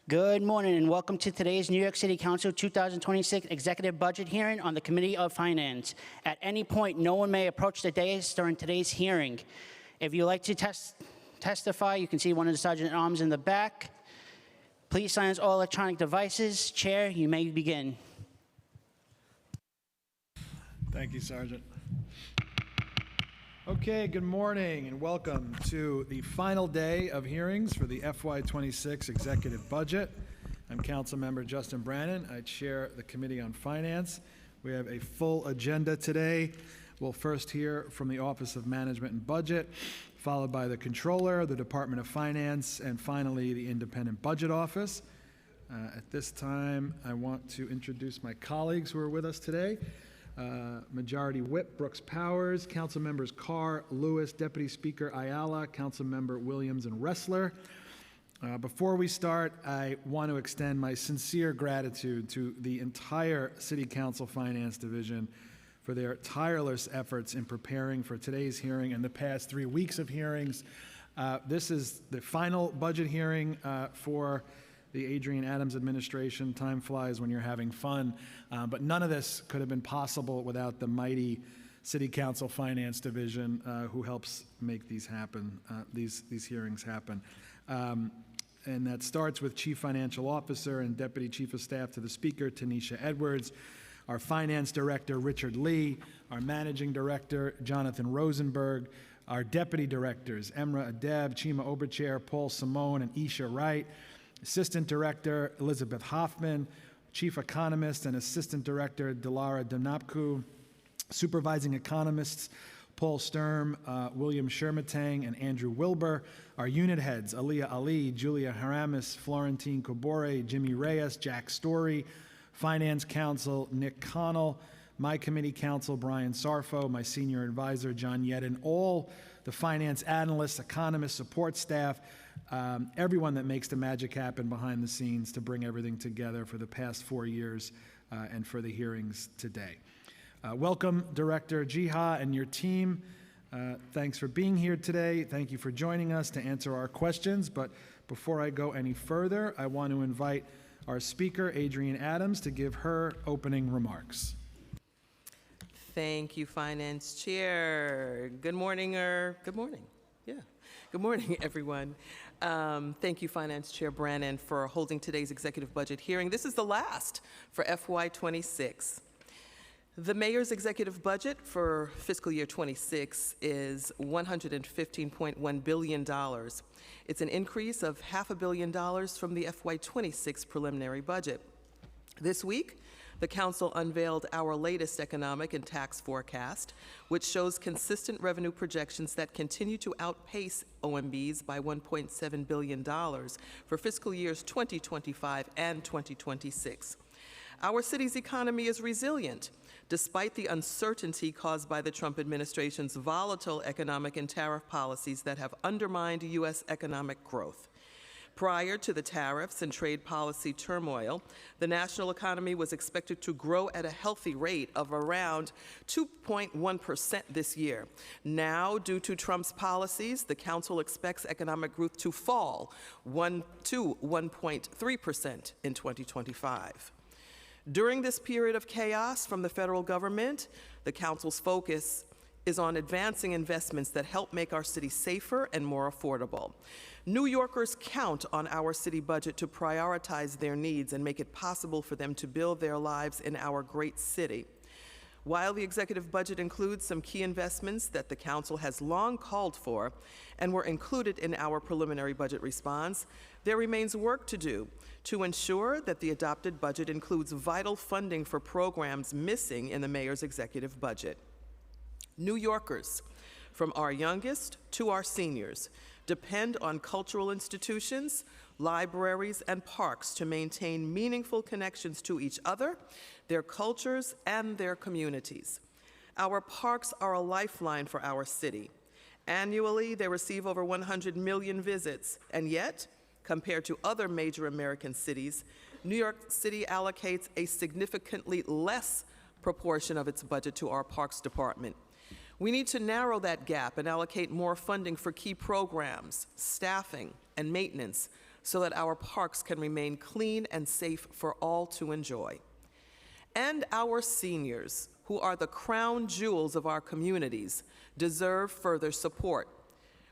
Good morning and welcome to today's New York City Council 2026 Executive Budget Hearing on the Committee of Finance. At any point, no one may approach the dais during today's hearing. If you'd like to testify, you can see one of the Sergeant-at-Arms in the back. Please silence all electronic devices. Chair, you may begin. Thank you, Sergeant. Okay, good morning and welcome to the final day of hearings for the FY26 Executive Budget. I'm Councilmember Justin Brannan. I chair the Committee on Finance. We have a full agenda today. We'll first hear from the Office of Management and Budget, followed by the Controller, the Department of Finance, and finally the Independent Budget Office. At this time, I want to introduce my colleagues who are with us today. Majority Whip Brooks Powers, Council Members Carr, Lewis, Deputy Speaker Ayala, Council Member Williams, and Ressler. Before we start, I want to extend my sincere gratitude to the entire City Council Finance Division for their tireless efforts in preparing for today's hearing and the past 3 weeks of hearings. This is the final budget hearing for the Adrienne Adams administration. Time flies when you're having fun, but none of this could have been possible without the mighty City Council Finance Division who helps make these happen, these hearings happen. And that starts with Chief Financial Officer and Deputy Chief of Staff to the Speaker, Tanisha Edwards, our Finance Director, Richard Lee, our Managing Director, Jonathan Rosenberg, our Deputy Directors, Emra Adeb, Chima Oberchair, Paul Simone, and Isha Wright, Assistant Director Elizabeth Hoffman, Chief Economist and Assistant Director Dilara Donapku, Supervising Economists Paul Sturm, William Shermatang, and Andrew Wilbur, our unit heads Aliyah Ali, Julia Haramis, Florentine Kobore, Jimmy Reyes, Jack Story, Finance Counsel Nick Connell, my committee counsel Brian Sarfo, my senior advisor John Yedden, all the finance analysts, economists, support staff, everyone that makes the magic happen behind the scenes to bring everything together for the past 4 years and for the hearings today. Welcome, Director Jiha and your team. Thanks for being here today. Thank you for joining us to answer our questions. But before I go any further, I want to invite our speaker, Adrienne Adams, to give her opening remarks. Thank you, Finance Chair. Good morning, good morning. Yeah. Good morning, everyone. Thank you, Finance Chair Brannan, for holding today's executive budget hearing. This is the last for FY26. The Mayor's executive budget for fiscal year 26 is $115.1 billion. It's an increase of $500 million from the FY26 preliminary budget. This week, the Council unveiled our latest economic and tax forecast, which shows consistent revenue projections that continue to outpace OMB's by $1.7 billion for fiscal years 2025 and 2026. Our city's economy is resilient, despite the uncertainty caused by the Trump administration's volatile economic and tariff policies that have undermined U.S. economic growth. Prior to the tariffs and trade policy turmoil, the national economy was expected to grow at a healthy rate of around 2.1% this year. Now, due to Trump's policies, the Council expects economic growth to fall to 1.3% in 2025. During this period of chaos from the federal government, the Council's focus is on advancing investments that help make our city safer and more affordable. New Yorkers count on our city budget to prioritize their needs and make it possible for them to build their lives in our great city. While the executive budget includes some key investments that the Council has long called for and were included in our preliminary budget response, there remains work to do to ensure that the adopted budget includes vital funding for programs missing in the Mayor's executive budget. New Yorkers, from our youngest to our seniors, depend on cultural institutions, libraries, and parks to maintain meaningful connections to each other, their cultures, and their communities. Our parks are a lifeline for our city. Annually, they receive over 100 million visits, and yet, compared to other major American cities, New York City allocates a significantly less proportion of its budget to our Parks Department. We need to narrow that gap and allocate more funding for key programs, staffing, and maintenance so that our parks can remain clean and safe for all to enjoy. And our seniors, who are the crown jewels of our communities, deserve further support.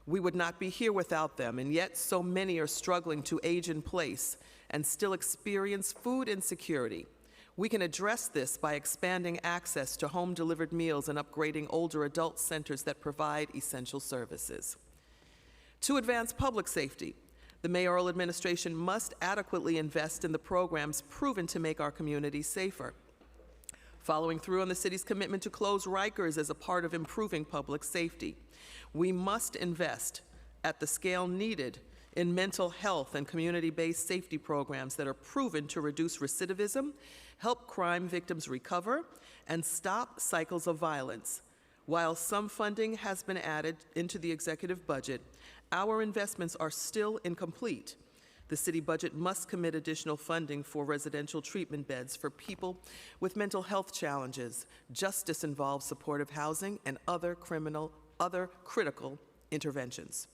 We would not be here without them, and yet so many are struggling to age in place and still experience food insecurity. We can address this by expanding access to home-delivered meals and upgrading older adult centers that provide essential services. To advance public safety, the mayoral administration must adequately invest in the programs proven to make our communities safer. Following through on the city's commitment to close Rikers as a part of improving public safety, we must invest at the scale needed in mental health and community-based safety programs that are proven to reduce recidivism, help crime victims recover, and stop cycles of violence. While some funding has been added into the executive budget, our investments are still incomplete. The city budget must commit additional funding for residential treatment beds for people with mental health challenges, justice-involved supportive housing, and other critical interventions.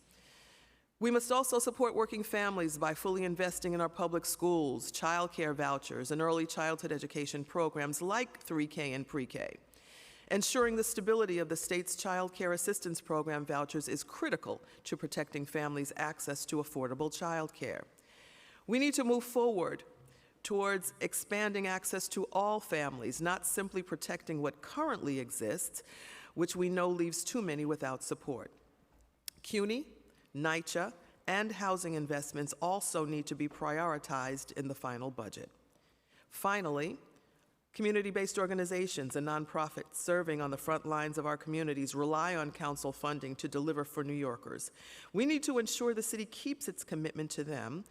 We must also support working families by fully investing in our public schools, child care vouchers, and early childhood education programs like 3K and pre-K. Ensuring the stability of the state's child care assistance program vouchers is critical to protecting families' access to affordable child care. We need to move forward towards expanding access to all families, not simply protecting what currently exists, which we know leaves too many without support. CUNY, NYCHA, and housing investments also need to be prioritized in the final budget. Finally, community-based organizations and nonprofits serving on the front lines of our communities rely on council funding to deliver for New Yorkers. We need to ensure the city keeps its commitment to them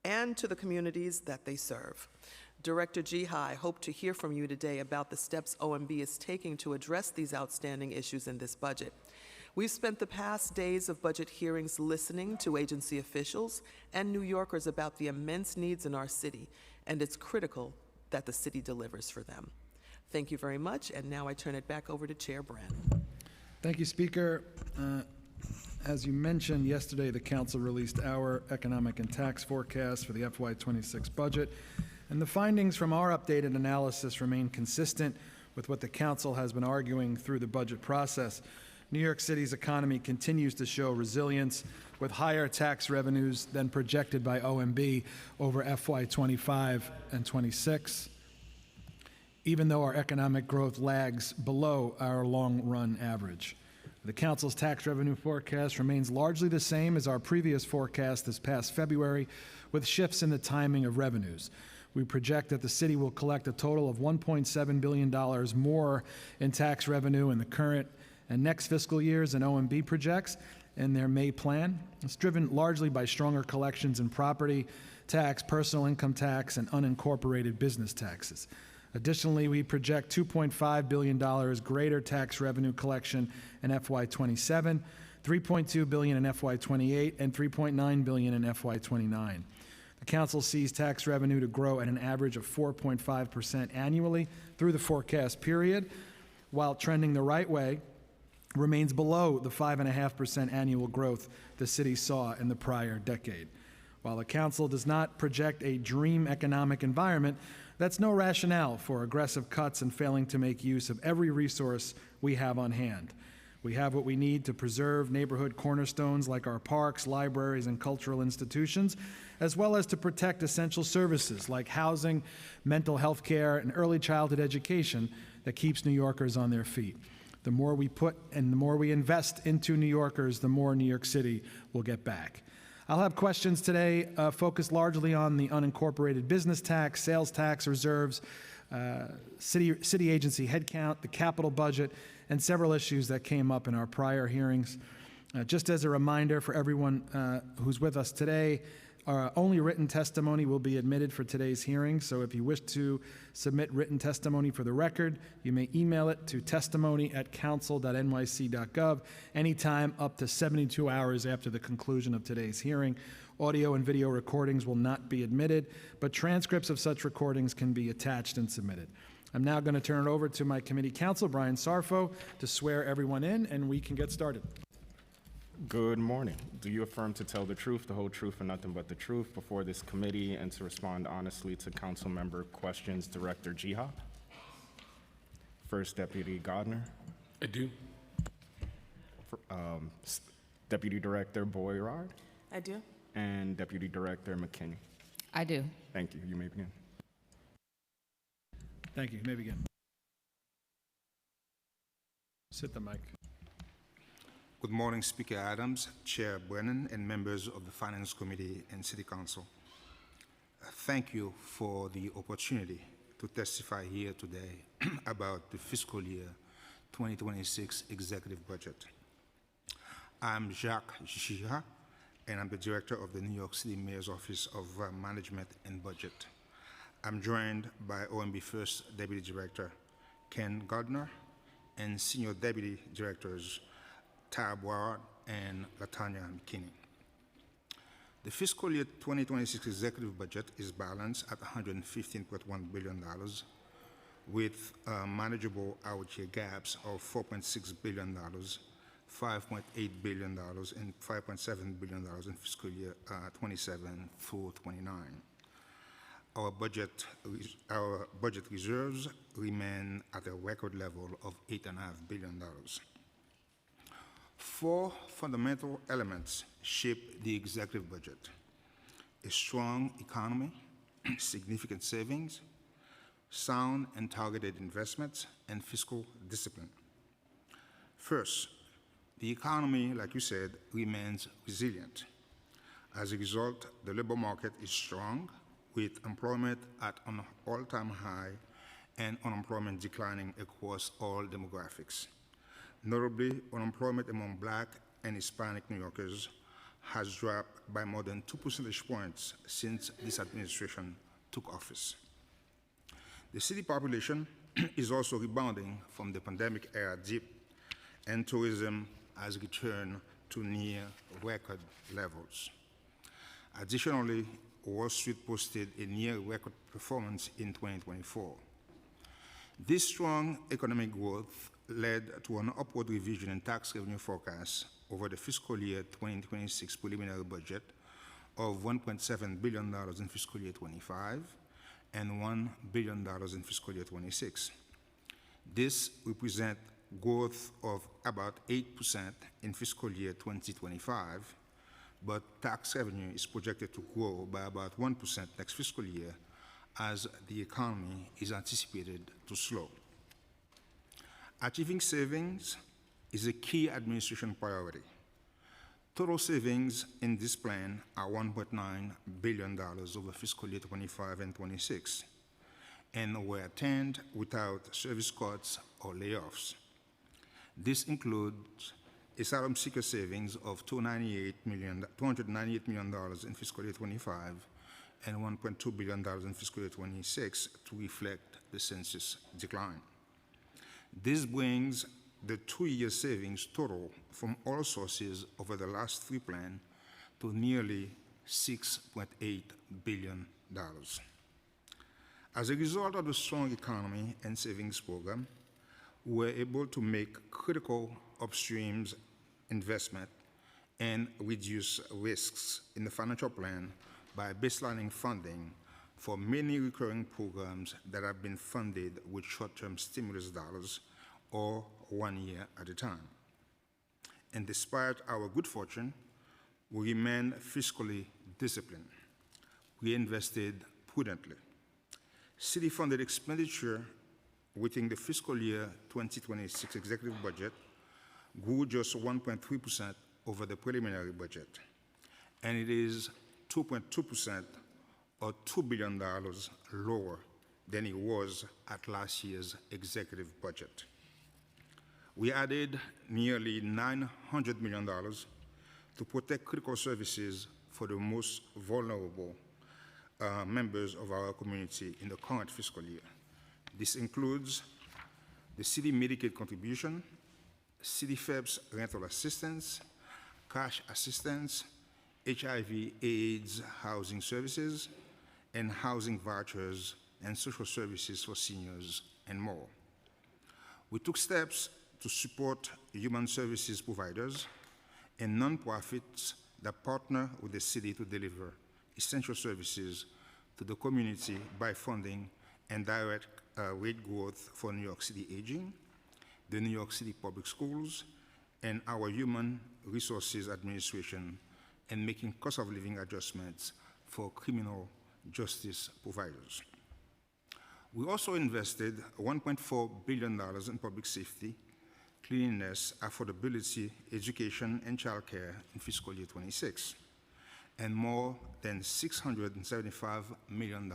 and to the communities that they serve. Director Gihai, I hope to hear from you today about the steps OMB is taking to address these outstanding issues in this budget. We've spent the past days of budget hearings listening to agency officials and New Yorkers about the immense needs in our city, and it's critical that the city delivers for them. Thank you very much, and now I turn it back over to Chair Brannan. Thank you, Speaker. As you mentioned, yesterday the council released our economic and tax forecast for the FY26 budget, and the findings from our updated analysis remain consistent with what the council has been arguing through the budget process. New York City's economy continues to show resilience with higher tax revenues than projected by OMB over FY25 and 26, even though our economic growth lags below our long-run average. The council's tax revenue forecast remains largely the same as our previous forecast this past February, with shifts in the timing of revenues. We project that the city will collect a total of $1.7 billion more in tax revenue in the current and next fiscal years than OMB projects in their May plan. It's driven largely by stronger collections in property tax, personal income tax, and unincorporated business taxes. Additionally, we project $2.5 billion greater tax revenue collection in FY27, $3.2 billion in FY28, and $3.9 billion in FY29. The council sees tax revenue to grow at an average of 4.5% annually through the forecast period, while trending the right way, remains below the 5.5% annual growth the city saw in the prior decade. While the council does not project a dream economic environment, that's no rationale for aggressive cuts and failing to make use of every resource we have on hand. We have what we need to preserve neighborhood cornerstones like our parks, libraries, and cultural institutions, as well as to protect essential services like housing, mental health care, and early childhood education that keeps New Yorkers on their feet. The more we put and the more we invest into New Yorkers, the more New York City will get back. I'll have questions today focused largely on the unincorporated business tax, sales tax reserves, city agency headcount, the capital budget, and several issues that came up in our prior hearings. Just as a reminder for everyone who's with us today, only written testimony will be admitted for today's hearing, so if you wish to submit written testimony for the record, you may email it to testimony@council.nyc.gov anytime up to 72 hours after the conclusion of today's hearing. Audio and video recordings will not be admitted, but transcripts of such recordings can be attached and submitted. I'm now going to turn it over to my committee counsel, Brian Sarfo, to swear everyone in, and we can get started. Good morning. Do you affirm to tell the truth, the whole truth, and nothing but the truth before this committee and to respond honestly to council member questions? Director Jihop? First Deputy Gardner? I do. Deputy Director Boyrard? I do. And Deputy Director McKinney? I do. Thank you. You may begin. Thank you. You may begin. Sit the mic. Good morning, Speaker Adams, Chair Brennan, and members of the Finance Committee and City Council. Thank you for the opportunity to testify here today about the fiscal year 2026 executive budget. I'm Jacques Gira, and I'm the director of the New York City Mayor's Office of Management and Budget. I'm joined by OMB First Deputy Director Ken Gardner and Senior Deputy Directors Tara Boirard and Latanya McKinney. The fiscal year 2026 executive budget is balanced at $115.1 billion with manageable out-year gaps of $4.6 billion, $5.8 billion, and $5.7 billion in fiscal year 27 through 29. Our budget reserves remain at a record level of $8.5 billion. Four fundamental elements shape the executive budget: a strong economy, significant savings, sound and targeted investments, and fiscal discipline. First, the economy, like you said, remains resilient. As a result, the labor market is strong, with employment at an all-time high and unemployment declining across all demographics. Notably, unemployment among Black and Hispanic New Yorkers has dropped by more than 2 percentage points since this administration took office. The city population is also rebounding from the pandemic-era dip, and tourism has returned to near record levels. Additionally, Wall Street posted a near record performance in 2024. This strong economic growth led to an upward revision in tax revenue forecasts over the fiscal year 2026 preliminary budget of $1.7 billion in fiscal year 25 and $1 billion in fiscal year 26. This represents growth of about 8% in fiscal year 2025, but tax revenue is projected to grow by about 1% next fiscal year as the economy is anticipated to slow. Achieving savings is a key administration priority. Total savings in this plan are $1.9 billion over fiscal year 25 and 26, and were attained without service cuts or layoffs. This includes asylum seeker savings of $298 million in fiscal year 25 and $1.2 billion in fiscal year 26 to reflect the census decline. This brings the 2-year savings total from all sources over the last 3 plans to nearly $6.8 billion. As a result of the strong economy and savings program, we were able to make critical upstream investment and reduce risks in the financial plan by baselining funding for many recurring programs that have been funded with short-term stimulus dollars or 1 year at a time. And despite our good fortune, we remain fiscally disciplined. We invested prudently. City-funded expenditure within the fiscal year 2026 executive budget grew just 1.3% over the preliminary budget, and it is 2.2% or $2 billion lower than it was at last year's executive budget. We added nearly $900 million to protect critical services for the most vulnerable members of our community in the current fiscal year. This includes the city Medicaid contribution, City FEPS rental assistance, cash assistance, HIV/AIDS housing services, and housing vouchers and social services for seniors, and more. We took steps to support human services providers and nonprofits that partner with the city to deliver essential services to the community by funding and direct rate growth for New York City Aging, the New York City Public Schools, and our Human Resources Administration, and making cost of living adjustments for criminal justice providers. We also invested $1.4 billion in public safety, cleanliness, affordability, education, and childcare in fiscal year 26, and more than $675 million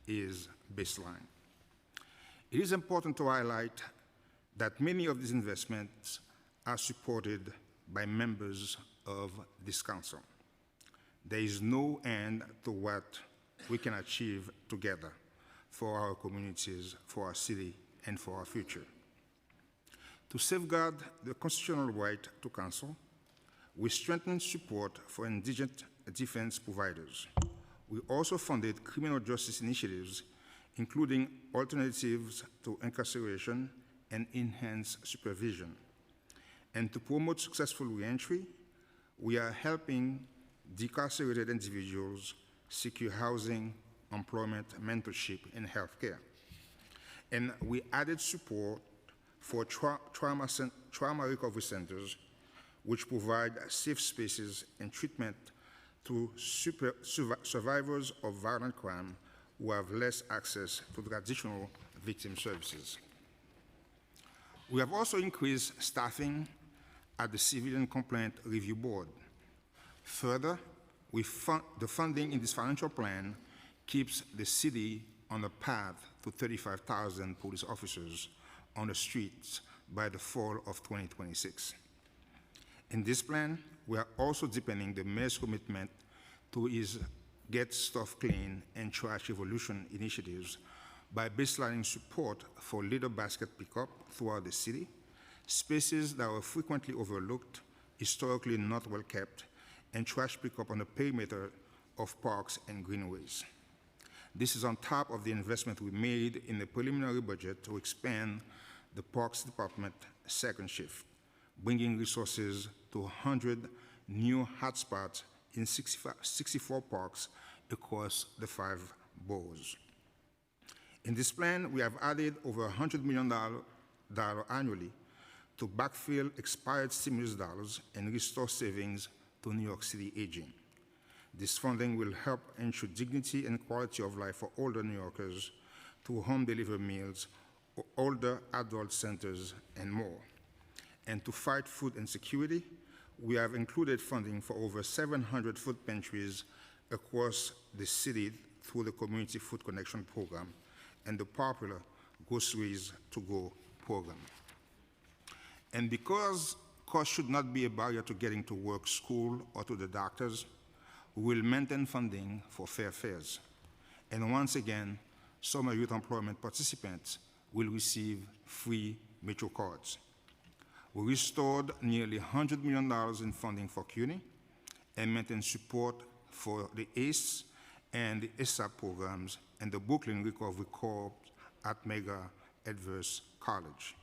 is baseline. It is important to highlight that many of these investments are supported by members of this council. There is no end to what we can achieve together for our communities, for our city, and for our future. To safeguard the constitutional right to counsel, we strengthened support for indigent defense providers. We also funded criminal justice initiatives, including alternatives to incarceration and enhanced supervision. And to promote successful reentry, we are helping decarcerated individuals secure housing, employment, mentorship, and healthcare. And we added support for trauma recovery centers, which provide safe spaces and treatment to survivors of violent crime who have less access to traditional victim services. We have also increased staffing at the Civilian Complaint Review Board. Further, the funding in this financial plan keeps the city on a path to 35,000 police officers on the streets by the fall of 2026. In this plan, we are also deepening the mayor's commitment to his Get Stuff Clean and Trash Evolution initiatives by baselining support for litter basket pickup throughout the city, spaces that were frequently overlooked, historically not well kept, and trash pickup on the perimeter of parks and greenways. This is on top of the investment we made in the preliminary budget to expand the Parks Department second shift, bringing resources to 100 new hotspots in 64 parks across the 5 boroughs. In this plan, we have added over $100 million annually to backfill expired stimulus dollars and restore savings to New York City Aging. This funding will help ensure dignity and quality of life for older New Yorkers through home-delivered meals, older adult centers, and more. And to fight food insecurity, we have included funding for over 700 food pantries across the city through the Community Food Connection Program and the popular Groceries to Go program. And because cost should not be a barrier to getting to work, school, or to the doctors, we will maintain funding for fair fares. And once again, summer youth employment participants will receive free Metro cards. We restored nearly $100 million in funding for CUNY and maintained support for the ACE and the ASAP programs and the Brooklyn Recovery Corps at Mega Adverse College.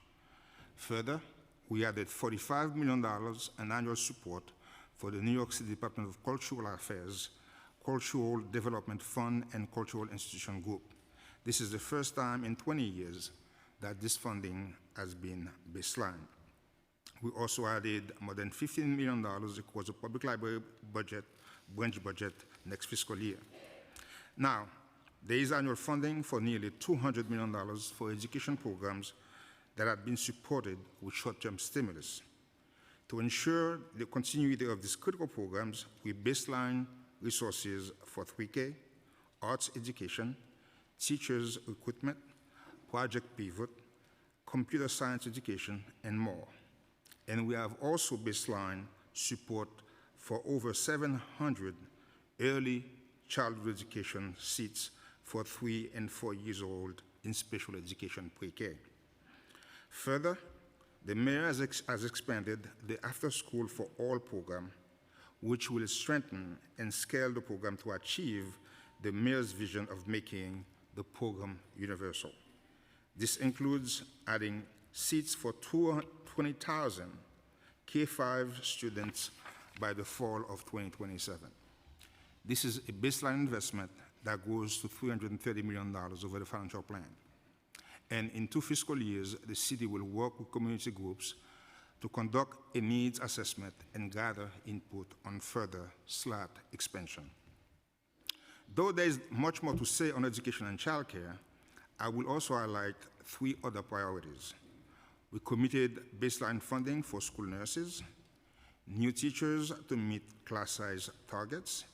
Further, we added $45 million in annual support for the New York City Department of Cultural Affairs, Cultural Development Fund, and Cultural Institution Group. This is the first time in 20 years that this funding has been baseline. We also added more than $15 million across the public library budget, branch budget next fiscal year. Now, there is annual funding for nearly $200 million for education programs that have been supported with short-term stimulus. To ensure the continuity of these critical programs, we baseline resources for 3K, arts education, teachers recruitment, Project Pivot, computer science education, and more. And we have also baseline support for over 700 early childhood education seats for 3 and 4 years old in special education pre-K. Further, the mayor has expanded the After School for All program, which will strengthen and scale the program to achieve the mayor's vision of making the program universal. This includes adding seats for 20,000 K-5 students by the fall of 2027. This is a baseline investment that goes to $330 million over the financial plan. And in 2 fiscal years, the city will work with community groups to conduct a needs assessment and gather input on further SLAT expansion. Though there is much more to say on education and childcare, I will also highlight 3 other priorities. We committed baseline funding for school nurses, new teachers to meet class size targets,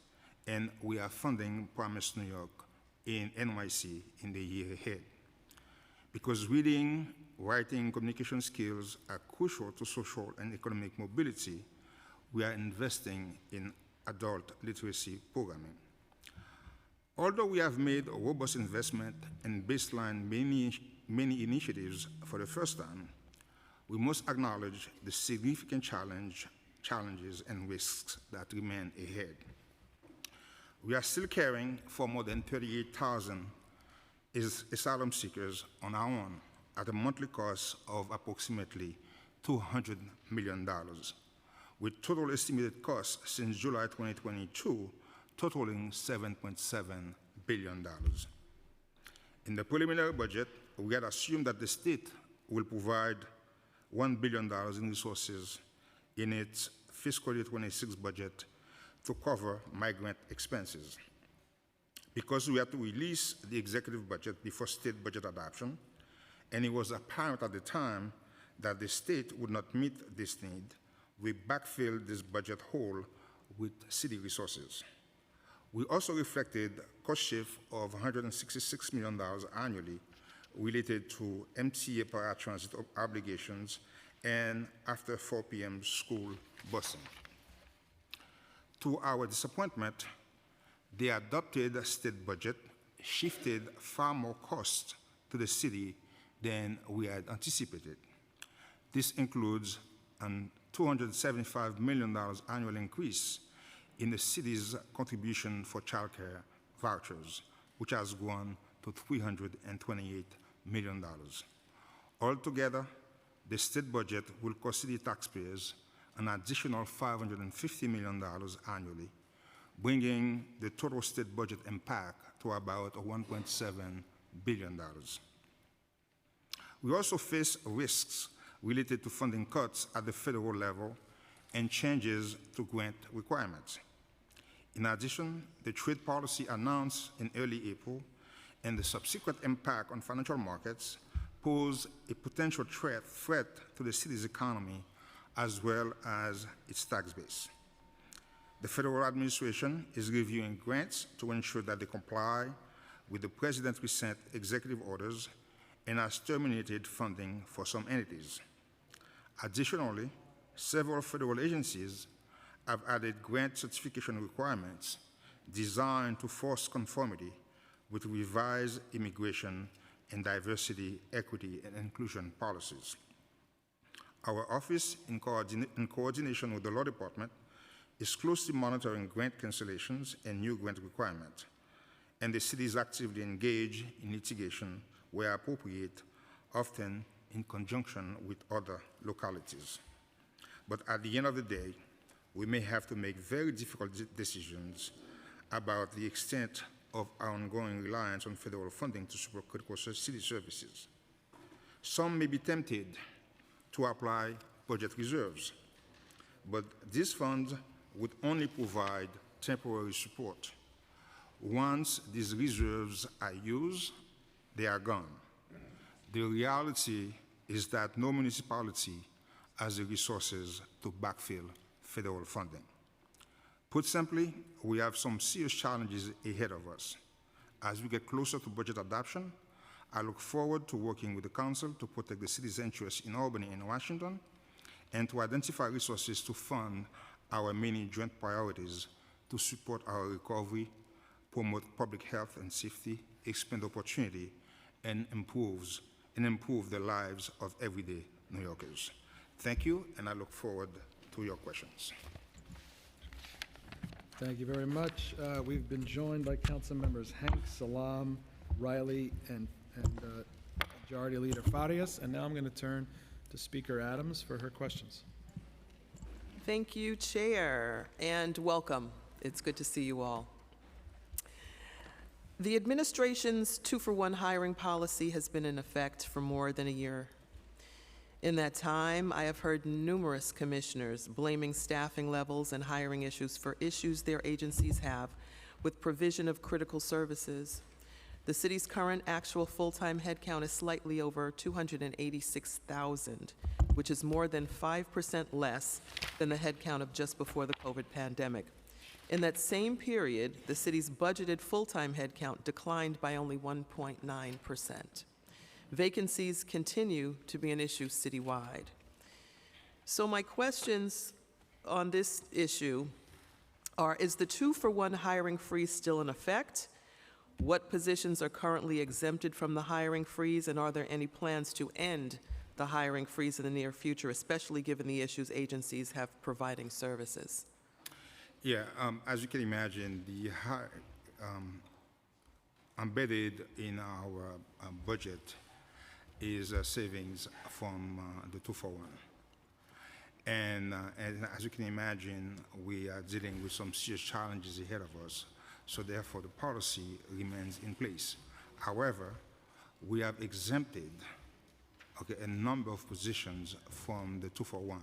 and we are funding Promise New York in NYC in the year ahead. Because reading, writing, communication skills are crucial to social and economic mobility, we are investing in adult literacy programming. Although we have made a robust investment and baseline many initiatives for the first time, we must acknowledge the significant challenges and risks that remain ahead. We are still caring for more than 38,000 asylum seekers on our own at a monthly cost of approximately $200 million, with total estimated costs since July 2022 totaling $7.7 billion. In the preliminary budget, we had assumed that the state will provide $1 billion in resources in its fiscal year 26 budget to cover migrant expenses. Because we had to release the executive budget before state budget adoption, and it was apparent at the time that the state would not meet this need, we backfilled this budget hole with city resources. We also reflected cost shift of $166 million annually related to MTA paratransit obligations and after 4 p.m. school busing. To our disappointment, the adopted state budget shifted far more costs to the city than we had anticipated. This includes a $275 million annual increase in the city's contribution for childcare vouchers, which has grown to $328 million. Altogether, the state budget will cost city taxpayers an additional $550 million annually, bringing the total state budget impact to about $1.7 billion. We also face risks related to funding cuts at the federal level and changes to grant requirements. In addition, the trade policy announced in early April and the subsequent impact on financial markets pose a potential threat to the city's economy as well as its tax base. The federal administration is reviewing grants to ensure that they comply with the president's recent executive orders and has terminated funding for some entities. Additionally, several federal agencies have added grant certification requirements designed to force conformity with revised immigration and diversity, equity, and inclusion policies. Our office, in coordination with the Law Department, is closely monitoring grant cancellations and new grant requirements, and the city is actively engaged in litigation where appropriate, often in conjunction with other localities. But at the end of the day, we may have to make very difficult decisions about the extent of our ongoing reliance on federal funding to support critical city services. Some may be tempted to apply budget reserves, but these funds would only provide temporary support. Once these reserves are used, they are gone. The reality is that no municipality has the resources to backfill federal funding. Put simply, we have some serious challenges ahead of us. As we get closer to budget adoption, I look forward to working with the council to protect the city's interests in Albany and Washington, and to identify resources to fund our many joint priorities to support our recovery, promote public health and safety, expand opportunity, and improve the lives of everyday New Yorkers. Thank you, and I look forward to your questions. Thank you very much. We've been joined by council members Hanks, Salam, Riley, and Majority Leader Farias, and now I'm going to turn to Speaker Adams for her questions. Thank you, Chair, and welcome. It's good to see you all. The administration's 2-for-1 hiring policy has been in effect for more than a year. In that time, I have heard numerous commissioners blaming staffing levels and hiring issues for issues their agencies have with provision of critical services. The city's current actual full-time headcount is slightly over 286,000, which is more than 5% less than the headcount of just before the COVID pandemic. In that same period, the city's budgeted full-time headcount declined by only 1.9%. Vacancies continue to be an issue citywide. So my questions on this issue are, is the 2-for-1 hiring freeze still in effect? What positions are currently exempted from the hiring freeze, and are there any plans to end the hiring freeze in the near future, especially given the issues agencies have providing services? Yeah, as you can imagine, embedded in our budget is savings from the 2-for-1. And as you can imagine, we are dealing with some serious challenges ahead of us, so therefore the policy remains in place. However, we have exempted a number of positions from the 2-for-1,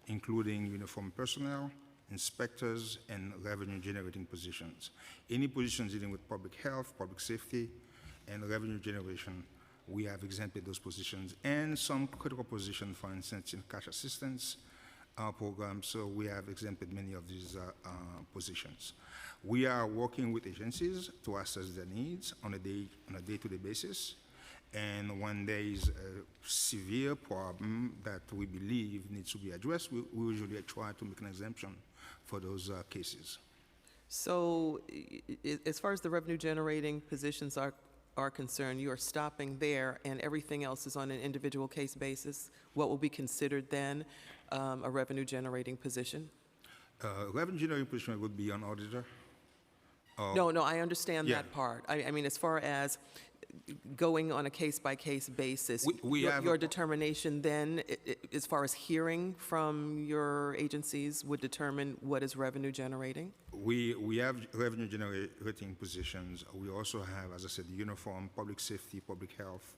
including uniform personnel, inspectors, and revenue-generating positions. Any positions dealing with public health, public safety, and revenue generation, we have exempted those positions, and some critical positions, for instance, in cash assistance programs, so we have exempted many of these positions. We are working with agencies to assess their needs on a day-to-day basis, and when there is a severe problem that we believe needs to be addressed, we usually try to make an exemption for those cases. So as far as the revenue-generating positions are concerned, you are stopping there, and everything else is on an individual case basis? What will be considered then a revenue-generating position? Revenue-generating position would be an auditor. No, I understand Yeah. that part. I mean, as far as going on a case-by-case basis, We have your determination then, as far as hearing from your agencies, would determine what is revenue-generating? We have revenue-generating positions. We also have, as I said, uniform, public safety, public health.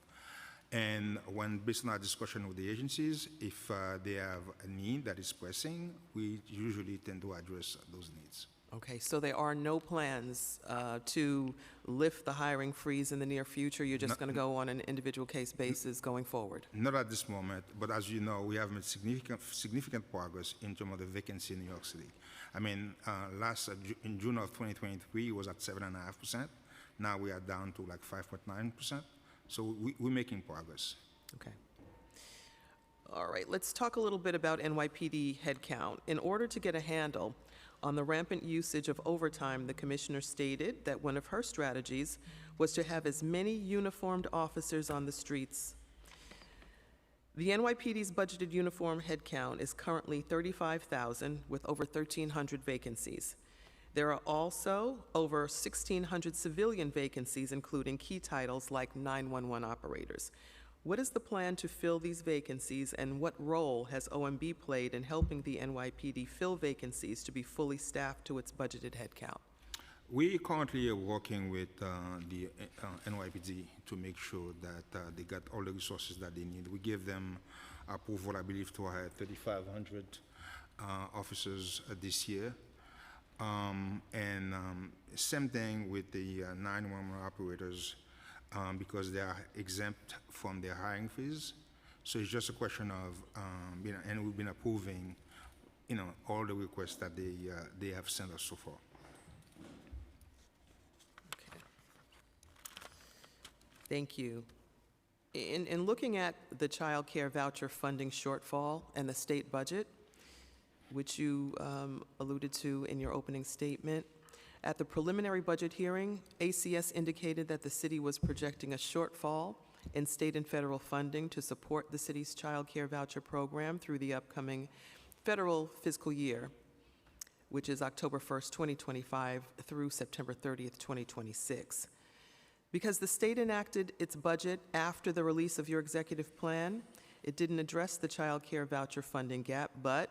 And when, based on our discussion with the agencies, if they have a need that is pressing, we usually tend to address those needs. Okay, so there are no plans to lift the hiring freeze in the near future? You're just going to go on an individual case basis going forward? Not at this moment, but as you know, we have made significant progress in terms of the vacancy in New York City. I mean, in June of 2023, it was at 7.5%. Now we are down to like 5.9%. So we're making progress. Okay. All right, let's talk a little bit about NYPD headcount. In order to get a handle on the rampant usage of overtime, the commissioner stated that one of her strategies was to have as many uniformed officers on the streets. The NYPD's budgeted uniform headcount is currently 35,000 with over 1,300 vacancies. There are also over 1,600 civilian vacancies, including key titles like 911 operators. What is the plan to fill these vacancies, and what role has OMB played in helping the NYPD fill vacancies to be fully staffed to its budgeted headcount? We currently are working with the NYPD to make sure that they got all the resources that they need. We give them approval, I believe, to hire 3,500 officers this year. Same thing with the 911 operators, because they are exempt from their hiring fees. So it's just a question of, and we've been approving, all the requests that they have sent us so far. Okay. Thank you. In looking at the child care voucher funding shortfall and the state budget, which you alluded to in your opening statement, at the preliminary budget hearing, ACS indicated that the city was projecting a shortfall in state and federal funding to support the city's child care voucher program through the upcoming federal fiscal year, which is October 1st, 2025 through September 30th, 2026. Because the state enacted its budget after the release of your executive plan, it didn't address the child care voucher funding gap, but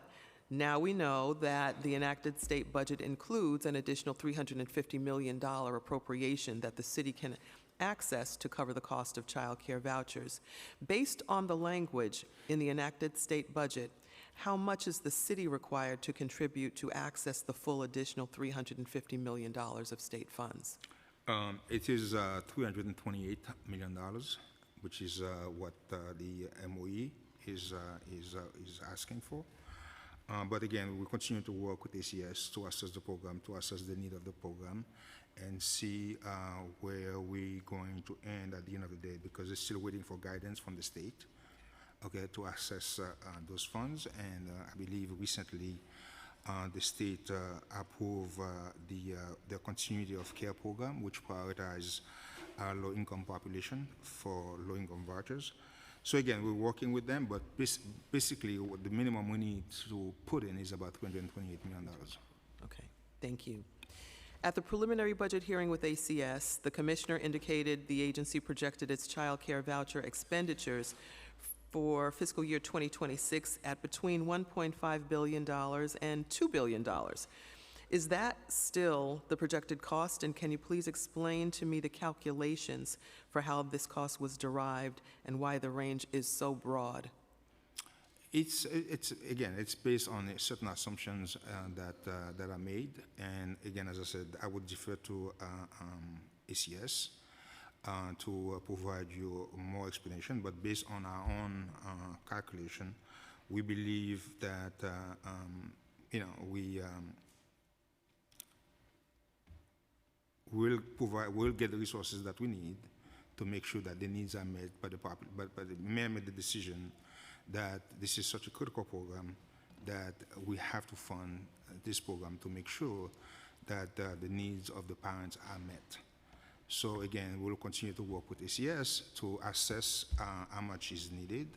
Now we know that the enacted state budget includes an additional $350 million appropriation that the city can access to cover the cost of child care vouchers. Based on the language in the enacted state budget, how much is the city required to contribute to access the full additional $350 million of state funds? It is $328 million, which is what the MOE is asking for. But again, we continue to work with ACS to assess the program, to assess the need of the program, and see where we're going to end at the end of the day, because it's still waiting for guidance from the state, okay, to assess those funds. And I believe recently the state approved the continuity of care program, which prioritizes low-income population for low-income vouchers. So again, we're working with them, but basically what the minimum we need to put in is about $228 million. Okay, thank you. At the preliminary budget hearing with ACS, the commissioner indicated the agency projected its child care voucher expenditures for fiscal year 2026 at between $1.5 billion and $2 billion. Is that still the projected cost? And can you please explain to me the calculations for how this cost was derived and why the range is so broad? It's again, it's based on certain assumptions that are made. And again, as I said, I would defer to ACS to provide you more explanation. But based on our own calculation, we believe that we'll get the resources that we need to make sure that the needs are met by the public. But the mayor made the decision that this is such a critical program that we have to fund this program to make sure that the needs of the parents are met. So again, we'll continue to work with ACS to assess how much is needed,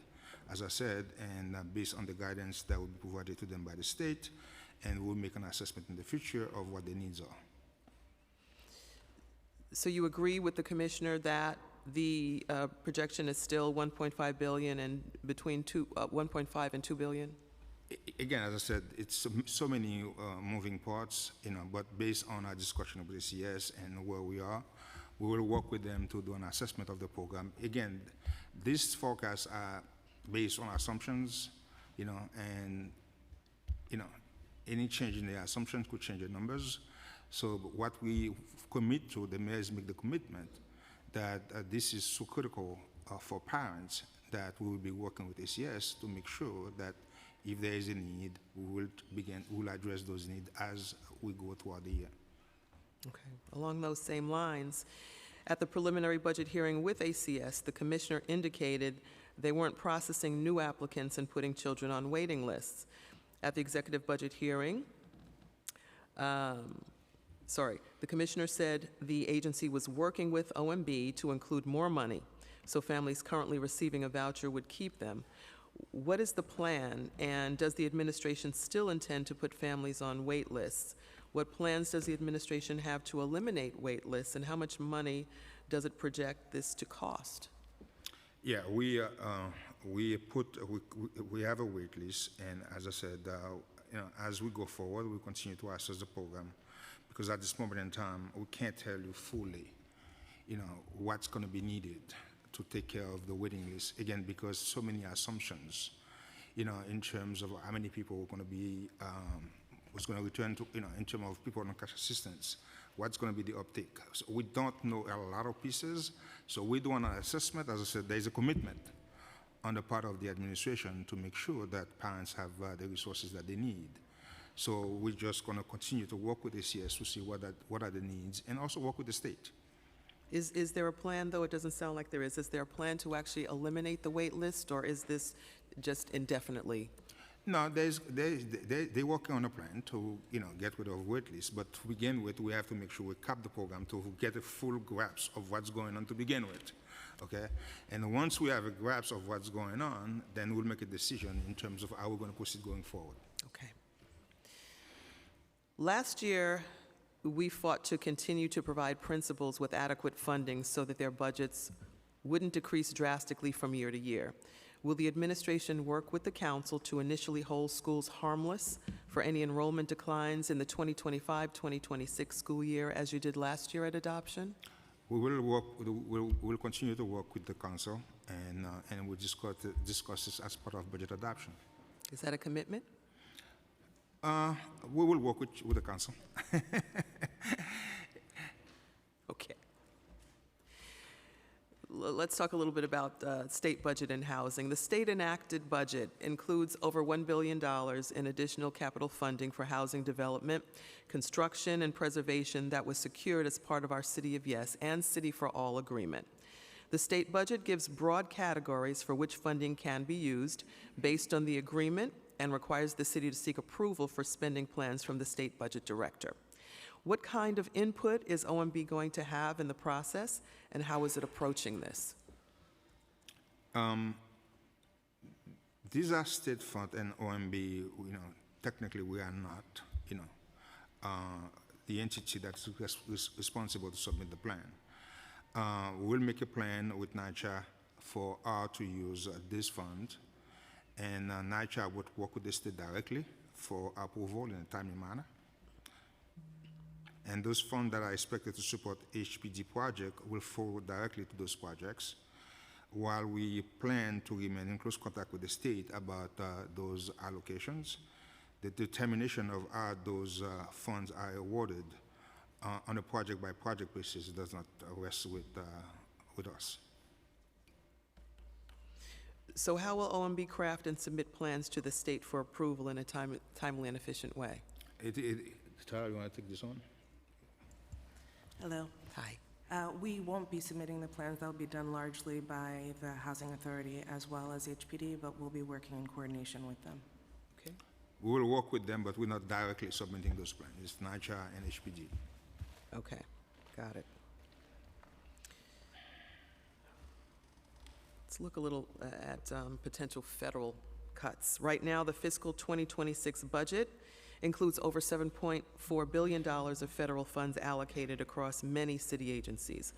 as I said, and based on the guidance that will be provided to them by the state, and we'll make an assessment in the future of what the needs are. So you agree with the commissioner that the projection is still 1.5 billion and between 1.5 and 2 billion? Again, as I said, it's so many moving parts, but based on our discussion with ACS and where we are, we will work with them to do an assessment of the program. Again, these forecasts are based on assumptions, and any change in the assumptions could change the numbers. So what we commit to, the mayors make the commitment that this is so critical for parents that we will be working with ACS to make sure that if there is a need, we will address those needs as we go throughout the year. Okay. Along those same lines, at the preliminary budget hearing with ACS, the commissioner indicated they weren't processing new applicants and putting children on waiting lists. At the executive budget hearing, the commissioner said the agency was working with OMB to include more money, so families currently receiving a voucher would keep them. What is the plan, and does the administration still intend to put families on wait lists? What plans does the administration have to eliminate wait lists, and how much money does it project this to cost? Yeah, we have a wait list, and as I said, as we go forward, we continue to assess the program, because at this moment in time, we can't tell you fully, what's going to be needed to take care of the waiting list. Again, because so many assumptions, in terms of how many people are going to be, what's going to return to, in terms of people on cash assistance, what's going to be the uptake. So we don't know a lot of pieces. So we do an assessment. As I said, there is a commitment on the part of the administration to make sure that parents have the resources that they need. So we're just going to continue to work with ACS to see what are the needs, and also work with the state. Is there a plan, though? It doesn't sound like there is. Is there a plan to actually eliminate the wait list, or is this just indefinitely? No, they're working on a plan to, get rid of wait lists. But to begin with, we have to make sure we cap the program to get a full grasp of what's going on to begin with, okay? And once we have a grasp of what's going on, then we'll make a decision in terms of how we're going to proceed going forward. Okay. Last year, we fought to continue to provide principals with adequate funding so that their budgets wouldn't decrease drastically from year to year. Will the administration work with the council to initially hold schools harmless for any enrollment declines in the 2025-2026 school year as you did last year at adoption? We will we'll continue to work with the council, and we'll discuss this as part of budget adoption. Is that a commitment? We will work with the council. Okay. Let's talk a little bit about state budget and housing. The state enacted budget includes over $1 billion in additional capital funding for housing development, construction, and preservation that was secured as part of our City of Yes and City for All agreement. The state budget gives broad categories for which funding can be used based on the agreement and requires the city to seek approval for spending plans from the state budget director. What kind of input is OMB going to have in the process, and how is it approaching this? These are state fund and OMB, technically we are not, the entity that's responsible to submit the plan. We'll make a plan with NYCHA for how to use this fund, and NYCHA would work with the state directly for approval in a timely manner. And those funds that are expected to support HPD project will flow directly to those projects, while we plan to remain in close contact with the state about those allocations. The determination of how those funds are awarded on a project-by-project basis does not rest with us. So how will OMB craft and submit plans to the state for approval in a timely and efficient way? Tara, you want to take this on? Hello. Hi. We won't be submitting the plans. That'll be done largely by the Housing Authority as well as HPD, but we'll be working in coordination with them. Okay. We will work with them, but we're not directly submitting those plans. It's NYCHA and HPD. Okay. Got it. Let's look a little at potential federal cuts. Right now, the fiscal 2026 budget includes over $7.4 billion of federal funds allocated across many city agencies.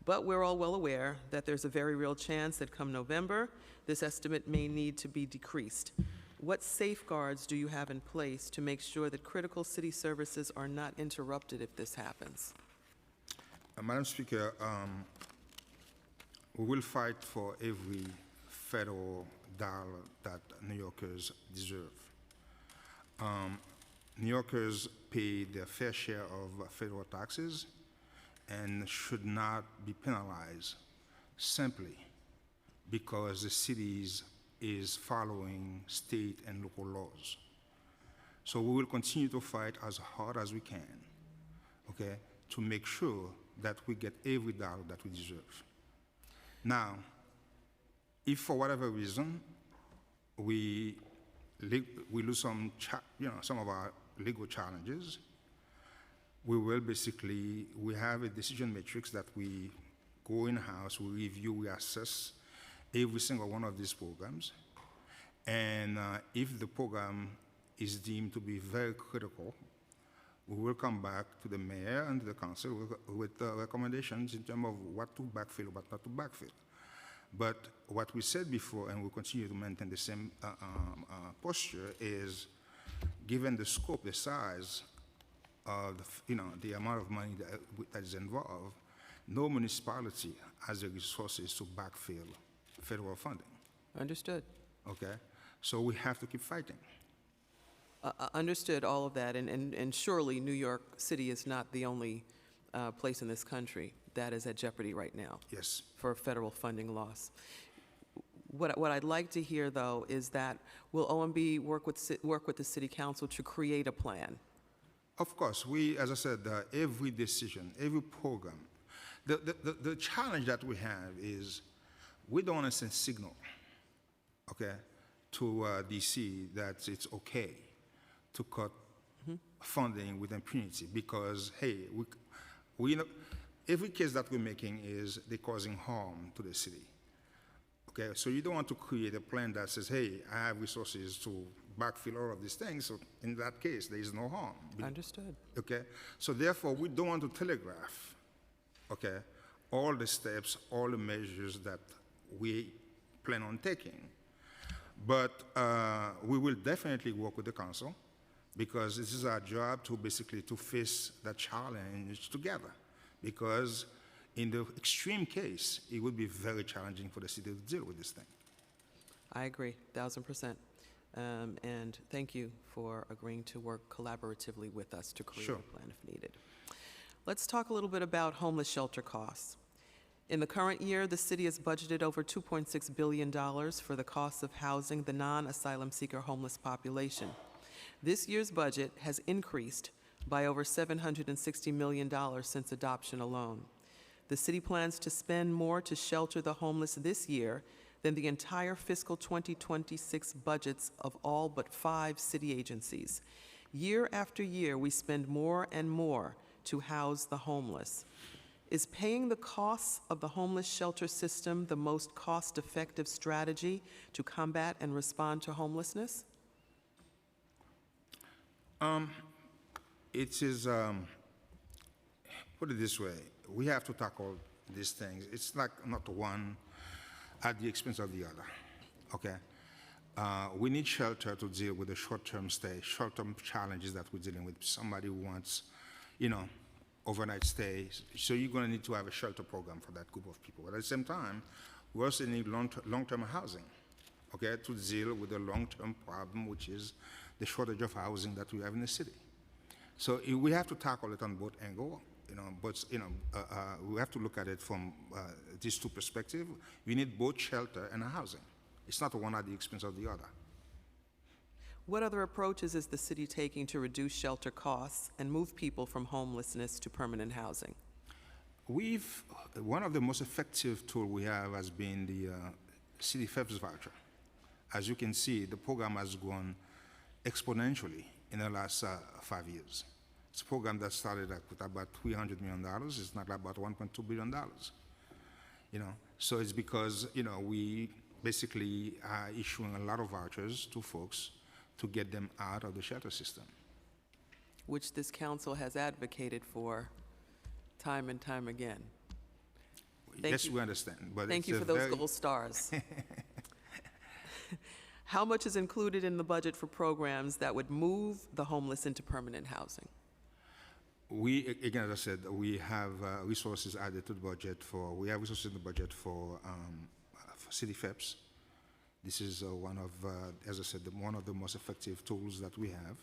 But we're all well aware that there's a very real chance that come November, this estimate may need to be decreased. What safeguards do you have in place to make sure that critical city services are not interrupted if this happens? Madam Speaker, we will fight for every federal dollar that New Yorkers deserve. New Yorkers pay their fair share of federal taxes and should not be penalized simply because the city is following state and local laws. So we will continue to fight as hard as we can, okay, to make sure that we get every dollar that we deserve. Now, if for whatever reason we lose some of our legal challenges, we have a decision matrix that we go in-house, we review, we assess every single one of these programs. And if the program is deemed to be very critical, we will come back to the mayor and to the council with recommendations in terms of what to backfill, what not to backfill. But what we said before, and we continue to maintain the same posture, is given the scope, the size of the amount of money that is involved, no municipality has the resources to backfill federal funding. Understood. Okay, so we have to keep fighting. Understood all of that, and surely New York City is not the only place in this country that is at jeopardy right now. Yes. For federal funding loss. What I'd like to hear, though, is that will OMB work with the City Council to create a plan? Of course, as I said, every decision, every program, the challenge that we have is we don't want to send signal, okay, to DC that it's okay to cut funding with impunity because, hey, we know every case that we're making is they're causing harm to the city. Okay, so you don't want to create a plan that says, hey, I have resources to backfill all of these things, so in that case, there is no harm. Understood. Okay, so therefore, we don't want to telegraph, okay, all the steps, all the measures that we plan on taking. But we will definitely work with the council, because this is our job to basically to face that challenge together. Because in the extreme case, it would be very challenging for the city to deal with this thing. I agree, 1,000%. And thank you for agreeing to work collaboratively with us to create Sure. a plan if needed. Let's talk a little bit about homeless shelter costs. In the current year, the city has budgeted over $2.6 billion for the costs of housing the non-asylum seeker homeless population. This year's budget has increased by over $760 million since adoption alone. The city plans to spend more to shelter the homeless this year than the entire fiscal 2026 budgets of all but 5 city agencies. Year after year, we spend more and more to house the homeless. Is paying the costs of the homeless shelter system the most cost-effective strategy to combat and respond to homelessness? It is, put it this way, we have to tackle these things. It's like not one at the expense of the other, okay? We need shelter to deal with the short-term stay, short-term challenges that we're dealing with. Somebody who wants, overnight stays. So you're going to need to have a shelter program for that group of people. But at the same time, we also need long-term housing, okay, to deal with the long-term problem, which is the shortage of housing that we have in the city. So we have to tackle it on both angles, but we have to look at it from these two perspectives. We need both shelter and housing. It's not one at the expense of the other. What other approaches is the city taking to reduce shelter costs and move people from homelessness to permanent housing? One of the most effective tools we have has been the City FEPS voucher. As you can see, the program has grown exponentially in the last 5 years. It's a program that started with about $300 million. It's not about $1.2 billion. So it's because we basically are issuing a lot of vouchers to folks to get them out of the shelter system. Which this council has advocated for time and time again. Thank Yes, you. we understand. But Thank it's you a for those very- gold stars. How much is included in the budget for programs that would move the homeless into permanent housing? Again, as I said, we have resources added to the budget we have resources in the budget for City FEPS. This is one of, as I said, one of the most effective tools that we have.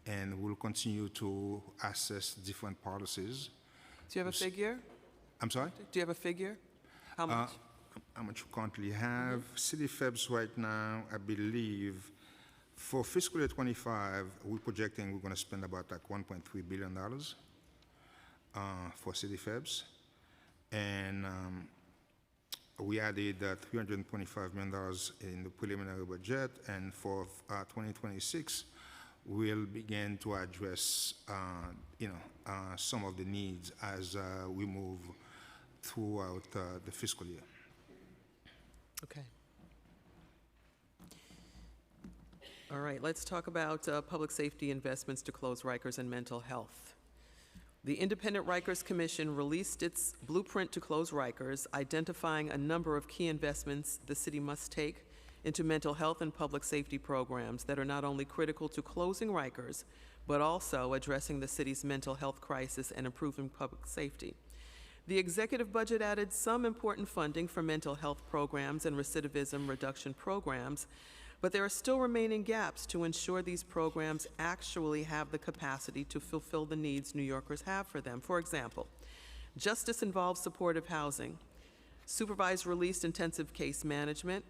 And we'll continue to assess different policies. Do you have a figure? I'm sorry? Do you have a figure? How much? How much we currently have? City FEPS right now, I believe, for fiscal year 25, we're projecting we're going to spend about like $1.3 billion for City FEPS. And we added $325 million in the preliminary budget, and for 2026, we'll begin to address, some of the needs as we move throughout the fiscal year. Okay. All right, let's talk about public safety investments to close Rikers and mental health. The Independent Rikers Commission released its blueprint to close Rikers, identifying a number of key investments the city must take into mental health and public safety programs that are not only critical to closing Rikers, but also addressing the city's mental health crisis and improving public safety. The executive budget added some important funding for mental health programs and recidivism reduction programs, but there are still remaining gaps to ensure these programs actually have the capacity to fulfill the needs New Yorkers have for them. For example, justice-involved supportive housing, supervised release intensive case management,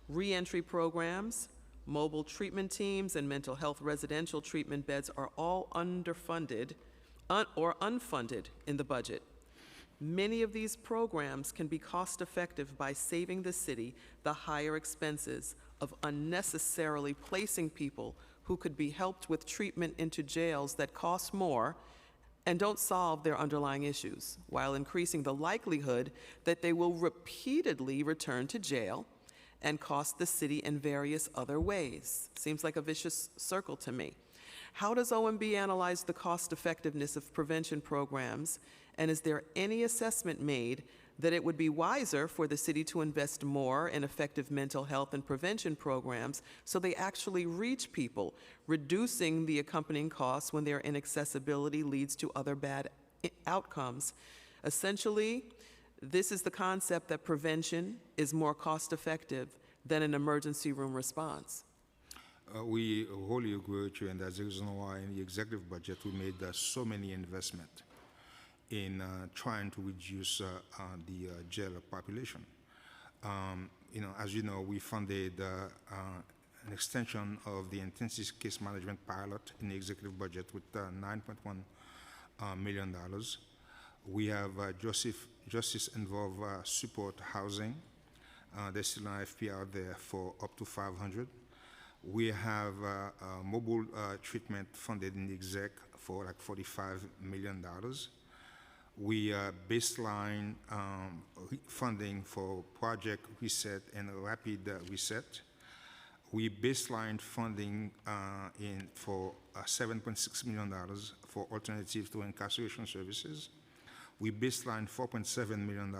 reentry programs, mobile treatment teams, and mental health residential treatment beds are all underfunded or unfunded in the budget. Many of these programs can be cost-effective by saving the city the higher expenses of unnecessarily placing people who could be helped with treatment into jails that cost more and don't solve their underlying issues, while increasing the likelihood that they will repeatedly return to jail and cost the city in various other ways. Seems like a vicious circle to me. How does OMB analyze the cost effectiveness of prevention programs, and is there any assessment made that it would be wiser for the city to invest more in effective mental health and prevention programs so they actually reach people, reducing the accompanying costs when their inaccessibility leads to other bad outcomes. Essentially, this is the concept that prevention is more cost-effective than an emergency room response. We wholly agree with you, and that's the reason why in the executive budget we made so many investments in trying to reduce the jail population. As you know, we funded an extension of the intensive case management pilot in the executive budget with $9.1 million. We have justice-involved support housing. There's still an FP out there for up to 500. We have mobile treatment funded in the exec for like $45 million. We baseline funding for Project Reset and Rapid Reset. We baseline funding for $7.6 million for alternatives to incarceration services. We baseline $4.7 million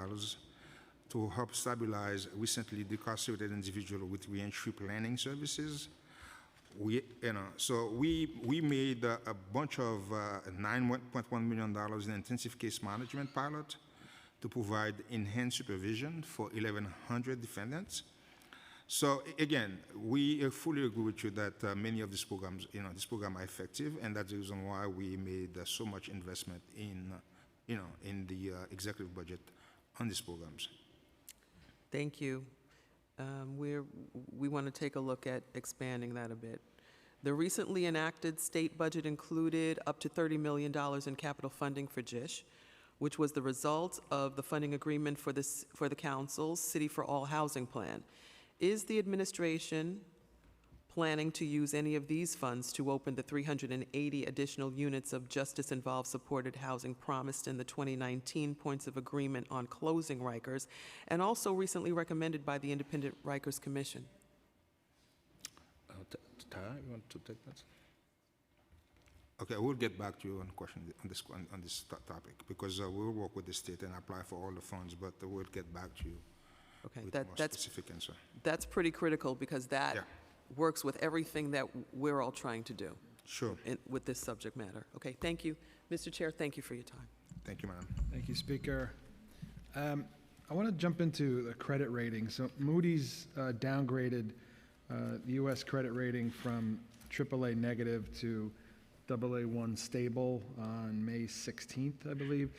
to help stabilize recently decarcerated individuals with reentry planning services. We made a bunch of $9.1 million in intensive case management pilot to provide enhanced supervision for 1,100 defendants. So again, we fully agree with you that many of these programs, are effective, and that's the reason why we made so much investment in the executive budget on these programs. Thank you. We want to take a look at expanding that a bit. The recently enacted state budget included up to $30 million in capital funding for JISH, which was the result of the funding agreement for the council's City for All housing plan. Is the administration planning to use any of these funds to open the 380 additional units of justice-involved supported housing promised in the 2019 points of agreement on closing Rikers, and also recently recommended by the Independent Rikers Commission? Tara, you want to take that? Okay, we'll get back to you on this topic, because we'll work with the state and apply for all the funds, but we'll get back to you Okay, with more that's specific answer. that's pretty critical, because that Yeah. works with everything that we're all trying to do Sure. with this subject matter. Okay, thank you. Mr. Chair, thank you for your time. Thank you, madam. Thank you, Speaker. I want to jump into the credit rating. So Moody's downgraded the U.S. credit rating from AAA negative to AA1 stable on May 16th, I believe,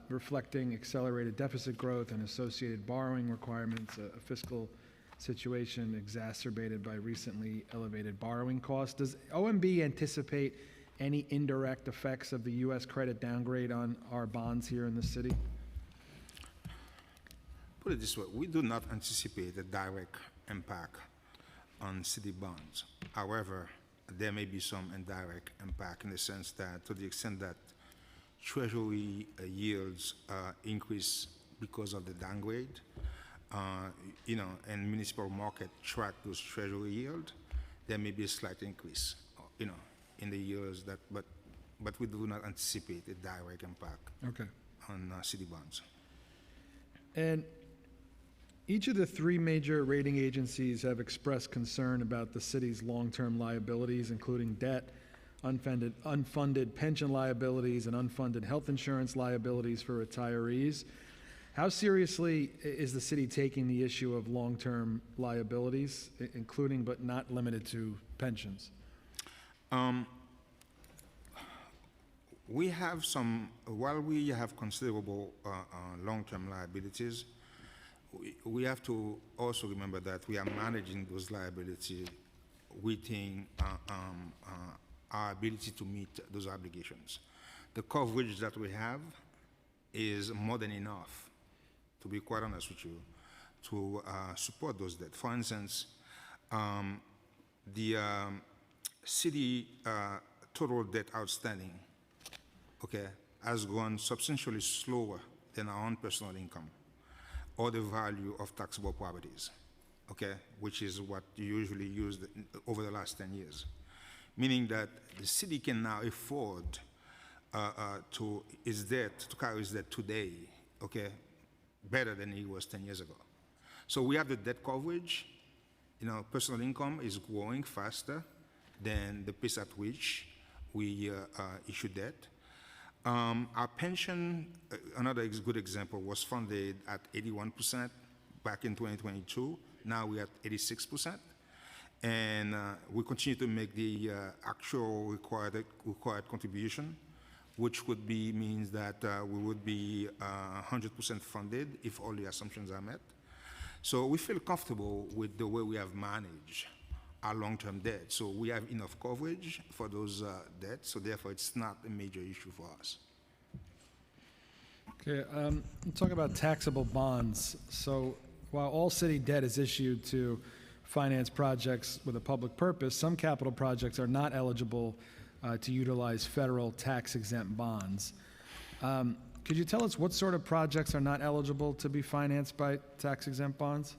reflecting accelerated deficit growth and associated borrowing requirements, a fiscal situation exacerbated by recently elevated borrowing costs. Does OMB anticipate any indirect effects of the U.S. credit downgrade on our bonds here in the city? Put it this way, we do not anticipate a direct impact on city bonds. However, there may be some indirect impact in the sense that to the extent that Treasury yields increase because of the downgrade, and municipal market track those Treasury yield, there may be a slight increase, in the years that, but we do not anticipate a direct impact Okay. on city bonds. And each of the three major rating agencies have expressed concern about the city's long-term liabilities, including debt, unfunded pension liabilities, and unfunded health insurance liabilities for retirees. How seriously is the city taking the issue of long-term liabilities, including but not limited to pensions? We have while we have considerable long-term liabilities, we have to also remember that we are managing those liabilities within our ability to meet those obligations. The coverage that we have is more than enough, to be quite honest with you, to support those debts. For instance, the city total debt outstanding, has gone substantially slower than our own personal income or the value of taxable properties, which is what you usually used over the last 10 years. Meaning that the city can now afford to carry its debt today, better than it was 10 years ago. So we have the debt coverage. Personal income is growing faster than the pace at which we issue debt. Our pension, another good example, was funded at 81% back in 2022. Now we're at 86%. And we continue to make the actual required contribution, which means that we would be 100% funded if all the assumptions are met. So we feel comfortable with the way we have managed our long-term debt. So we have enough coverage for those debts, so therefore it's not a major issue for us. Okay, let's talk about taxable bonds. So while all city debt is issued to finance projects with a public purpose, some capital projects are not eligible to utilize federal tax-exempt bonds. Could you tell us what sort of projects are not eligible to be financed by tax-exempt bonds?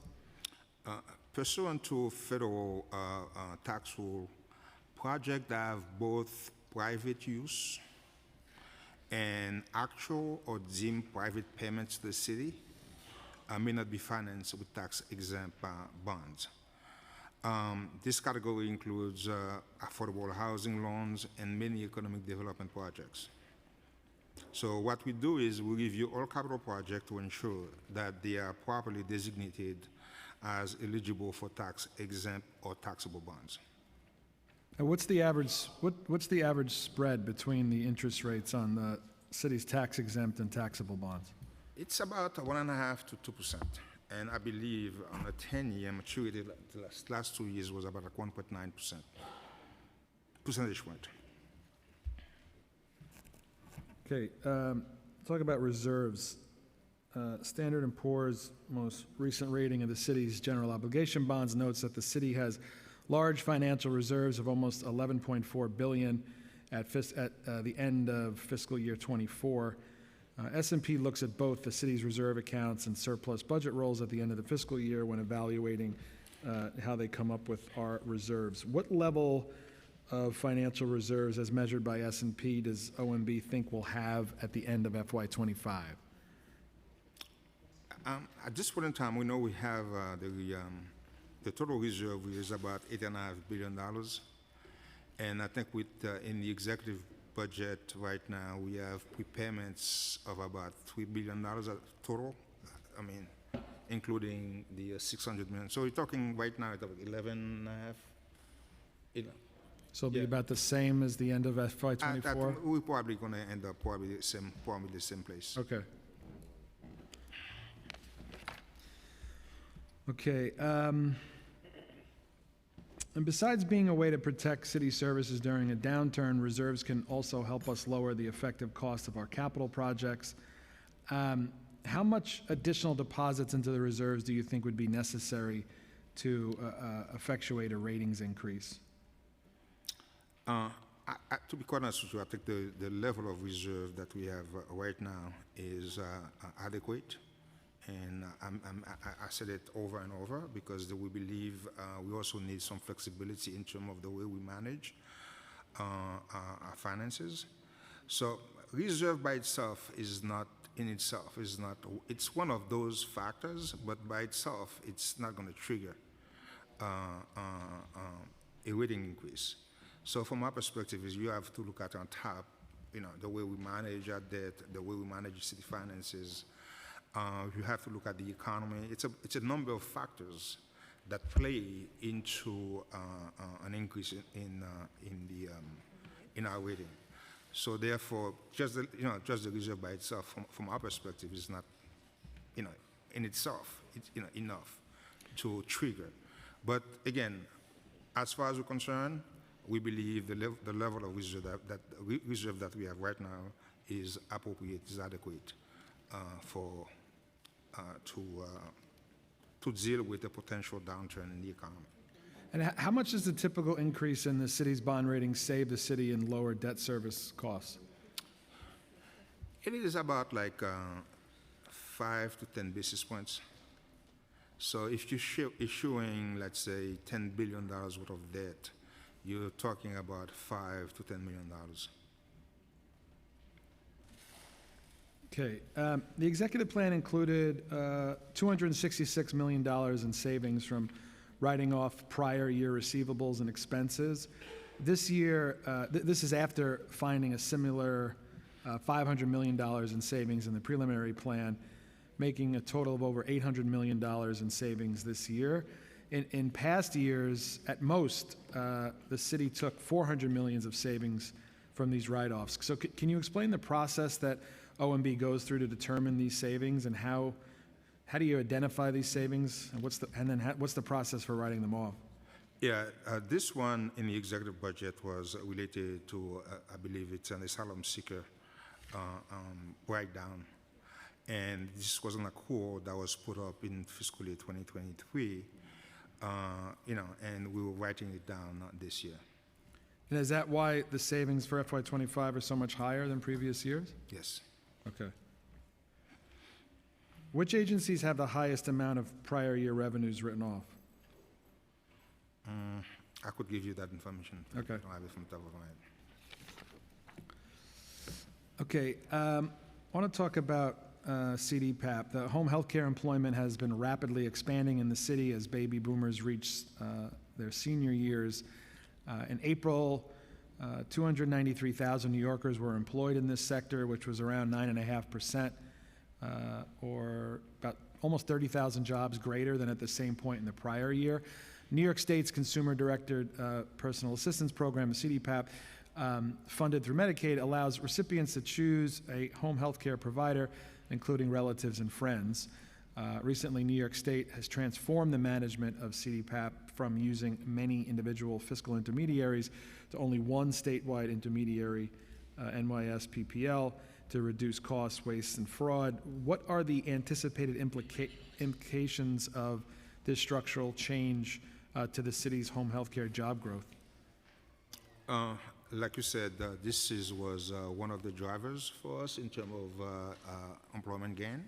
Pursuant to federal tax rule, projects that have both private use and actual or deemed private payments to the city may not be financed with tax-exempt bonds. This category includes affordable housing loans and many economic development projects. So what we do is we review all capital projects to ensure that they are properly designated as eligible for tax-exempt or taxable bonds. And what's the average spread between the interest rates on the city's tax-exempt and taxable bonds? It's about 1.5% to 2%. And I believe on a 10-year maturity, the last 2 years was about 1.9% percentage point. Okay, talk about reserves. Standard & Poor's most recent rating of the city's general obligation bonds notes that the city has large financial reserves of almost $11.4 billion at the end of fiscal year '24. S&P looks at both the city's reserve accounts and surplus budget rolls at the end of the fiscal year when evaluating how they come up with our reserves. What level of financial reserves, as measured by S&P, does OMB think we'll have at the end of FY25? At this point in time, we know we have the total reserve is about $8.5 billion. And I think in the executive budget right now, we have prepayments of about $3 billion total. I mean, including the $600 million. So we're talking right now about 11.5. So it'll be Yeah. about the same as the end of FY24? We're probably going to end up probably the same place. Okay. Okay, and besides being a way to protect city services during a downturn, reserves can also help us lower the effective cost of our capital projects. How much additional deposits into the reserves do you think would be necessary to effectuate a ratings increase? To be quite honest with you, I think the level of reserve that we have right now is adequate. And I said it over and over because we believe we also need some flexibility in terms of the way we manage our finances. So reserve by itself is not in itself, it's one of those factors, but by itself, it's not going to trigger a rating increase. So from my perspective is you have to look at on top, the way we manage our debt, the way we manage city finances. You have to look at the economy. It's a number of factors that play into an increase in our rating. So therefore, just the reserve by itself, from our perspective, is not, in itself, enough to trigger. But again, as far as we're concerned, we believe the level of reserve that we have right now is appropriate, is adequate to deal with a potential downturn in the economy. And how much does the typical increase in the city's bond rating save the city in lower debt service costs? It is about like 5 to 10 basis points. So if you're issuing, let's say, $10 billion worth of debt, you're talking about $5 to $10 million. Okay, the executive plan included $266 million in savings from writing off prior year receivables and expenses. This year, this is after finding a similar $500 million in savings in the preliminary plan, making a total of over $800 million in savings this year. In past years, at most, the city took $400 million of savings from these write-offs. So can you explain the process that OMB goes through to determine these savings, and how do you identify these savings, and what's the process for writing them off? Yeah, this one in the executive budget was related to, I believe it's an asylum seeker breakdown. And this was an accrual that was put up in fiscal year 2023, and we were writing it down this year. And is that why the savings for FY25 are so much higher than previous years? Yes. Okay. Which agencies have the highest amount of prior year revenues written off? I could give you that information. Okay. I don't have it from the top of my head. Okay, I want to talk about CDPAP. The home health care employment has been rapidly expanding in the city as baby boomers reach their senior years. In April, 293,000 New Yorkers were employed in this sector, which was around 9.5%, or about almost 30,000 jobs greater than at the same point in the prior year. New York State's Consumer-Directed Personal Assistance Program, the CDPAP, funded through Medicaid, allows recipients to choose a home health care provider, including relatives and friends. Recently, New York State has transformed the management of CDPAP from using many individual fiscal intermediaries to only one statewide intermediary, NYSPPL, to reduce costs, waste, and fraud. What are the anticipated implications of this structural change to the city's home health care job growth? Like you said, this was one of the drivers for us in terms of employment gain.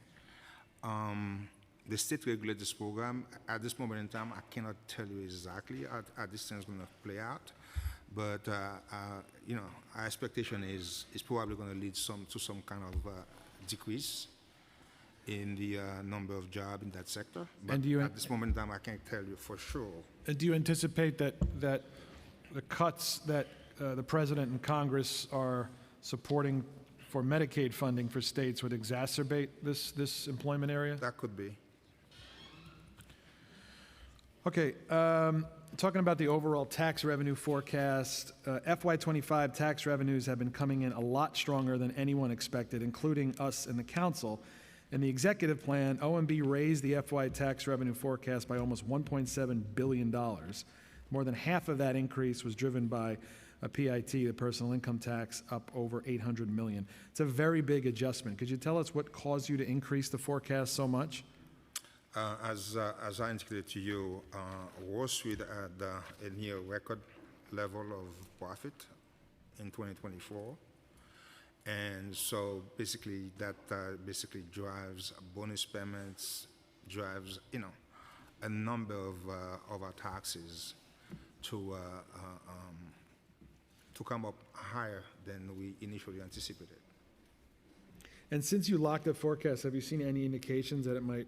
The state regulates this program. At this moment in time, I cannot tell you exactly how this thing is going to play out, but our expectation is probably going to lead to some kind of decrease in the number of jobs in that sector. But at this moment in time, I can't tell you for sure. Do you anticipate that the cuts that the President and Congress are supporting for Medicaid funding for states would exacerbate this employment area? That could be. Okay, talking about the overall tax revenue forecast, FY25 tax revenues have been coming in a lot stronger than anyone expected, including us in the council. In the executive plan, OMB raised the FY tax revenue forecast by almost $1.7 billion. More than half of that increase was driven by a PIT, the personal income tax, up over $800 million. It's a very big adjustment. Could you tell us what caused you to increase the forecast so much? As I indicated to you, Wall Street had a near record level of profit in 2024. And so basically that basically drives bonus payments, drives, a number of our taxes to come up higher than we initially anticipated. And since you locked the forecast, have you seen any indications that it might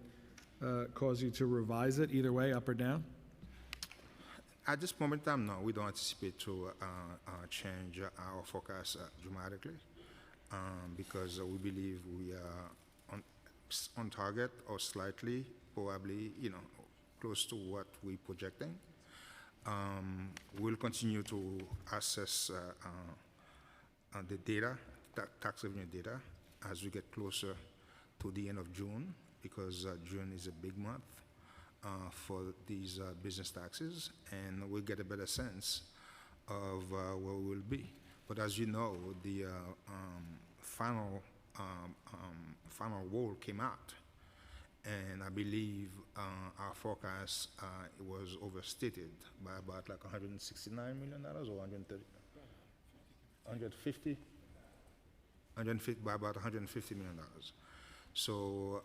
cause you to revise it either way, up or down? At this moment in time, no, we don't anticipate to change our forecast dramatically because we believe we are on target or slightly, probably, close to what we're projecting. We'll continue to assess the data, tax revenue data, as we get closer to the end of June, because June is a big month for these business taxes, and we'll get a better sense of where we'll be. But as you know, the final rule came out, and I believe our forecast was overstated by about like $169 million or 130, 150, by about $150 million. So,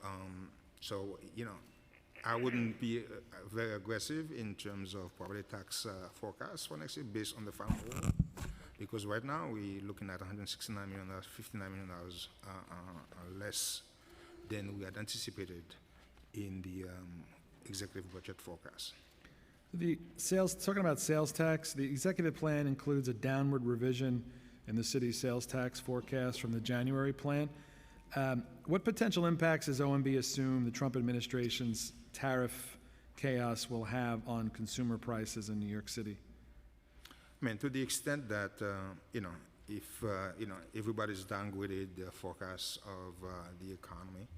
I wouldn't be very aggressive in terms of property tax forecast for next year based on the final rule, Because right now, we're looking at $169 million, $59 million less than we had anticipated in the executive budget forecast. The sales, talking about sales tax, the executive plan includes a downward revision in the city's sales tax forecast from the January plan. What potential impacts does OMB assume the Trump administration's tariff chaos will have on consumer prices in New York City? I mean, to the extent that, if, everybody's downgraded their forecasts of the economy,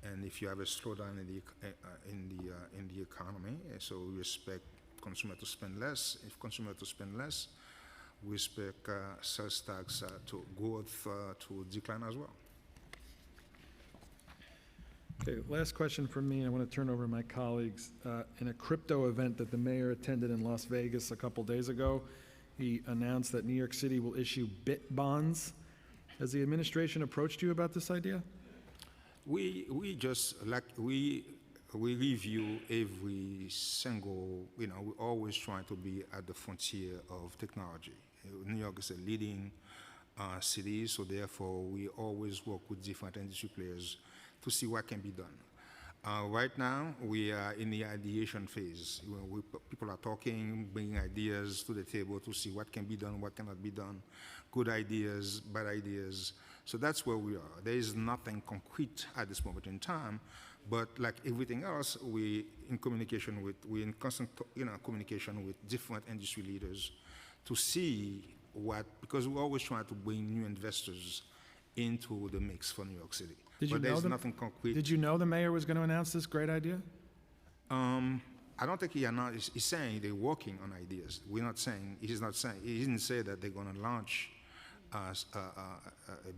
and if you have a slowdown in the economy, so we expect consumer to spend less. If consumer to spend less, we expect sales tax to growth to decline as well. Okay, last question from me. I want to turn over to my colleagues. In a crypto event that the mayor attended in Las Vegas a couple days ago, he announced that New York City will issue BIT bonds. Has the administration approached you about this idea? We just like we review every single. We're always trying to be at the frontier of technology. New York is a leading city, so therefore we always work with different industry players to see what can be done. Right now, we are in the ideation phase. People are talking, bringing ideas to the table to see what can be done, what cannot be done, good ideas, bad ideas. So that's where we are. There is nothing concrete at this moment in time, but like everything else, we're in constant communication with different industry leaders to see because we're always trying to bring new investors into the mix for New York City. But there's nothing concrete. Did you know the mayor was going to announce this great idea? I don't think he announced. He's saying they're working on ideas. We're not saying. He's not saying. He didn't say that they're going to launch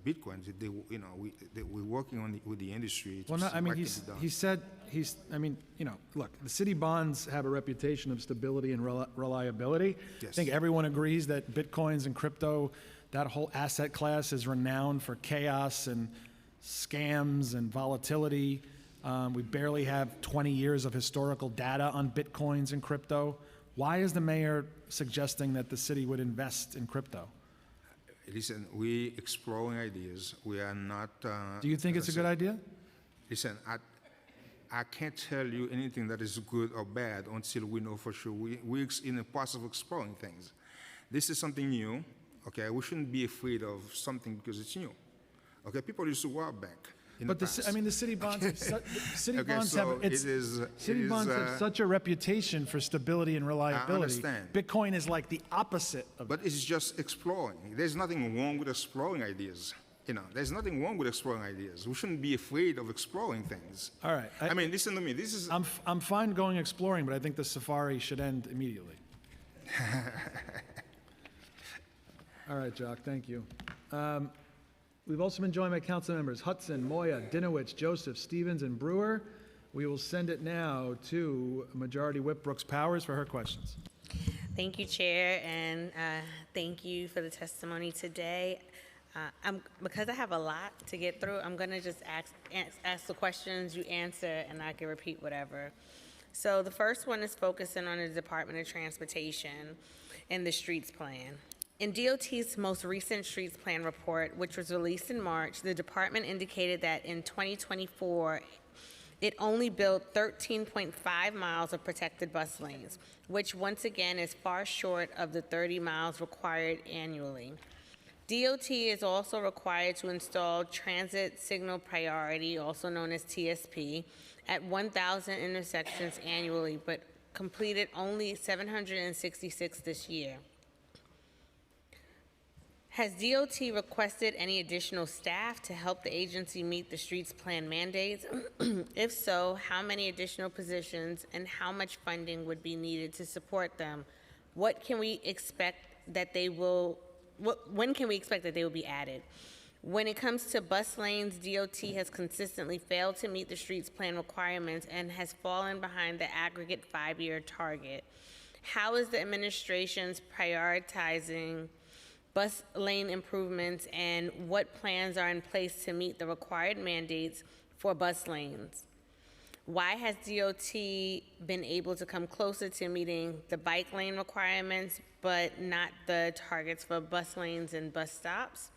Bitcoin. We're working with the industry. Well, no, I mean, he said look, the city bonds have a reputation of stability and reliability. Yes. I think everyone agrees that Bitcoins and crypto, that whole asset class is renowned for chaos and scams and volatility. We barely have 20 years of historical data on Bitcoins and crypto. Why is the mayor suggesting that the city would invest in crypto? Listen, we're exploring ideas. We are not. Do you think it's a good idea? Listen, I can't tell you anything that is good or bad until we know for sure. We're in the process of exploring things. This is something new. Okay, we shouldn't be afraid of something because it's new. Okay, people used to rob bank. But the city bonds, Okay, bonds have such a reputation for stability and reliability. I understand. Bitcoin is like the opposite of But it's just exploring. There's nothing wrong with exploring ideas. There's nothing wrong with exploring ideas. We shouldn't be afraid of exploring things. All right. I mean, listen to me. This is. I'm fine going exploring, but I think the safari should end immediately. All right, Jock, thank you. We've also been joined by council members Hudson, Moya, Dinowitz, Joseph, Stevens, and Brewer. We will send it now to Majority Whip Brooks Powers for her questions. Thank you, Chair, and thank you for the testimony today. Because I have a lot to get through, I'm going to just ask the questions, you answer, and I can repeat whatever. So the first one is focusing on the Department of Transportation and the streets plan. In DOT's most recent streets plan report, which was released in March, the department indicated that in 2024, it only built 13.5 miles of protected bus lanes, which once again is far short of the 30 miles required annually. DOT is also required to install transit signal priority, also known as TSP, at 1,000 intersections annually, but completed only 766 this year. Has DOT requested any additional staff to help the agency meet the streets plan mandates? If so, how many additional positions and how much funding would be needed to support them? When can we expect that they will be added? When it comes to bus lanes, DOT has consistently failed to meet the streets plan requirements and has fallen behind the aggregate 5-year target. How is the administration's prioritizing bus lane improvements, and what plans are in place to meet the required mandates for bus lanes? Why has DOT been able to come closer to meeting the bike lane requirements, but not the targets for bus lanes and bus stops?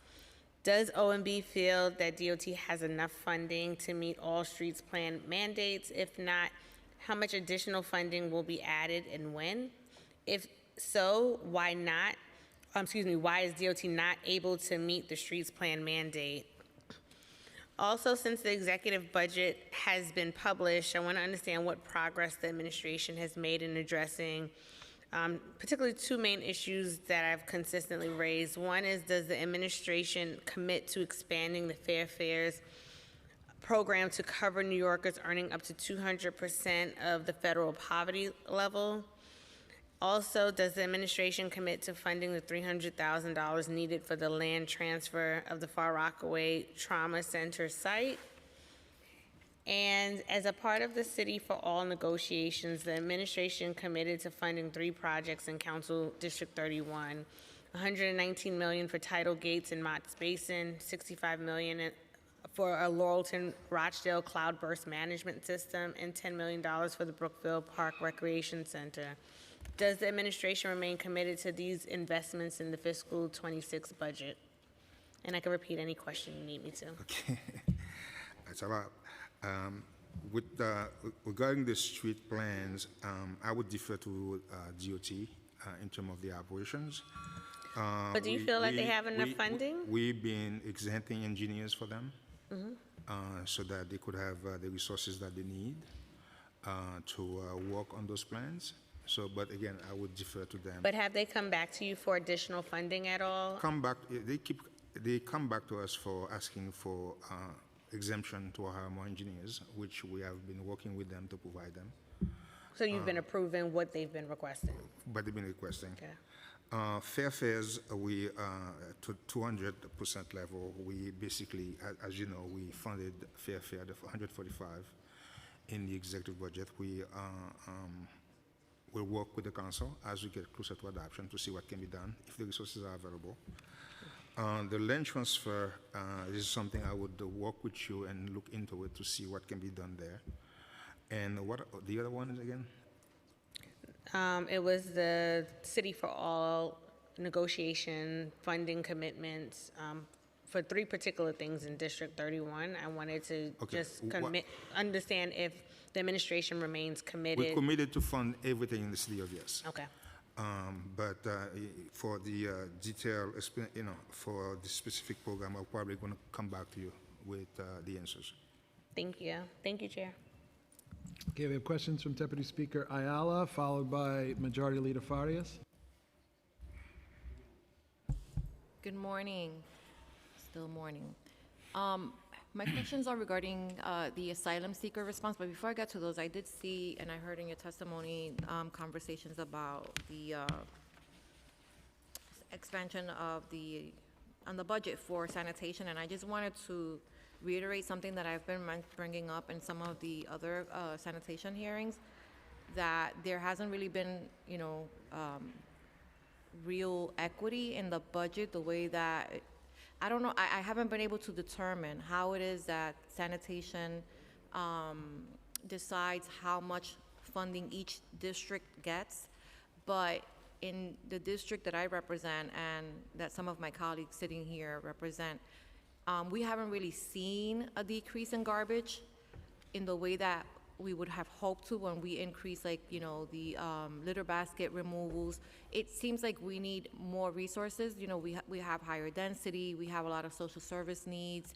Does OMB feel that DOT has enough funding to meet all streets plan mandates? If not, how much additional funding will be added and when? If so, why not? Why is DOT not able to meet the streets plan mandate? Also, since the executive budget has been published, I want to understand what progress the administration has made in addressing particularly two main issues that I've consistently raised. One is, does the administration commit to expanding the Fair Fares program to cover New Yorkers earning up to 200% of the federal poverty level? Also, does the administration commit to funding the $300,000 needed for the land transfer of the Far Rockaway Trauma Center site? And as a part of the City for All negotiations, the administration committed to funding 3 projects in Council District 31, $119 million for Tidal Gates in Mott's Basin, $65 million for a Laurelton Rochdale Cloudburst Management System, and $10 million for the Brookville Park Recreation Center. Does the administration remain committed to these investments in the fiscal 26 budget? And I can repeat any question you need me to. Okay, that's a lot. Regarding the street plans, I would defer to DOT in terms of the operations. But do you feel like they have enough funding? We've been exempting engineers for them so that they could have the resources that they need to work on those plans. So, but again, I would defer to them. But have they come back to you for additional funding at all? They come back to us for asking for exemption to hire more engineers, which we have been working with them to provide them. So you've been approving what they've been requesting? But they've been requesting. Okay. Fair fares, we to 200% level. We basically, as you know, we funded fair fare, the 145 in the executive budget. We will work with the council as we get closer to adoption to see what can be done if the resources are available. The land transfer is something I would work with you and look into it to see what can be done there. And what the other one is again? It was the City for All negotiation funding commitments for 3 particular things in District 31. I wanted to just understand if the administration remains committed. We're committed to fund everything in the city of Yes. Okay. But for the detail, for the specific program, I'm probably going to come back to you with the answers. Thank you. Thank you, Chair. Okay, we have questions from Deputy Speaker Ayala, followed by Majority Leader Farias. Good morning. Still morning. My questions are regarding the asylum seeker response, but before I get to those, I did see, and I heard in your testimony, conversations about the expansion of on the budget for sanitation, and I just wanted to reiterate something that I've been bringing up in some of the other sanitation hearings, that there hasn't really been, real equity in the budget, the way that, I don't know, I haven't been able to determine how it is that sanitation decides how much funding each district gets, but in the district that I represent and that some of my colleagues sitting here represent, we haven't really seen a decrease in garbage in the way that we would have hoped to when we increase, the litter basket removals. It seems like we need more resources. We have higher density, we have a lot of social service needs.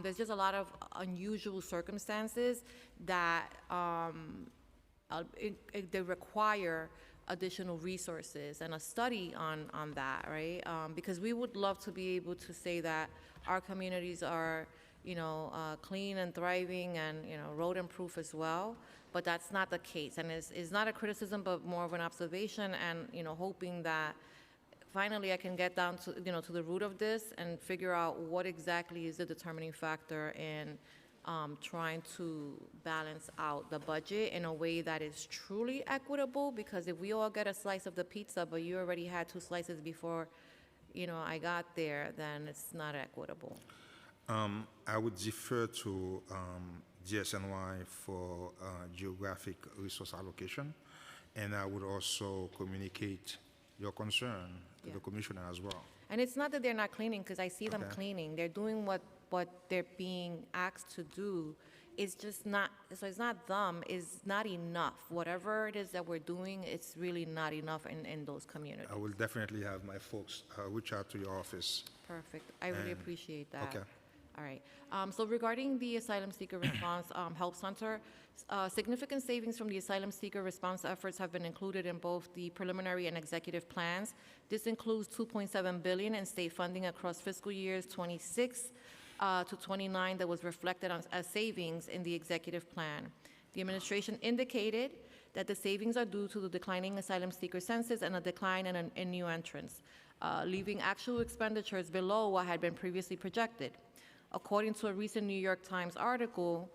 There's just a lot of unusual circumstances that they require additional resources and a study on that, right? Because we would love to be able to say that our communities are, clean and thriving and, rodent-proof as well, but that's not the case. And it's not a criticism, but more of an observation and, hoping that finally I can get down to, to the root of this and figure out what exactly is the determining factor in trying to balance out the budget in a way that is truly equitable, because if we all get a slice of the pizza, but you already had 2 slices before, I got there, then it's not equitable. I would defer to DSNY for geographic resource allocation, and I would also communicate your concern to the Yeah. commissioner as well. And it's not that they're not cleaning, because I see them Okay. cleaning. They're doing what they're being asked to do. It's just not, so it's not them, it's not enough. Whatever it is that we're doing, it's really not enough in those communities. I will definitely have my folks reach out to your office. Perfect. I really And- appreciate that. okay. All right. So regarding the Asylum Seeker Response Help Center, significant savings from the Asylum Seeker Response efforts have been included in both the preliminary and executive plans. This includes $2.7 billion in state funding across fiscal years 26 to 29 that was reflected as savings in the executive plan. The administration indicated that the savings are due to the declining asylum seeker census and a decline in new entrants, leaving actual expenditures below what had been previously projected. According to a recent New York Times article,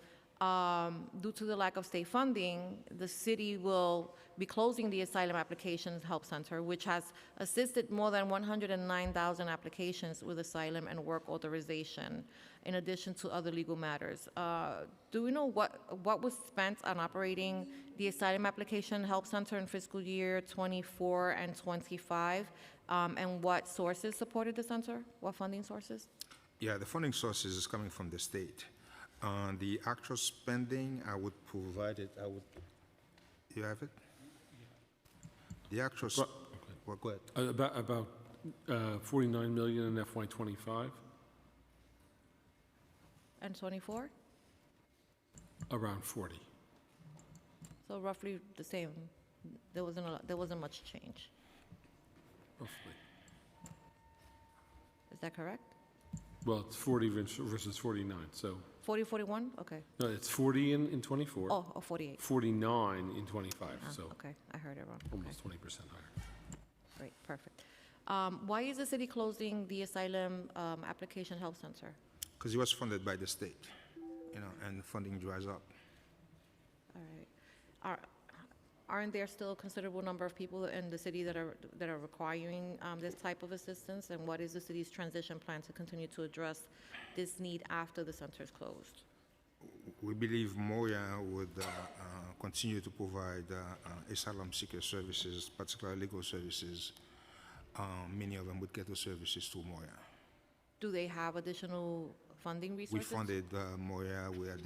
due to the lack of state funding, the city will be closing the Asylum Applications Help Center, which has assisted more than 109,000 applications with asylum and work authorization, in addition to other legal matters. Do we know what was spent on operating the Asylum Application Help Center in fiscal year 24 and 25, and what sources supported the center? What funding sources? Yeah, the funding sources is coming from the state. The actual spending, I would provide it, you have it? The actual, well, go ahead. About 49 million in FY '25, And 24? around 40. So roughly the same. There wasn't much change. Roughly. Is that correct? Well, it's 40 versus 49, so, 40, 41? Okay. no, it's 40 in '24, Oh, 48. 49 in '25, Ah, so okay, I heard it wrong. Okay, almost 20% higher. great, perfect. Why is the city closing the Asylum Application Help Center? Because it was funded by the state, and funding dries up. All right. Aren't there still a considerable number of people in the city that are requiring this type of assistance? And what is the city's transition plan to continue to address this need after the center is closed? We believe Moya would continue to provide asylum seeker services, particularly legal services. Many of them would get those services through Moya. Do they have additional funding We resources? funded Moya, we had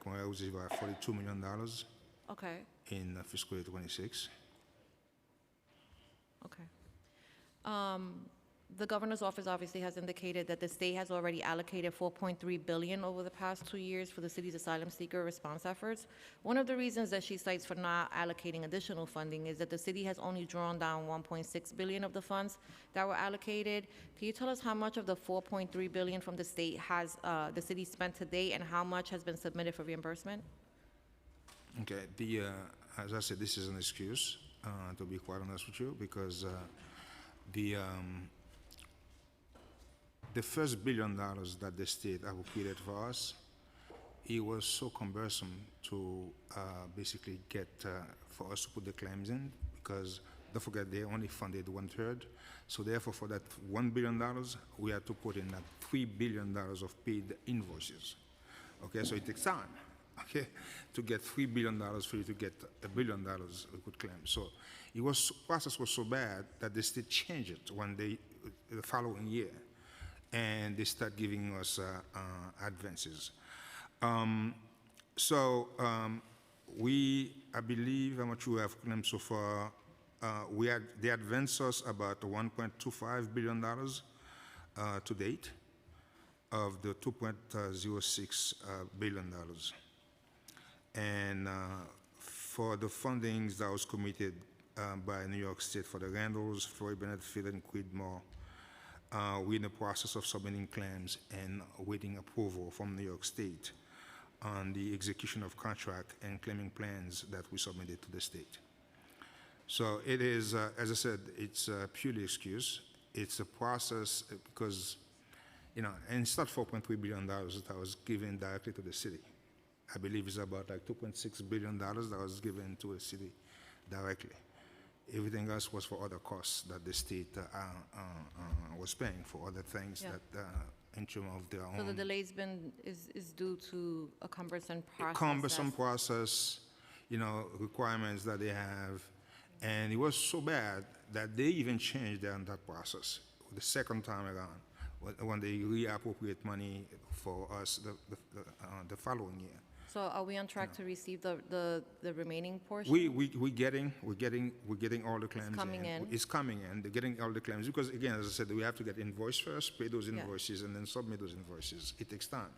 Moya was about $42 million Okay, in fiscal year 26. okay. The governor's office obviously has indicated that the state has already allocated $4.3 billion over the past 2 years for the city's asylum seeker response efforts. One of the reasons that she cites for not allocating additional funding is that the city has only drawn down $1.6 billion of the funds that were allocated. Can you tell us how much of the $4.3 billion from the state has the city spent to date, and how much has been submitted for reimbursement? Okay, as I said, this is an excuse, to be quite honest with you, because the first $1 billion that the state allocated for us, it was so cumbersome to basically get, for us to put the claims in, because don't forget, they only funded 1/3. So therefore, for that $1 billion, we had to put in $3 billion of paid invoices. Okay, so it takes time, okay, to get $3 billion for you to get $1 billion we could claim. So process was so bad that they still changed it the following year, and they start giving us advances. I believe, how much we have claimed so far, they advanced us about $1.25 billion to date of the $2.06 billion. And for the fundings that was committed by New York State for the Randalls, Floyd Bennett Field, and Quidmore, we're in the process of submitting claims and awaiting approval from New York State on the execution of contract and claiming plans that we submitted to the state. So it is, as I said, it's purely excuse. It's a process because, and it's not $4.3 billion that was given directly to the city. I believe it's about like $2.6 billion that was given to the city directly. Everything else was for other costs that the state was paying for other things Yeah. that in terms of their So the own delay's is due to a cumbersome process. cumbersome that's- process, requirements that they have. And it was so bad that they even changed that process the second time around, when they reappropriate money for us the following year. So are we on track to receive the remaining portion? We're getting all the claims coming in. It's coming in. They're getting all the claims because, again, as I said, we have to get invoice first, pay those Yeah. invoices, and then submit those invoices. It takes time.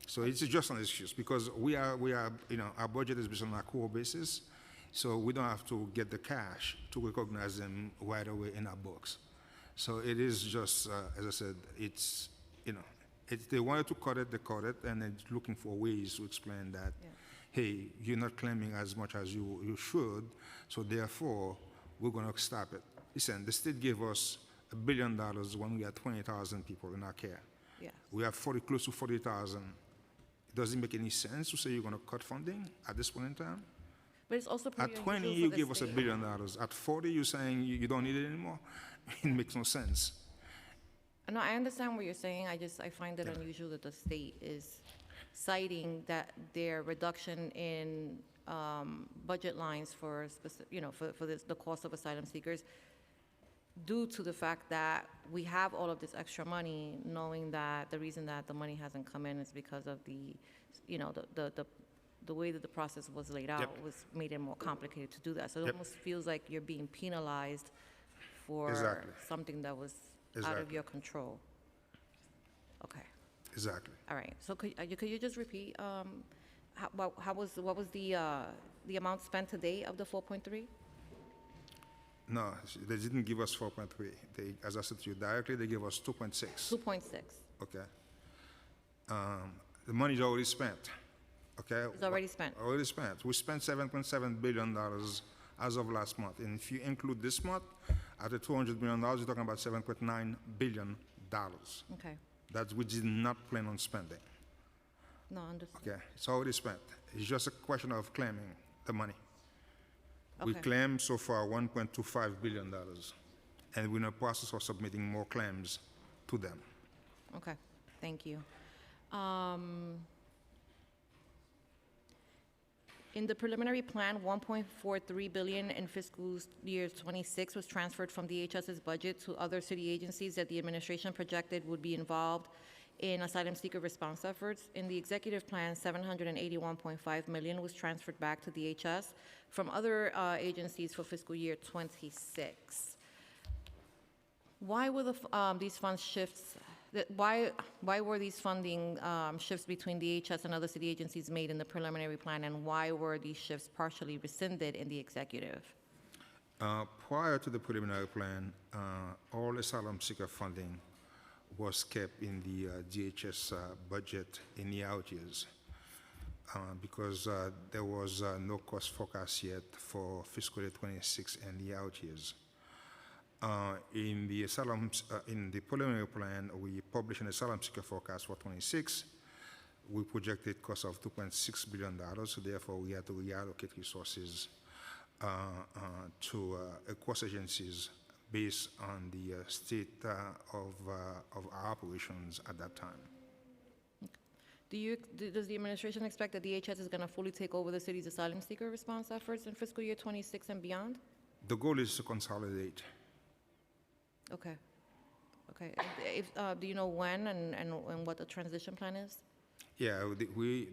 So it's just an excuse because our budget is based on a core basis, so we don't have to get the cash to recognize them right away in our books. So it is just, as I said, it's, if they wanted to cut it, they cut it, and then looking for ways to explain that, hey, you're not claiming as much as you should, so therefore, we're going to stop it. Listen, the state gave us $1 billion when we had 20,000 people in our care. Yes. We have close to 40,000. It doesn't make any sense to say you're going to cut funding at this point in time. But it's also pretty At 20, unusual you for give the us $1 state. billion. At 40, you're saying you don't need it anymore. It makes no sense. No, I understand what you're saying. I find it unusual that the state is citing that their reduction in budget lines for the cost of asylum seekers due to the fact that we have all of this extra money, knowing that the reason that the money hasn't come in is because of the way that the process was laid out was made it more complicated to do that. So it Yep. almost feels like you're being penalized for Exactly. something that was out of Exactly. your control. Okay, Exactly. all right. So could you just repeat, what was the amount spent today of the 4.3? No, they didn't give us 4.3. They, as I said to you directly, they gave us 2.6. 2.6. Okay. The money's already spent. Okay. It's already spent. Already spent. We spent $7.7 billion as of last month, and if you include this month, at the $200 million, you're talking about $7.9 billion. Okay, That we did not plan on spending. no, understood. Okay, it's already spent. It's just a question of claiming the money. We Okay. claimed so far $1.25 billion, and we're in the process of submitting more claims to them. Okay, thank you. In the preliminary plan, 1.43 billion in fiscal year 26 was transferred from DHS's budget to other city agencies that the administration projected would be involved in asylum seeker response efforts. In the executive plan, 781.5 million was transferred back to DHS from other agencies for fiscal year 26. Why were these funds shifts? Why were these funding shifts between DHS and other city agencies made in the preliminary plan, and why were these shifts partially rescinded in the executive? Prior to the preliminary plan, all asylum seeker funding was kept in the DHS budget in the out years because there was no cost forecast yet for fiscal year 26 and the out years. In the preliminary plan, we published an asylum seeker forecast for 26. We projected cost of $2.6 billion, so therefore we had to reallocate resources to across agencies based on the state of our operations at that time. Does the administration expect that DHS is going to fully take over the city's asylum seeker response efforts in fiscal year 26 and beyond? The goal is to consolidate. Okay. Okay. Do you know when and what the transition plan is? Yeah,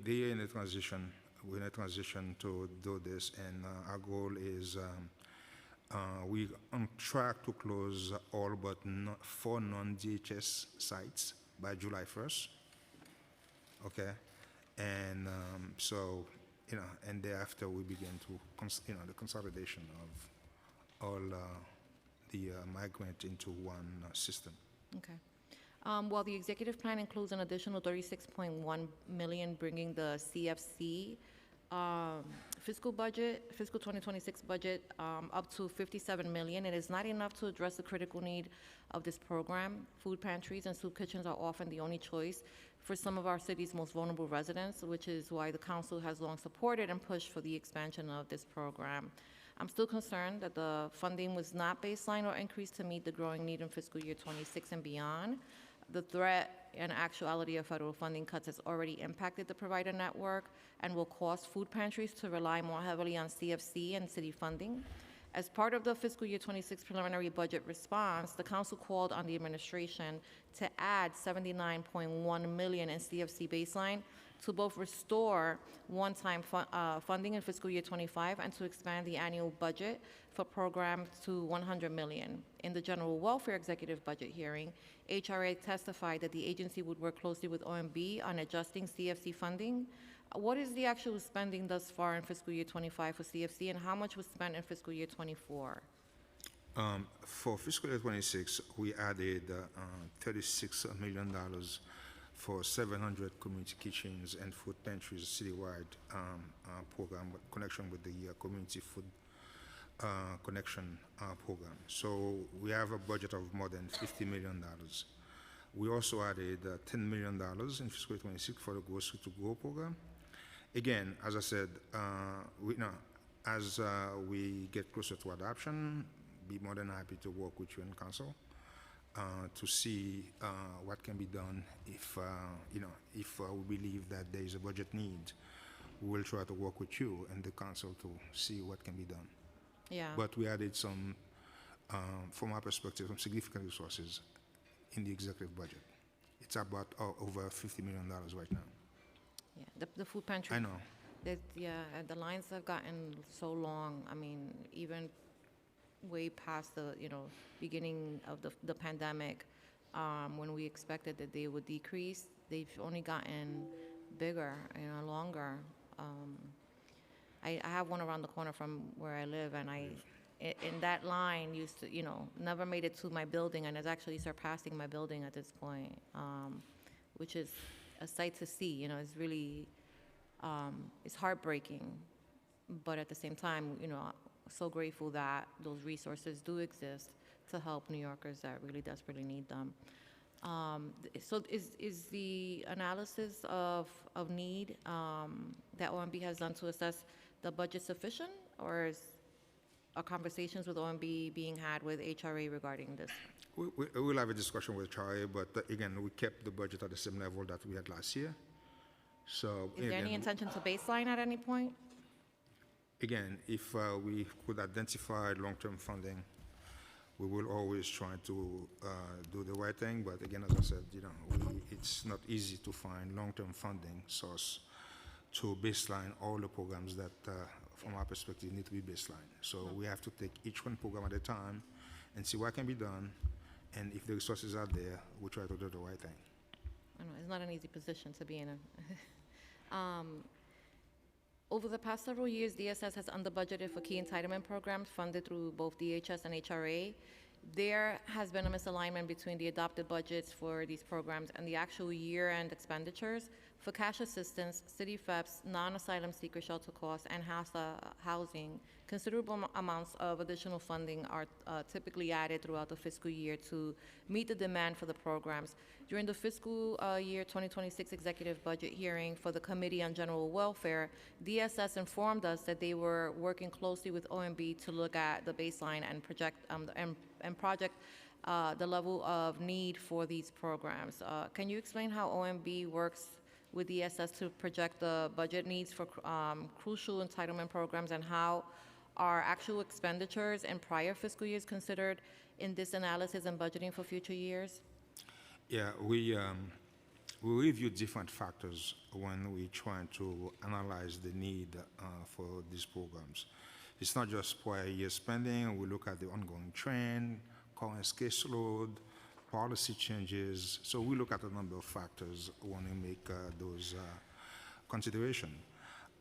they are in a transition. We're in a transition to do this, and our goal is we're on track to close all but 4 non-DHS sites by July 1st. Okay, and so and thereafter we begin to the consolidation of all the migrant into one system. Okay. Well, the executive plan includes an additional 36.1 million, bringing the CFC fiscal 2026 budget up to 57 million. It is not enough to address the critical need of this program. Food pantries and soup kitchens are often the only choice for some of our city's most vulnerable residents, which is why the council has long supported and pushed for the expansion of this program. I'm still concerned that the funding was not baseline or increased to meet the growing need in fiscal year 26 and beyond. The threat an actuality of federal funding cuts has already impacted the provider network and will cause food pantries to rely more heavily on CFC and city funding. As part of the fiscal year 26 preliminary budget response, the council called on the administration to add $79.1 million in CFC baseline to both restore one-time funding in fiscal year 25 and to expand the annual budget for programs to $100 million. In the General Welfare Executive Budget hearing, HRA testified that the agency would work closely with OMB on adjusting CFC funding. What is the actual spending thus far in fiscal year 25 for CFC, and how much was spent in fiscal year 24? For fiscal year 26, we added $36 million for 700 community kitchens and food pantries citywide program connection with the community food connection program. So we have a budget of more than $50 million. We also added $10 million in fiscal year 26 for the Grocery to Go program. Again, as I said, as we get closer to adoption, be more than happy to work with you in council to see what can be done. If we believe that there is a budget need, we will try to work with you and the council to see what can be done. Yeah. But we added some, from our perspective, some significant resources in the executive budget. It's about over $50 million right now. Yeah, the food pantry. I know. The lines have gotten so long. I mean, even way past the beginning of the pandemic, when we expected that they would decrease, they've only gotten bigger, longer. I have one around the corner from where I live, and in that line used to, never made it to my building, and is actually surpassing my building at this point, which is a sight to see. It's really, it's heartbreaking, but at the same time, so grateful that those resources do exist to help New Yorkers that really desperately need them. So is the analysis of need that OMB has done to assess the budget sufficient, or are conversations with OMB being had with HRA regarding this? We will have a discussion with HRA, but again, we kept the budget at the same level that we had last year. So is there any intention to baseline at any point? Again, if we could identify long-term funding, we will always try to do the right thing. But again, as I said, it's not easy to find long-term funding source to baseline all the programs that, from our perspective, need to be baseline. So we have to take each one program at a time and see what can be done. And if the resources are there, we try to do the right thing. I know, it's not an easy position to be in. Over the past several years, DSS has under-budgeted for key entitlement programs funded through both DHS and HRA. There has been a misalignment between the adopted budgets for these programs and the actual year-end expenditures. For cash assistance, city FEPS, non-asylum seeker shelter costs, and housing, considerable amounts of additional funding are typically added throughout the fiscal year to meet the demand for the programs. During the fiscal year 2026 executive budget hearing for the Committee on General Welfare, DSS informed us that they were working closely with OMB to look at the baseline and project the level of need for these programs. Can you explain how OMB works with DSS to project the budget needs for crucial entitlement programs, and how are actual expenditures in prior fiscal years considered in this analysis and budgeting for future years? Yeah, we review different factors when we try to analyze the need for these programs. It's not just prior year spending. We look at the ongoing trend, current caseload, policy changes. So we look at a number of factors when we make those considerations.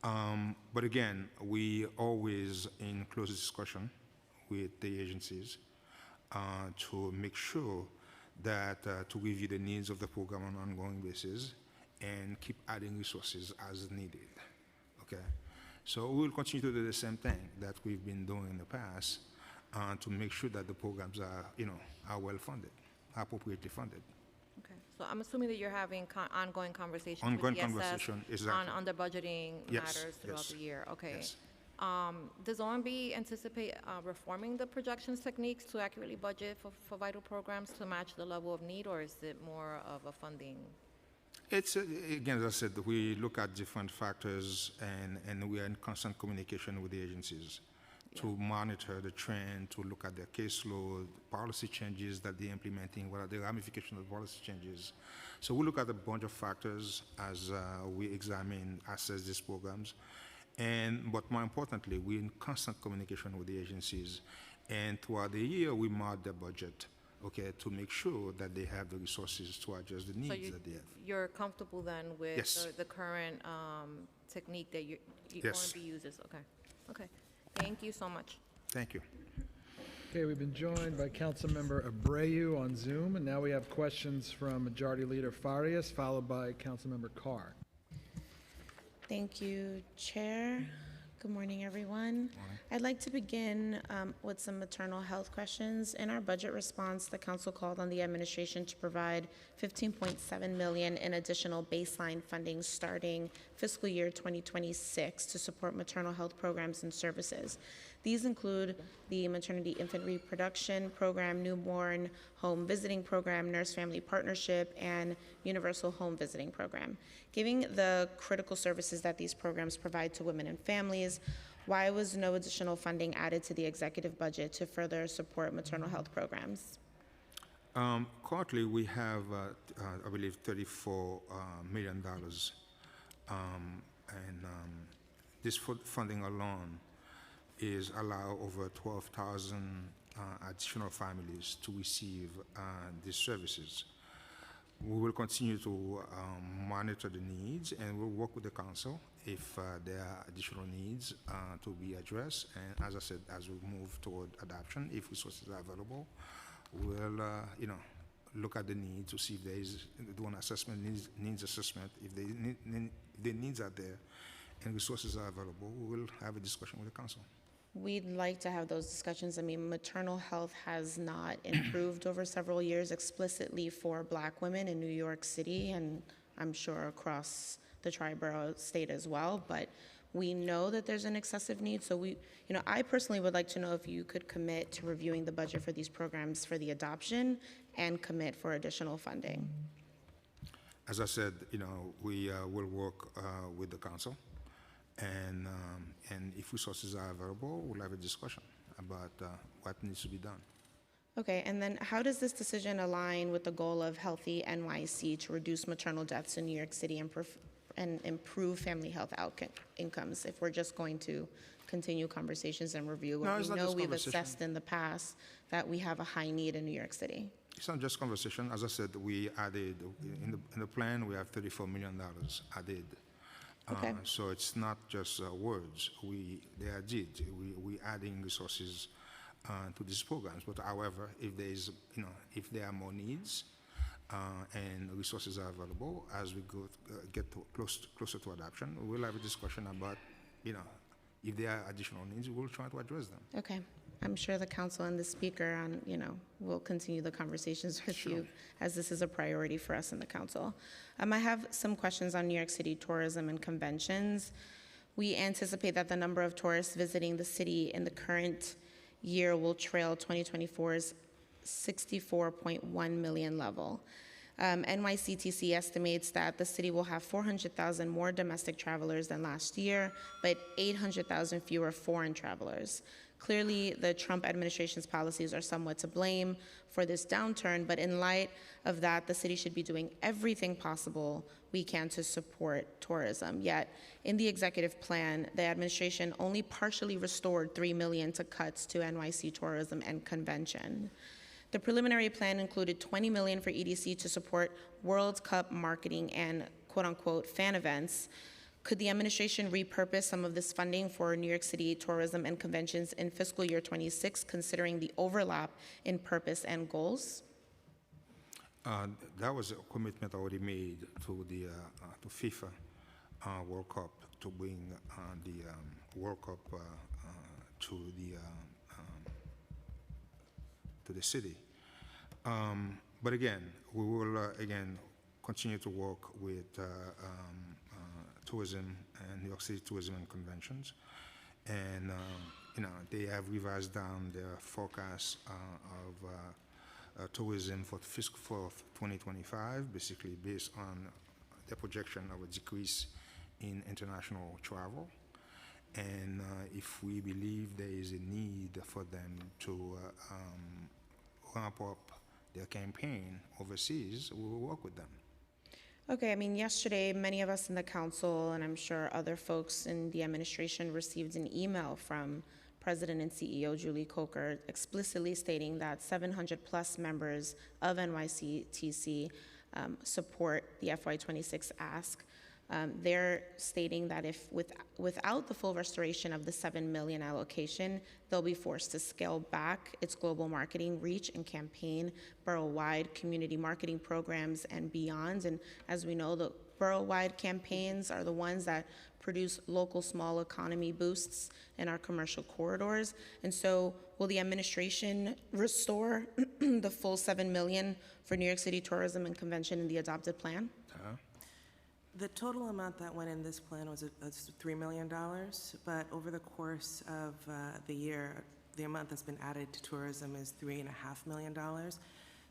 But again, we always in close discussion with the agencies to make sure that to review the needs of the program on an ongoing basis and keep adding resources as needed. Okay, so we will continue to do the same thing that we've been doing in the past to make sure that the programs are, are well funded, appropriately funded. Okay, so I'm assuming that you're having ongoing conversations Ongoing with DSS conversation, exactly. on under budgeting Yes, matters throughout yes, the year. Okay. yes. Does OMB anticipate reforming the projections techniques to accurately budget for vital programs to match the level of need, or is it more of a funding? It's, again, as I said, we look at different factors and we are in constant communication with the agencies to monitor the trend, to look at their caseload, policy changes that they're implementing, what are the ramifications of policy changes. So we look at a bunch of factors as we examine, assess these programs. But more importantly, we're in constant communication with the agencies. And throughout the year, we mark their budget, okay, to make sure that they have the resources to address the So needs that they have. you're comfortable then with Yes. the current technique that Yes. OMB uses? Okay. Okay. Thank you so much. Thank you. Okay, we've been joined by Councilmember Abreu on Zoom, and now we have questions from Majority Leader Farias, followed by Councilmember Carr. Thank you, Chair. Good morning, everyone. I'd like to begin with some maternal health questions. In our budget response, the council called on the administration to provide $15.7 million in additional baseline funding starting fiscal year 2026 to support maternal health programs and services. These include the Maternity Infant Reproduction Program, Newborn Home Visiting Program, Nurse Family Partnership, and Universal Home Visiting Program. Given the critical services that these programs provide to women and families, why was no additional funding added to the executive budget to further support maternal health programs? Currently, we have, I believe, $34 million. This funding alone is allow over 12,000 additional families to receive these services. We will continue to monitor the needs, and we'll work with the council if there are additional needs to be addressed. And as I said, as we move toward adoption, if resources are available, we'll look at the need to see if there is, do an assessment, needs assessment. If the needs are there and resources are available, we will have a discussion with the council. We'd like to have those discussions. I mean, maternal health has not improved over several years explicitly for Black women in New York City, and I'm sure across the tri-borough state as well, but we know that there's an excessive need. So I personally would like to know if you could commit to reviewing the budget for these programs for the adoption and commit for additional funding. As I said, we will work with the council. And if resources are available, we'll have a discussion about what needs to be done. Okay, and then how does this decision align with the goal of Healthy NYC to reduce maternal deaths in New York City and improve family health incomes, if we're just going to continue conversations and review what we know we've assessed in the past that we have a high need in New York City? It's not just conversation. As I said, we added, in the plan, we have $34 million added. Okay. So it's not just words. They are deeds. We adding resources to these programs. But however, if if there are more needs and resources are available as we get closer to adoption, we'll have a discussion about if there are additional needs, we'll try to address them. Okay. I'm sure the council and the speaker will continue the conversations with you as this is a priority for us in the council. I have some questions on New York City tourism and conventions. We anticipate that the number of tourists visiting the city in the current year will trail 2024's 64.1 million level. NYCTC estimates that the city will have 400,000 more domestic travelers than last year, but 800,000 fewer foreign travelers. Clearly, the Trump administration's policies are somewhat to blame for this downturn, but in light of that, the city should be doing everything possible we can to support tourism. Yet, in the executive plan, the administration only partially restored $3 million to cuts to NYC tourism and convention. The preliminary plan included $20 million for EDC to support World Cup marketing and quote-unquote fan events. Could the administration repurpose some of this funding for New York City tourism and conventions in fiscal year 26, considering the overlap in purpose and goals? That was a commitment already made to the to FIFA World Cup to bring the World Cup to the city. But again, we will continue to work with tourism and New York City Tourism and Conventions, And, they have revised down their forecast of tourism for fiscal 2025, basically based on the projection of a decrease in international travel. And if we believe there is a need for them to ramp up their campaign overseas, we will work with them. Okay, I mean, yesterday, many of us in the council, and I'm sure other folks in the administration, received an email from President and CEO Julie Coker explicitly stating that 700-plus members of NYCTC support the FY26 ask. They're stating that without the full restoration of the $7 million allocation, they'll be forced to scale back its global marketing reach and campaign, borough-wide community marketing programs, and beyond. And as we know, the borough-wide campaigns are the ones that produce local small economy boosts in our commercial corridors. And so will the administration restore the full $7 million for New York City tourism and convention in the adopted plan? The total amount that went in this plan was $3 million, but over the course of the year, the amount that's been added to tourism is $3.5 million.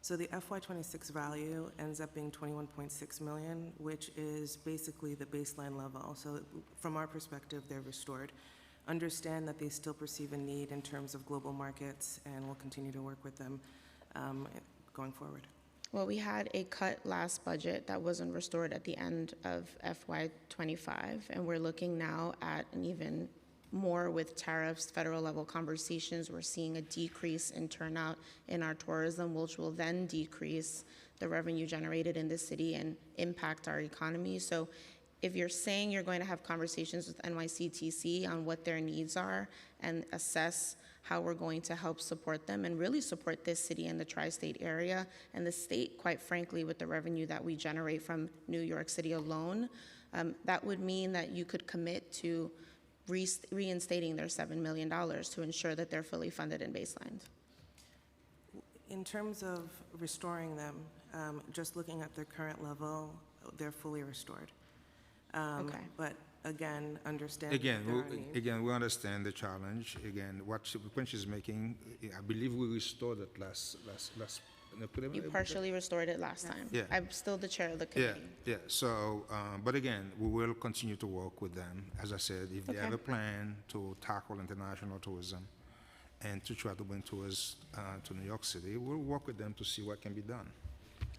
So the FY26 value ends up being $21.6 million, which is basically the baseline level. So from our perspective, they're restored. Understand that they still perceive a need in terms of global markets, and we'll continue to work with them going forward. Well, we had a cut last budget that wasn't restored at the end of FY25, and we're looking now at an even more with tariffs, federal level conversations. We're seeing a decrease in turnout in our tourism, which will then decrease the revenue generated in the city and impact our economy. So if you're saying you're going to have conversations with NYCTC on what their needs are and assess how we're going to help support them and really support this city and the tri-state area and the state, quite frankly, with the revenue that we generate from New York City alone, that would mean that you could commit to reinstating their $7 million to ensure that they're fully funded and baselined. In terms of restoring them, just looking at their current level, they're fully restored. Okay. But again, understand. Again, that there are needs. we understand the challenge. Again, what Quench is making, I believe we restored it last. You partially restored it last time. Yeah. I'm still the chair of the Yeah, committee. yeah. So, but again, we will continue to work with them. As I said, if they have Okay. a plan to tackle international tourism and to try to bring tourists to New York City, we'll work with them to see what can be done.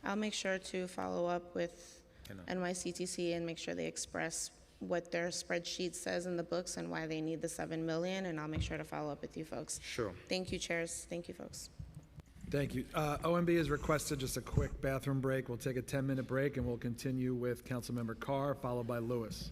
I'll make sure to follow up with NYCTC and make sure they express what their spreadsheet says in the books and why they need the $7 million, and I'll make sure to follow up with you folks. Sure. Thank you, chairs. Thank you, folks. Thank you. OMB has requested just a quick bathroom break. We'll take a 10-minute break, and we'll continue with Councilmember Carr, followed by Lewis.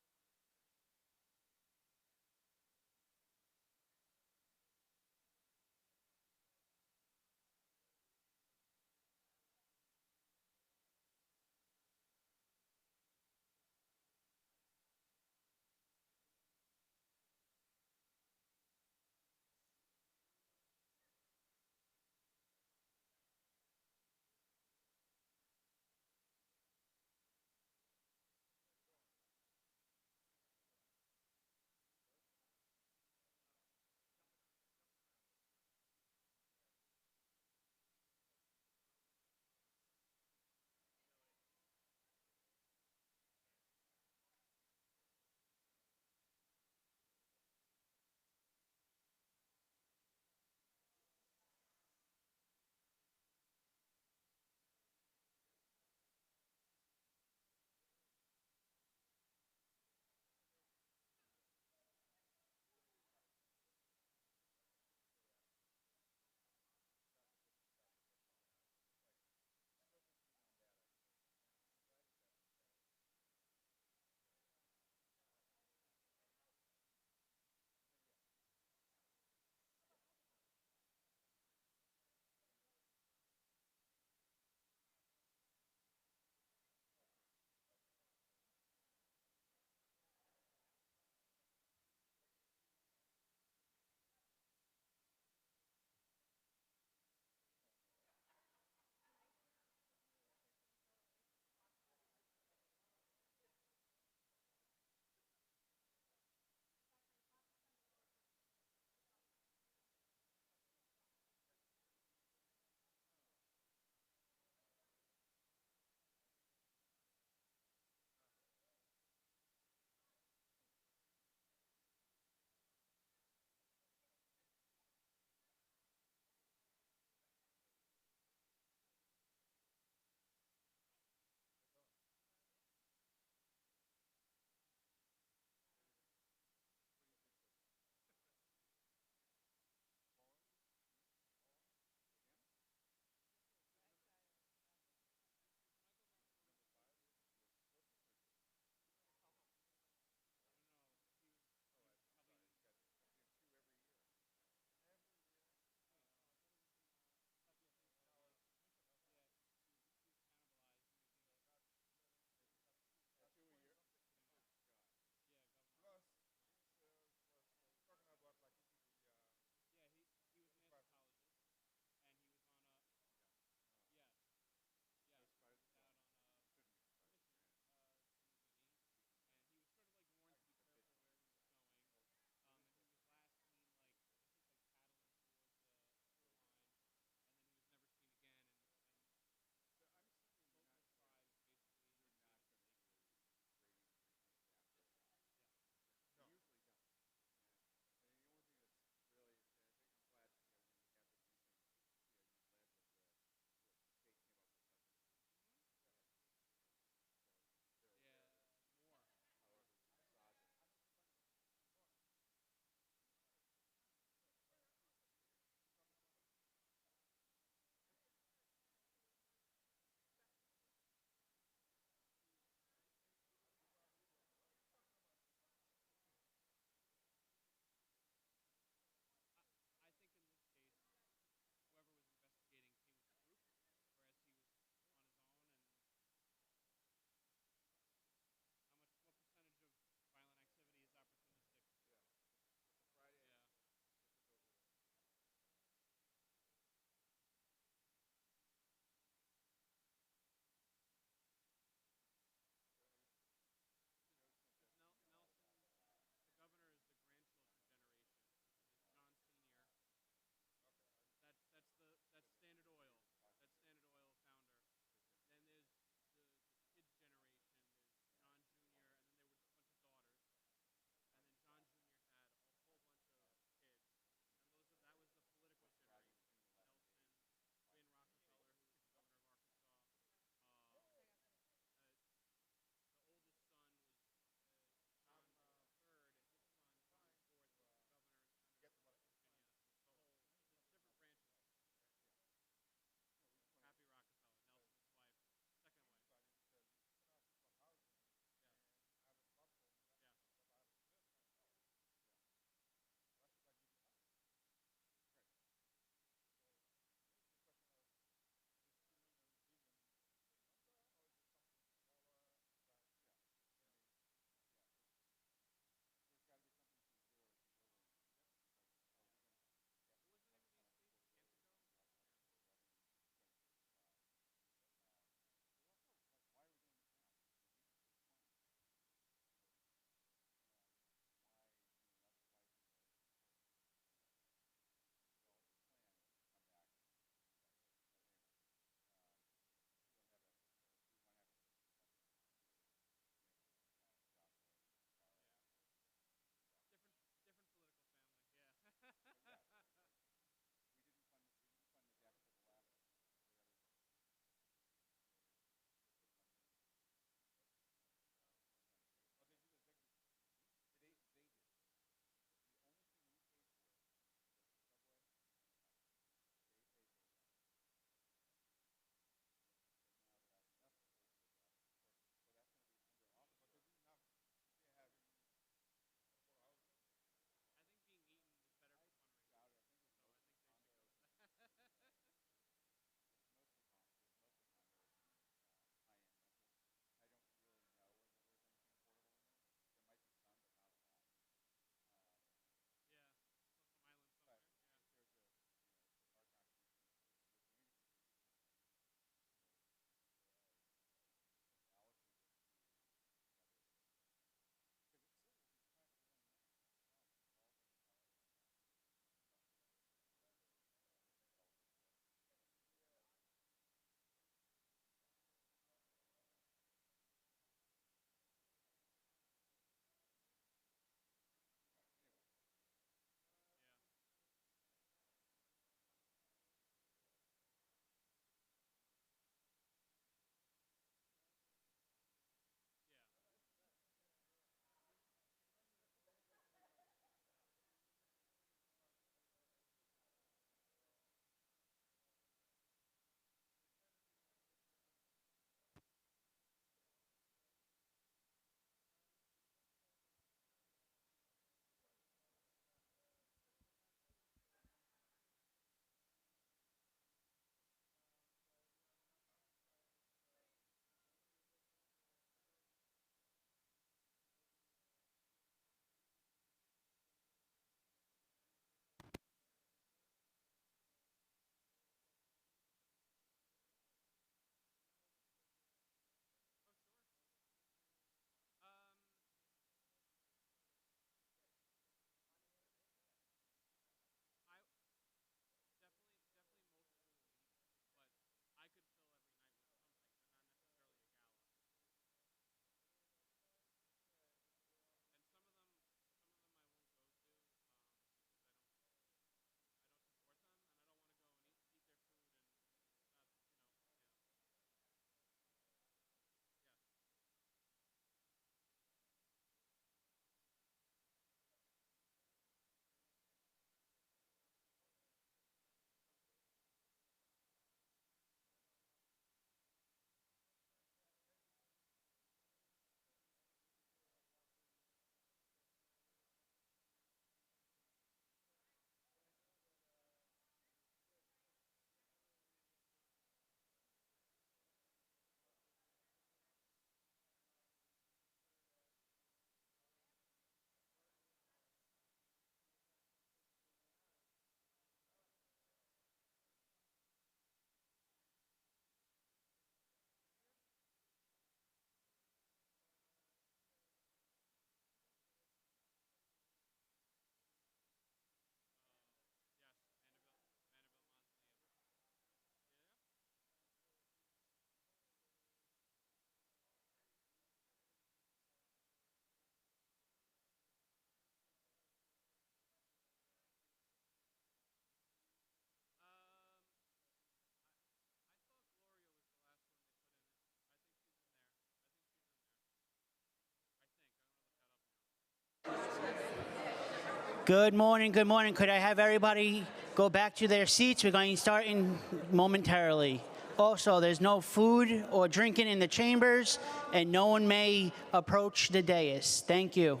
Good morning, good morning. Could I have everybody go back to their seats? We're going to start in momentarily. Also, there's no food or drinking in the chambers, and no one may approach the dais. Thank you.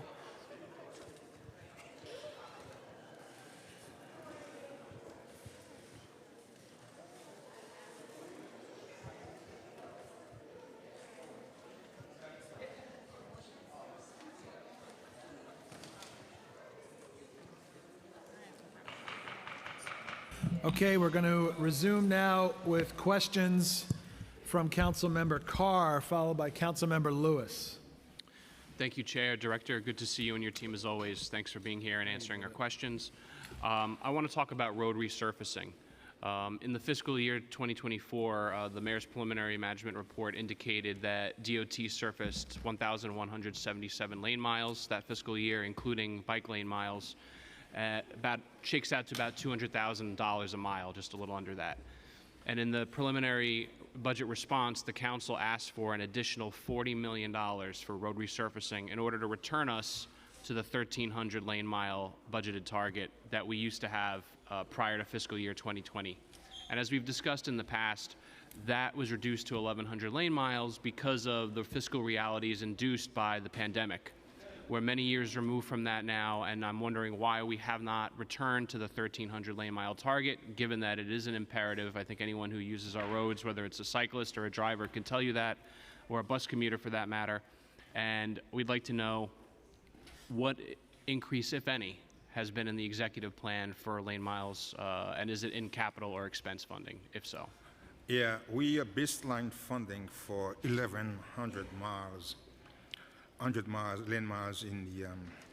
Okay, we're going to resume now with questions from Councilmember Carr, followed by Councilmember Lewis. Thank you, Chair. Director, good to see you and your team as always. Thanks for being here and answering our questions. I want to talk about road resurfacing. In the fiscal year 2024, the Mayor's preliminary management report indicated that DOT surfaced 1,177 lane miles that fiscal year, including bike lane miles. Shakes out to about $200,000 a mile, just a little under that. And in the preliminary budget response, the council asked for an additional $40 million for road resurfacing in order to return us to the 1,300 lane mile budgeted target that we used to have prior to fiscal year 2020. And as we've discussed in the past, that was reduced to 1,100 lane miles because of the fiscal realities induced by the pandemic. We're many years removed from that now, and I'm wondering why we have not returned to the 1,300 lane mile target, given that it is an imperative. I think anyone who uses our roads, whether it's a cyclist or a driver, can tell you that, or a bus commuter for that matter. And we'd like to know what increase, if any, has been in the executive plan for lane miles, and is it in capital or expense funding, if so? Yeah, we are baseline funding for 1,100 miles. 100 miles, lane miles in the,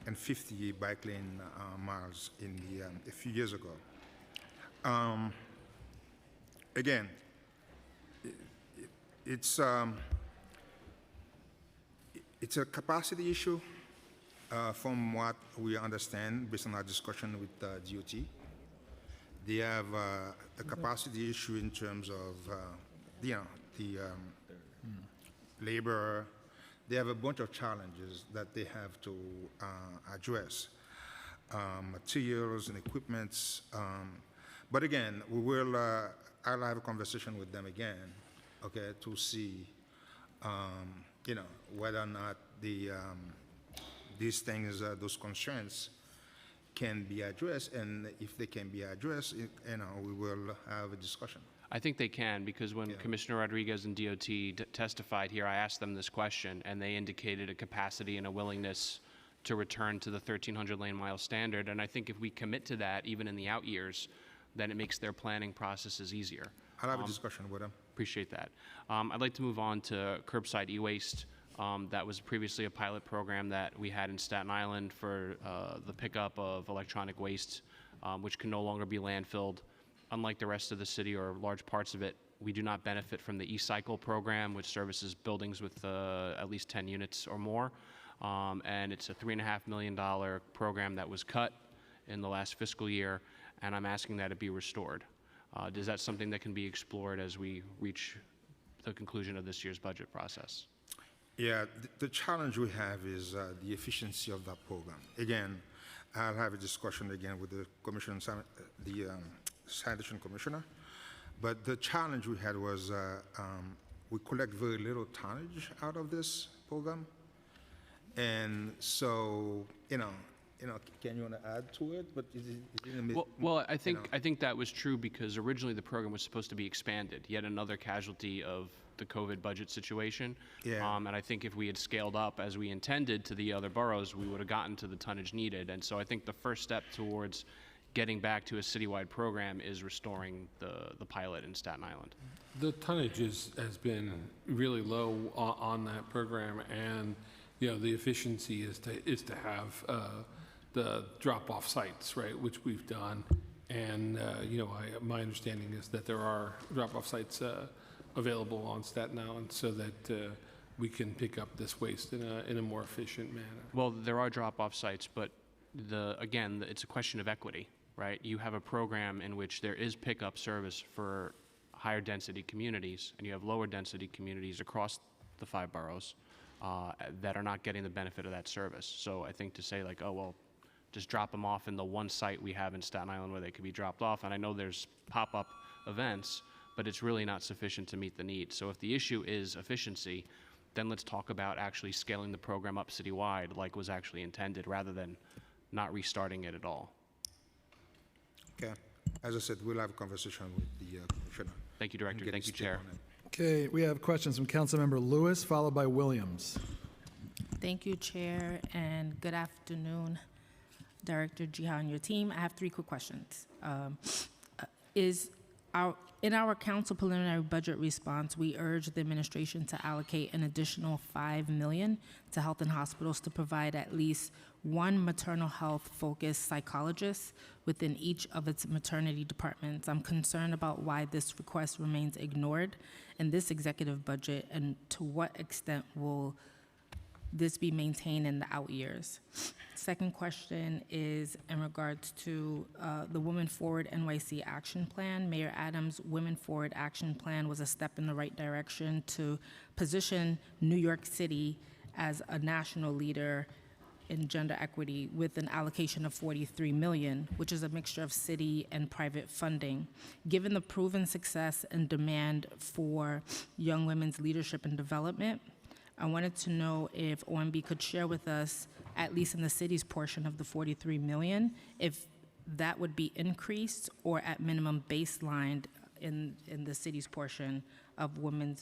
and 50 bike lane miles in the, a few years ago. Again, it's a capacity issue from what we understand based on our discussion with DOT. They have a capacity issue in terms of, the labor. They have a bunch of challenges that they have to address, materials and equipments. But again, we will. I'll have a conversation with them again, okay, to see, whether or not these things, those concerns, can be addressed, and if they can be addressed, we will have a discussion. I think they can, because when Commissioner Rodriguez and DOT testified here, I asked them this question, and they indicated a capacity and a willingness to return to the 1,300 lane mile standard. And I think if we commit to that, even in the out years, then it makes their planning processes easier. I'll have a discussion with them. Appreciate that. I'd like to move on to curbside e-waste. That was previously a pilot program that we had in Staten Island for the pickup of electronic waste, which can no longer be landfilled. Unlike the rest of the city or large parts of it, we do not benefit from the e-cycle program, which services buildings with at least 10 units or more. And it's a $3.5 million program that was cut in the last fiscal year, and I'm asking that it be restored. Is that something that can be explored as we reach the conclusion of this year's budget process? Yeah, the challenge we have is the efficiency of that program. Again, I'll have a discussion again with the commission, sanitation commissioner, but the challenge we had was we collect very little tonnage out of this program, and so can you want to add to it? But I think that was true because originally the program was supposed to be expanded. Yet another casualty of the COVID budget situation. Yeah. And I think if we had scaled up as we intended to the other boroughs, we would have gotten to the tonnage needed. And so I think the first step towards getting back to a citywide program is restoring the pilot in Staten Island. The tonnage has been really low on that program, and the efficiency is to have the drop-off sites, right, which we've done, and my understanding is that there are drop-off sites available on Staten Island so that we can pick up this waste in a more efficient manner. Well, there are drop-off sites, but again, it's a question of equity. Right? You have a program in which there is pickup service for higher density communities, and you have lower density communities across the 5 boroughs that are not getting the benefit of that service. So I think to say like, oh, well, just drop them off in the one site we have in Staten Island where they could be dropped off. And I know there's pop-up events, but it's really not sufficient to meet the need. So if the issue is efficiency, then let's talk about actually scaling the program up citywide like was actually intended, rather than not restarting it at all. Okay. As I said, we'll have a conversation with the commissioner. Thank you, Director. and get Thank you, his take Chair. on it. Okay, we have questions from Councilmember Lewis, followed by Williams. Thank you, Chair, and good afternoon, Director Jiha and your team. I have 3 quick questions. In our council preliminary budget response, we urge the administration to allocate an additional $5 million to health and hospitals to provide at least 1 maternal health-focused psychologist within each of its maternity departments. I'm concerned about why this request remains ignored in this executive budget, and to what extent will this be maintained in the out years? Second question is in regards to the Women Forward NYC Action Plan. Mayor Adams' Women Forward Action Plan was a step in the right direction to position New York City as a national leader in gender equity with an allocation of $43 million, which is a mixture of city and private funding. Given the proven success and demand for young women's leadership and development, I wanted to know if OMB could share with us, at least in the city's portion of the $43 million, if that would be increased or at minimum baselined in the city's portion of Women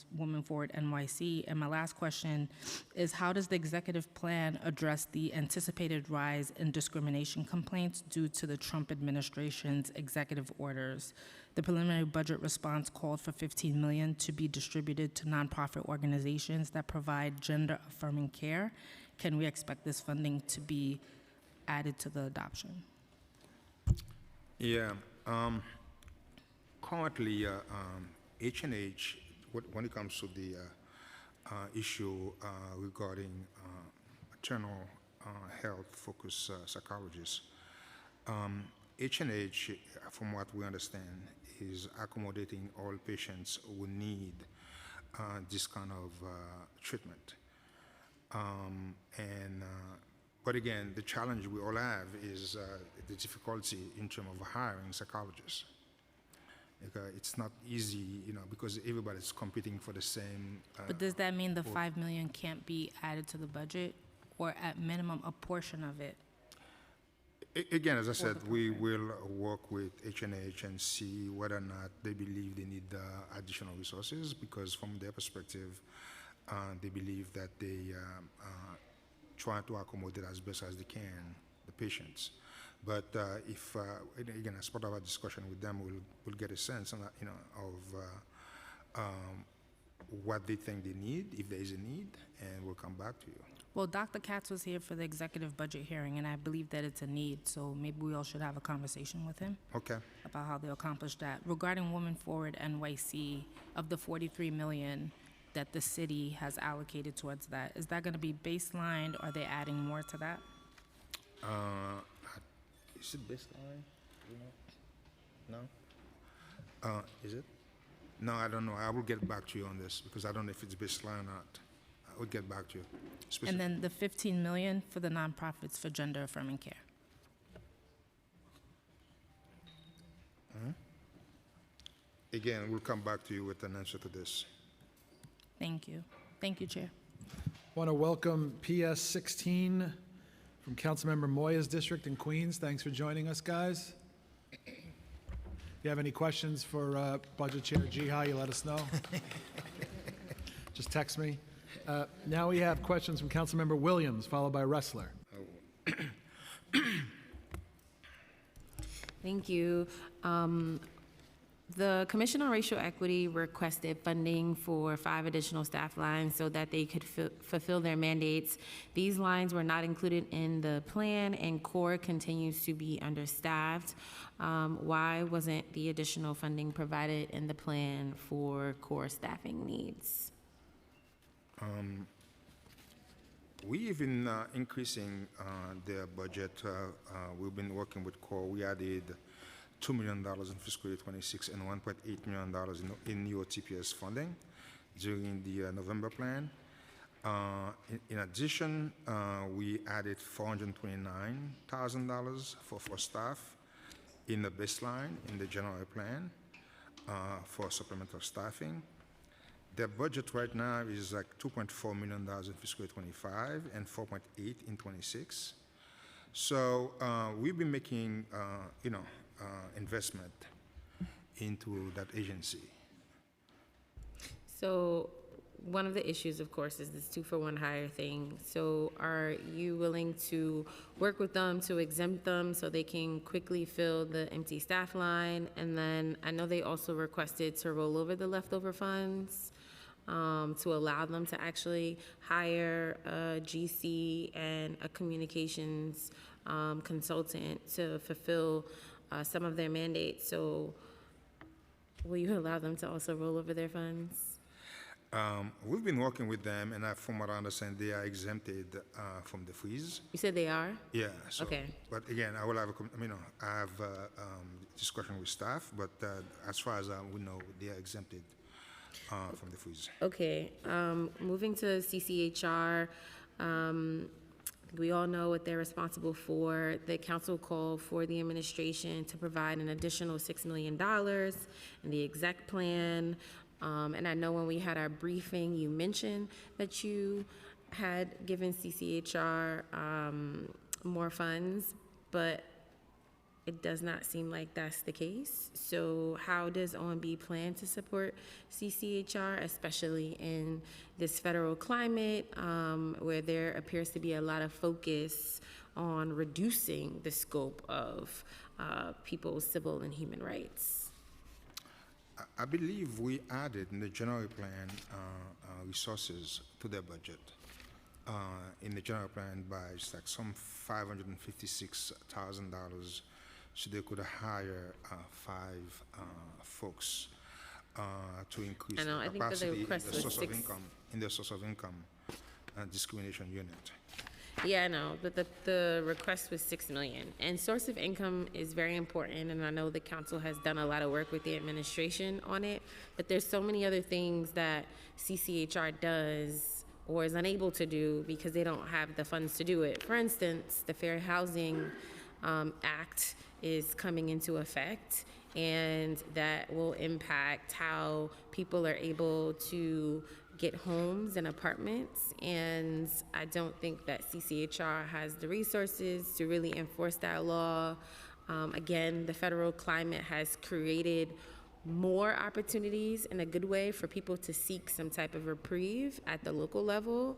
Forward NYC. And my last question is, how does the executive plan address the anticipated rise in discrimination complaints due to the Trump administration's executive orders? The preliminary budget response called for $15 million to be distributed to nonprofit organizations that provide gender-affirming care. Can we expect this funding to be added to the adoption? Yeah. Currently, H&H, when it comes to the issue regarding maternal health-focused psychologists, H&H, from what we understand, is accommodating all patients who need this kind of treatment. But again, the challenge we all have is the difficulty in terms of hiring psychologists. It's not easy, because everybody's competing for the same. But does that mean the $5 million can't be added to the budget, or at minimum a portion of it? Again, as I said, we will work with H&H and see whether or not they believe they need additional resources, because from their perspective, they believe that they try to accommodate as best as they can the patients. But if, again, as part of our discussion with them, we'll get a sense of what they think they need, if there is a need, and we'll come back to you. Well, Dr. Katz was here for the executive budget hearing, and I believe that it's a need, so maybe we all should have a conversation with him Okay. about how they'll accomplish that. Regarding Women Forward NYC, of the $43 million that the city has allocated towards that, is that going to be baselined, or are they adding more to that? Is it baseline? No? Is it? No, I don't know. I will get back to you on this, because I don't know if it's baseline or not. I will get back to you. And then the $15 million for the nonprofits for gender affirming care. Again, we'll come back to you with an answer to this. Thank you. Thank you, Chair. Want to welcome PS 16 from Councilmember Moya's district in Queens. Thanks for joining us, guys. If you have any questions for Budget Chair Jiha, you let us know. Just text me. Now we have questions from Councilmember Williams, followed by Ressler. Thank you. The Commission on Racial Equity requested funding for 5 additional staff lines so that they could fulfill their mandates. These lines were not included in the plan, and CORE continues to be understaffed. Why wasn't the additional funding provided in the plan for CORE staffing needs? We've been increasing their budget. We've been working with CORE. We added $2 million in fiscal year 26 and $1.8 million in new TPS funding during the November plan. In addition, we added $429,000 for staff in the baseline in the general plan for supplemental staffing. Their budget right now is like $2.4 million in fiscal year 25 and 4.8 in 26. So we've been making, investment into that agency. So one of the issues, of course, is this 2-for-1 hire thing. So are you willing to work with them to exempt them so they can quickly fill the empty staff line? And then I know they also requested to roll over the leftover funds to allow them to actually hire a GC and a communications consultant to fulfill some of their mandates. So will you allow them to also roll over their funds? We've been working with them, and from what I understand, they are exempted from the freeze. You said they are? Yeah. So, Okay. But again, I will have I have discussion with staff, but as far as we know, they are exempted from the freeze. Okay, moving to CCHR, we all know what they're responsible for. The council called for the administration to provide an additional $6 million in the exec plan. And I know when we had our briefing, you mentioned that you had given CCHR more funds, but it does not seem like that's the case. So how does OMB plan to support CCHR, especially in this federal climate where there appears to be a lot of focus on reducing the scope of people's civil and human rights? I believe we added in the general plan resources to their budget. In the general plan by like some $556,000, so they could hire 5 folks to increase I know, I the think that the capacity request in was the source of 6. income, in the source of income discrimination unit. Yeah, I know, but the request was $6 million. And source of income is very important, and I know the council has done a lot of work with the administration on it, but there's so many other things that CCHR does or is unable to do because they don't have the funds to do it. For instance, the Fair Housing Act is coming into effect, and that will impact how people are able to get homes and apartments, and I don't think that CCHR has the resources to really enforce that law. Again, the federal climate has created more opportunities in a good way for people to seek some type of reprieve at the local level,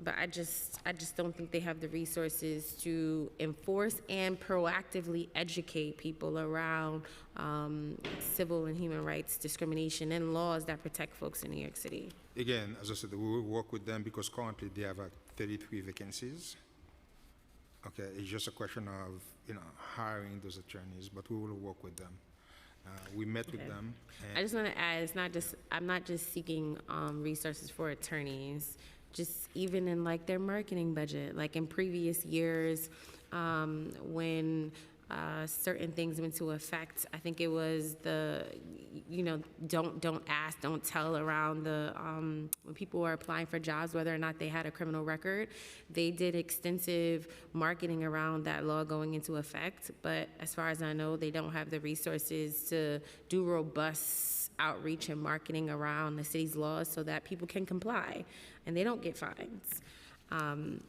but I just don't think they have the resources to enforce and proactively educate people around civil and human rights discrimination and laws that protect folks in New York City. Again, as I said, we will work with them because currently they have 33 vacancies. Okay, it's just a question of hiring those attorneys, but we will work with them. We met with them. I just want to add, I'm not just seeking resources for attorneys, just even in like their marketing budget, like in previous years when certain things went into effect. I think it was the, don't ask, don't tell around the, when people were applying for jobs, whether or not they had a criminal record. They did extensive marketing around that law going into effect, but as far as I know, they don't have the resources to do robust outreach and marketing around the city's laws so that people can comply and they don't get fines.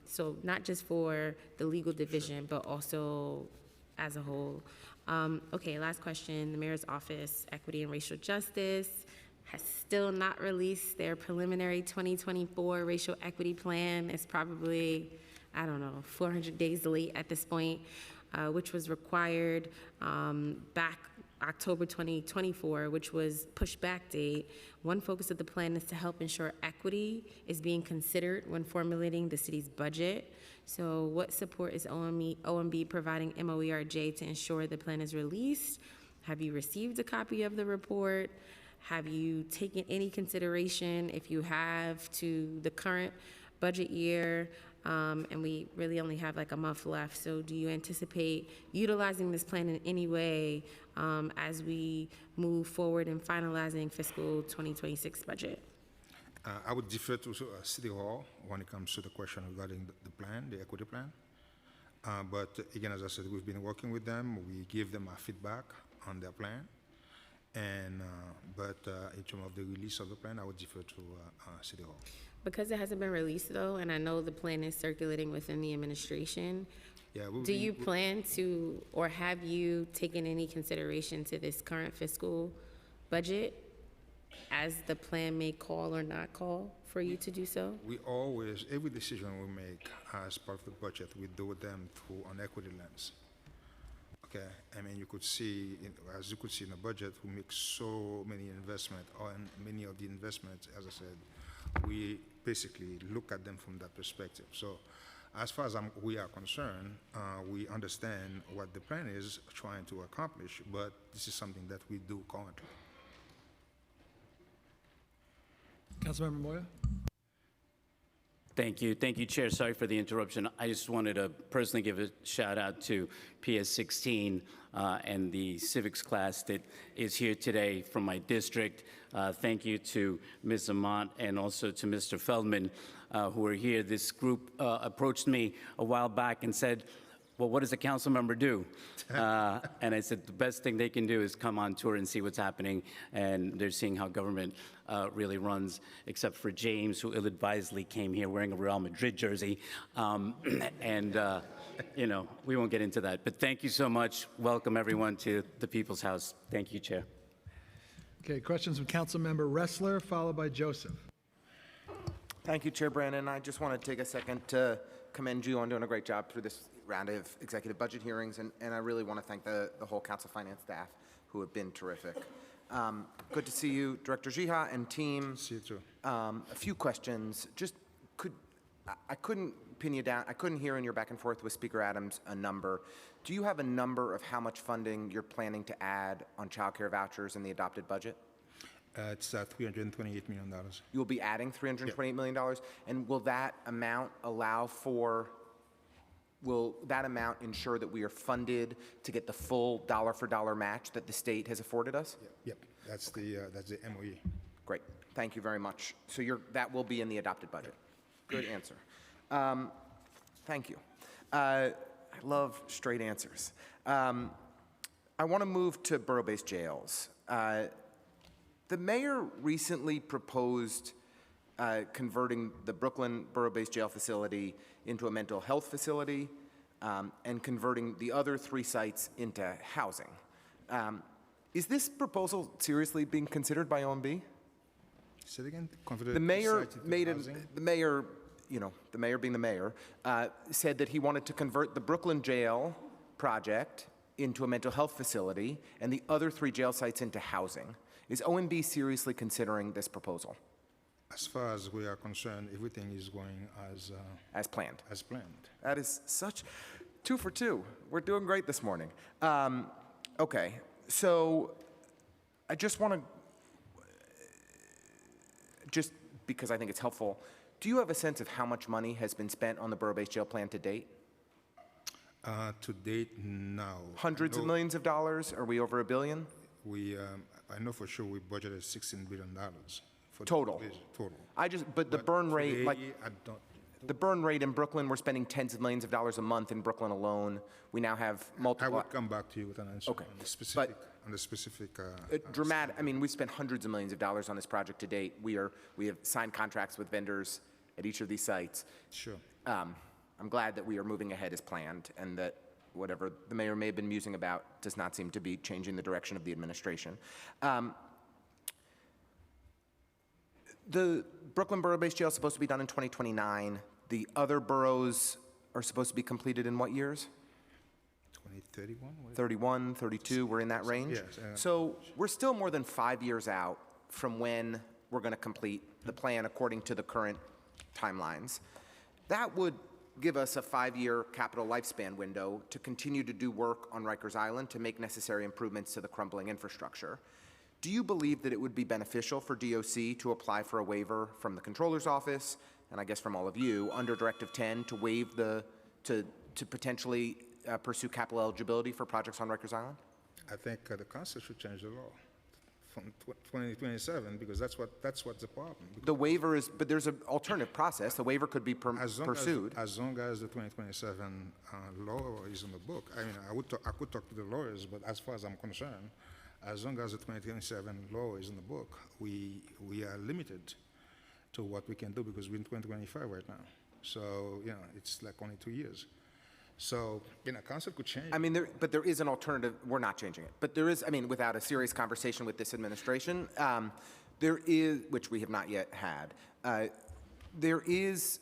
So not just for the legal division, but also as a whole. Okay, last question. The Mayor's Office, Equity and Racial Justice, has still not released their preliminary 2024 racial equity plan. It's probably, 400 days late at this point, which was required back October 2024, which was pushed back date. One focus of the plan is to help ensure equity is being considered when formulating the city's budget. So what support is OMB providing MOERJ to ensure the plan is released? Have you received a copy of the report? Have you taken any consideration, if you have, to the current budget year? And we really only have like a month left. So do you anticipate utilizing this plan in any way as we move forward in finalizing fiscal 2026 budget? I would defer to City Hall when it comes to the question regarding the plan, the equity plan. But again, as I said, we've been working with them. We give them our feedback on their plan. And, in terms of the release of the plan, I would defer to City Hall. Because it hasn't been released though, and I know the plan is circulating within the administration, Yeah, do you plan to, or have you taken any consideration to this current fiscal budget as the plan may call or not call for you to do so? We always, every decision we make as part of the budget, we do them through an equity lens. Okay, I mean, you could see, as you could see in the budget, we make so many investments, and many of the investments, as I said, we basically look at them from that perspective. So as far as we are concerned, we understand what the plan is trying to accomplish, but this is something that we do currently. Councilmember Moya? Thank you, Chair. Sorry for the interruption. I just wanted to personally give a shout out to PS 16 and the civics class that is here today from my district. Thank you to Ms. Amont and also to Mr. Feldman who are here. This group approached me a while back and said, well, what does a council member do? And I said, the best thing they can do is come on tour and see what's happening. And they're seeing how government really runs, except for James, who ill-advisedly came here wearing a Real Madrid jersey. You know, we won't get into that. But thank you so much. Welcome, everyone, to the People's House. Thank you, Chair. Okay, questions from Councilmember Ressler, followed by Joseph. Thank you, Chair Brandon. I just want to take a second to commend you on doing a great job through this round of executive budget hearings, and I really want to thank the whole Council Finance staff who have been terrific. Good to see you, Director Jiha and team. See you too. A few questions. I couldn't pin you down. I couldn't hear in your back and forth with Speaker Adams a number. Do you have a number of how much funding you're planning to add on child care vouchers in the adopted budget? It's $328 million. You will be adding $328 million, and will that amount will that amount ensure that we are funded to get the full dollar-for-dollar match that the state has afforded us? Yep, that's the MOE. Great, thank you very much. So that will be in the adopted budget. Good answer. Thank you. I love straight answers. I want to move to borough-based jails. The mayor recently proposed converting the Brooklyn Borough-based Jail facility into a mental health facility and converting the other 3 sites into housing. Is this proposal seriously being considered by OMB? Say it again? The mayor the mayor being the mayor, said that he wanted to convert the Brooklyn jail project into a mental health facility and the other 3 jail sites into housing. Is OMB seriously considering this proposal? As far as we are concerned, everything is going as planned. As planned. That is such 2 for 2. We're doing great this morning. Okay, so I just want to, just because I think it's helpful, do you have a sense of how much money has been spent on the borough-based jail plan to date? To date, no. Hundreds of millions of dollars? Are we over $1 billion? I know for sure we budgeted $16 billion for total. Total. But the burn rate, today, like I don't. the burn rate in Brooklyn, we're spending tens of millions of dollars a month in Brooklyn alone. We now have multiple. I would come back to you with an answer Okay. on the specific. Dramatic. I mean, we've spent hundreds of millions of dollars on this project to date. We have signed contracts with vendors at each of these sites. Sure. I'm glad that we are moving ahead as planned, and that whatever the mayor may have been musing about does not seem to be changing the direction of the administration. The Brooklyn Borough-based jail is supposed to be done in 2029. The other boroughs are supposed to be completed in what years? 2031? 31, 32, we're in that range? Yes. So we're still more than 5 years out from when we're going to complete the plan according to the current timelines. That would give us a 5-year capital lifespan window to continue to do work on Rikers Island to make necessary improvements to the crumbling infrastructure. Do you believe that it would be beneficial for DOC to apply for a waiver from the Comptroller's Office, and I guess from all of you, under Directive 10 to waive to potentially pursue capital eligibility for projects on Rikers Island? I think the council should change the law from 2027, because that's what's the problem. The waiver is, but there's an alternative process. The waiver could be pursued. As long as the 2027 law is in the book, I mean, I could talk to the lawyers, but as far as I'm concerned, as long as the 2027 law is in the book, we are limited to what we can do, because we're in 2025 right now. So, it's like only 2 years. So, council could change. I mean, but there is an alternative. We're not changing it. But there is, I mean, without a serious conversation with this administration, there is, which we have not yet had, there is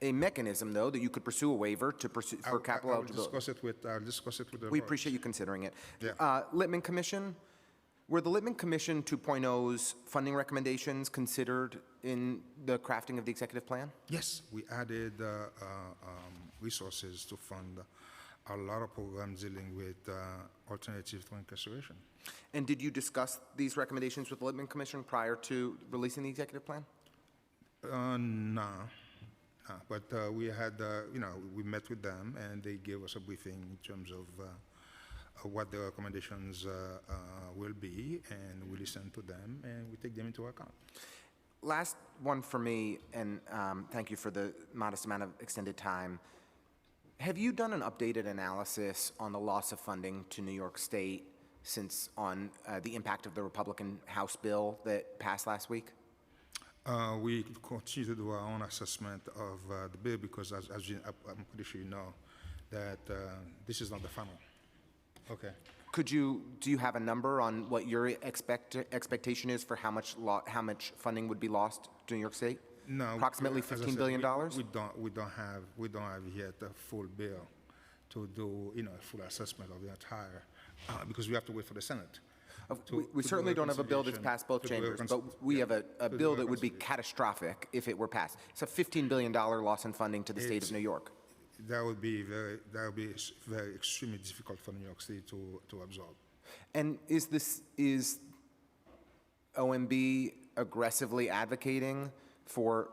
a mechanism, though, that you could pursue a waiver to pursue for capital eligibility. I'll discuss it with the We lawyers. appreciate you considering it. Yeah. Littman Commission, were the Littman Commission 2.0's funding recommendations considered in the crafting of the executive plan? Yes, we added resources to fund a lot of programs dealing with alternatives to incarceration. And did you discuss these recommendations with the Littman Commission prior to releasing the executive plan? No. But we had, we met with them, and they gave us a briefing in terms of what the recommendations will be, and we listen to them, and we take them into account. Last one for me, and thank you for the modest amount of extended time. Have you done an updated analysis on the loss of funding to New York State since on the impact of the Republican House bill that passed last week? We continue to do our own assessment of the bill, because I'm pretty sure you know that this is not the final. Okay. Do you have a number on what your expectation is for how much funding would be lost to New York State? No. Approximately as I $15 said, billion? We don't have yet a full bill to do a full assessment of the entire, because we have to wait for the Senate. We certainly don't have a bill that's passed both chambers, but we have a bill that would be catastrophic if it were passed. It's a $15 billion loss in funding to the state of New York. That would be very extremely difficult for New York City to absorb. And is OMB aggressively advocating for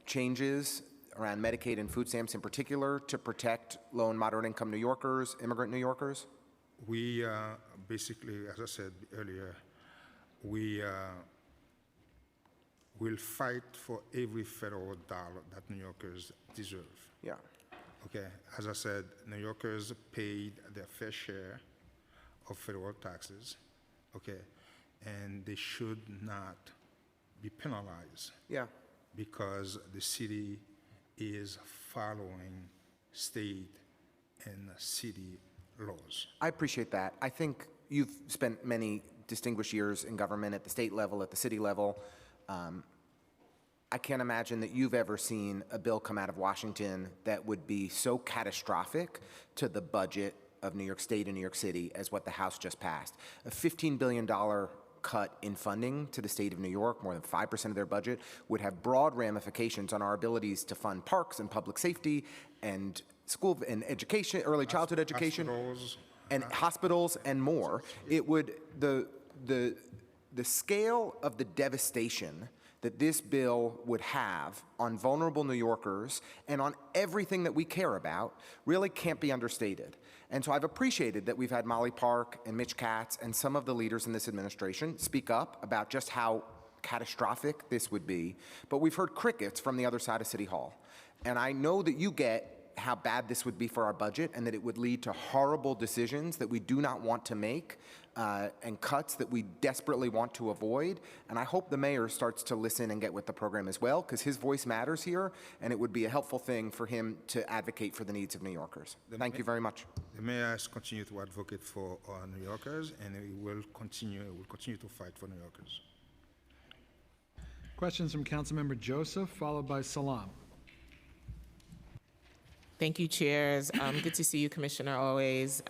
changes around Medicaid and food stamps in particular to protect low and moderate income New Yorkers, immigrant New Yorkers? We basically, as I said earlier, we will fight for every federal dollar that New Yorkers deserve. Yeah. Okay, as I said, New Yorkers paid their fair share of federal taxes, okay, and they should not be penalized. Yeah. Because the city is following state and city laws. I appreciate that. I think you've spent many distinguished years in government at the state level, at the city level. I can't imagine that you've ever seen a bill come out of Washington that would be so catastrophic to the budget of New York State and New York City as what the House just passed. A $15 billion cut in funding to the state of New York, more than 5% of their budget, would have broad ramifications on our abilities to fund parks and public safety and school and education, early childhood education, and hospitals and more. It would, the scale of the devastation that this bill would have on vulnerable New Yorkers and on everything that we care about really can't be understated. And so I've appreciated that we've had Molly Park and Mitch Katz and some of the leaders in this administration speak up about just how catastrophic this would be, but we've heard crickets from the other side of City Hall. And I know that you get how bad this would be for our budget and that it would lead to horrible decisions that we do not want to make and cuts that we desperately want to avoid. And I hope the mayor starts to listen and get with the program as well, because his voice matters here, and it would be a helpful thing for him to advocate for the needs of New Yorkers. Thank you very much. The mayor has continued to advocate for New Yorkers, and he will continue to fight for New Yorkers. Questions from Councilmember Joseph, followed by Salam. Thank you, chairs. Good to see you, Commissioner, always.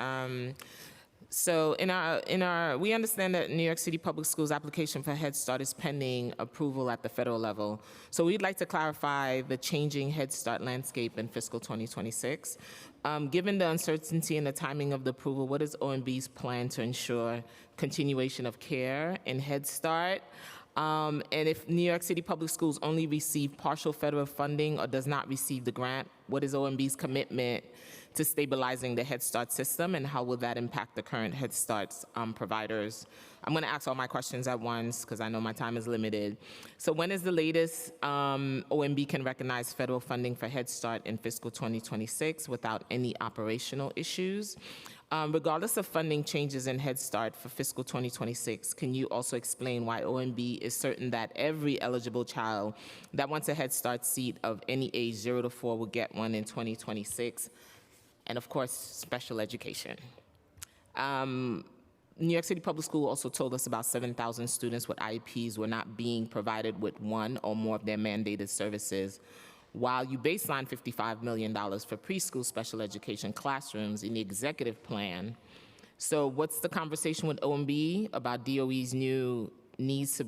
So we understand that New York City Public Schools application for Head Start is pending approval at the federal level. So we'd like to clarify the changing Head Start landscape in fiscal 2026. Given the uncertainty and the timing of the approval, what is OMB's plan to ensure continuation of care in Head Start? And if New York City Public Schools only receive partial federal funding or does not receive the grant, what is OMB's commitment to stabilizing the Head Start system, and how will that impact the current Head Start providers? I'm going to ask all my questions at once because I know my time is limited. So when is the latest OMB can recognize federal funding for Head Start in fiscal 2026 without any operational issues? Regardless of funding changes in Head Start for fiscal 2026, can you also explain why OMB is certain that every eligible child that wants a Head Start seat of any age 0 to 4 will get one in 2026? And of course, special education. New York City Public School also told us about 7,000 students with IEPs were not being provided with one or more of their mandated services, while you baseline $55 million for preschool special education classrooms in the executive plan. So what's the conversation with OMB about DOE's new needs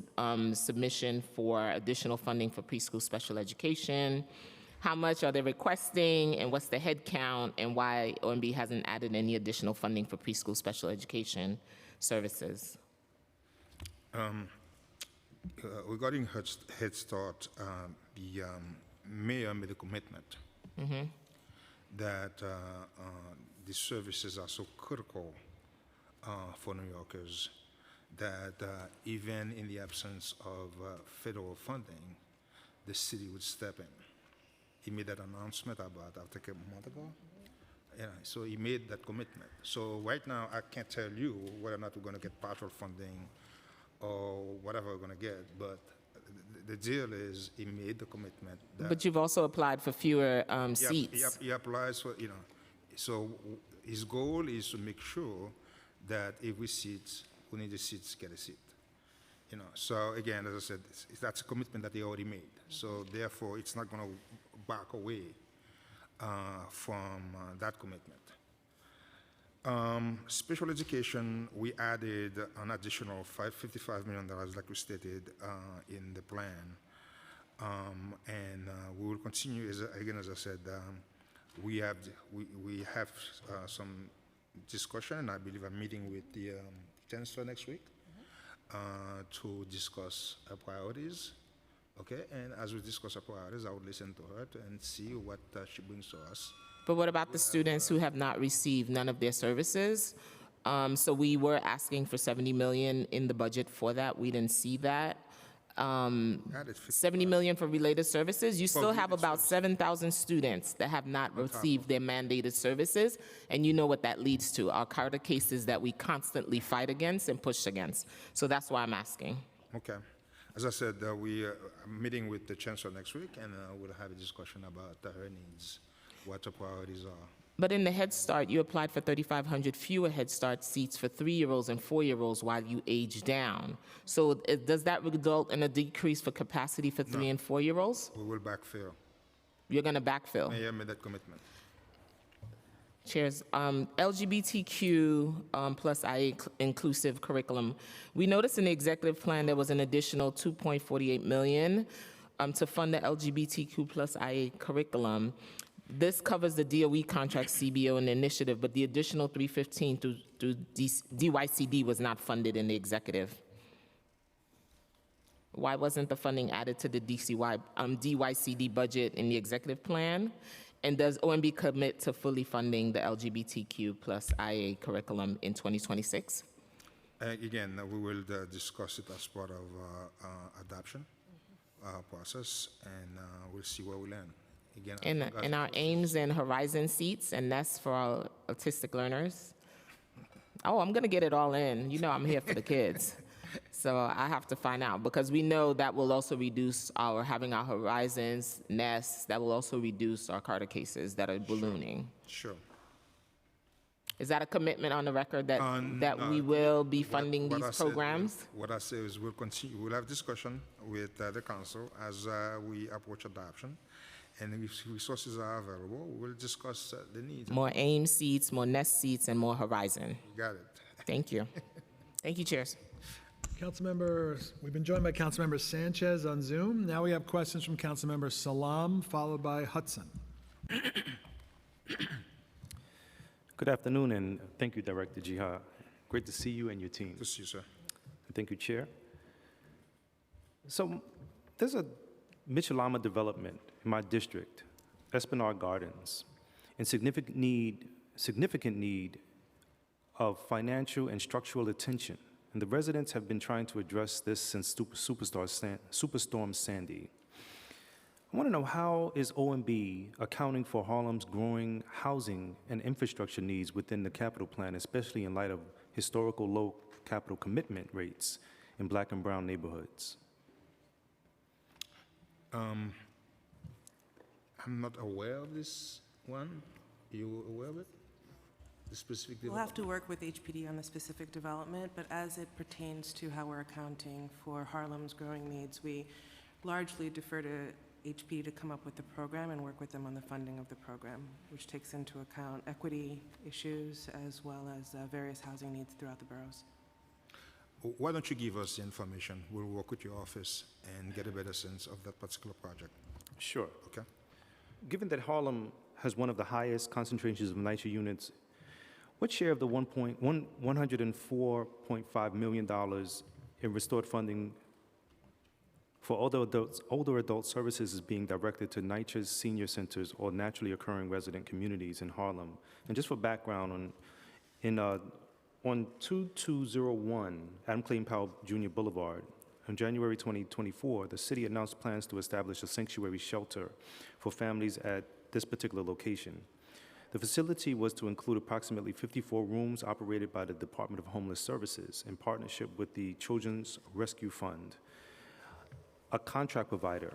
submission for additional funding for preschool special education? How much are they requesting, and what's the head count, and why OMB hasn't added any additional funding for preschool special education services? Regarding Head Start, the mayor made a commitment that the services are so critical for New Yorkers that even in the absence of federal funding, the city would step in. He made that announcement about, I think, a month ago. Yeah, so he made that commitment. So right now, I can't tell you whether or not we're going to get partial funding or whatever we're going to get, but the deal is he made the commitment. That But you've also applied for fewer seats. He applies for, so his goal is to make sure that every seat, who needs a seat, get a seat. So again, as I said, that's a commitment that he already made. So therefore, it's not going to back away from that commitment. Special education, we added an additional $55 million, like we stated in the plan. And we will continue, as I said, we have some discussion, and I believe I'm meeting with the chancellor next week to discuss our priorities. Okay, and as we discuss our priorities, I would listen to her and see what she brings to us. But what about the students who have not received none of their services? So we were asking for $70 million in the budget for that. We didn't see that. $70 million for related services. You still have about 7,000 students that have not received their mandated services, and you know what that leads to. Our Carter cases that we constantly fight against and push against. So that's why I'm asking. Okay. As I said, we are meeting with the chancellor next week, and we'll have a discussion about her needs, what her priorities are. But in the Head Start, you applied for 3,500 fewer Head Start seats for 3-year-olds and 4-year-olds while you age down. So does that result in a decrease for capacity for 3 and 4-year-olds? We will backfill. You're going to backfill? Mayor made that commitment. Chairs, LGBTQ plus IA inclusive curriculum. We noticed in the executive plan there was an additional $2.48 million to fund the LGBTQ plus IA curriculum. This covers the DOE contract, CBO, and the initiative, but the additional $315 through DYCD was not funded in the executive. Why wasn't the funding added to the DYCD budget in the executive plan? And does OMB commit to fully funding the LGBTQ plus IA curriculum in 2026? Again, we will discuss it as part of adoption process, and we'll see where we land. Again, in our Ames and Horizon seats and nests for our autistic learners. Oh, I'm going to get it all in. You know I'm here for the kids. So I have to find out, because we know that will also reduce having our Horizons, nests, that will also reduce our Carter cases that are ballooning. Sure. Is that a commitment on the record that we will be funding these programs? What I say is we'll continue. We'll have discussion with the council as we approach adoption. And if resources are available, we'll discuss the needs. More Ames seats, more Nest seats, and more Horizon. You got it. Thank you. Thank you, chairs. Councilmembers, we've been joined by Councilmember Sanchez on Zoom. Now we have questions from Councilmember Salam, followed by Hudson. Good afternoon, and thank you, Director Jihad. Great to see you and your team. Good to see you, sir. Thank you, Chair. So there's a Mitchell-Lama development in my district, Esplanade Gardens. in significant need of financial and structural attention, and the residents have been trying to address this since Superstorm Sandy. I want to know, how is OMB accounting for Harlem's growing housing and infrastructure needs within the capital plan, especially in light of historical low capital commitment rates in Black and brown neighborhoods? I'm not aware of this one. You aware of it? The specific We'll development? have to work with HPD on the specific development, but as it pertains to how we're accounting for Harlem's growing needs, we largely defer to HPD to come up with the program and work with them on the funding of the program, which takes into account equity issues as well as various housing needs throughout the boroughs. Why don't you give us the information? We'll work with your office and get a better sense of that particular project. Sure. Okay. Given that Harlem has one of the highest concentrations of NYCHA units, what share of the $104.5 million in restored funding for older adult services is being directed to NYCHA's senior centers or naturally occurring resident communities in Harlem? And just for background, on 2201 Adam Clayton Powell Jr. Boulevard, on January 2024, the city announced plans to establish a sanctuary shelter for families at this particular location. The facility was to include approximately 54 rooms operated by the Department of Homeless Services in partnership with the Children's Rescue Fund, a contract provider.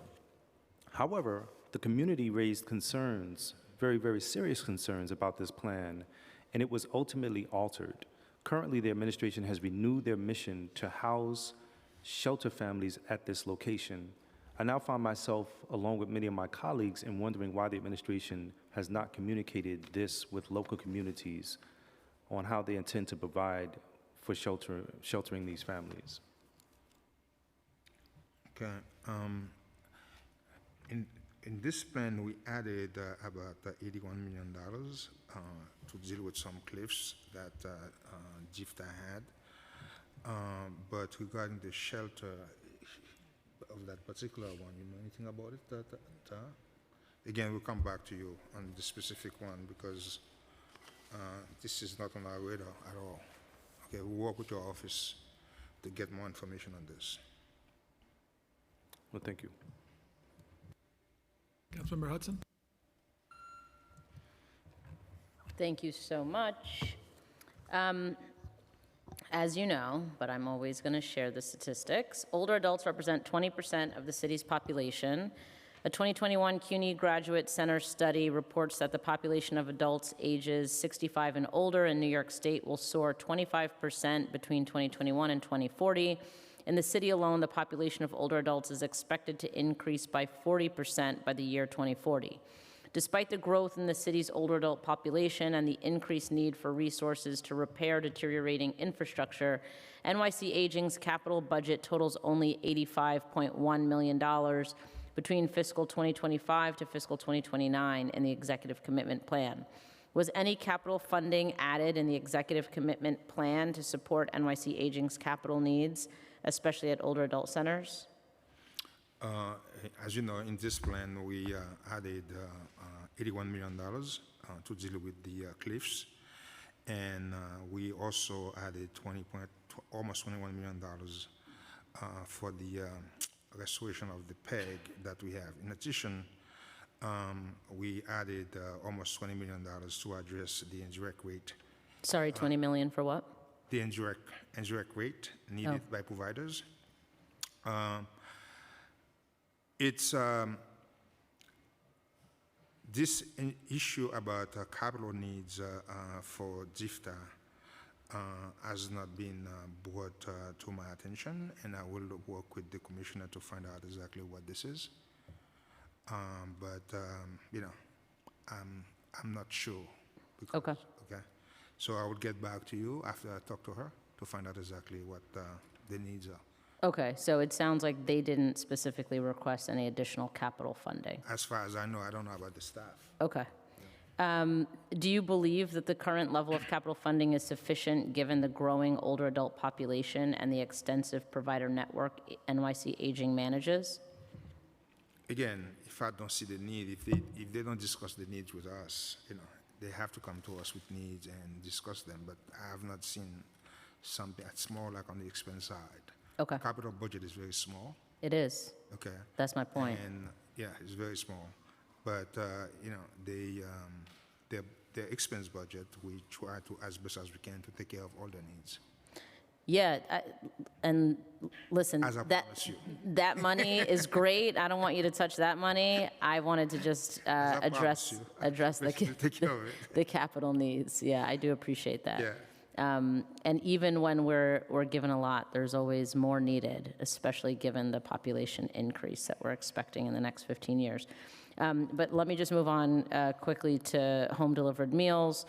However, the community raised concerns, very, very serious concerns about this plan, and it was ultimately altered. Currently, the administration has renewed their mission to house shelter families at this location. I now find myself, along with many of my colleagues, in wondering why the administration has not communicated this with local communities on how they intend to provide for sheltering these families. Okay. In this plan, we added about $81 million to deal with some cliffs that GIFTA had. But regarding the shelter of that particular one, you know anything about it? Again, we'll come back to you on the specific one because this is not on our radar at all. Okay, we'll work with your office to get more information on this. Well, thank you. Councilmember Hudson? Thank you so much. As you know, but I'm always going to share the statistics, older adults represent 20% of the city's population. A 2021 CUNY Graduate Center study reports that the population of adults ages 65 and older in New York State will soar 25% between 2021 and 2040. In the city alone, the population of older adults is expected to increase by 40% by the year 2040. Despite the growth in the city's older adult population and the increased need for resources to repair deteriorating infrastructure, NYC Aging's capital budget totals only $85.1 million between fiscal 2025 to fiscal 2029 in the Executive Commitment Plan. Was any capital funding added in the Executive Commitment Plan to support NYC Aging's capital needs, especially at older adult centers? As you know, in this plan, we added $81 million to deal with the cliffs, and we also added almost $21 million for the restoration of the PEG that we have. In addition, we added almost $20 million to address the indirect rate. Sorry, 20 million for what? The indirect rate needed by providers. It's this issue about capital needs for GIFTA has not been brought to my attention, and I will work with the commissioner to find out exactly what this is. You know, I'm not sure. Because, okay. Okay. So I will get back to you after I talk to her to find out exactly what the needs are. Okay, so it sounds like they didn't specifically request any additional capital funding. As far as I know, I don't know about the staff. Okay. Do you believe that the current level of capital funding is sufficient given the growing older adult population and the extensive provider network NYC Aging manages? again, if I don't see the need, if they don't discuss the needs with us, they have to come to us with needs and discuss them, but I have not seen something that's more like on the expense side. Okay. Capital budget is very small. It is. Okay. That's my point. And, yeah, it's very small. But, their expense budget, we try to, as best as we can, to take care of all their needs. Yeah, and listen, As I promise you. that money is great. I don't want you to touch that money. I wanted to just address Take care of it. the capital needs. Yeah, I do appreciate that. Yeah. And even when we're given a lot, there's always more needed, especially given the population increase that we're expecting in the next 15 years. But let me just move on quickly to home-delivered meals.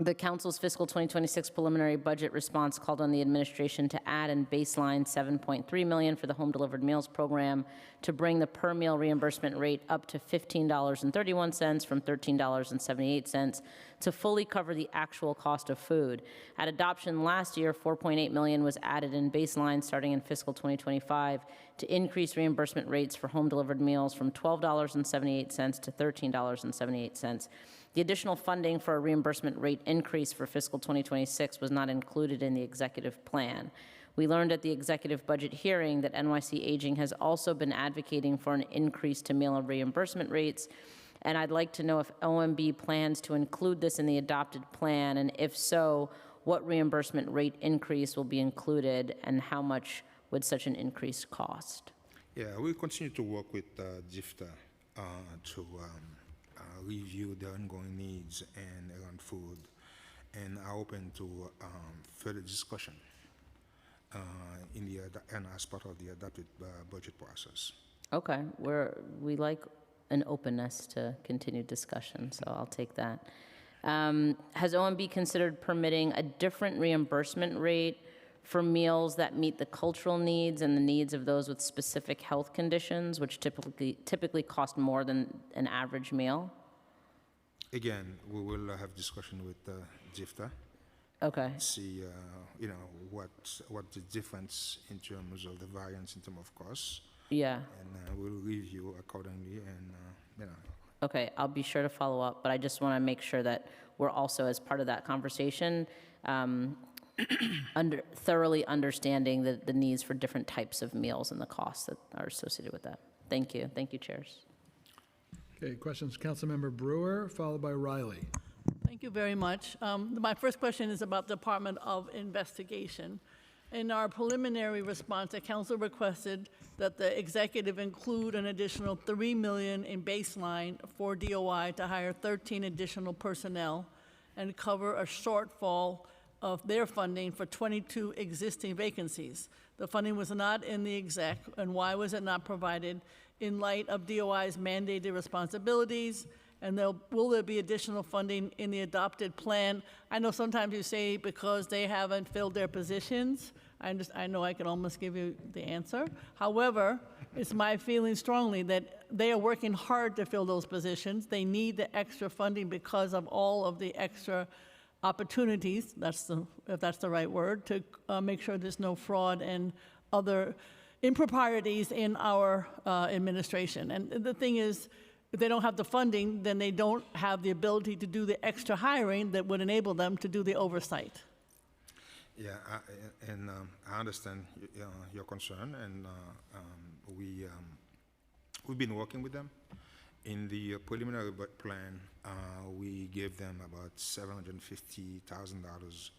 The council's fiscal 2026 preliminary budget response called on the administration to add and baseline $7.3 million for the home-delivered meals program to bring the per-meal reimbursement rate up to $15.31 from $13.78 to fully cover the actual cost of food. At adoption last year, $4.8 million was added in baseline starting in fiscal 2025 to increase reimbursement rates for home-delivered meals from $12.78 to $13.78. The additional funding for a reimbursement rate increase for fiscal 2026 was not included in the executive plan. We learned at the executive budget hearing that NYC Aging has also been advocating for an increase to meal reimbursement rates, and I'd like to know if OMB plans to include this in the adopted plan, and if so, what reimbursement rate increase will be included, and how much would such an increase cost? Yeah, we'll continue to work with GIFTA to review their ongoing needs and around food, and are open to further discussion and as part of the adopted budget process. Okay, we like an openness to continued discussion, so I'll take that. Has OMB considered permitting a different reimbursement rate for meals that meet the cultural needs and the needs of those with specific health conditions, which typically cost more than an average meal? Again, we will have discussion with GIFTA. Okay. See, what the difference in terms of the variance in terms of costs. Yeah. And we'll review accordingly, and Okay, I'll be sure to follow up, but I just want to make sure that we're also, as part of that conversation, thoroughly understanding the needs for different types of meals and the costs that are associated with that. Thank you. Thank you, chairs. Okay, questions, Councilmember Brewer, followed by Riley. Thank you very much. My first question is about Department of Investigation. In our preliminary response, the council requested that the executive include an additional $3 million in baseline for DOI to hire 13 additional personnel and cover a shortfall of their funding for 22 existing vacancies. The funding was not in the exec, and why was it not provided in light of DOI's mandated responsibilities? And will there be additional funding in the adopted plan? I know sometimes you say because they haven't filled their positions. I know I can almost give you the answer. However, it's my feeling strongly that they are working hard to fill those positions. They need the extra funding because of all of the extra opportunities, if that's the right word, to make sure there's no fraud and other improprieties in our administration. And the thing is, if they don't have the funding, then they don't have the ability to do the extra hiring that would enable them to do the oversight. yeah, I understand your concern, and we've been working with them. In the preliminary plan, we gave them about $750,000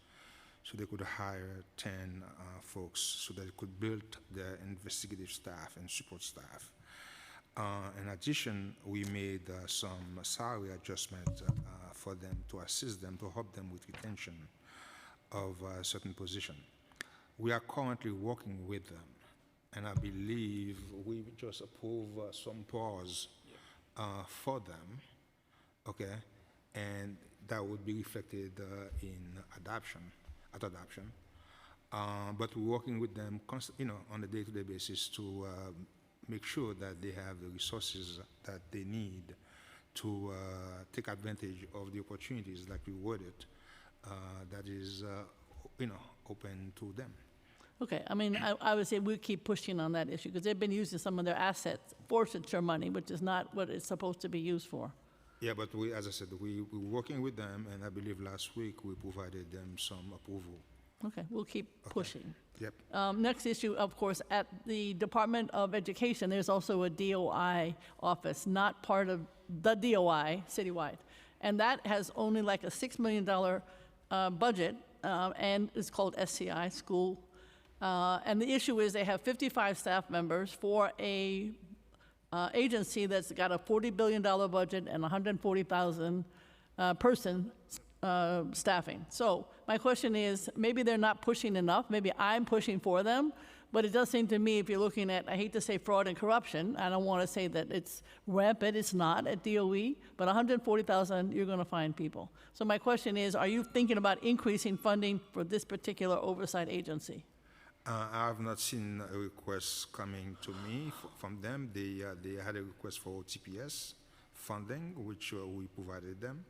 so they could hire 10 folks so that they could build their investigative staff and support staff. In addition, we made some salary adjustment for them to assist them, to help them with retention of a certain position. We are currently working with them, and I believe we just approved some pause for them, okay? And that would be reflected in adoption. But we're working with them on a day-to-day basis to make sure that they have the resources that they need to take advantage of the opportunities like we worded that is open to them. Okay, I mean, I would say we keep pushing on that issue, because they've been using some of their assets, forfeiture money, which is not what it's supposed to be used for. Yeah, but we, as I said, we're working with them, and I believe last week we provided them some approval. Okay, we'll keep pushing. Yep. Next issue, of course, at the Department of Education, there's also a DOI office, not part of the DOI citywide. And that has only like a $6 million budget, and it's called SCI, School. And the issue is they have 55 staff members for a agency that's got a $40 billion budget and 140,000 person staffing. So my question is, maybe they're not pushing enough, maybe I'm pushing for them, but it does seem to me, if you're looking at, I hate to say fraud and corruption, I don't want to say that it's rampant, it's not at DOE, but 140,000, you're going to find people. So my question is, are you thinking about increasing funding for this particular oversight agency? I have not seen a request coming to me from them. They had a request for TPS funding, which we provided them.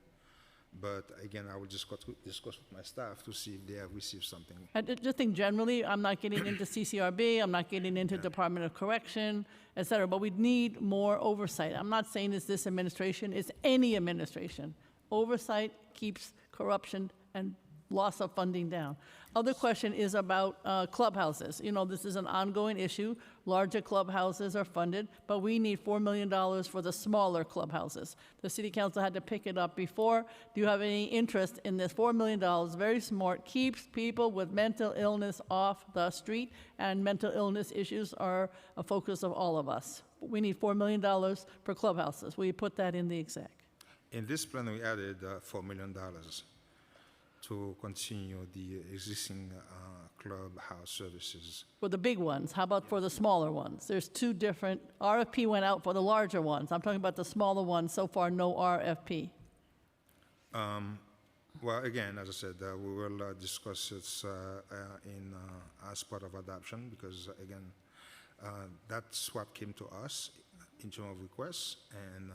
But again, I will discuss with my staff to see if they have received something. I just think generally, I'm not getting into CCRB, I'm not getting into Department of Correction, et cetera, but we need more oversight. I'm not saying it's this administration, it's any administration. Oversight keeps corruption and loss of funding down. Other question is about clubhouses. You know, this is an ongoing issue. Larger clubhouses are funded, but we need $4 million for the smaller clubhouses. The city council had to pick it up before. Do you have any interest in this $4 million? Very smart, keeps people with mental illness off the street, and mental illness issues are a focus of all of us. We need $4 million for clubhouses. Will you put that in the exec? In this plan, we added $4 million to continue the existing clubhouse services. For the big ones, how about for the smaller ones? There's two different, RFP went out for the larger ones. I'm talking about the smaller ones, so far no RFP. Well, again, as I said, we will discuss it as part of adoption, because again, that's what came to us in terms of requests, and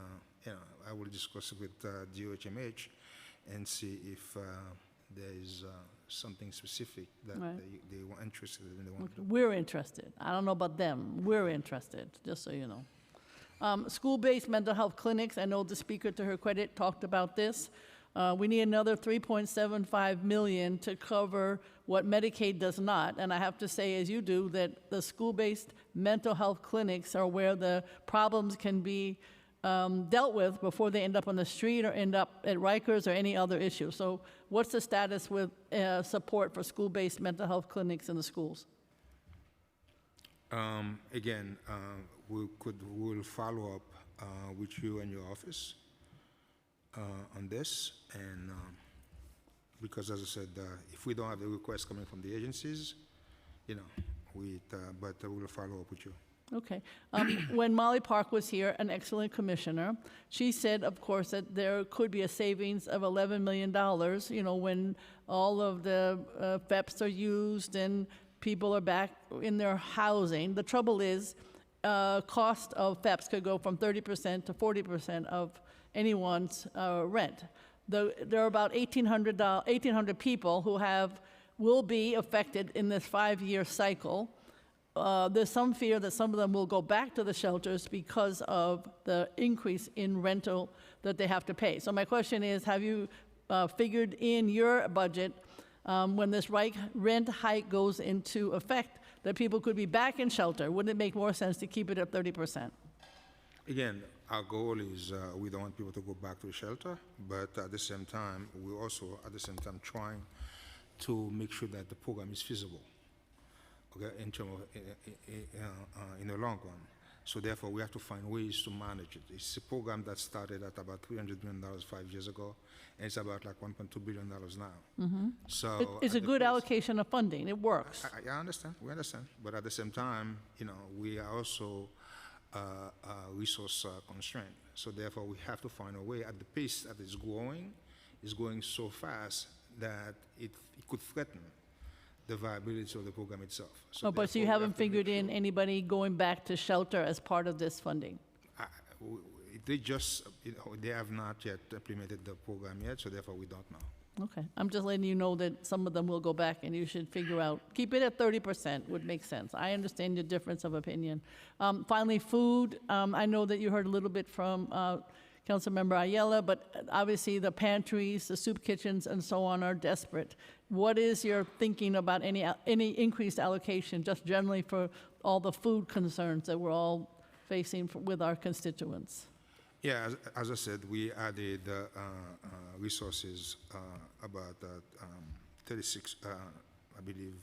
you know, I will discuss it with DOHMH and see if there is something specific that they were interested in. They want to do. We're interested. I don't know about them. We're interested, just so you know. School-based mental health clinics, I know the speaker, to her credit, talked about this. We need another $3.75 million to cover what Medicaid does not. And I have to say, as you do, that the school-based mental health clinics are where the problems can be dealt with before they end up on the street or end up at Rikers or any other issue. So what's the status with support for school-based mental health clinics in the schools? Again, we'll follow up with you and your office on this, and because, as I said, if we don't have the request coming from the agencies, you know, but we'll follow up with you. Okay. When Molly Park was here, an excellent commissioner, she said, of course, that there could be a savings of $11 million, you know, when all of the FEPs are used and people are back in their housing. The trouble is, cost of FEPs could go from 30% to 40% of anyone's rent. There are about 1,800 people who will be affected in this 5-year cycle. There's some fear that some of them will go back to the shelters because of the increase in rental that they have to pay. So my question is, have you figured in your budget when this rent hike goes into effect that people could be back in shelter? Wouldn't it make more sense to keep it at 30%? Again, our goal is we don't want people to go back to the shelter, but at the same time, we're also trying to make sure that the program is feasible. Okay, in terms of in the long run. So therefore, we have to find ways to manage it. It's a program that started at about $300 million 5 years ago, and it's about like $1.2 billion now. Mm-hmm. So it's a good allocation of funding. It works. I understand. We understand. But at the same time, you know, we are also resource constrained. So therefore, we have to find a way. At the pace that it's going so fast that it could threaten the viability of the program itself. So But you haven't figured in anybody going back to shelter as part of this funding? They just, they have not yet implemented the program yet, so therefore we don't know. Okay, I'm just letting you know that some of them will go back and you should figure out, keep it at 30% would make sense. I understand your difference of opinion. Finally, food, I know that you heard a little bit from Councilmember Ayala, but obviously the pantries, the soup kitchens and so on are desperate. What is your thinking about any increased allocation, just generally for all the food concerns that we're all facing with our constituents? Yeah, as I said, we added resources about 36, I believe,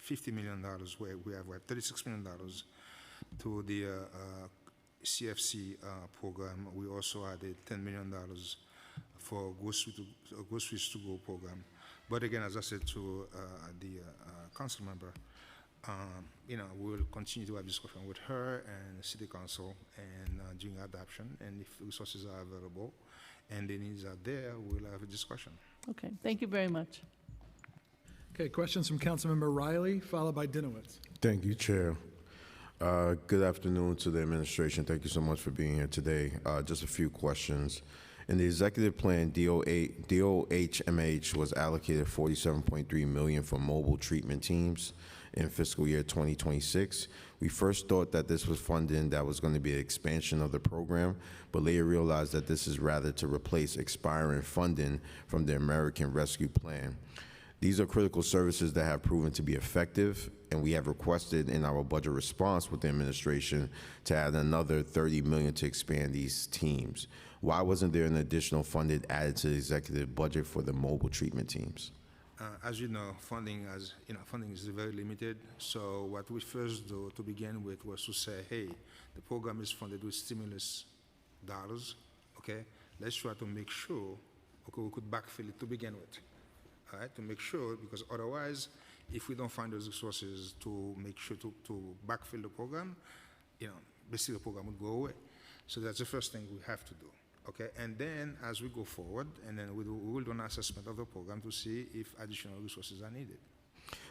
$50 million, where we have $36 million to the CFC program. We also added $10 million for Groceries to Go program. But again, as I said to the council member, we will continue to have discussion with her and the city council and during adoption, and if resources are available and the needs are there, we'll have a discussion. Okay, thank you very much. Okay, questions from Councilmember Riley, followed by Dinowitz. Thank you, Chair. Good afternoon to the administration. Thank you so much for being here today. Just a few questions. In the executive plan, DOHMH was allocated $47.3 million for mobile treatment teams in fiscal year 2026. We first thought that this was funding that was going to be an expansion of the program, but later realized that this is rather to replace expiring funding from the American Rescue Plan. These are critical services that have proven to be effective, and we have requested in our budget response with the administration to add another $30 million to expand these teams. Why wasn't there an additional funding added to the executive budget for the mobile treatment teams? As you know, funding is very limited. So what we first do to begin with was to say, hey, the program is funded with stimulus dollars. Okay, let's try to make sure we could backfill it to begin with. All right, to make sure, because otherwise, if we don't find those resources to make sure to backfill the program, basically the program would go away. So that's the first thing we have to do. Okay, and then as we go forward, and then we will do an assessment of the program to see if additional resources are needed.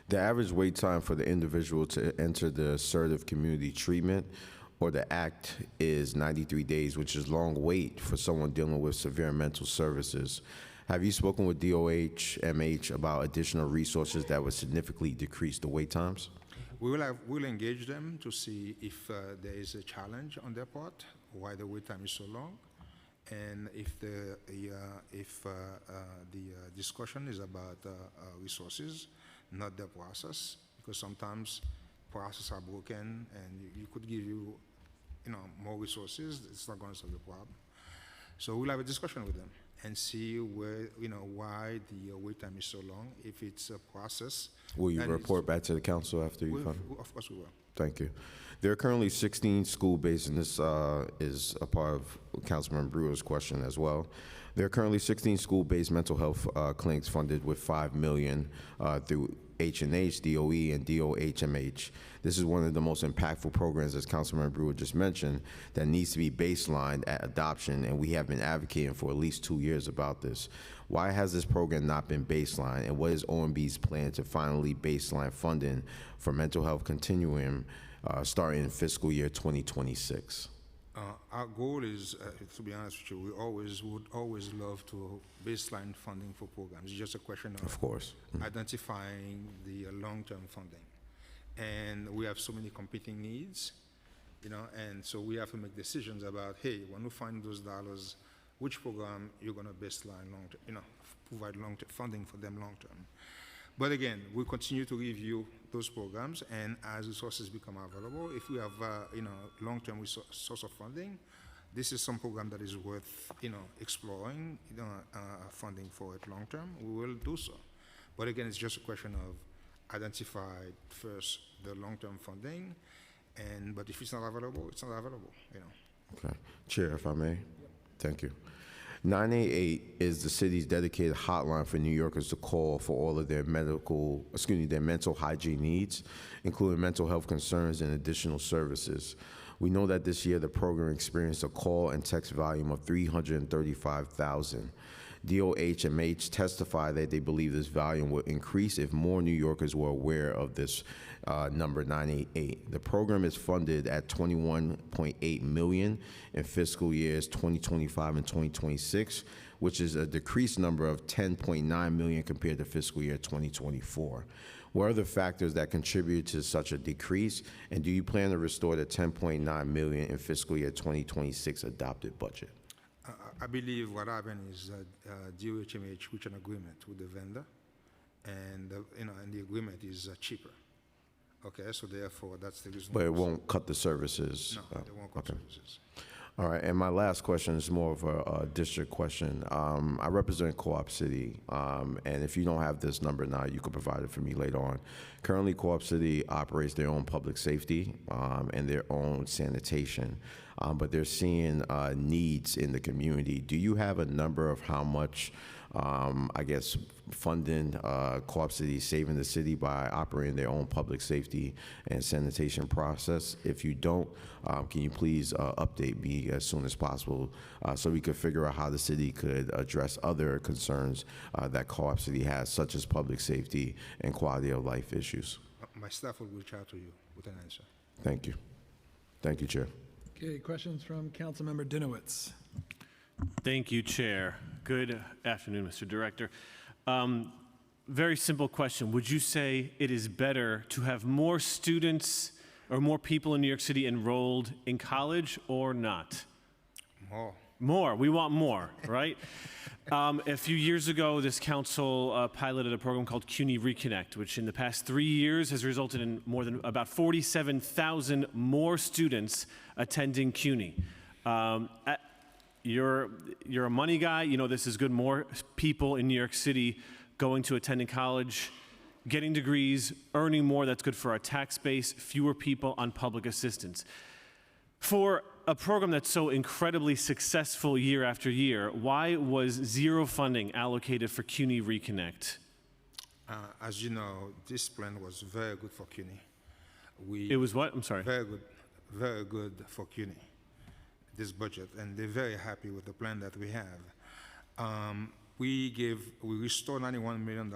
The average wait time for the individual to enter the assertive community treatment or the ACT is 93 days, which is long wait for someone dealing with severe mental services. Have you spoken with DOHMH about additional resources that would significantly decrease the wait times? We'll engage them to see if there is a challenge on their part, why the wait time is so long. And if the discussion is about resources, not the process, because sometimes processes are broken, and you could give more resources, it's not going to solve the problem. So we'll have a discussion with them and see where why the wait time is so long. If it's a process, will you report back to the council after you find? Of course we will. Thank you. There are currently 16 school-based, and this is a part of Councilmember Brewer's question as well. There are currently 16 school-based mental health clinics funded with $5 million through H&H, DOE, and DOHMH. This is one of the most impactful programs, as Councilmember Brewer just mentioned, that needs to be baselined at adoption, and we have been advocating for at least 2 years about this. Why has this program not been baselined, and what is OMB's plan to finally baseline funding for mental health continuum starting in fiscal year 2026? Our goal is, to be honest with you, we would always love to baseline funding for programs. It's just a question of course, identifying the long-term funding. And we have so many competing needs, and so we have to make decisions about, hey, when we find those dollars, which program you're going to baseline long-term, provide long-term funding for them long-term. But again, we continue to review those programs, and as resources become available, if we have long-term source of funding, this is some program that is worth exploring funding for it long-term. We will do so. But again, it's just a question of identify first the long-term funding, but if it's not available, it's not available. Okay, Chair, if I may, thank you. 988 is the city's dedicated hotline for New Yorkers to call for all of their their mental hygiene needs, including mental health concerns and additional services. We know that this year the program experienced a call and text volume of 335,000. DOHMH testified that they believe this volume will increase if more New Yorkers were aware of this number 988. The program is funded at $21.8 million in fiscal years 2025 and 2026, which is a decreased number of $10.9 million compared to fiscal year 2024. What are the factors that contribute to such a decrease, and do you plan to restore the $10.9 million in fiscal year 2026 adopted budget? I believe what happened is that DOHMH reached an agreement with the vendor, and and the agreement is cheaper. Okay, so therefore that's the reason. But it won't cut the services? No, it won't cut services. All right, and my last question is more of a district question. I represent Co-op City, and if you don't have this number now, you can provide it for me later on. Currently, Co-op City operates their own public safety and their own sanitation, but they're seeing needs in the community. Do you have a number of how much, funding Co-op City is saving the city by operating their own public safety and sanitation process? If you don't, can you please update me as soon as possible so we could figure out how the city could address other concerns that Co-op City has, such as public safety and quality of life issues? My staff will reach out to you with an answer. Thank you. Thank you, Chair. Okay, questions from Councilmember Dinowitz. Thank you, Chair. Good afternoon, Mr. Director. Very simple question. Would you say it is better to have more students or more people in New York City enrolled in college or not? More. More. We want more, right? A few years ago, this council piloted a program called CUNY Reconnect, which in the past 3 years has resulted in more than about 47,000 more students attending CUNY. You're a money guy. You know this is good. More people in New York City going to attending college, getting degrees, earning more. That's good for our tax base. Fewer people on public assistance. For a program that's so incredibly successful year after year, why was zero funding allocated for CUNY Reconnect? As you know, this plan was very good for CUNY. It was what? I'm sorry. Very good for CUNY, this budget, and they're very happy with the plan that we have. We restored $91 million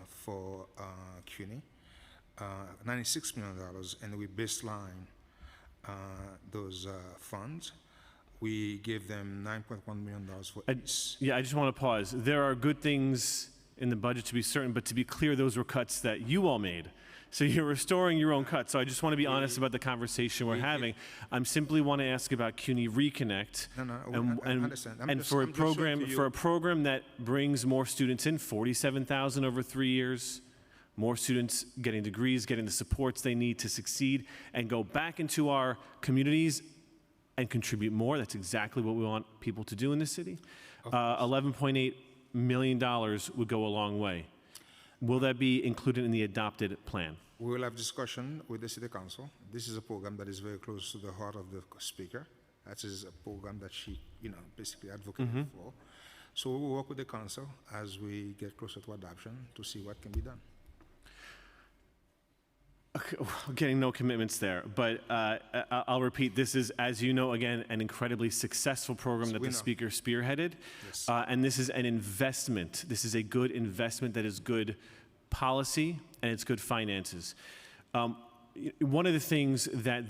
for CUNY, $96 million, and we baseline those funds. We gave them $9.1 million for each. Yeah, I just want to pause. There are good things in the budget, to be certain, but to be clear, those were cuts that you all made. So you're restoring your own cuts. So I just want to be honest about the conversation we're having. I simply want to ask about CUNY Reconnect. I understand. And for a program that brings more students in, 47,000 over 3 years, more students getting degrees, getting the supports they need to succeed, and go back into our communities and contribute more. That's exactly what we want people to do in this city. $11.8 million would go a long way. Will that be included in the adopted plan? We will have discussion with the City Council. This is a program that is very close to the heart of the Speaker. That is a program that she, basically advocated for. So we will work with the Council as we get closer to adoption to see what can be done. Getting no commitments there, but I'll repeat, this is, as you know, again, an incredibly successful program that the Speaker spearheaded, and this is an investment. This is a good investment that is good policy, and it's good finances. One of the things that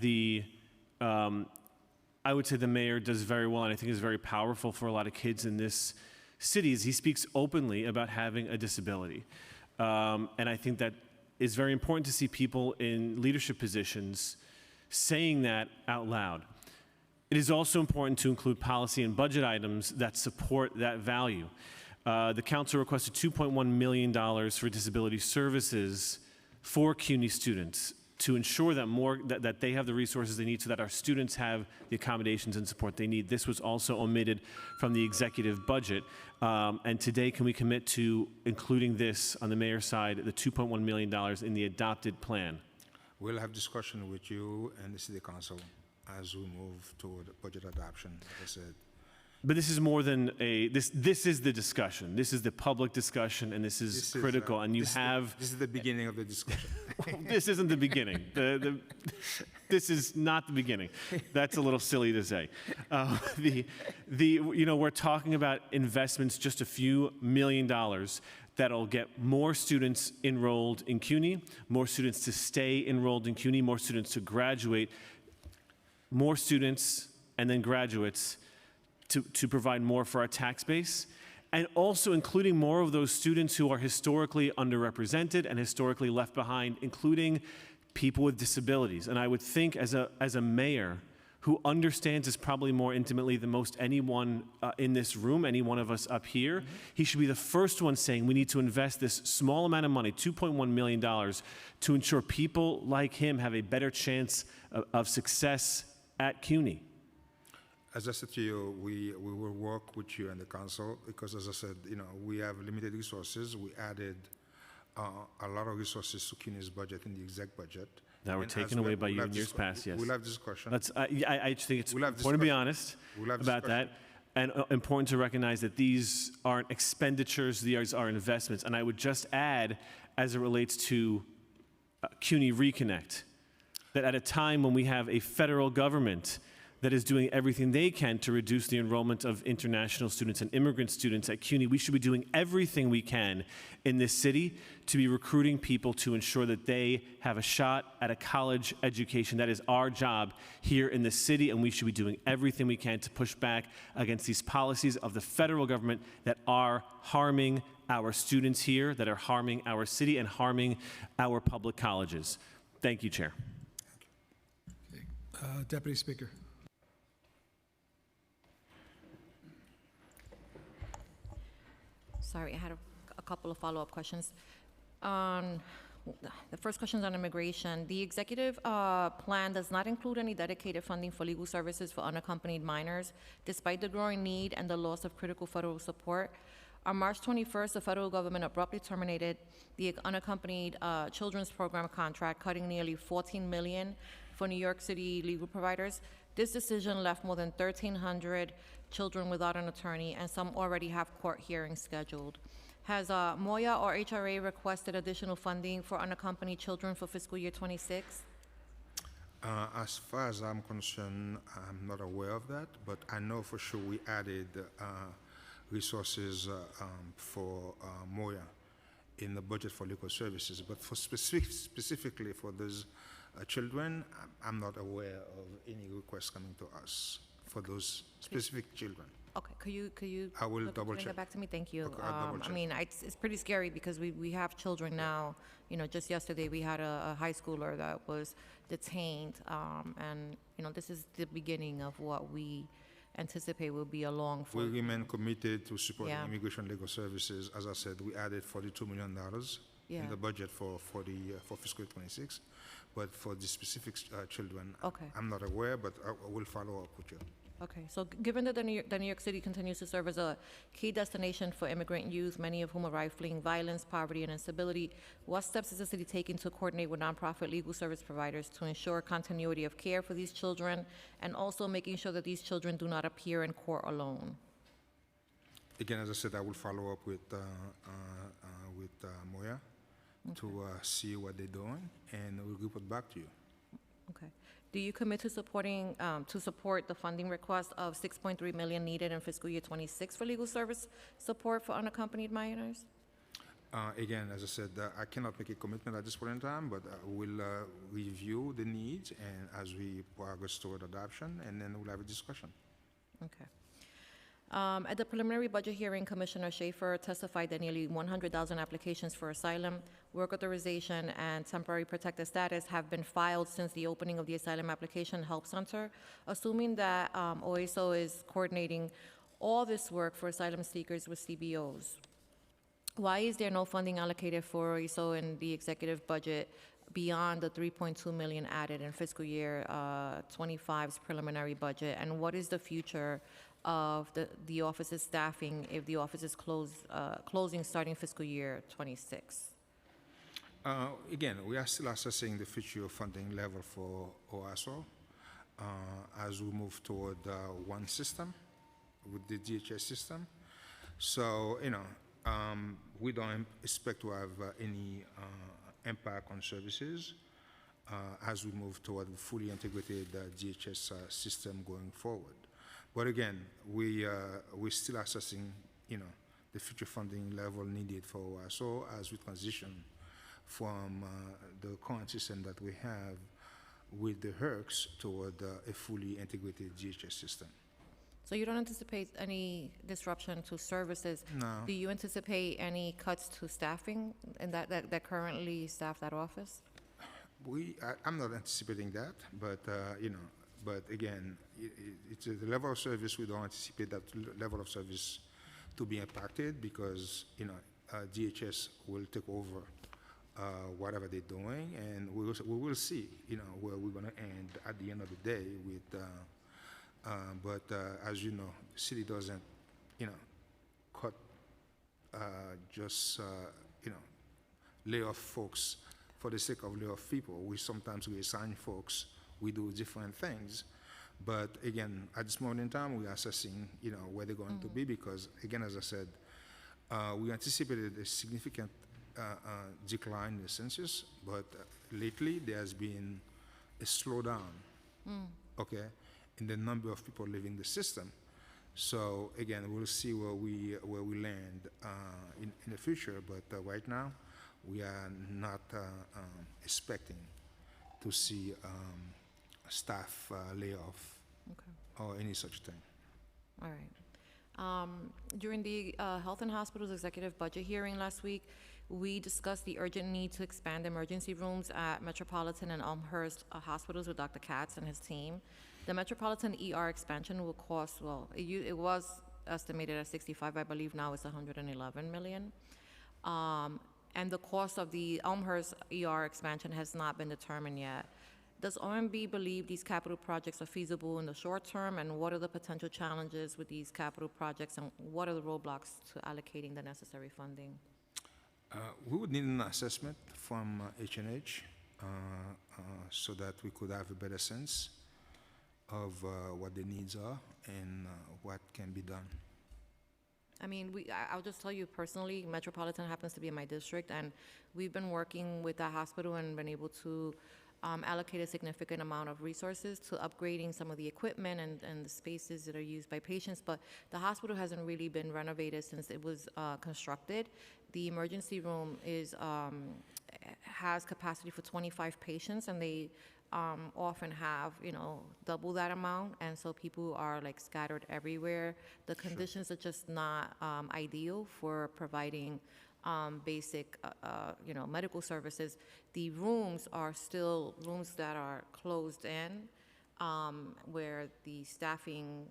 I would say the mayor does very well, and I think is very powerful for a lot of kids in this city, is he speaks openly about having a disability, and I think that it's very important to see people in leadership positions saying that out loud. It is also important to include policy and budget items that support that value. The council requested $2.1 million for disability services for CUNY students to ensure that that they have the resources they need so that our students have the accommodations and support they need. This was also omitted from the executive budget. And today, can we commit to including this on the mayor's side, the $2.1 million in the adopted plan? We'll have discussion with you and the City Council as we move toward budget adoption. As I said, But this is more than this is the discussion. This is the public discussion, and this is critical. And you have... This is the beginning of the discussion. This isn't the beginning. This is not the beginning. That's a little silly to say. We're talking about investments, just a few $1 million that'll get more students enrolled in CUNY, more students to stay enrolled in CUNY, more students to graduate, more students and then graduates to provide more for our tax base, and also including more of those students who are historically underrepresented and historically left behind, including people with disabilities. And I would think as a mayor who understands this probably more intimately than most anyone in this room, any one of us up here, he should be the first one saying we need to invest this small amount of money, $2.1 million, to ensure people like him have a better chance of success at CUNY. As I said to you, we will work with you and the council because, as I said, we have limited resources. We added a lot of resources to CUNY's budget in the exec budget. That were taken away by you in years past, yes. We'll have discussion. I just think it's important to be honest about that, and important to recognize that these aren't expenditures, these are investments. And I would just add, as it relates to CUNY Reconnect, that at a time when we have a federal government that is doing everything they can to reduce the enrollment of international students and immigrant students at CUNY, we should be doing everything we can in this city to be recruiting people to ensure that they have a shot at a college education. That is our job here in the city, and we should be doing everything we can to push back against these policies of the federal government that are harming our students here, that are harming our city and harming our public colleges. Thank you, Chair. Deputy Speaker. Sorry, I had a couple of follow-up questions. The first question is on immigration. The executive plan does not include any dedicated funding for legal services for unaccompanied minors, despite the growing need and the loss of critical federal support. On March 21st, the federal government abruptly terminated the unaccompanied children's program contract, cutting nearly $14 million for New York City legal providers. This decision left more than 1,300 children without an attorney, and some already have court hearings scheduled. Has MOYA or HRA requested additional funding for unaccompanied children for fiscal year 26? As far as I'm concerned, I'm not aware of that, but I know for sure we added resources for MOYA in the budget for legal services. But for specifically for those children, I'm not aware of any requests coming to us for those specific children. Okay, could you? I will double bring check. that back to me? Thank you. Okay, I'll double check. I mean, it's pretty scary because we have children now. Just yesterday we had a high schooler that was detained, and this is the beginning of what we anticipate will be a long. We remain committed to supporting Yeah. immigration legal services. As I said, we added $42 million Yeah. in the budget for fiscal 26. But for the specific children, Okay. I'm not aware, but I will follow up with you. Okay, so given that the New York City continues to serve as a key destination for immigrant youth, many of whom arrive fleeing violence, poverty, and instability, what steps is the city taking to coordinate with nonprofit legal service providers to ensure continuity of care for these children, and also making sure that these children do not appear in court alone? Again, as I said, I will follow up with Moya to see what they're doing, and we'll report back to you. Okay. Do you commit to supporting, to support the funding request of $6.3 million needed in fiscal year 26 for legal service support for unaccompanied minors? Again, as I said, I cannot make a commitment at this point in time, but we'll review the needs and as we progress toward adoption, and then we'll have a discussion. Okay. At the preliminary budget hearing, Commissioner Schaefer testified that nearly 100,000 applications for asylum, work authorization, and temporary protected status have been filed since the opening of the Asylum Application Help Center. Assuming that OASO is coordinating all this work for asylum seekers with CBOs, why is there no funding allocated for OASO in the executive budget beyond the $3.2 million added in fiscal year 25's preliminary budget? And what is the future of the office's staffing if the office is closing starting fiscal year 26? Again, we are still assessing the future funding level for OASO as we move toward one system with the DHS system. So, we don't expect to have any impact on services as we move toward a fully integrated DHS system going forward. But again, we're still assessing, the future funding level needed for OASO as we transition from the current system that we have with the HERCs toward a fully integrated DHS system. So you don't anticipate any disruption to services? No. Do you anticipate any cuts to staffing and that currently staff that office? I'm not anticipating that, but, but again, it's the level of service, we don't anticipate that level of service to be impacted because, DHS will take over whatever they're doing, and we will see, where we're going to end at the end of the day with, but as you know, the city doesn't, cut, just, lay off folks for the sake of lay off people. Sometimes we assign folks, we do different things. But again, at this moment in time, we're assessing, where they're going to be because, again, as I said, we anticipated a significant decline in the census, but lately there has been a slowdown, okay, in the number of people leaving the system. So again, we'll see where we land in the future, but right now, we are not expecting to see staff layoff or any such thing. All right. During the Health and Hospitals Executive Budget hearing last week, we discussed the urgent need to expand emergency rooms at Metropolitan and Elmhurst hospitals with Dr. Katz and his team. The Metropolitan ER expansion will cost, well, it was estimated at 65, I believe now it's 111 million. And the cost of the Elmhurst ER expansion has not been determined yet. Does OMB believe these capital projects are feasible in the short term, and what are the potential challenges with these capital projects, and what are the roadblocks to allocating the necessary funding? We would need an assessment from H&H so that we could have a better sense of what the needs are and what can be done. I mean, I'll just tell you personally, Metropolitan happens to be in my district, and we've been working with that hospital and been able to allocate a significant amount of resources to upgrading some of the equipment and the spaces that are used by patients, but the hospital hasn't really been renovated since it was constructed. The emergency room has capacity for 25 patients, and they often have, double that amount, and so people are like scattered everywhere. The conditions are just not ideal for providing basic, medical services. The rooms are still rooms that are closed in, where the staffing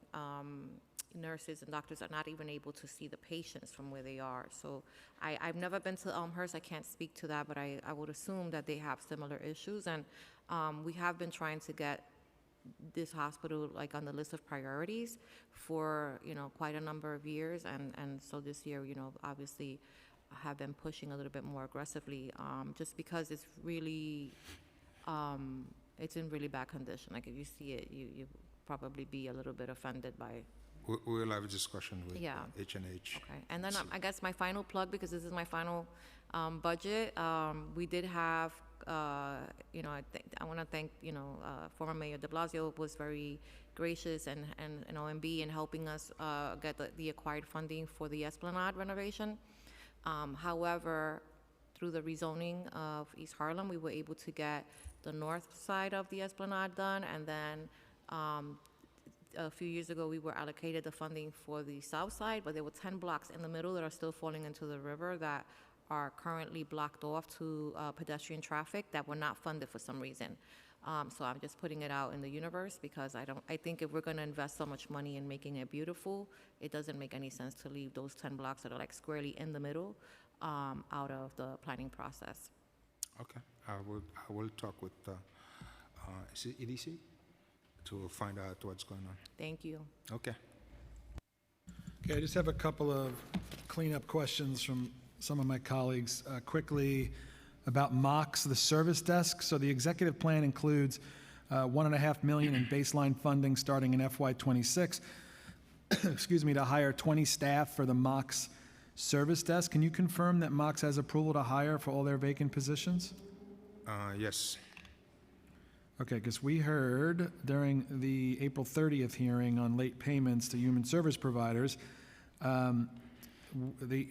nurses and doctors are not even able to see the patients from where they are. So I've never been to Elmhurst. I can't speak to that, but I would assume that they have similar issues. And we have been trying to get this hospital like on the list of priorities for, quite a number of years. And so this year, obviously have been pushing a little bit more aggressively, just because it's really, it's in really bad condition. Like if you see it, you probably be a little bit offended by. We'll have a discussion with Yeah. H&H. Okay, and then I guess my final plug, because this is my final budget, we did have, I want to thank, former Mayor de Blasio was very gracious and OMB in helping us get the acquired funding for the Esplanade renovation. However, through the rezoning of East Harlem, we were able to get the north side of the Esplanade done, and then a few years ago, we were allocated the funding for the south side, but there were 10 blocks in the middle that are still falling into the river that are currently blocked off to pedestrian traffic that were not funded for some reason. So I'm just putting it out in the universe because I think if we're going to invest so much money in making it beautiful, it doesn't make any sense to leave those 10 blocks that are like squarely in the middle out of the planning process. Okay, I will talk with EDC to find out what's going on. Thank you. Okay. Okay, I just have a couple of cleanup questions from some of my colleagues quickly about MOX, the service desk. So the executive plan includes $1.5 million in baseline funding starting in FY26. excuse me, to hire 20 staff for the MOX service desk. Can you confirm that MOX has approval to hire for all their vacant positions? Yes. Okay, because we heard during the April 30th hearing on late payments to human service providers,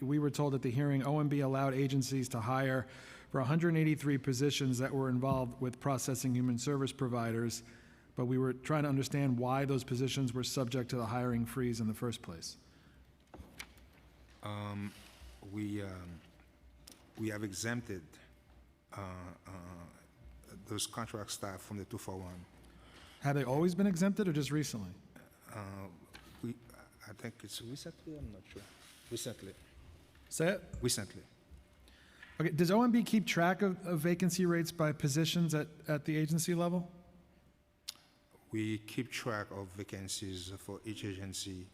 we were told at the hearing OMB allowed agencies to hire for 183 positions that were involved with processing human service providers, but we were trying to understand why those positions were subject to the hiring freeze in the first place. We have exempted those contract staff from the 241. Have they always been exempted or just recently? I think it's recently, I'm not sure. Recently. Say it? Recently. Okay, does OMB keep track of vacancy rates by positions at the agency level? We keep track of vacancies for each agency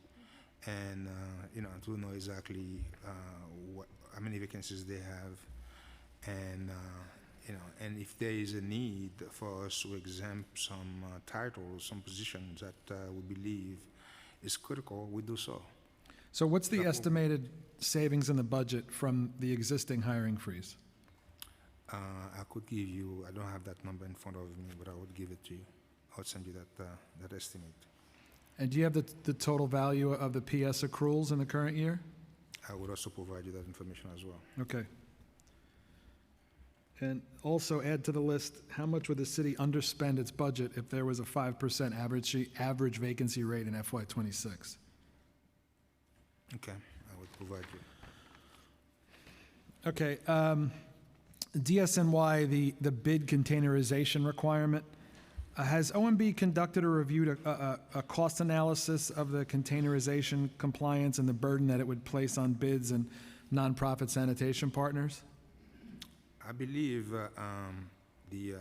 and, to know exactly how many vacancies they have and, and if there is a need for us to exempt some titles, some positions that we believe is critical, we do so. So what's the estimated savings in the budget from the existing hiring freeze? I could give you, I don't have that number in front of me, but I would give it to you. I would send you that estimate. And do you have the total value of the PS accruals in the current year? I would also provide you that information as well. Okay. And also add to the list, how much would the city underspend its budget if there was a 5% average vacancy rate in FY26? Okay, I would provide you. Okay, DSNY, the bid containerization requirement. Has OMB conducted or reviewed a cost analysis of the containerization compliance and the burden that it would place on bids and nonprofit sanitation partners? I believe the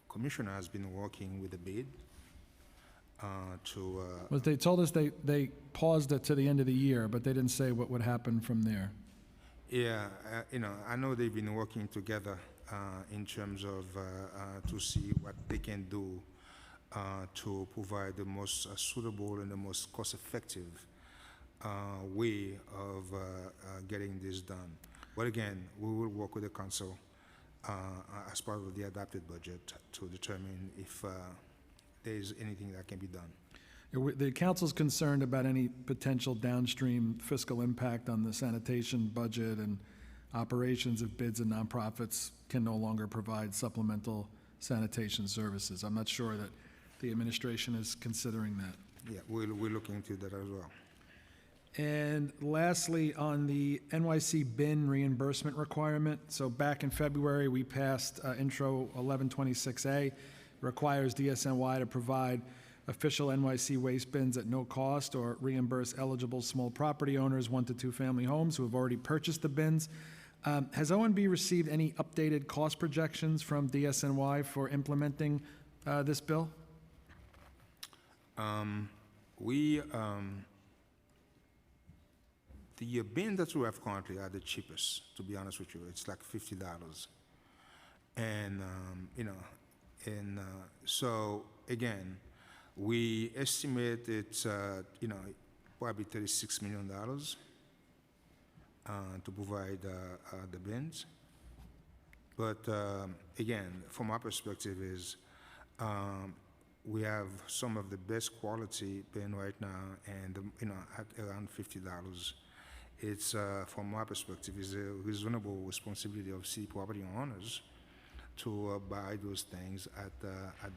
commissioner has been working with the bid to. Well, they told us they paused it to the end of the year, but they didn't say what would happen from there. Yeah, I know they've been working together in terms of to see what they can do to provide the most suitable and the most cost-effective way of getting this done. But again, we will work with the council as part of the adopted budget to determine if there is anything that can be done. The council's concerned about any potential downstream fiscal impact on the sanitation budget and operations if bids and nonprofits can no longer provide supplemental sanitation services. I'm not sure that the administration is considering that. Yeah, we're looking into that as well. And lastly, on the NYC bin reimbursement requirement, so back in February, we passed Intro 1126A, requires DSNY to provide official NYC waste bins at no cost or reimburse eligible small property owners, 1 to 2 family homes who have already purchased the bins. Has OMB received any updated cost projections from DSNY for implementing this bill? The bin that we have currently are the cheapest, to be honest with you. It's like $50. And, so again, we estimate it's, probably $36 million to provide the bins. But again, from our perspective is we have some of the best quality bin right now and, at around $50. It's, from our perspective, is a reasonable responsibility of city property owners to buy those things at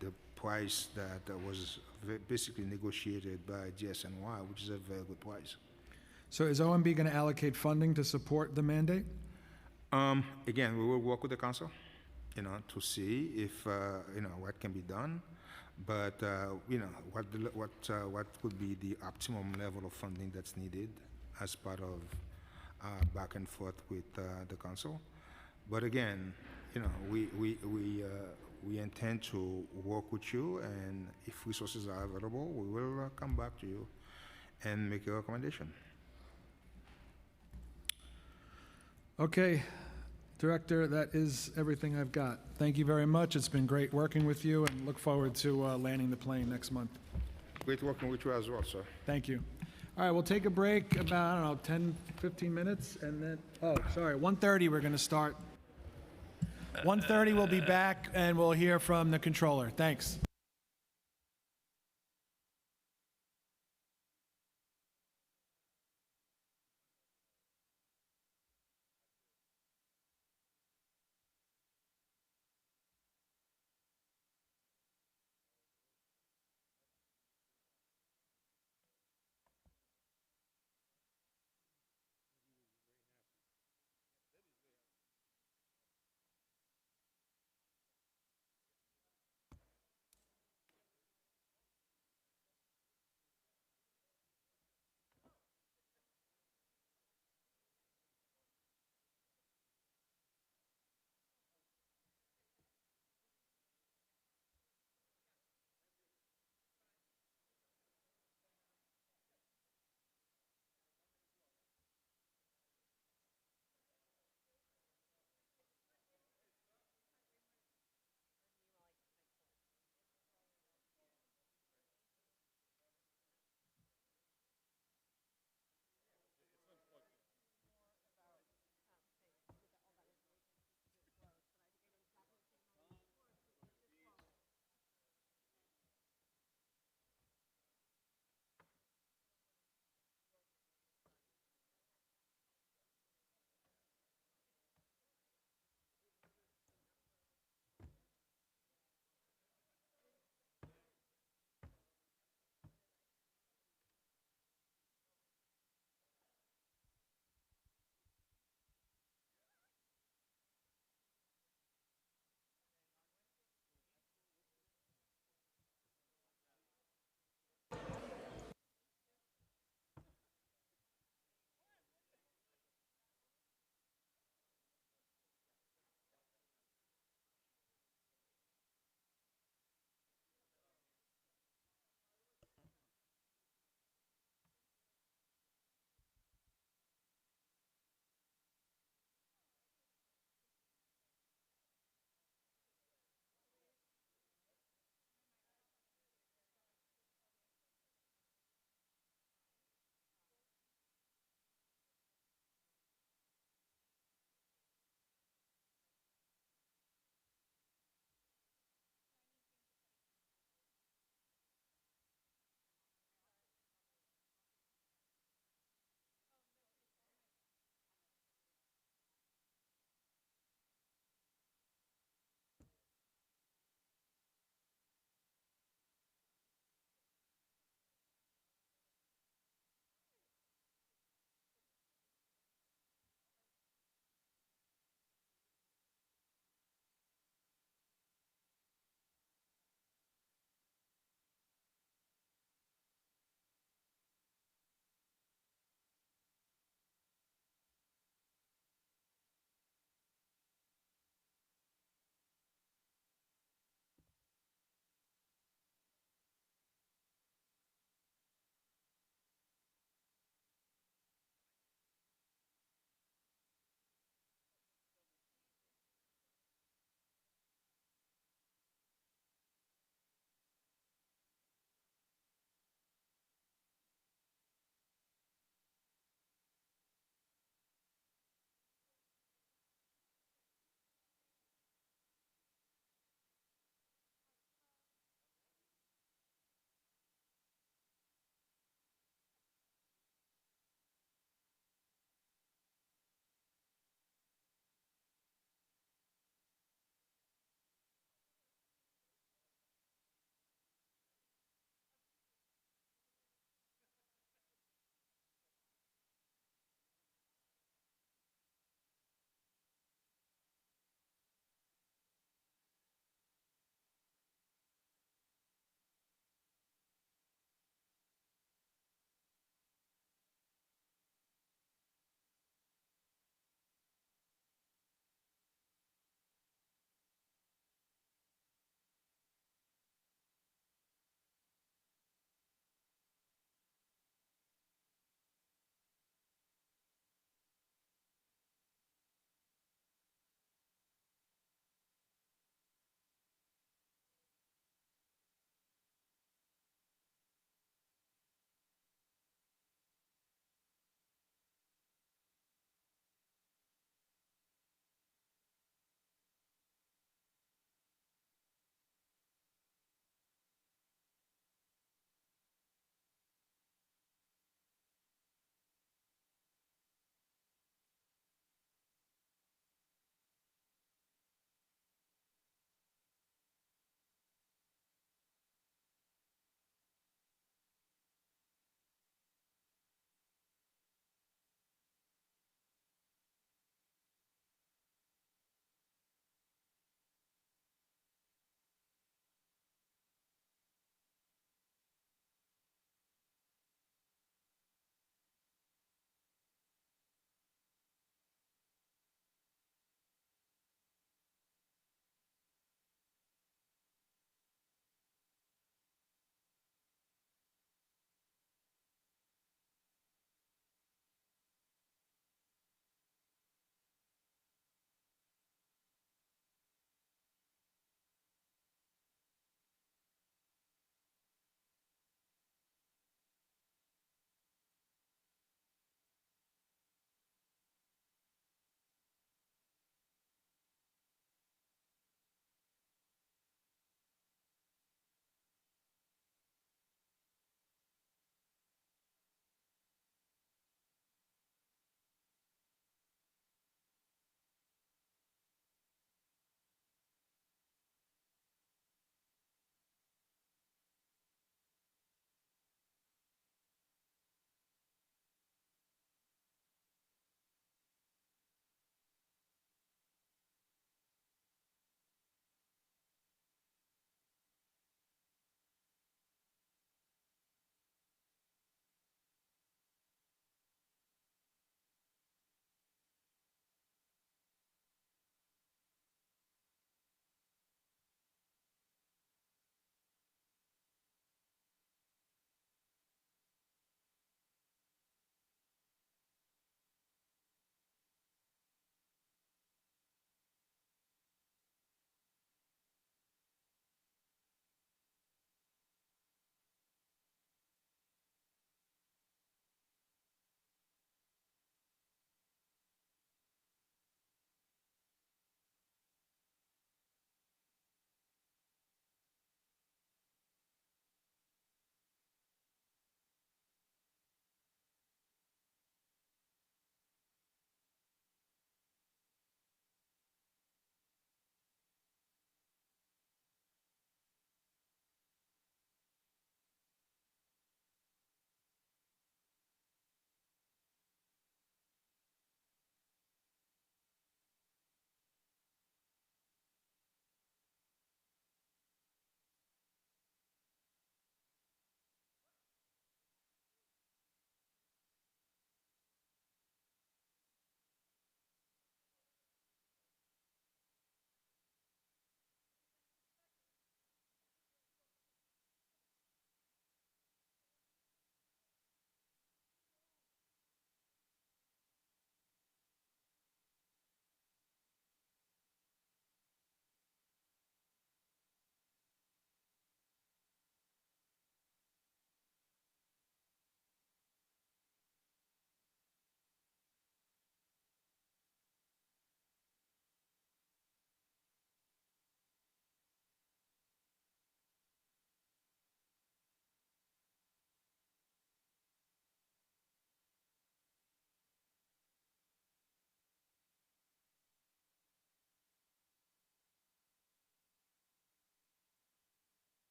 the price that was basically negotiated by DSNY, which is a very good price. So is OMB going to allocate funding to support the mandate? Again, we will work with the council, to see if, what can be done. But, what could be the optimum level of funding that's needed as part of back and forth with the council. But again, we intend to work with you, and if resources are available, we will come back to you and make a recommendation. Okay, Director, that is everything I've got. Thank you very much. It's been great working with you, and look forward to landing the plane next month. Great working with you as well, sir. Thank you. All right, we'll take a break about, I don't know, 10, 15 minutes, and then, oh, sorry, 1:30 we're going to start. 1:30 we'll be back, and we'll hear from the controller. Thanks.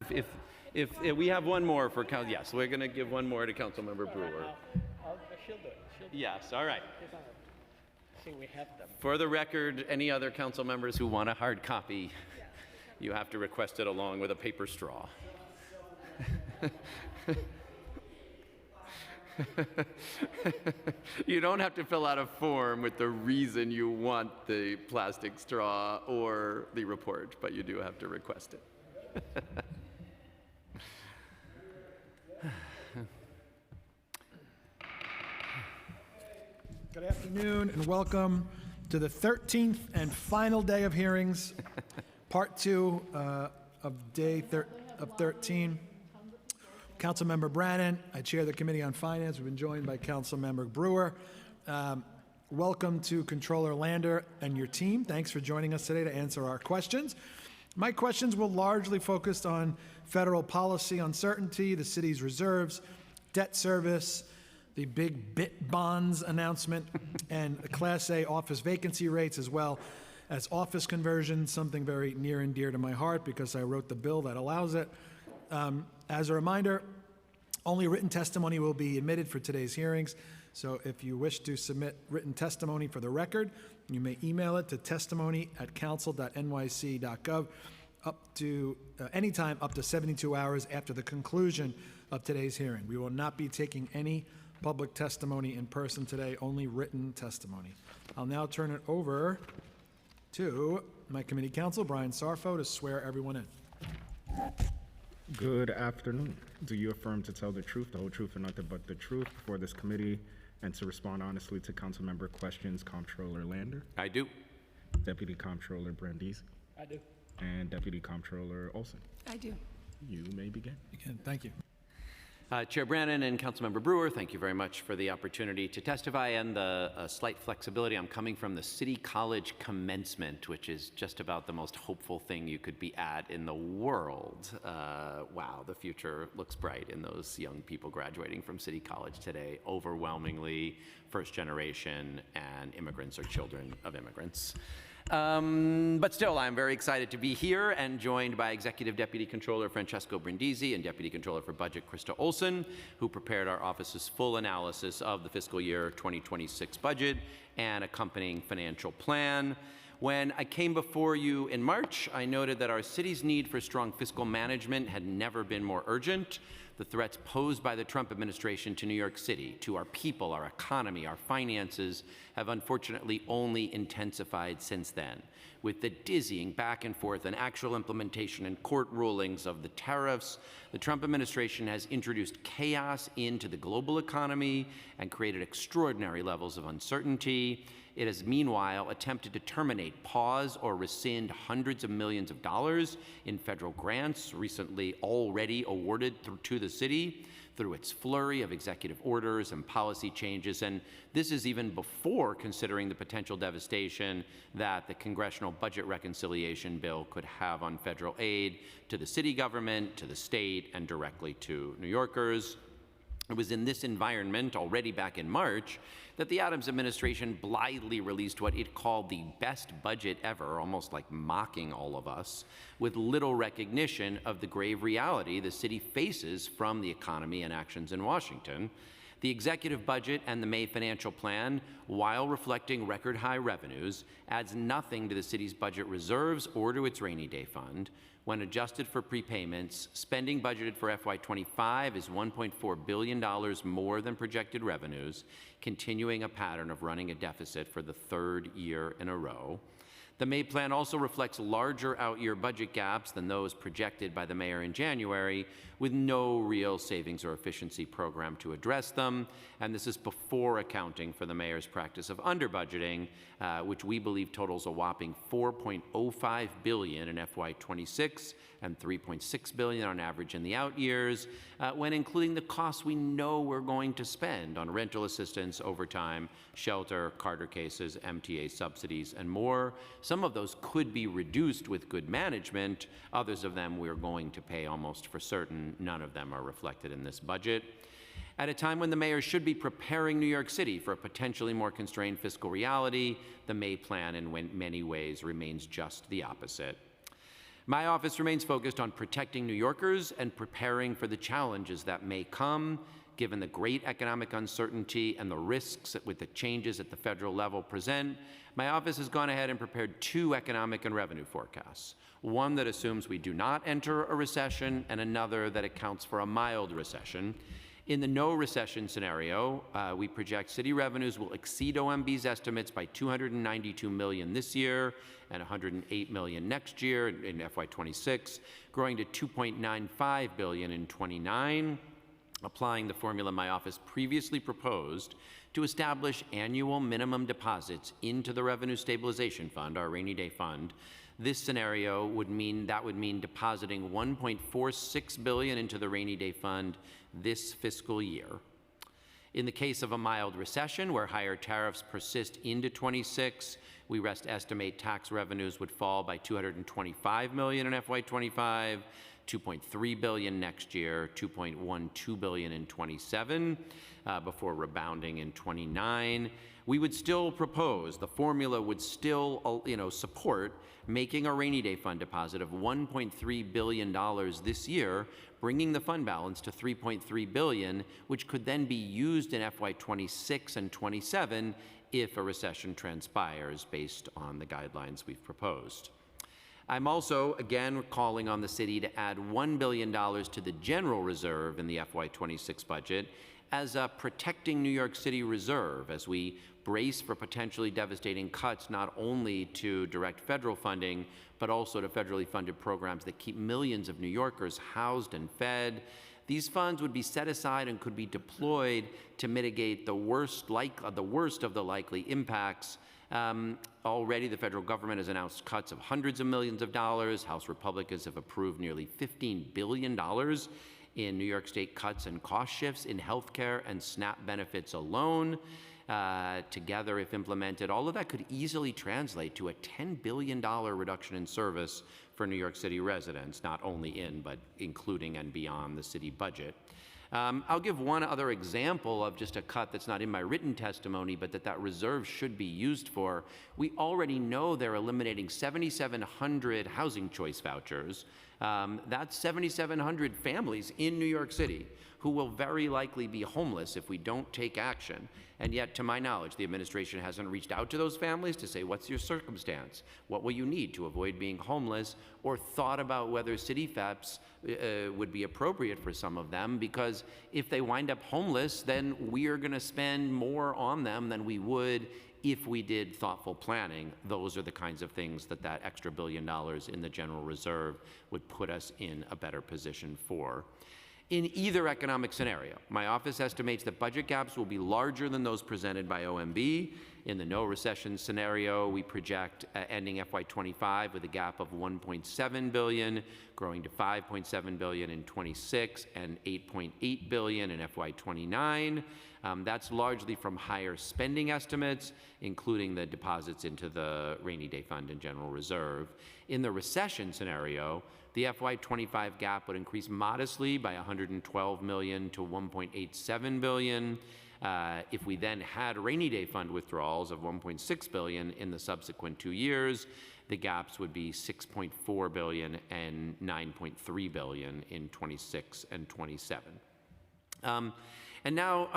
If we have one more for yes, we're going to give one more to Councilmember Brewer. She'll do it. Yes, all right. See, we have them. For the record, any other council members who want a hard copy, you have to request it along with a paper straw. You don't have to fill out a form with the reason you want the plastic straw or the report, but you do have to request it. Good afternoon and welcome to the 13th and final day of hearings, part 2 of day 13. Councilmember Brannan, I chair the Committee on Finance. We've been joined by Councilmember Brewer. Welcome to Controller Lander and your team. Thanks for joining us today to answer our questions. My questions will largely focus on federal policy uncertainty, the city's reserves, debt service, the big BIT bonds announcement, and the Class A office vacancy rates, as well as office conversions, something very near and dear to my heart because I wrote the bill that allows it. As a reminder, only written testimony will be admitted for today's hearings. So if you wish to submit written testimony for the record, you may email it to testimony@council.nyc.gov up to anytime up to 72 hours after the conclusion of today's hearing. We will not be taking any public testimony in person today, only written testimony. I'll now turn it over to my committee counsel, Brian Sarfo, to swear everyone in. Good afternoon. Do you affirm to tell the truth, the whole truth, and nothing but the truth before this committee, and to respond honestly to council member questions? Comptroller Lander? I do. Deputy Comptroller Brandisi? I do. And Deputy Comptroller Olson? I do. You may begin. Thank you. Chair Brannan and Councilmember Brewer, thank you very much for the opportunity to testify and the slight flexibility. I'm coming from the City College commencement, which is just about the most hopeful thing you could be at in the world. Wow, the future looks bright in those young people graduating from City College today, overwhelmingly first generation and immigrants or children of immigrants. But still, I'm very excited to be here and joined by Executive Deputy Controller Francesco Brindisi and Deputy Controller for Budget Krista Olson, who prepared our office's full analysis of the fiscal year 2026 budget and accompanying financial plan. When I came before you in March, I noted that our city's need for strong fiscal management had never been more urgent. The threats posed by the Trump administration to New York City, to our people, our economy, our finances, have unfortunately only intensified since then. With the dizzying back and forth and actual implementation and court rulings of the tariffs, the Trump administration has introduced chaos into the global economy and created extraordinary levels of uncertainty. It has meanwhile attempted to terminate, pause, or rescind hundreds of millions of dollars in federal grants recently already awarded to the city through its flurry of executive orders and policy changes. And this is even before considering the potential devastation that the Congressional Budget Reconciliation Bill could have on federal aid to the city government, to the state, and directly to New Yorkers. It was in this environment, already back in March, that the Adams administration blithely released what it called the best budget ever, almost like mocking all of us, with little recognition of the grave reality the city faces from the economy and actions in Washington. The executive budget and the May financial plan, while reflecting record high revenues, adds nothing to the city's budget reserves or to its rainy day fund. When adjusted for prepayments, spending budgeted for FY25 is $1.4 billion more than projected revenues, continuing a pattern of running a deficit for the third year in a row. The May plan also reflects larger out-year budget gaps than those projected by the mayor in January, with no real savings or efficiency program to address them. And this is before accounting for the mayor's practice of under-budgeting, which we believe totals a whopping $4.05 billion in FY26 and $3.6 billion on average in the out years, when including the costs we know we're going to spend on rental assistance, overtime, shelter, Carter cases, MTA subsidies, and more. Some of those could be reduced with good management. Others of them we're going to pay almost for certain. None of them are reflected in this budget. At a time when the mayor should be preparing New York City for a potentially more constrained fiscal reality, the May plan in many ways remains just the opposite. My office remains focused on protecting New Yorkers and preparing for the challenges that may come, given the great economic uncertainty and the risks with the changes at the federal level present. My office has gone ahead and prepared 2 economic and revenue forecasts, one that assumes we do not enter a recession and another that accounts for a mild recession. In the no recession scenario, we project city revenues will exceed OMB's estimates by $292 million this year and $108 million next year in FY26, growing to $2.95 billion in '29. Applying the formula my office previously proposed to establish annual minimum deposits into the Revenue Stabilization Fund, our rainy day fund, this scenario would mean depositing $1.46 billion into the rainy day fund this fiscal year. In the case of a mild recession where higher tariffs persist into '26, we estimate tax revenues would fall by $225 million in FY25, $2.3 billion next year, $2.12 billion in '27, before rebounding in '29. We would still propose, the formula would still, support making a rainy day fund deposit of $1.3 billion this year, bringing the fund balance to $3.3 billion, which could then be used in FY26 and '27 if a recession transpires based on the guidelines we've proposed. I'm also, again, calling on the city to add $1 billion to the general reserve in the FY26 budget as a protecting New York City reserve as we brace for potentially devastating cuts not only to direct federal funding, but also to federally funded programs that keep millions of New Yorkers housed and fed. These funds would be set aside and could be deployed to mitigate the worst of the likely impacts. Already, the federal government has announced cuts of hundreds of millions of dollars. House Republicans have approved nearly $15 billion in New York State cuts and cost shifts in healthcare and SNAP benefits alone. Together, if implemented, all of that could easily translate to a $10 billion reduction in service for New York City residents, not only in, but including and beyond the city budget. I'll give one other example of just a cut that's not in my written testimony, but that reserve should be used for. We already know they're eliminating 7,700 housing choice vouchers. That's 7,700 families in New York City who will very likely be homeless if we don't take action. And yet, to my knowledge, the administration hasn't reached out to those families to say, what's your circumstance? What will you need to avoid being homeless? Or thought about whether city FEPs would be appropriate for some of them, because if they wind up homeless, then we are gonna spend more on them than we would if we did thoughtful planning. Those are the kinds of things that extra $1 billion in the general reserve would put us in a better position for. In either economic scenario, my office estimates that budget gaps will be larger than those presented by OMB. In the no recession scenario, we project ending FY25 with a gap of $1.7 billion, growing to $5.7 billion in '26 and $8.8 billion in FY29. That's largely from higher spending estimates, including the deposits into the rainy day fund and general reserve. In the recession scenario, the FY25 gap would increase modestly by $112 million to $1.87 billion. If we then had rainy day fund withdrawals of $1.6 billion in the subsequent 2 years, the gaps would be $6.4 billion and $9.3 billion in '26 and '27. And now,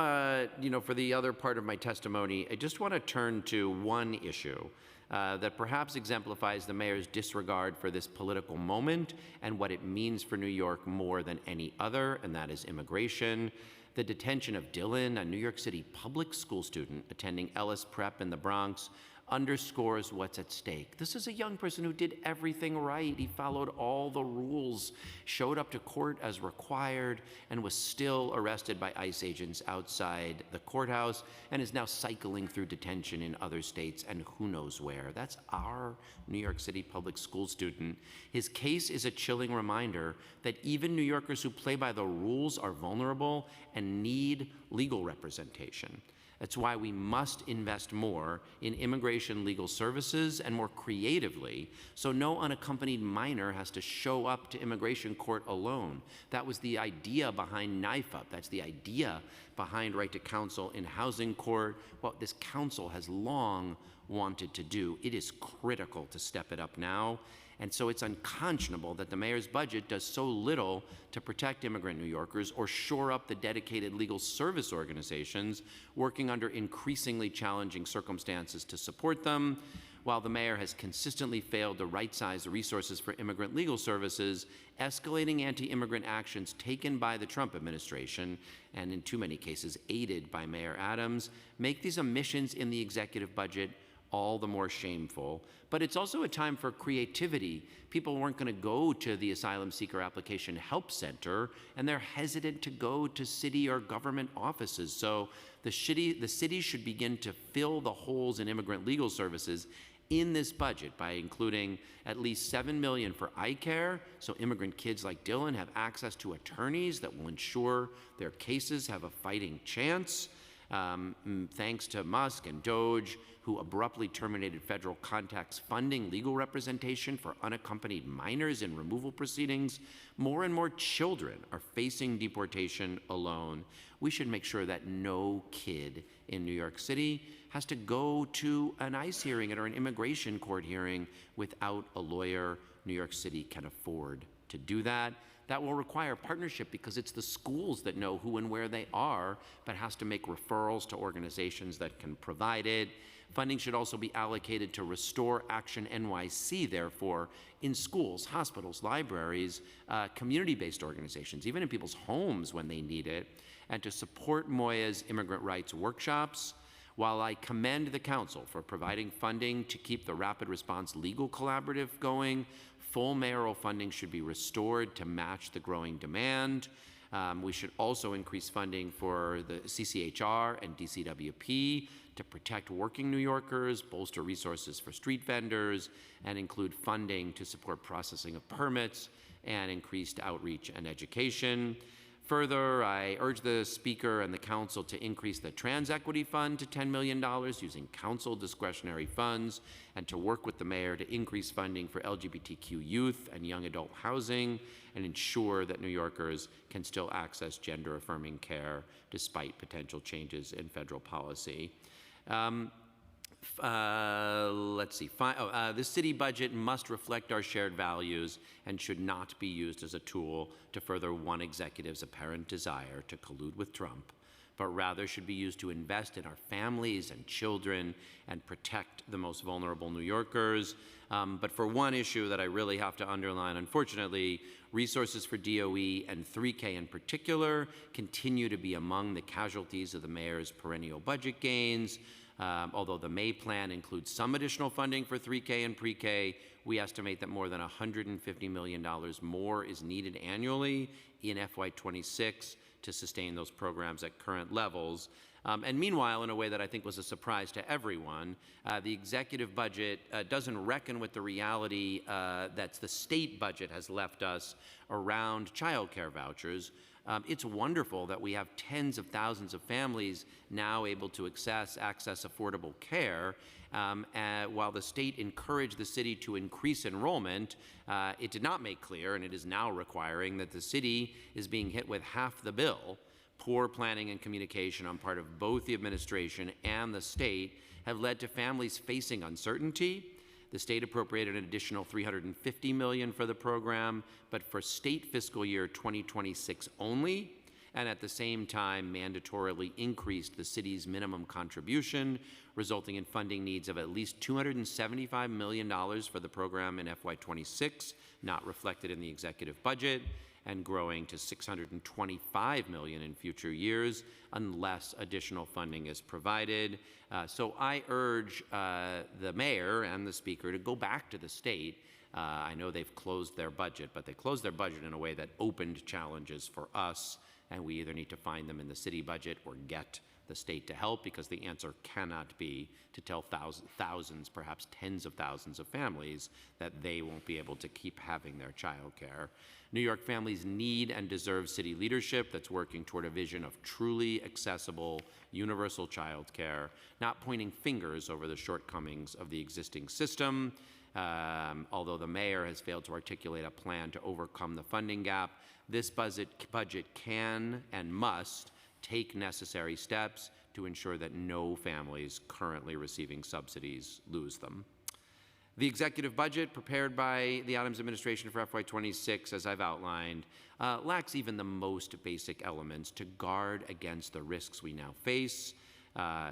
for the other part of my testimony, I just want to turn to one issue that perhaps exemplifies the mayor's disregard for this political moment and what it means for New York more than any other, and that is immigration. The detention of Dylan, a New York City public school student attending Ellis Prep in the Bronx, underscores what's at stake. This is a young person who did everything right. He followed all the rules, showed up to court as required, and was still arrested by ICE agents outside the courthouse, and is now cycling through detention in other states and who knows where. That's our New York City public school student. His case is a chilling reminder that even New Yorkers who play by the rules are vulnerable and need legal representation. That's why we must invest more in immigration legal services and more creatively, so no unaccompanied minor has to show up to immigration court alone. That was the idea behind NYFUP. That's the idea behind Right to Counsel in Housing Court, what this council has long wanted to do. It is critical to step it up now. And so it's unconscionable that the mayor's budget does so little to protect immigrant New Yorkers or shore up the dedicated legal service organizations working under increasingly challenging circumstances to support them. While the mayor has consistently failed to right-size the resources for immigrant legal services, escalating anti-immigrant actions taken by the Trump administration, and in too many cases aided by Mayor Adams, make these omissions in the executive budget all the more shameful. But it's also a time for creativity. People weren't going to go to the Asylum Seeker Application Help Center, and they're hesitant to go to city or government offices. So the city should begin to fill the holes in immigrant legal services in this budget by including at least $7 million for eye care, so immigrant kids like Dylan have access to attorneys that will ensure their cases have a fighting chance. Thanks to Musk and DOJ, who abruptly terminated federal contacts funding legal representation for unaccompanied minors in removal proceedings, more and more children are facing deportation alone. We should make sure that no kid in New York City has to go to an ICE hearing or an immigration court hearing without a lawyer. New York City can afford to do that. That will require partnership because it's the schools that know who and where they are, but has to make referrals to organizations that can provide it. Funding should also be allocated to Restore Action NYC, therefore, in schools, hospitals, libraries, community-based organizations, even in people's homes when they need it, and to support Moya's immigrant rights workshops. While I commend the council for providing funding to keep the Rapid Response Legal Collaborative going, full mayoral funding should be restored to match the growing demand. We should also increase funding for the CCHR and DCWP to protect working New Yorkers, bolster resources for street vendors, and include funding to support processing of permits and increased outreach and education. Further, I urge the Speaker and the Council to increase the Trans Equity Fund to $10 million using Council discretionary funds, and to work with the Mayor to increase funding for LGBTQ youth and young adult housing, and ensure that New Yorkers can still access gender-affirming care despite potential changes in federal policy. The city budget must reflect our shared values and should not be used as a tool to further one executive's apparent desire to collude with Trump, but rather should be used to invest in our families and children and protect the most vulnerable New Yorkers. But for one issue that I really have to underline, unfortunately, resources for DOE and 3K in particular continue to be among the casualties of the mayor's perennial budget gains. Although the May plan includes some additional funding for 3K and pre-K, we estimate that more than $150 million more is needed annually in FY26 to sustain those programs at current levels. And meanwhile, in a way that I think was a surprise to everyone, the executive budget doesn't reckon with the reality that the state budget has left us around child care vouchers. It's wonderful that we have tens of thousands of families now able to access affordable care. While the state encouraged the city to increase enrollment, it did not make clear, and it is now requiring, that the city is being hit with half the bill. Poor planning and communication on part of both the administration and the state have led to families facing uncertainty. The state appropriated an additional $350 million for the program, but for state fiscal year 2026 only, and at the same time mandatorily increased the city's minimum contribution, resulting in funding needs of at least $275 million for the program in FY26, not reflected in the executive budget, and growing to $625 million in future years unless additional funding is provided. So I urge the mayor and the speaker to go back to the state. I know they've closed their budget, but they closed their budget in a way that opened challenges for us, and we either need to find them in the city budget or get the state to help, because the answer cannot be to tell thousands, perhaps tens of thousands of families that they won't be able to keep having their child care. New York families need and deserve city leadership that's working toward a vision of truly accessible, universal child care, not pointing fingers over the shortcomings of the existing system. Although the mayor has failed to articulate a plan to overcome the funding gap, this budget can and must take necessary steps to ensure that no families currently receiving subsidies lose them. The executive budget prepared by the Adams administration for FY26, as I've outlined, lacks even the most basic elements to guard against the risks we now face.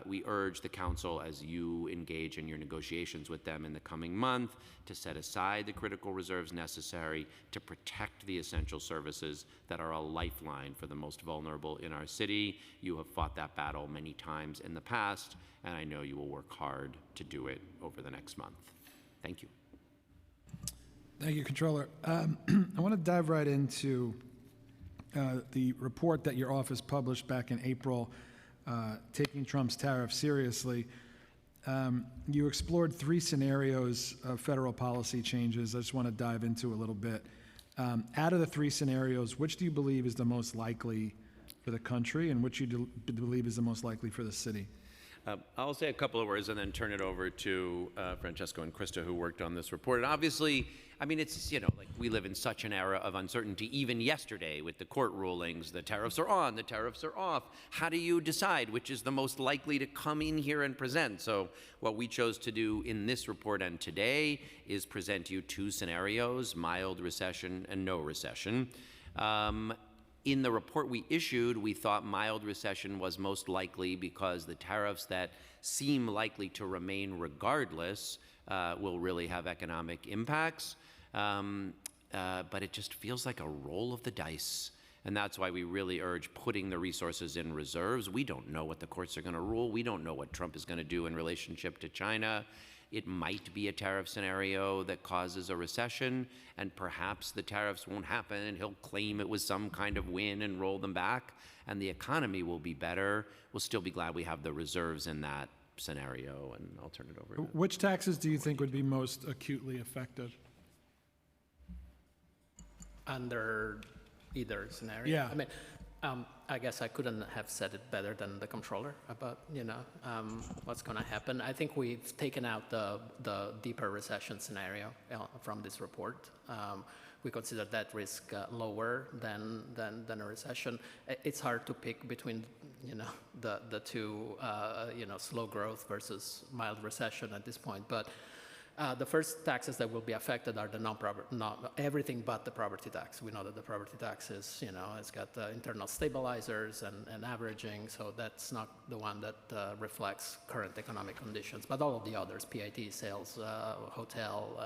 We urge the council, as you engage in your negotiations with them in the coming month, to set aside the critical reserves necessary to protect the essential services that are a lifeline for the most vulnerable in our city. You have fought that battle many times in the past, and I know you will work hard to do it over the next month. Thank you. Thank you, Controller. I want to dive right into the report that your office published back in April, Taking Trump's Tariff Seriously. You explored 3 scenarios of federal policy changes. I just want to dive into a little bit. Out of the 3 scenarios, which do you believe is the most likely for the country, and which you believe is the most likely for the city? I'll say a couple of words and then turn it over to Francesco and Krista, who worked on this report. And obviously, I mean, it's, like we live in such an era of uncertainty. Even yesterday with the court rulings, the tariffs are on, the tariffs are off. How do you decide which is the most likely to come in here and present? So what we chose to do in this report and today is present you 2 scenarios, mild recession and no recession. In the report we issued, we thought mild recession was most likely because the tariffs that seem likely to remain regardless will really have economic impacts. But it just feels like a roll of the dice. And that's why we really urge putting the resources in reserves. We don't know what the courts are going to rule. We don't know what Trump is going to do in relationship to China. It might be a tariff scenario that causes a recession, and perhaps the tariffs won't happen, and he'll claim it was some kind of win and roll them back, and the economy will be better. We'll still be glad we have the reserves in that scenario, and I'll turn it over to Which taxes do you think would be most acutely affected? Under either scenario? Yeah. I mean, I guess I couldn't have said it better than the controller about, what's going to happen. I think we've taken out the deeper recession scenario from this report. We consider that risk lower than a recession. It's hard to pick between, the 2, slow growth versus mild recession at this point. But the first taxes that will be affected are the everything but the property tax. We know that the property tax is, it's got internal stabilizers and averaging, so that's not the one that reflects current economic conditions. But all of the others, PIT, sales, hotel,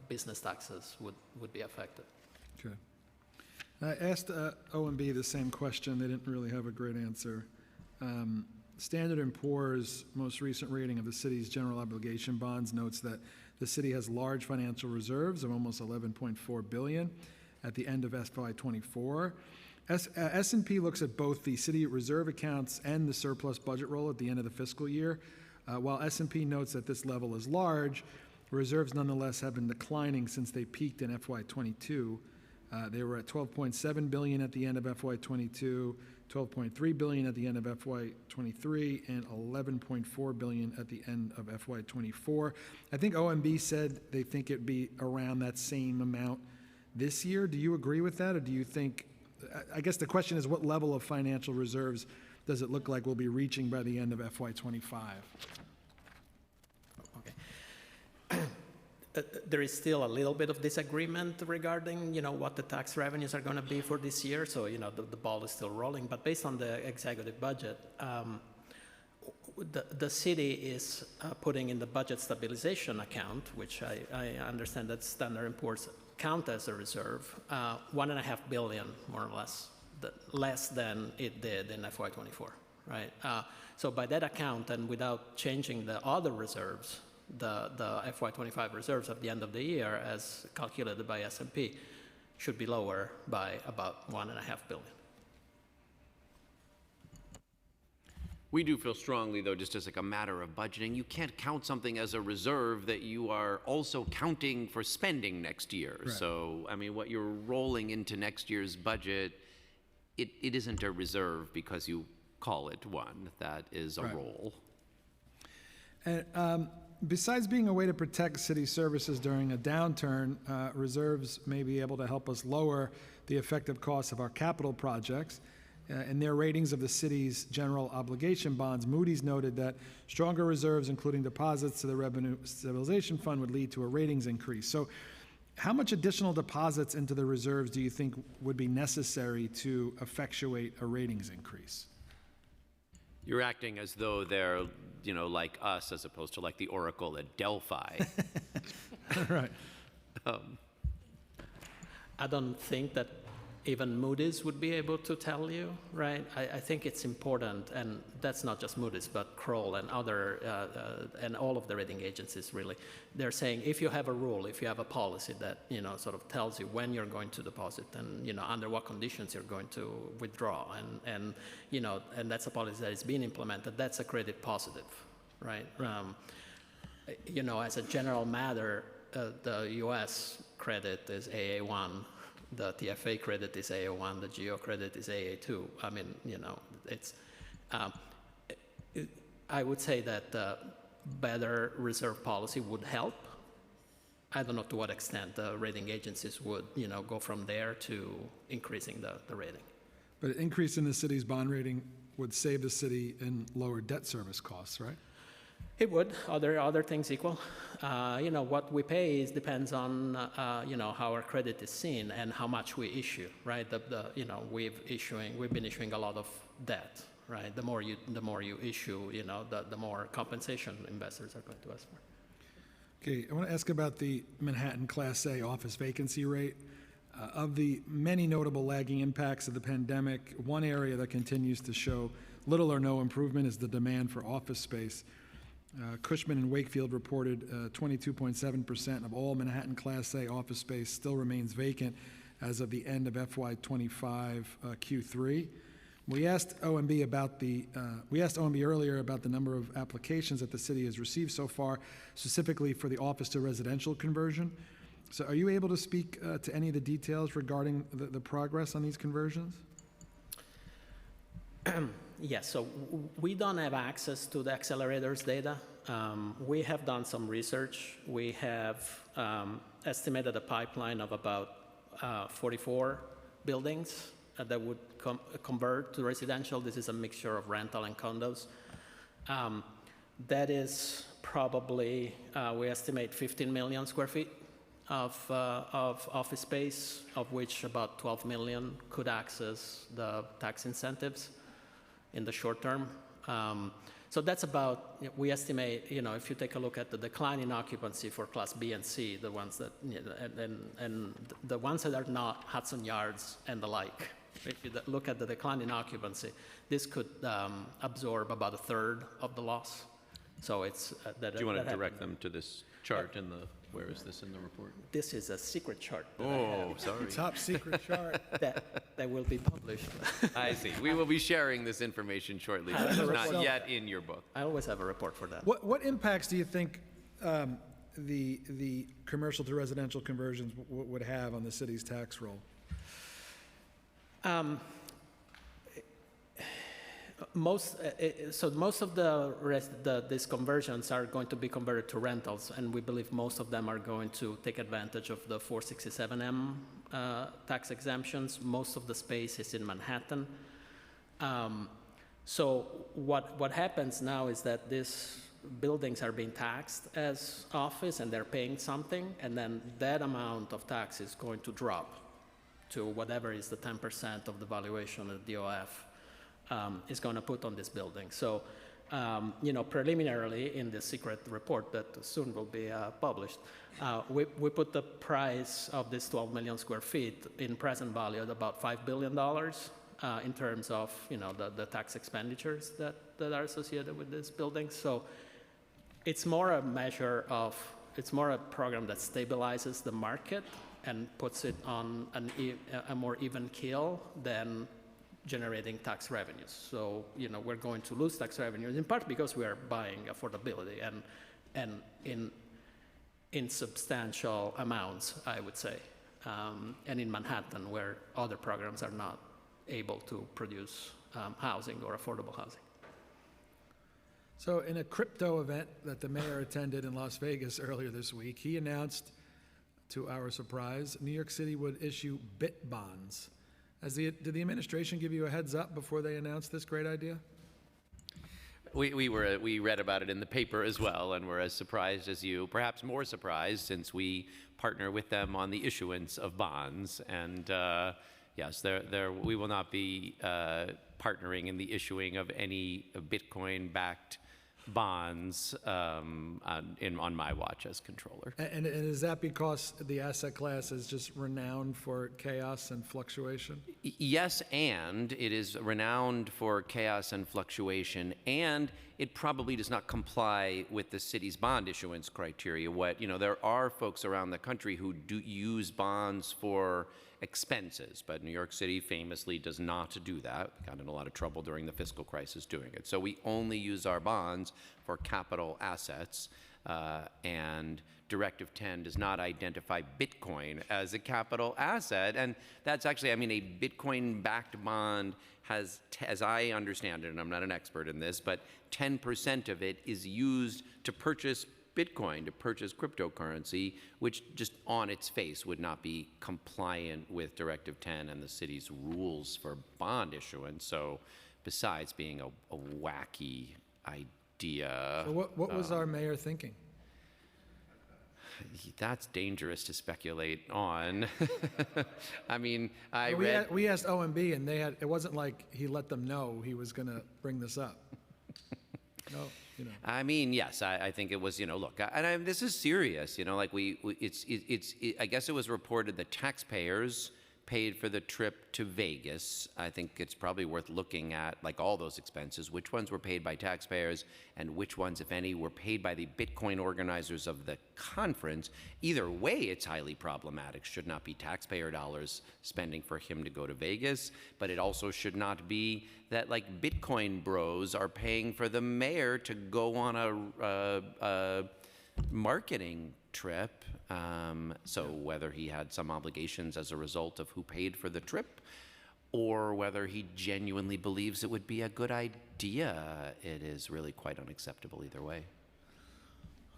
business taxes would be affected. Okay. I asked OMB the same question. They didn't really have a great answer. Standard & Poor's most recent rating of the city's general obligation bonds notes that the city has large financial reserves of almost $11.4 billion at the end of FY24. S&P looks at both the city reserve accounts and the surplus budget roll at the end of the fiscal year. While S&P notes that this level is large, reserves nonetheless have been declining since they peaked in FY22. They were at $12.7 billion at the end of FY22, $12.3 billion at the end of FY23, and $11.4 billion at the end of FY24. I think OMB said they think it'd be around that same amount this year. Do you agree with that, or do you think, I guess the question is, what level of financial reserves does it look like we'll be reaching by the end of FY25? There is still a little bit of disagreement regarding, what the tax revenues are going to be for this year. So, the ball is still rolling. But based on the executive budget, the city is putting in the budget stabilization account, which I understand that Standard & Poor's count as a reserve, $1.5 billion, more or less, less than it did in FY24, right? So by that account, and without changing the other reserves, the FY25 reserves at the end of the year, as calculated by S&P, should be lower by about $1.5 billion. We do feel strongly, though, just as like a matter of budgeting, you can't count something as a reserve that you are also counting for spending next year. Right. So, I mean, what you're rolling into next year's budget, it isn't a reserve because you call it one. That is a Right. roll. And besides being a way to protect city services during a downturn, reserves may be able to help us lower the effective costs of our capital projects. In their ratings of the city's general obligation bonds, Moody's noted that stronger reserves, including deposits to the Revenue Stabilization Fund, would lead to a ratings increase. So how much additional deposits into the reserves do you think would be necessary to effectuate a ratings increase? You're acting as though they're, like us, as opposed to like the Oracle at Delphi. Right. I don't think that even Moody's would be able to tell you, right? I think it's important, and that's not just Moody's, but Kroll and other, and all of the rating agencies, really. They're saying if you have a rule, if you have a policy that, sort of tells you when you're going to deposit and, under what conditions you're going to withdraw, and that's a policy that is being implemented, that's a credit positive, right? As a general matter, the U.S. credit is AA1. The TFA credit is AA1, the GEO credit is AA2. I mean, it's, I would say that better reserve policy would help. I don't know to what extent the rating agencies would, go from there to increasing the rating. But an increase in the city's bond rating would save the city in lower debt service costs, right? It would, other things equal. What we pay depends on, how our credit is seen and how much we issue, right? We've been issuing a lot of debt, right? The more you issue, the more compensation investors are going to ask for. Okay, I want to ask about the Manhattan Class A office vacancy rate. Of the many notable lagging impacts of the pandemic, one area that continues to show little or no improvement is the demand for office space. Cushman and Wakefield reported 22.7% of all Manhattan Class A office space still remains vacant as of the end of FY25 Q3. We asked OMB earlier about the number of applications that the city has received so far, specifically for the office to residential conversion. So are you able to speak to any of the details regarding the progress on these conversions? Yes, so we don't have access to the accelerators data. We have done some research. We have estimated a pipeline of about 44 buildings that would convert to residential. This is a mixture of rental and condos. That is probably, we estimate 15 million square feet of office space, of which about 12 million could access the tax incentives in the short term. So that's about, we estimate, if you take a look at the decline in occupancy for Class B and C, the ones that, and the ones that are not Hudson Yards and the like, if you look at the decline in occupancy, this could absorb about a third of the loss. So it's that. Do you want to direct them to this chart in the, where is this in the report? This is a secret chart. Oh, sorry. Top secret chart. that will be published. I see. We will be sharing this information shortly, but it's not yet in your book. I always have a report for that. What impacts do you think the commercial to residential conversions would have on the city's tax roll? Most of these conversions are going to be converted to rentals, and we believe most of them are going to take advantage of the 467M tax exemptions. Most of the space is in Manhattan. So what happens now is that these buildings are being taxed as office, and they're paying something, and then that amount of tax is going to drop to whatever is the 10% of the valuation of DOF is going to put on this building. So, preliminarily in the secret report that soon will be published, we put the price of this 12 million square feet in present value at about $5 billion in terms of, the tax expenditures that are associated with this building. So it's more a measure of, it's more a program that stabilizes the market and puts it on a more even keel than generating tax revenues. So, we're going to lose tax revenues in part because we are buying affordability and in substantial amounts, I would say, and in Manhattan where other programs are not able to produce housing or affordable housing. So in a crypto event that the mayor attended in Las Vegas earlier this week, he announced, to our surprise, New York City would issue BIT bonds. Did the administration give you a heads up before they announced this great idea? We read about it in the paper as well, and we're as surprised as you, perhaps more surprised, since we partner with them on the issuance of bonds. And yes, we will not be partnering in the issuing of any Bitcoin-backed bonds on my watch as controller. And is that because the asset class is just renowned for chaos and fluctuation? Yes, and it is renowned for chaos and fluctuation, and it probably does not comply with the city's bond issuance criteria. There are folks around the country who do use bonds for expenses, but New York City famously does not do that. We got in a lot of trouble during the fiscal crisis doing it. So we only use our bonds for capital assets, and Directive 10 does not identify Bitcoin as a capital asset. And that's actually, a Bitcoin-backed bond has, as I understand it, and I'm not an expert in this, but 10% of it is used to purchase Bitcoin, to purchase cryptocurrency, which just on its face would not be compliant with Directive 10 and the city's rules for bond issuance. So besides being a wacky idea. So what was our mayor thinking? That's dangerous to speculate on. We asked OMB, and it wasn't like he let them know he was going to bring this up. No. Yes, I think it was, look, this is serious, I guess it was reported that taxpayers paid for the trip to Vegas. I think it's probably worth looking at, like all those expenses, which ones were paid by taxpayers and which ones, if any, were paid by the Bitcoin organizers of the conference. Either way, it's highly problematic. Should not be taxpayer dollars spending for him to go to Vegas, but it also should not be that like Bitcoin bros are paying for the mayor to go on a marketing trip. So whether he had some obligations as a result of who paid for the trip, or whether he genuinely believes it would be a good idea, it is really quite unacceptable either way.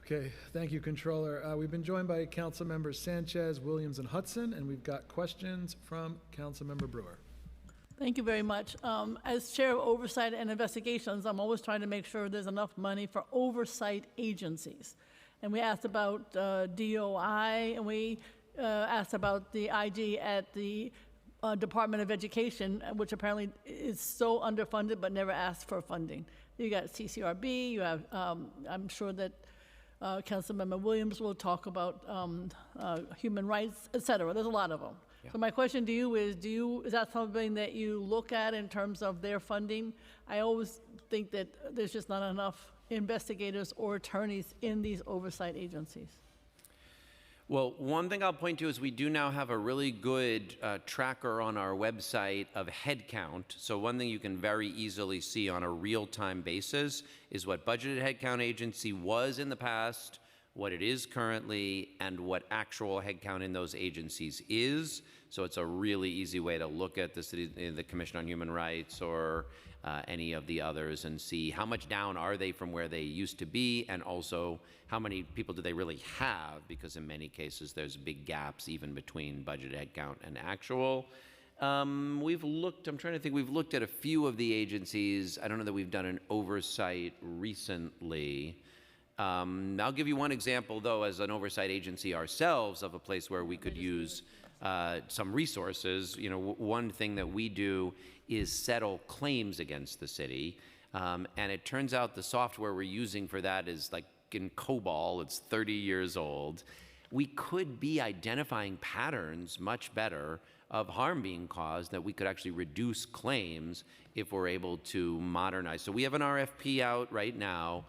Okay, thank you, Controller. We've been joined by Council Members Sanchez, Williams, and Hudson, and we've got questions from Council Member Brewer. Thank you very much. As Chair of Oversight and Investigations, I'm always trying to make sure there's enough money for oversight agencies. And we asked about DOI, and we asked about the IG at the Department of Education, which apparently is so underfunded but never asked for funding. You got CCRB, you have, I'm sure that Councilmember Williams will talk about human rights, et cetera. There's a lot of them. Yeah. So my question to you is, is that something that you look at in terms of their funding? I always think that there's just not enough investigators or attorneys in these oversight agencies. Well, one thing I'll point to is we do now have a really good tracker on our website of headcount. So one thing you can very easily see on a real-time basis is what budgeted headcount agency was in the past, what it is currently, and what actual headcount in those agencies is. So it's a really easy way to look at the Commission on Human Rights or any of the others and see how much down are they from where they used to be, and also how many people do they really have, because in many cases there's big gaps even between budget headcount and actual. We've looked at a few of the agencies. I don't know that we've done an oversight recently. I'll give you one example, though, as an oversight agency ourselves, of a place where we could use some resources. One thing that we do is settle claims against the city, and it turns out the software we're using for that is like in COBOL. It's 30 years old. We could be identifying patterns much better of harm being caused, that we could actually reduce claims if we're able to modernize. So we have an RFP out right now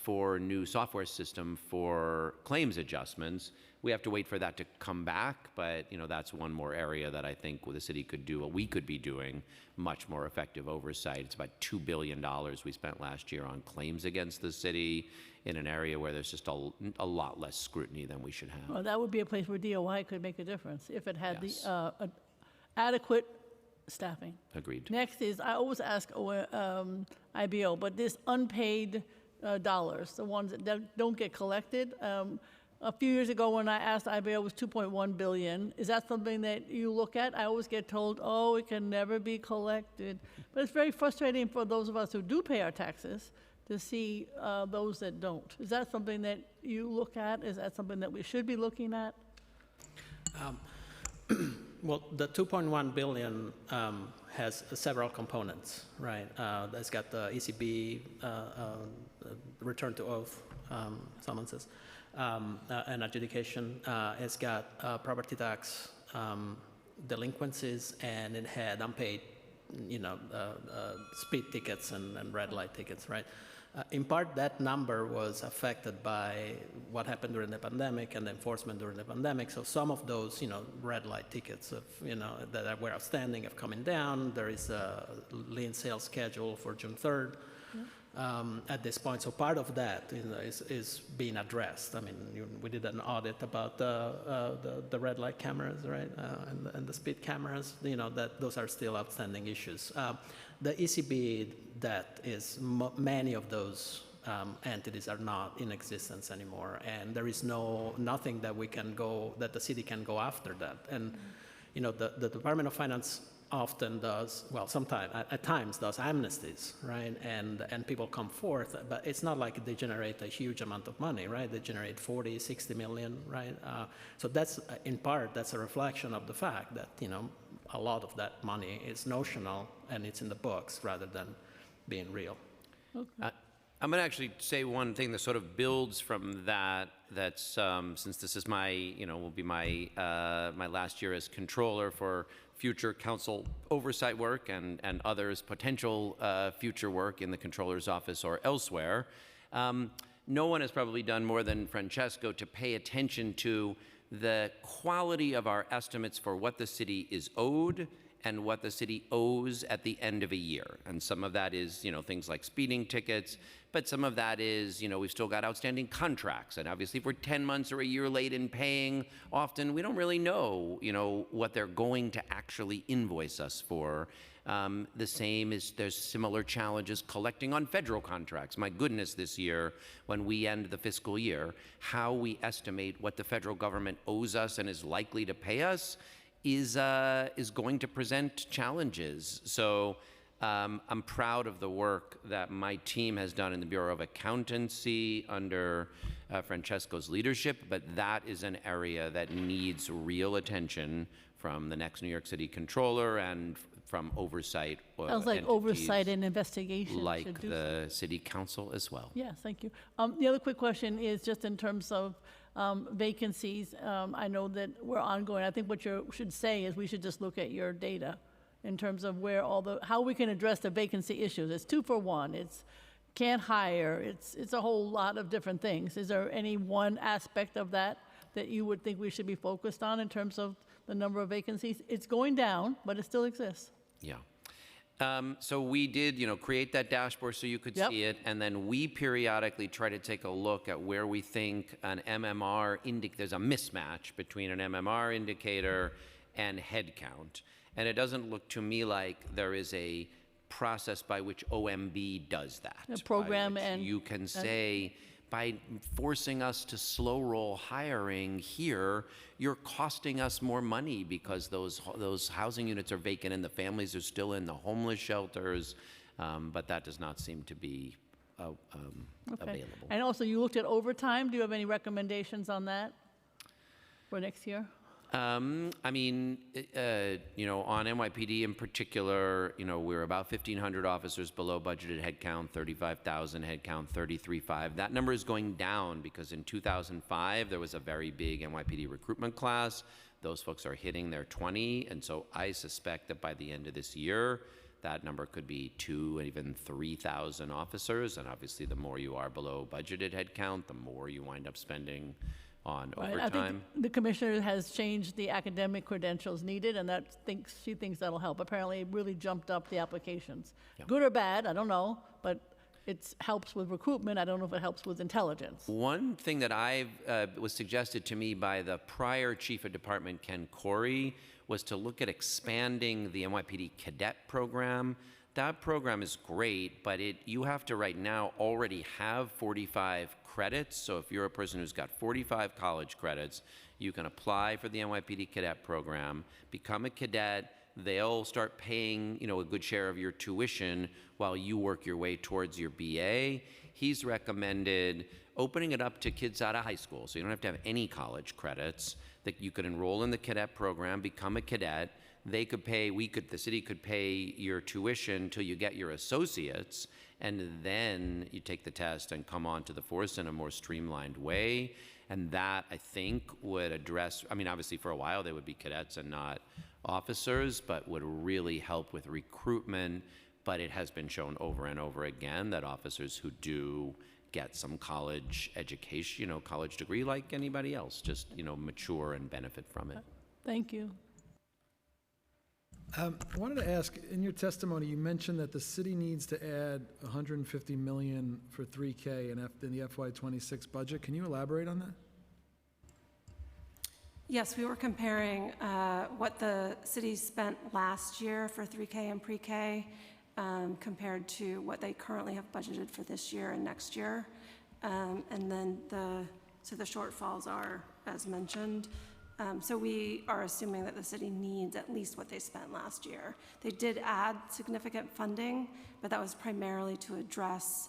for a new software system for claims adjustments. We have to wait for that to come back, but that's one more area that I think the city could do, we could be doing much more effective oversight. It's about $2 billion we spent last year on claims against the city in an area where there's just a lot less scrutiny than we should have. Well, that would be a place where DOI could make a difference if it had the adequate staffing. Agreed. Next is, I always ask IBO, but this unpaid dollars, the ones that don't get collected, A few years ago, when I asked IBO, it was 2.1 billion. Is that something that you look at? I always get told, oh, it can never be collected. But it's very frustrating for those of us who do pay our taxes to see those that don't. Is that something that you look at? Is that something that we should be looking at? Well, the 2.1 billion has several components, right? It's got the ECB return to oath summonses and adjudication. It's got property tax delinquencies, and it had unpaid, speed tickets and red light tickets, right? In part, that number was affected by what happened during the pandemic and the enforcement during the pandemic. So some of those, red light tickets that were outstanding have coming down. There is a lien sale schedule for June 3rd at this point. So part of that is being addressed. I mean, we did an audit about the red light cameras, right, and the speed cameras. That those are still outstanding issues. The ECB debt is many of those entities are not in existence anymore, and there is nothing that the city can go after that. And the Department of Finance often does, well, sometimes at times does amnesties, right? And people come forth, but it's not like they generate a huge amount of money, right? They generate 40, 60 million, right? So that's in part that's a reflection of the fact that a lot of that money is notional and it's in the books rather than being real. Okay. I'm going to actually say one thing that sort of builds from that. That's since this is will be my last year as controller for future council oversight work and others potential future work in the controller's office or elsewhere. No one has probably done more than Francesco to pay attention to the quality of our estimates for what the city is owed and what the city owes at the end of a year. And some of that is, things like speeding tickets, but some of that is, we've still got outstanding contracts. And obviously if we're 10 months or a year late in paying, often we don't really know, what they're going to actually invoice us for. The same is, there's similar challenges collecting on federal contracts. My goodness, this year, when we end the fiscal year, how we estimate what the federal government owes us and is likely to pay us is going to present challenges. So I'm proud of the work that my team has done in the Bureau of Accountancy under Francesco's leadership, but that is an area that needs real attention from the next New York City Controller and from oversight. Sounds like oversight and investigation. Like the City Council as well. Yes, thank you. The other quick question is just in terms of vacancies. I know that we're ongoing. I think what you should say is we should just look at your data in terms of where how we can address the vacancy issues. It's 2 for 1. It's can't hire. It's a whole lot of different things. Is there any one aspect of that you would think we should be focused on in terms of the number of vacancies? It's going down, but it still exists. Yeah. So we did, create that dashboard so you could see it, and then we periodically try to take a look at where we think an MMR there's a mismatch between an MMR indicator and headcount. And it doesn't look to me like there is a process by which OMB does that. A program and you can say, by forcing us to slow roll hiring here, you're costing us more money because those housing units are vacant and the families are still in the homeless shelters, but that does not seem to be available. And also, you looked at overtime. Do you have any recommendations on that for next year? I mean, on NYPD in particular, we're about 1,500 officers below budgeted headcount, 35,000 headcount, 33.5. That number is going down because in 2005, there was a very big NYPD recruitment class. Those folks are hitting their 20, and so I suspect that by the end of this year, that number could be 2,000 and even 3,000 officers. And obviously, the more you are below budgeted headcount, the more you wind up spending on overtime. I think the commissioner has changed the academic credentials needed, and she thinks that'll help. Apparently, it really jumped up the applications. Yeah. Good or bad, I don't know, but it helps with recruitment. I don't know if it helps with intelligence. One thing that was suggested to me by the prior chief of department, Ken Corey, was to look at expanding the NYPD cadet program. that program is great, but you have to right now already have 45 credits. So if you're a person who's got 45 college credits, you can apply for the NYPD cadet program, become a cadet. They'll start paying, a good share of your tuition while you work your way towards your BA. He's recommended opening it up to kids out of high school, so you don't have to have any college credits, that you could enroll in the cadet program, become a cadet. They could pay, the city could pay your tuition till you get your associates, and then you take the test and come on to the force in a more streamlined way. And that, I think, would address, obviously for a while they would be cadets and not officers, but would really help with recruitment. But it has been shown over and over again that officers who do get some college education, college degree like anybody else, just, mature and benefit from it. Thank you. I wanted to ask, in your testimony, you mentioned that the city needs to add $150 million for 3K in the FY26 budget. Can you elaborate on that? Yes, we were comparing what the city spent last year for 3K and pre-K compared to what they currently have budgeted for this year and next year. And then the shortfalls are as mentioned. So we are assuming that the city needs at least what they spent last year. They did add significant funding, but that was primarily to address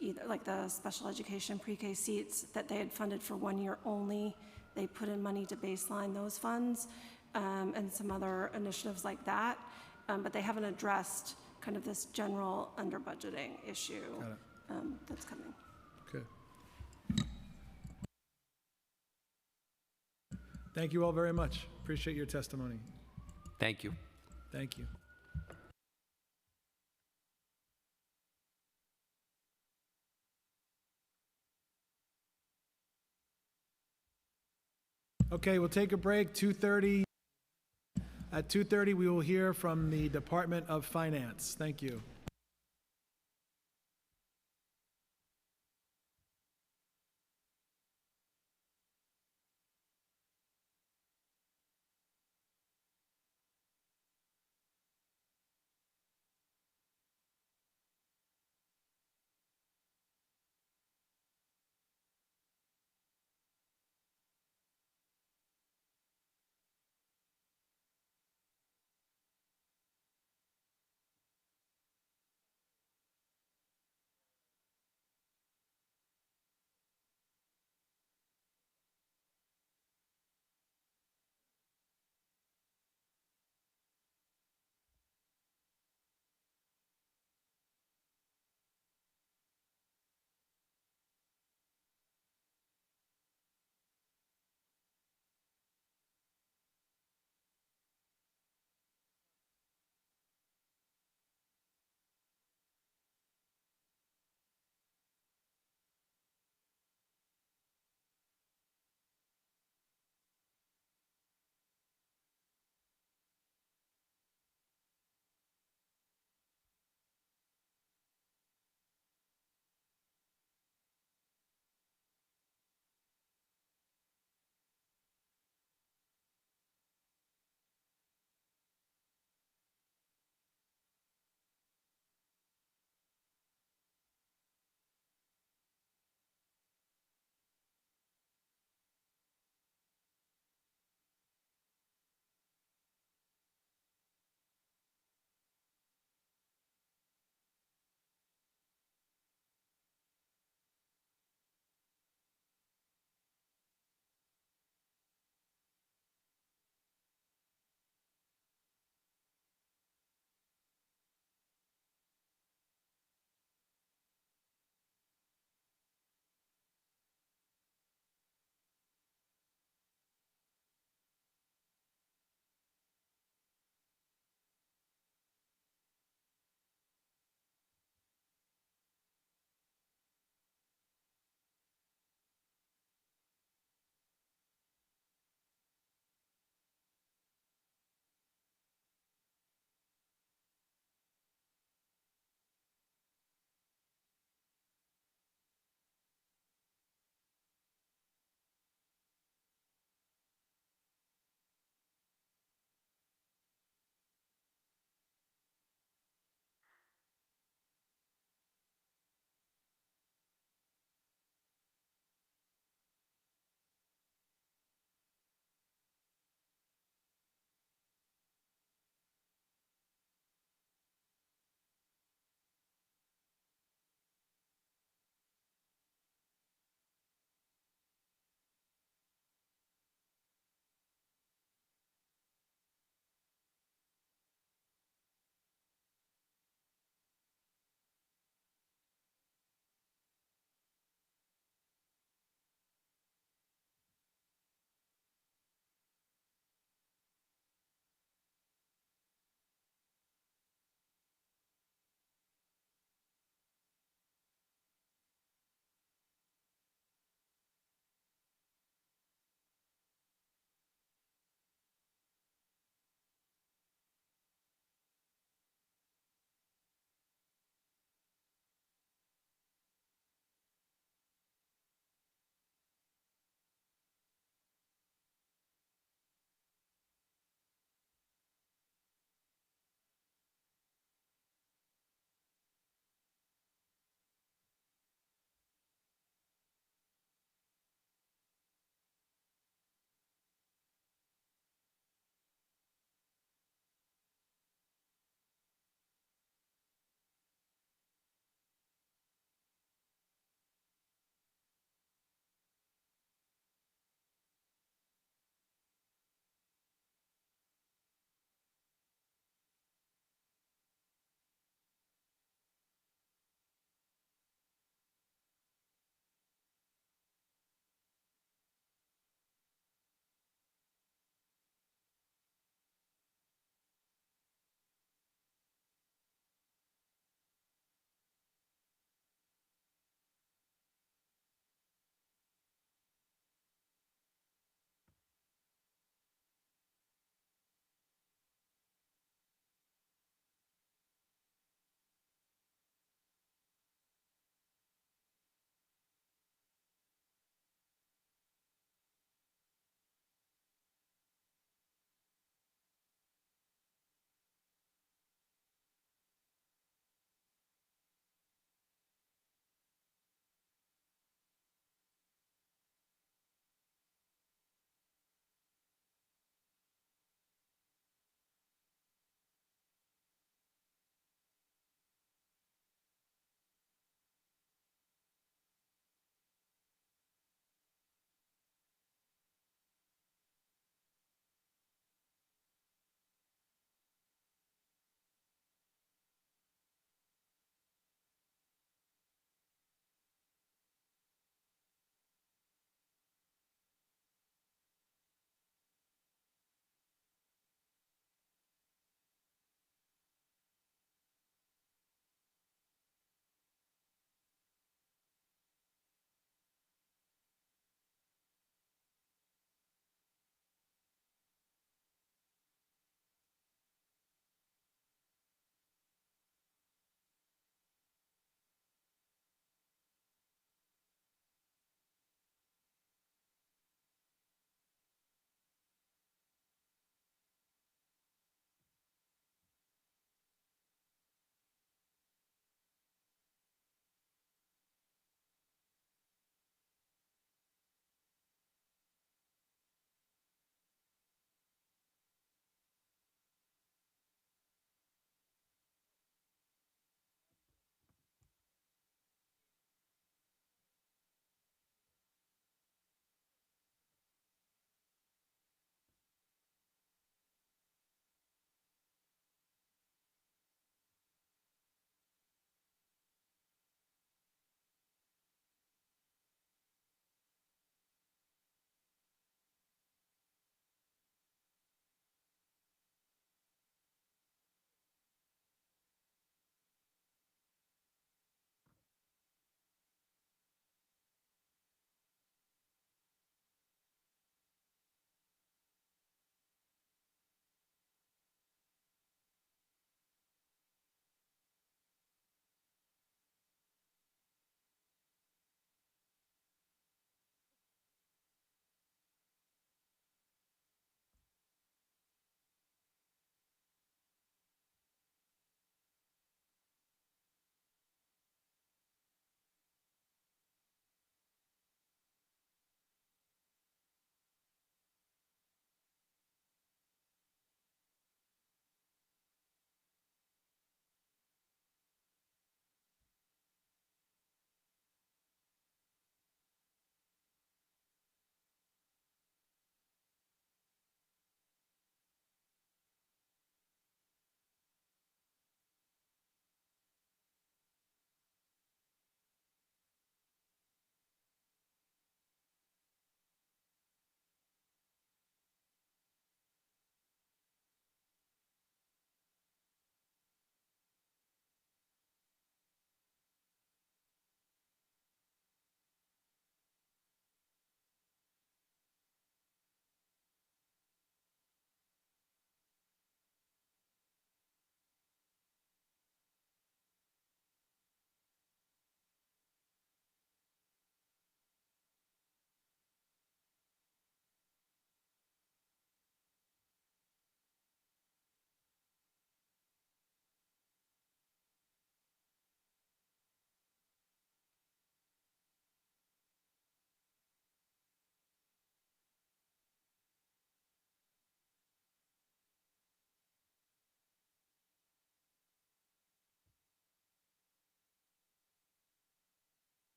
either like the special education pre-K seats that they had funded for 1 year only. They put in money to baseline those funds and some other initiatives like that. But they haven't addressed kind of this general under budgeting issue that's coming. Okay. Thank you all very much. Appreciate your testimony. Thank you. Thank you. Okay, we'll take a break, 2:30. At 2:30, we will hear from the Department of Finance. Thank you.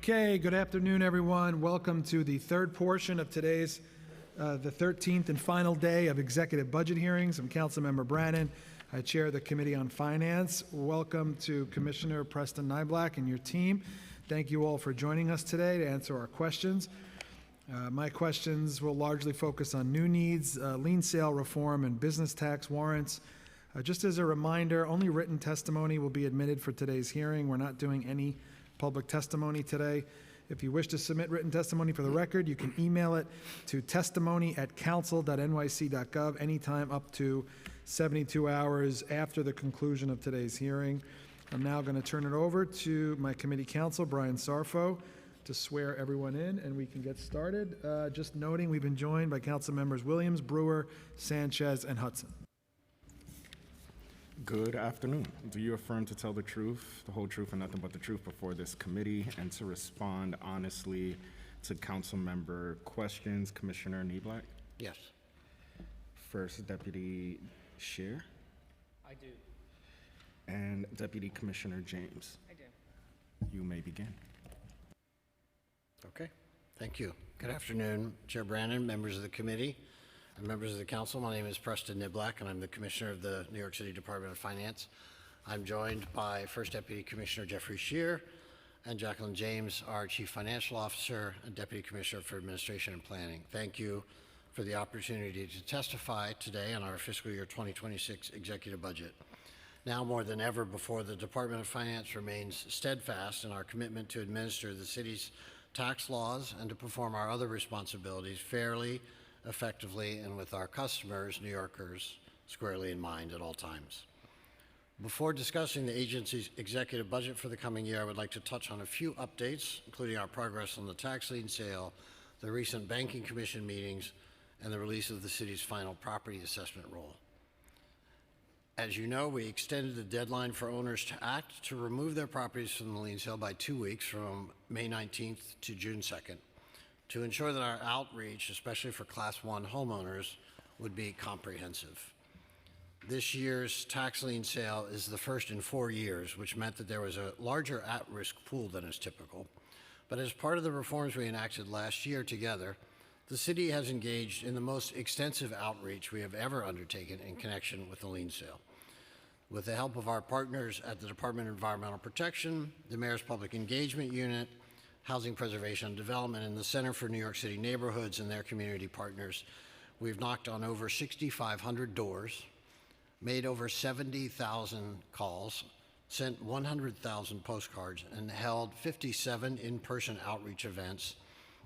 Okay, good afternoon, everyone. Welcome to the third portion of today's, the 13th and final day of executive budget hearings. I'm Councilmember Brannan. I chair the Committee on Finance. Welcome to Commissioner Preston Nyblack and your team. Thank you all for joining us today to answer our questions. My questions will largely focus on new needs, lien sale reform, and business tax warrants. Just as a reminder, only written testimony will be admitted for today's hearing. We're not doing any public testimony today. If you wish to submit written testimony for the record, you can email it to testimony@council.nyc.gov anytime up to 72 hours after the conclusion of today's hearing. I'm now going to turn it over to my committee counsel, Brian Sarfo, to swear everyone in, and we can get started. Just noting, we've been joined by council members Williams, Brewer, Sanchez, and Hudson. Good afternoon. Do you affirm to tell the truth, the whole truth, and nothing but the truth before this committee, and to respond honestly to council member questions? Commissioner Nyblack? Yes. First Deputy Scheer? I do. And Deputy Commissioner James? I do. You may begin. Okay. Thank you. Good afternoon, Chair Brannan, members of the committee, and members of the council. My name is Preston Nyblack, and I'm the Commissioner of the New York City Department of Finance. I'm joined by First Deputy Commissioner Jeffrey Scheer and Jacqueline James, our Chief Financial Officer and Deputy Commissioner for Administration and Planning. Thank you for the opportunity to testify today on our fiscal year 2026 executive budget. Now more than ever before, the Department of Finance remains steadfast in our commitment to administer the city's tax laws and to perform our other responsibilities fairly, effectively, and with our customers, New Yorkers, squarely in mind at all times. Before discussing the agency's executive budget for the coming year, I would like to touch on a few updates, including our progress on the tax lien sale, the recent Banking Commission meetings, and the release of the city's final property assessment roll. As you know, we extended the deadline for owners to act to remove their properties from the lien sale by 2 weeks from May 19th to June 2nd to ensure that our outreach, especially for Class 1 homeowners, would be comprehensive. This year's tax lien sale is the first in 4 years, which meant that there was a larger at-risk pool than is typical. But as part of the reforms we enacted last year together, the city has engaged in the most extensive outreach we have ever undertaken in connection with the lien sale. With the help of our partners at the Department of Environmental Protection, the Mayor's Public Engagement Unit, Housing Preservation and Development, and the Center for New York City Neighborhoods and their community partners, we've knocked on over 6,500 doors, made over 70,000 calls, sent 100,000 postcards, and held 57 in-person outreach events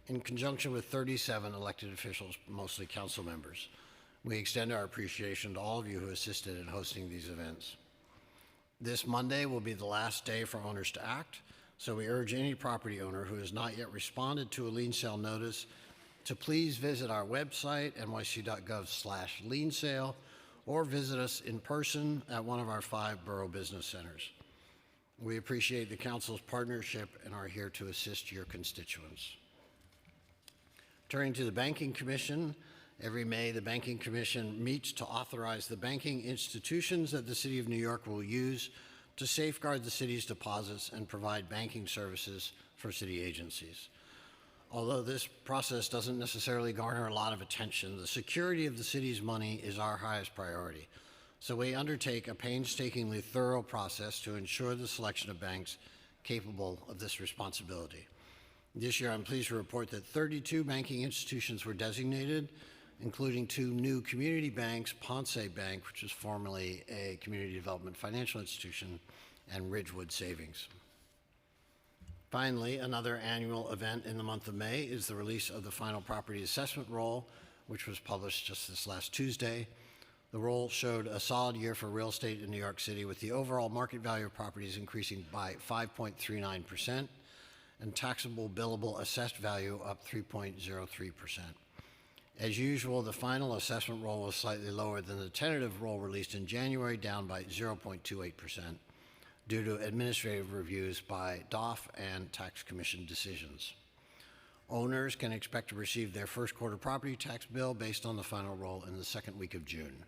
in conjunction with 37 elected officials, mostly council members. We extend our appreciation to all of you who assisted in hosting these events. This Monday will be the last day for owners to act, so we urge any property owner who has not yet responded to a lien sale notice to please visit our website, nyc.gov/lien sale, or visit us in person at one of our 5 borough business centers. We appreciate the council's partnership and are here to assist your constituents. Turning to the Banking Commission, every May the Banking Commission meets to authorize the banking institutions that the City of New York will use to safeguard the city's deposits and provide banking services for city agencies. Although this process doesn't necessarily garner a lot of attention, the security of the city's money is our highest priority. So we undertake a painstakingly thorough process to ensure the selection of banks capable of this responsibility. This year, I'm pleased to report that 32 banking institutions were designated, including 2 new community banks, Ponce Bank, which was formerly a community development financial institution, and Ridgewood Savings. Finally, another annual event in the month of May is the release of the final property assessment roll, which was published just this last Tuesday. The roll showed a solid year for real estate in New York City, with the overall market value of properties increasing by 5.39% and taxable billable assessed value up 3.03%. As usual, the final assessment roll was slightly lower than the tentative roll released in January, down by 0.28%, due to administrative reviews by DOF and tax commission decisions. Owners can expect to receive their first quarter property tax bill based on the final roll in the second week of June.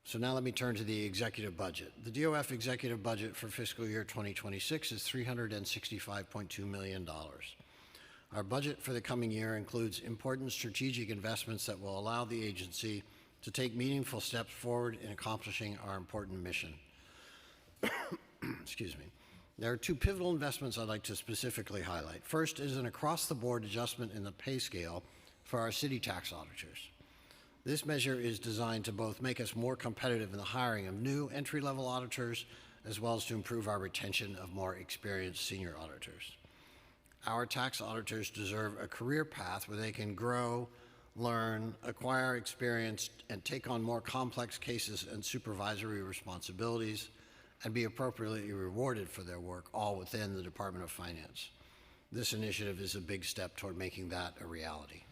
So now let me turn to the executive budget. The DOF executive budget for fiscal year 2026 is $365.2 million. Our budget for the coming year includes important strategic investments that will allow the agency to take meaningful steps forward in accomplishing our important mission. Excuse me. There are two pivotal investments I'd like to specifically highlight. First is an across-the-board adjustment in the pay scale for our city tax auditors. This measure is designed to both make us more competitive in the hiring of new entry-level auditors, as well as to improve our retention of more experienced senior auditors. Our tax auditors deserve a career path where they can grow, learn, acquire experience, and take on more complex cases and supervisory responsibilities, and be appropriately rewarded for their work, all within the Department of Finance. This initiative is a big step toward making that a reality.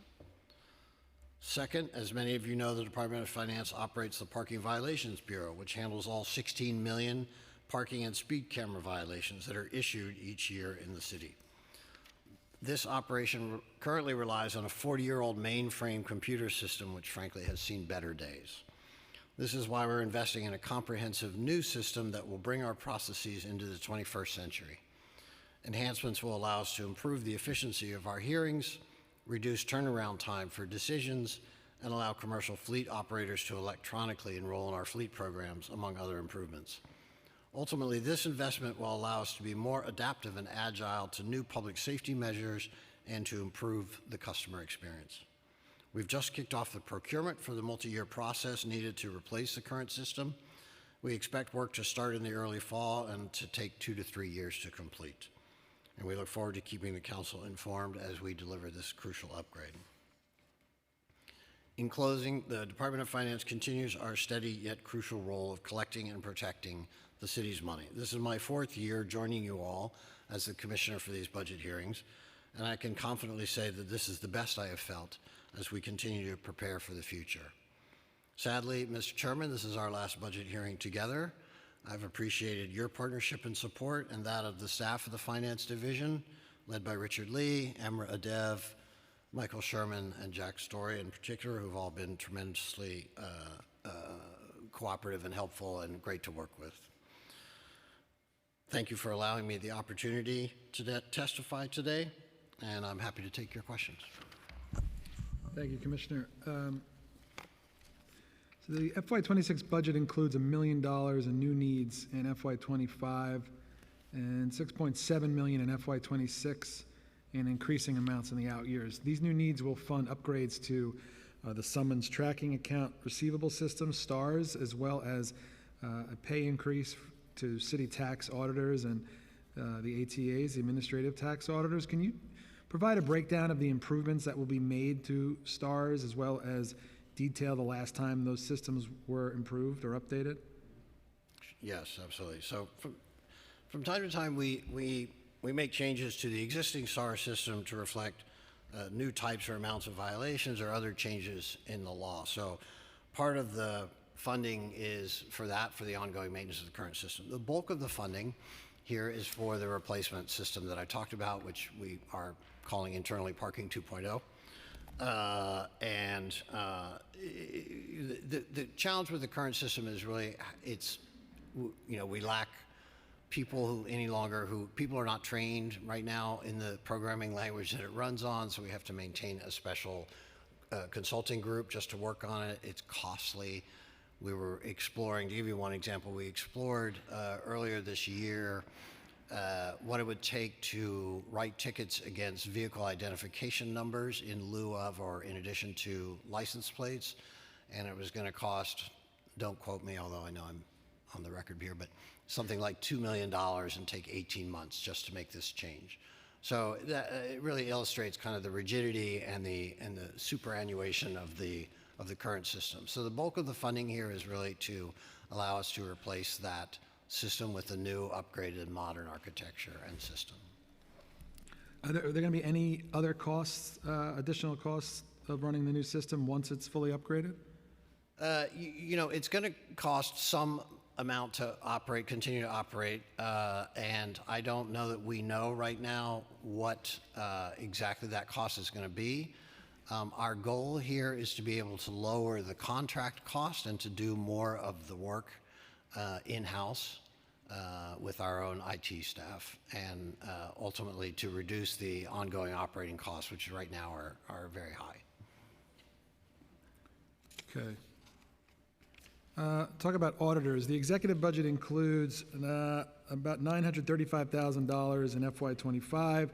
Second, as many of you know, the Department of Finance operates the Parking Violations Bureau, which handles all 16 million parking and speed camera violations that are issued each year in the city. This operation currently relies on a 40-year-old mainframe computer system, which frankly has seen better days. This is why we're investing in a comprehensive new system that will bring our processes into the 21st century. Enhancements will allow us to improve the efficiency of our hearings, reduce turnaround time for decisions, and allow commercial fleet operators to electronically enroll in our fleet programs, among other improvements. Ultimately, this investment will allow us to be more adaptive and agile to new public safety measures and to improve the customer experience. We've just kicked off the procurement for the multi-year process needed to replace the current system. We expect work to start in the early fall and to take 2 to 3 years to complete. And we look forward to keeping the council informed as we deliver this crucial upgrade. In closing, the Department of Finance continues our steady yet crucial role of collecting and protecting the city's money. This is my 4th year joining you all as the commissioner for these budget hearings, and I can confidently say that this is the best I have felt as we continue to prepare for the future. Sadly, Mr. Chairman, this is our last budget hearing together. I've appreciated your partnership and support and that of the staff of the Finance Division, led by Richard Lee, Emra Adev, Michael Sherman, and Jack Story in particular, who've all been tremendously cooperative and helpful and great to work with. Thank you for allowing me the opportunity to testify today, and I'm happy to take your questions. Thank you, Commissioner. So the FY26 budget includes $1 million in new needs in FY25 and $6.7 million in FY26 and increasing amounts in the out years. These new needs will fund upgrades to the summons tracking account receivable system, STARS, as well as a pay increase to city tax auditors and the ATAs, the administrative tax auditors. Can you provide a breakdown of the improvements that will be made to STARS, as well as detail the last time those systems were improved or updated? Yes, absolutely. So from time to time, we make changes to the existing STARS system to reflect new types or amounts of violations or other changes in the law. So part of the funding is for that, for the ongoing maintenance of the current system. The bulk of the funding here is for the replacement system that I talked about, which we are calling internally Parking 2.0. The challenge with the current system is really, we lack people people are not trained right now in the programming language that it runs on, so we have to maintain a special consulting group just to work on it. It's costly. We were exploring, to give you one example, we explored earlier this year what it would take to write tickets against vehicle identification numbers in lieu of or in addition to license plates. And it was going to cost, don't quote me, although I know I'm on the record here, but something like $2 million and take 18 months just to make this change. So it really illustrates kind of the rigidity and the superannuation of the current system. So the bulk of the funding here is really to allow us to replace that system with a new upgraded modern architecture and system. Are there going to be any other costs, additional costs of running the new system once it's fully upgraded? It's going to cost some amount to continue to operate, and I don't know that we know right now what exactly that cost is going to be. Our goal here is to be able to lower the contract cost and to do more of the work in-house with our own IT staff, and ultimately to reduce the ongoing operating costs, which right now are very high. Okay. Talk about auditors. The executive budget includes about $935,000 in FY25,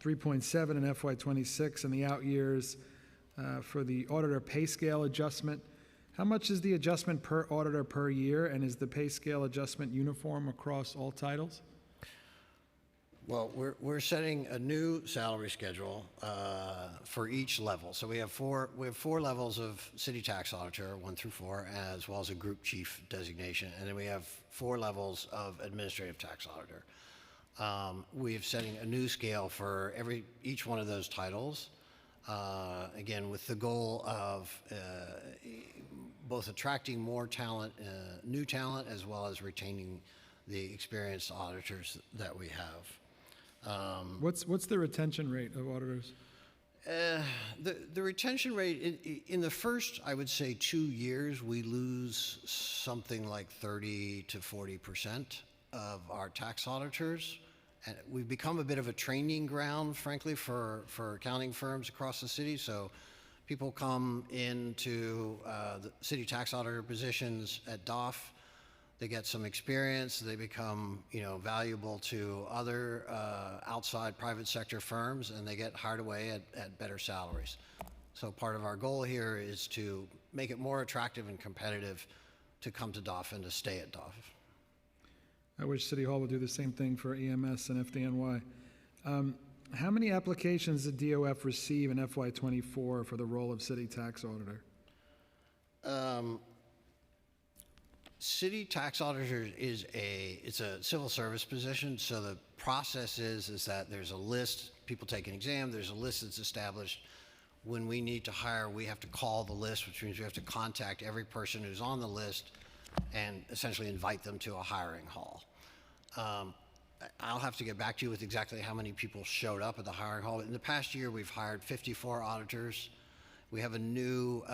3.7 in FY26, and the out years for the auditor pay scale adjustment. How much is the adjustment per auditor per year, and is the pay scale adjustment uniform across all titles? Well, we're setting a new salary schedule for each level. So we have four levels of city tax auditor, 1 through 4, as well as a group chief designation, and then we have 4 levels of administrative tax auditor. We're setting a new scale for each one of those titles, again, with the goal of both attracting more talent, new talent, as well as retaining the experienced auditors that we have. What's the retention rate of auditors? The retention rate, in the first, I would say, 2 years, we lose something like 30 to 40% of our tax auditors. And we've become a bit of a training ground, frankly, for accounting firms across the city. So people come into the city tax auditor positions at DOF. They get some experience. They become, valuable to other outside private sector firms, and they get hired away at better salaries. So part of our goal here is to make it more attractive and competitive to come to DOF and to stay at DOF. I wish City Hall would do the same thing for EMS and FDNY. How many applications did DOF receive in FY24 for the role of city tax auditor? City tax auditor it's a civil service position, so the process is that there's a list, people take an exam, there's a list that's established. When we need to hire, we have to call the list, which means we have to contact every person who's on the list and essentially invite them to a hiring hall. I'll have to get back to you with exactly how many people showed up at the hiring hall. In the past year, we've hired 54 auditors. We have a new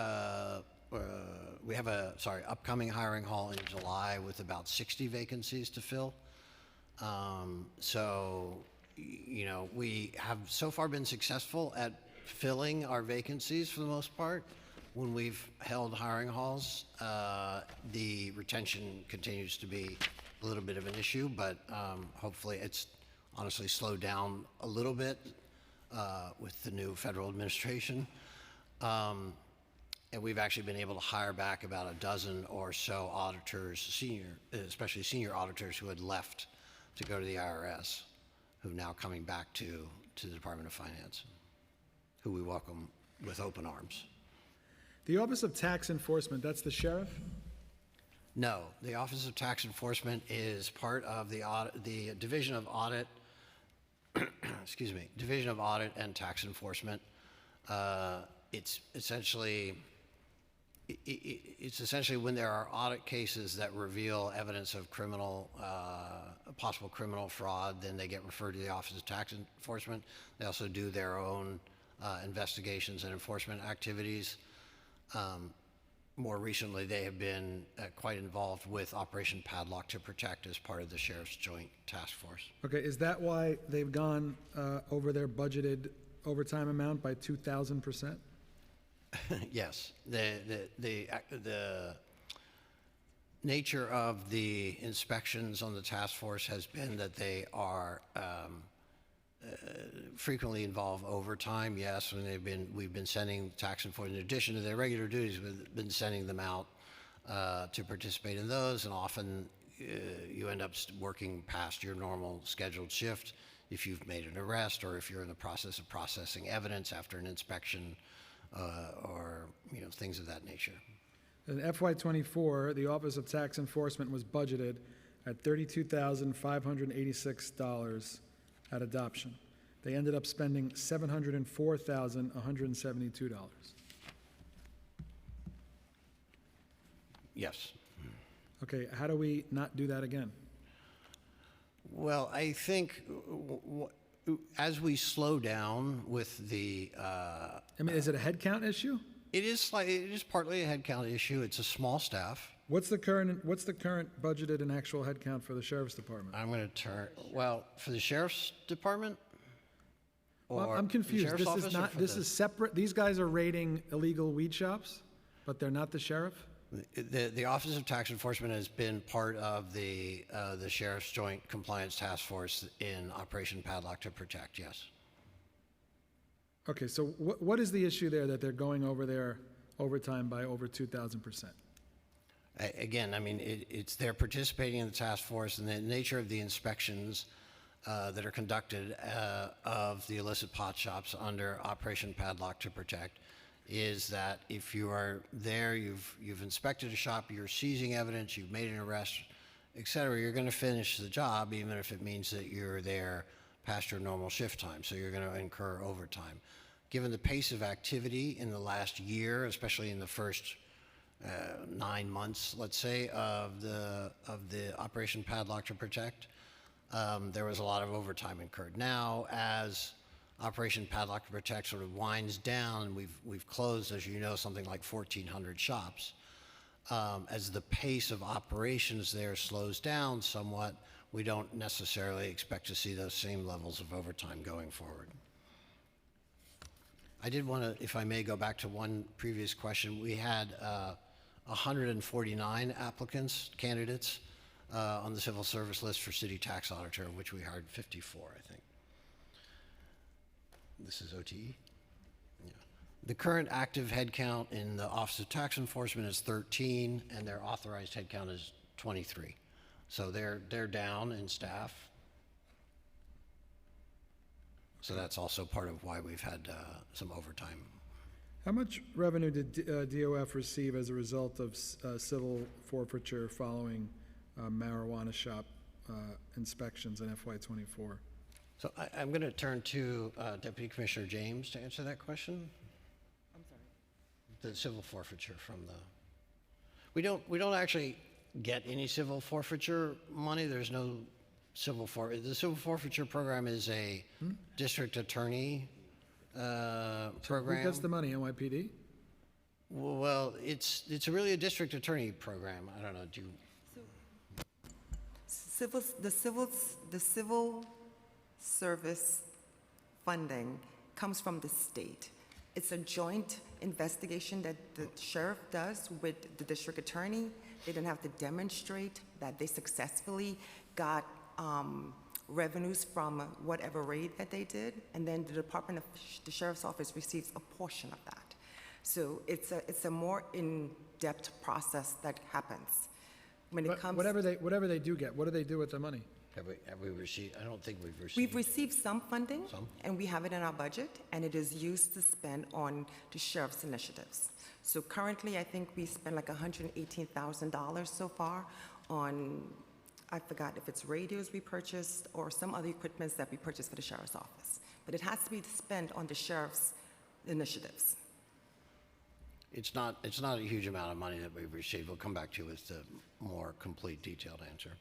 upcoming hiring hall in July with about 60 vacancies to fill. We have so far been successful at filling our vacancies for the most part. When we've held hiring halls, the retention continues to be a little bit of an issue, but hopefully it's honestly slowed down a little bit with the new federal administration. And we've actually been able to hire back about a dozen or so auditors, especially senior auditors who had left to go to the IRS, who are now coming back to the Department of Finance, who we welcome with open arms. The Office of Tax Enforcement, that's the sheriff? No, the Office of Tax Enforcement is part of the Division of Audit, Division of Audit and Tax Enforcement. It's essentially when there are audit cases that reveal evidence of possible criminal fraud, then they get referred to the Office of Tax Enforcement. They also do their own investigations and enforcement activities. More recently, they have been quite involved with Operation Padlock to Protect as part of the Sheriff's Joint Task Force. Okay, is that why they've gone over their budgeted overtime amount by 2,000%? Yes, the nature of the inspections on the task force has been that they are frequently involve overtime. Yes, when we've been sending tax enforcement in addition to their regular duties. We've been sending them out to participate in those, and often you end up working past your normal scheduled shift if you've made an arrest or if you're in the process of processing evidence after an inspection or things of that nature. In FY24, the Office of Tax Enforcement was budgeted at $32,586 at adoption. They ended up spending $704,172. Yes. Okay, how do we not do that again? Well, I think as we slow down with the I mean, is it a headcount issue? It is partly a headcount issue. It's a small staff. What's the current budgeted and actual headcount for the sheriff's department? I'm going to for the sheriff's department? Well, Or I'm the confused. sheriff's This office is or not, for this the- is separate. These guys are raiding illegal weed shops, but they're not the sheriff? The Office of Tax Enforcement has been part of the Sheriff's Joint Compliance Task Force in Operation Padlock to Protect, yes. Okay, so what is the issue there that they're going over their overtime by over 2,000%? Again, I mean, it's they're participating in the task force, and the nature of the inspections that are conducted of the illicit pot shops under Operation Padlock to Protect is that if you are there, you've inspected a shop, you're seizing evidence, you've made an arrest, et cetera, you're going to finish the job, even if it means that you're there past your normal shift time. So you're going to incur overtime. Given the pace of activity in the last year, especially in the first 9 months, let's say, of the Operation Padlock to Protect, there was a lot of overtime incurred. Now, as Operation Padlock to Protect sort of winds down, we've closed, as you know, something like 1,400 shops. As the pace of operations there slows down somewhat, we don't necessarily expect to see those same levels of overtime going forward. I did want to, if I may, go back to one previous question. We had 149 candidates on the civil service list for city tax auditor, of which we hired 54, I think. This is OTE? Yeah. The current active headcount in the Office of Tax Enforcement is 13, and their authorized headcount is 23. So they're down in staff. So that's also part of why we've had some overtime. How much revenue did DOF receive as a result of civil forfeiture following marijuana shop inspections in FY24? So I'm going to turn to Deputy Commissioner James to answer that question. I'm sorry. The civil forfeiture from the, we don't actually get any civil forfeiture money. There's no civil the civil forfeiture program is a district attorney program. Who gets the money, NYPD? Well, it's really a district attorney program. I don't know. Do you? The civil service funding comes from the state. It's a joint investigation that the sheriff does with the district attorney. They then have to demonstrate that they successfully got revenues from whatever raid that they did, and then the sheriff's office receives a portion of that. So it's a more in-depth process that happens. When it comes, whatever they do get, what do they do with the money? Have we received? I don't think we've received. We've received some funding, Some? and we have it in our budget, and it is used to spend on the sheriff's initiatives. So currently, I think we spend like $118,000 so far on, I forgot if it's radios we purchased or some other equipments that we purchased for the sheriff's office. But it has to be spent on the sheriff's initiatives. It's not a huge amount of money that we've received. We'll come back to you with the more complete, detailed answer.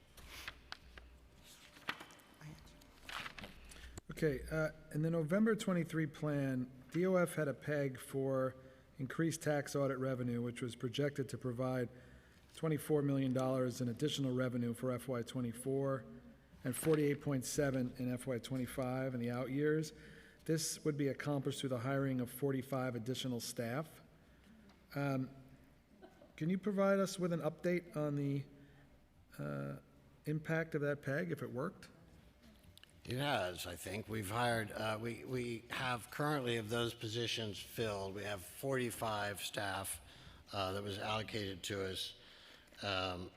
Okay, in the November 23 plan, DOF had a peg for increased tax audit revenue, which was projected to provide $24 million in additional revenue for FY24 and $48.7 in FY25 in the out years. This would be accomplished through the hiring of 45 additional staff. Can you provide us with an update on the impact of that peg, if it worked? It has, I think. We've hired, we have currently of those positions filled, we have 45 staff that was allocated to us,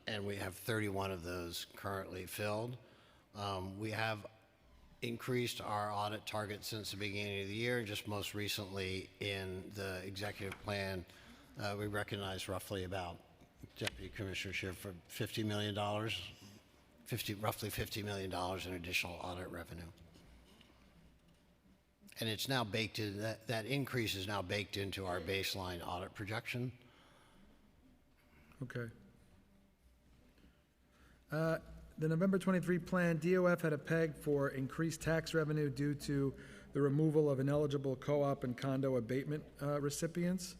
and we have 31 of those currently filled. We have increased our audit target since the beginning of the year. Just most recently in the executive plan, we recognized roughly about, Deputy Commissioner Schiff, for $50 million. Roughly $50 million in additional audit revenue. And it's now baked in, that increase is now baked into our baseline audit projection. Okay. The November 23 plan, DOF had a peg for increased tax revenue due to the removal of ineligible co-op and condo abatement recipients.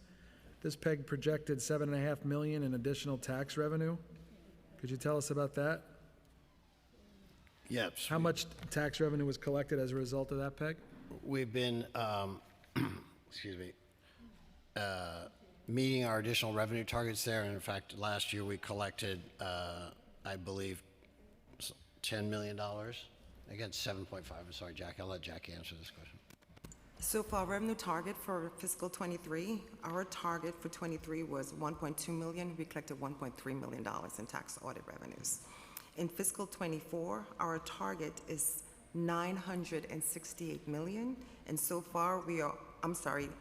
This PEG projected $7.5 million in additional tax revenue. Could you tell us about that? Yes. How much tax revenue was collected as a result of that PEG? We've been, excuse me, meeting our additional revenue targets there. And in fact, last year we collected, I believe, $10 million against 7.5. I'm sorry, Jack. I'll let Jackie answer this question. So for our revenue target for fiscal '23, our target for '23 was $1.2 million. We collected $1.3 million in tax audit revenues. In fiscal '24, our target is $968 million, and so far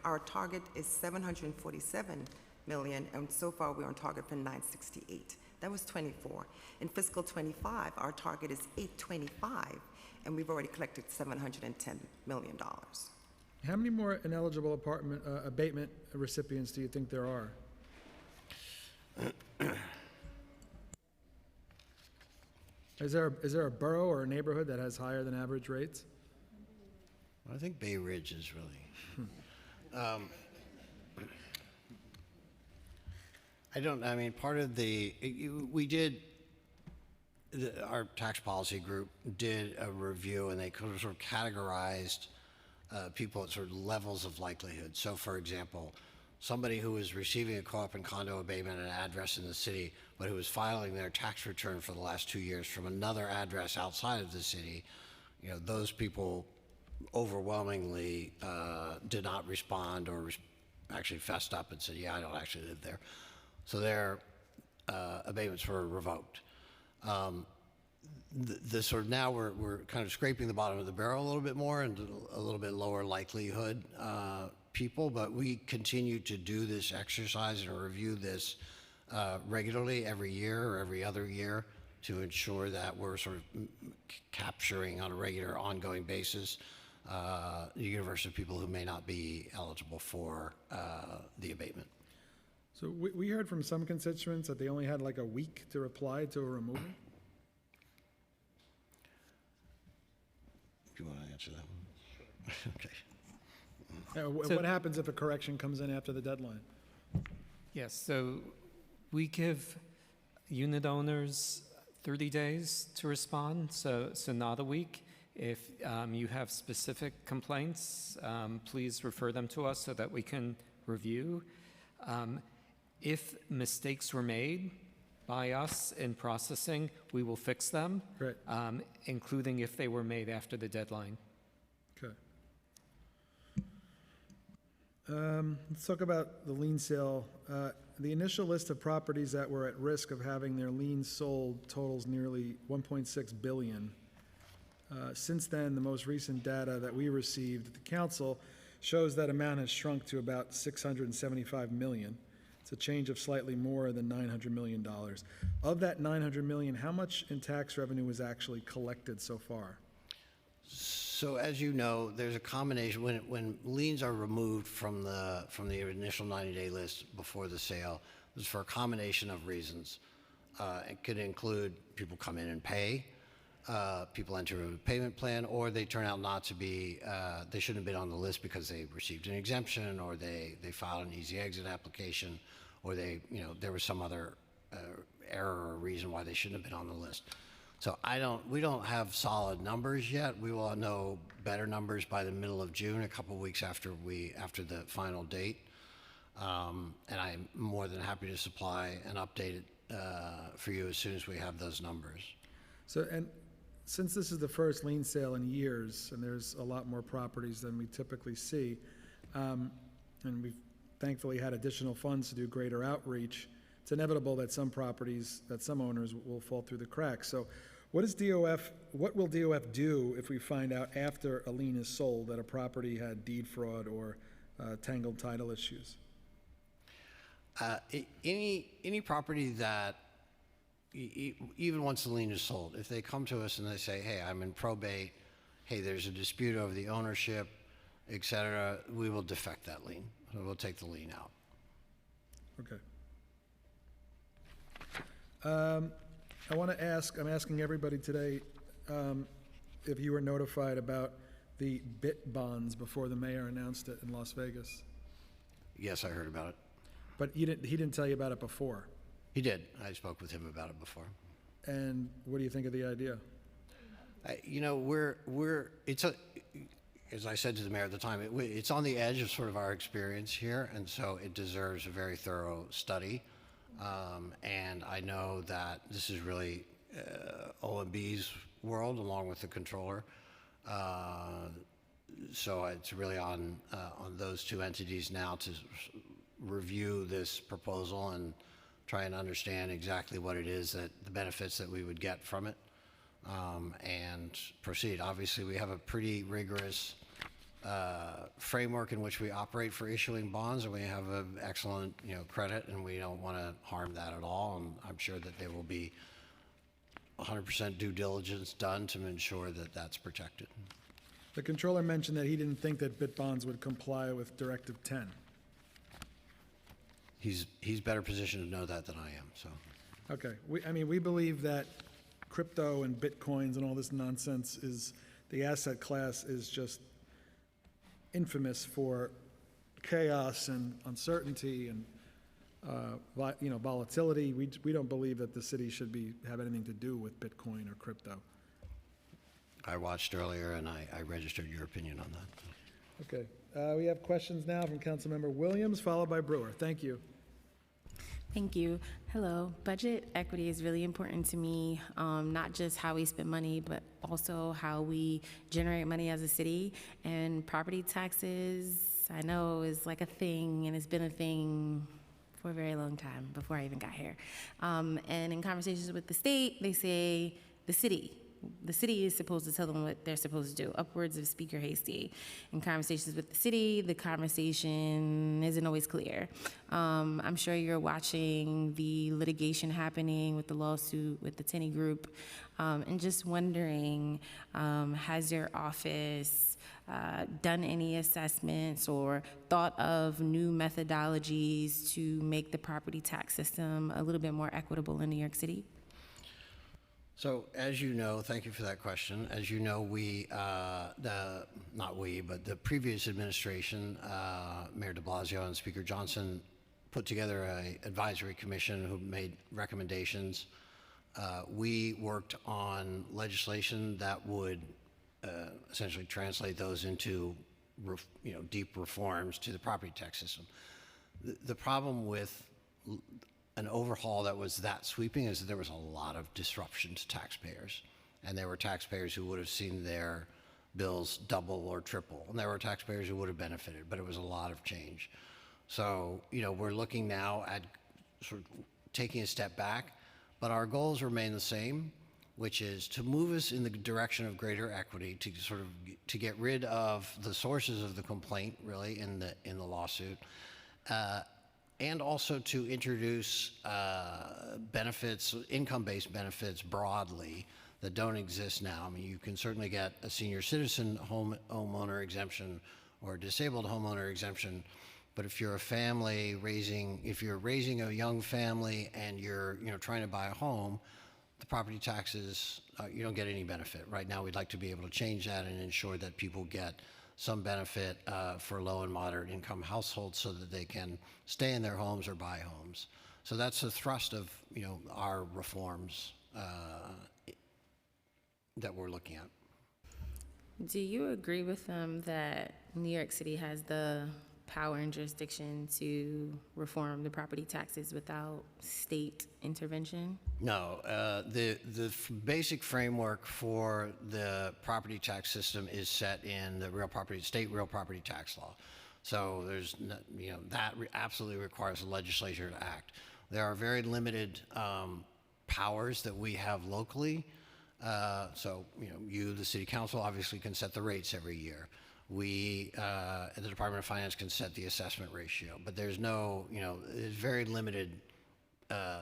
our target is $747 million, and so far we're on target for $968. That was '24. In fiscal '25, our target is $825, and we've already collected $710 million. How many more ineligible apartment abatement recipients do you think there are? Is there a borough or a neighborhood that has higher than average rates? I think Bay Ridge is really. Part of our tax policy group did a review, and they sort of categorized people at sort of levels of likelihood. So, for example, somebody who is receiving a co-op and condo abatement at an address in the city, but who is filing their tax return for the last 2 years from another address outside of the city, those people overwhelmingly did not respond or actually fessed up and said, yeah, I don't actually live there. So their abatements were revoked. Now we're kind of scraping the bottom of the barrel a little bit more and a little bit lower likelihood people, but we continue to do this exercise and review this regularly every year or every other year to ensure that we're sort of capturing on a regular ongoing basis the universe of people who may not be eligible for the abatement. So we heard from some constituents that they only had like a week to reply to a removal. Do you want to answer that one? Okay. What happens if a correction comes in after the deadline? Yes, so we give unit owners 30 days to respond, so not a week. If you have specific complaints, please refer them to us so that we can review. If mistakes were made by us in processing, we will fix them, Great. Including if they were made after the deadline. Okay. Let's talk about the lien sale. The initial list of properties that were at risk of having their liens sold totals nearly $1.6 billion. Since then, the most recent data that we received at the council shows that amount has shrunk to about $675 million. It's a change of slightly more than $900 million. Of that $900 million, how much in tax revenue was actually collected so far? So as you know, there's a combination, when liens are removed from the initial 90-day list before the sale, it's for a combination of reasons. It could include people come in and pay, people enter a payment plan, or they turn out not to be, they shouldn't have been on the list because they received an exemption, or they filed an easy exit application, or there was some other error or reason why they shouldn't have been on the list. So we don't have solid numbers yet. We will know better numbers by the middle of June, a couple of weeks after the final date. And I'm more than happy to supply an update for you as soon as we have those numbers. So, and since this is the first lien sale in years, and there's a lot more properties than we typically see, and we've thankfully had additional funds to do greater outreach, it's inevitable that some properties, that some owners will fall through the cracks. So what will DOF do if we find out after a lien is sold that a property had deed fraud or tangled title issues? Any property that, even once the lien is sold, if they come to us and they say, hey, I'm in probate, hey, there's a dispute over the ownership, et cetera, we will defect that lien. We'll take the lien out. Okay. I want to ask, I'm asking everybody today if you were notified about the BIT bonds before the mayor announced it in Las Vegas. Yes, I heard about it. But he didn't tell you about it before. He did. I spoke with him about it before. And what do you think of the idea? You know, as I said to the mayor at the time, it's on the edge of sort of our experience here, and so it deserves a very thorough study. And I know that this is really OMB's world, along with the controller. So it's really on those two entities now to review this proposal and try and understand exactly what it is, that the benefits that we would get from it, and proceed. Obviously, we have a pretty rigorous framework in which we operate for issuing bonds, and we have an excellent, credit, and we don't want to harm that at all. And I'm sure that there will be 100% due diligence done to ensure that that's protected. The controller mentioned that he didn't think that BIT bonds would comply with Directive 10. He's better positioned to know that than I am, so. Okay, we believe that crypto and Bitcoins and all this nonsense the asset class is just infamous for chaos and uncertainty and, volatility. We don't believe that the city should have anything to do with Bitcoin or crypto. I watched earlier, and I registered your opinion on that. Okay, we have questions now from Councilmember Williams, followed by Brewer. Thank you. Thank you. Hello. Budget equity is really important to me, not just how we spend money, but also how we generate money as a city. And property taxes, I know, is like a thing, and it's been a thing for a very long time, before I even got here. And in conversations with the state, they say the city is supposed to tell them what they're supposed to do, upwards of Speaker Hasty. In conversations with the city, the conversation isn't always clear. I'm sure you're watching the litigation happening with the lawsuit with the Tenney Group, and just wondering, has your office done any assessments or thought of new methodologies to make the property tax system a little bit more equitable in New York City? So, as you know, thank you for that question. As you know, but the previous administration, Mayor de Blasio and Speaker Johnson, put together an advisory commission who made recommendations. We worked on legislation that would essentially translate those into, deep reforms to the property tax system. The problem with an overhaul that was that sweeping is that there was a lot of disruption to taxpayers. And there were taxpayers who would have seen their bills double or triple. And there were taxpayers who would have benefited, but it was a lot of change. So, we're looking now at sort of taking a step back, but our goals remain the same, which is to move us in the direction of greater equity, to get rid of the sources of the complaint, really, in the lawsuit, and also to introduce benefits, income-based benefits broadly that don't exist now. I mean, you can certainly get a senior citizen homeowner exemption or a disabled homeowner exemption, but if you're a family if you're raising a young family and you're trying to buy a home, the property taxes, you don't get any benefit. Right now, we'd like to be able to change that and ensure that people get some benefit for low and moderate income households so that they can stay in their homes or buy homes. So that's the thrust of our reforms that we're looking at. Do you agree with them that New York City has the power and jurisdiction to reform the property taxes without state intervention? No, the basic framework for the property tax system is set in the state real property tax law. So there's, that absolutely requires the legislature to act. There are very limited powers that we have locally. So, the city council obviously can set the rates every year. We, at the Department of Finance, can set the assessment ratio, but there's there's very limited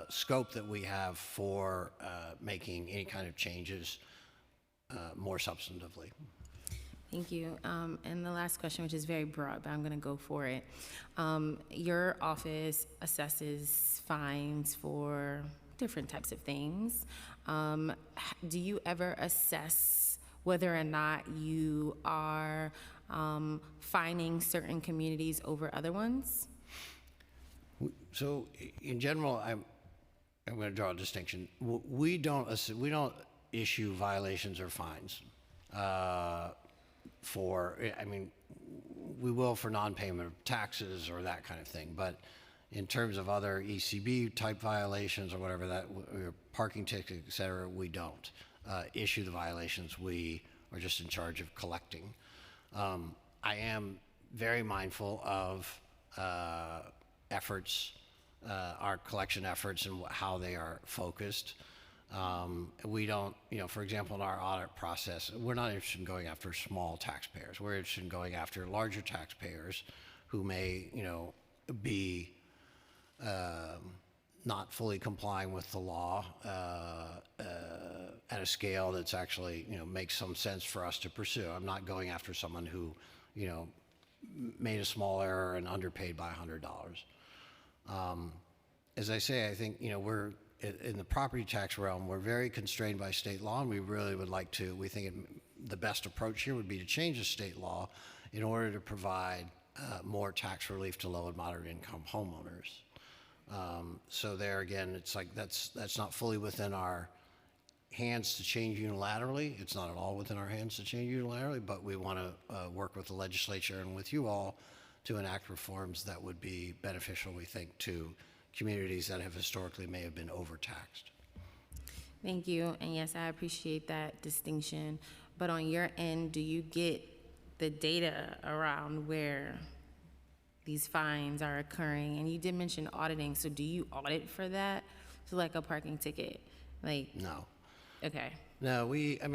scope that we have for making any kind of changes more substantively. Thank you. And the last question, which is very broad, but I'm going to go for it. Your office assesses fines for different types of things. Do you ever assess whether or not you are finding certain communities over other ones? So in general, I'm going to draw a distinction. We don't issue violations or fines we will for non-payment of taxes or that kind of thing. But in terms of other ECB type violations or whatever parking tickets, et cetera, we don't issue the violations. We are just in charge of collecting. I am very mindful of efforts, our collection efforts and how they are focused. We don't, for example, in our audit process, we're not interested in going after small taxpayers. We're interested in going after larger taxpayers who may, be not fully complying with the law at a scale that's actually, makes some sense for us to pursue. I'm not going after someone who, made a small error and underpaid by $100. As I say, I think, we're in the property tax realm, we're very constrained by state law, and we really would like to, we think the best approach here would be to change the state law in order to provide more tax relief to low and moderate income homeowners. So there again, it's like that's not fully within our hands to change unilaterally. It's not at all within our hands to change unilaterally, but we want to work with the legislature and with you all to enact reforms that would be beneficial, we think, to communities that have historically may have been overtaxed. Thank you. And yes, I appreciate that distinction. But on your end, do you get the data around where these fines are occurring? And you did mention auditing. So do you audit for that? So like a parking ticket? No. Okay. No, we have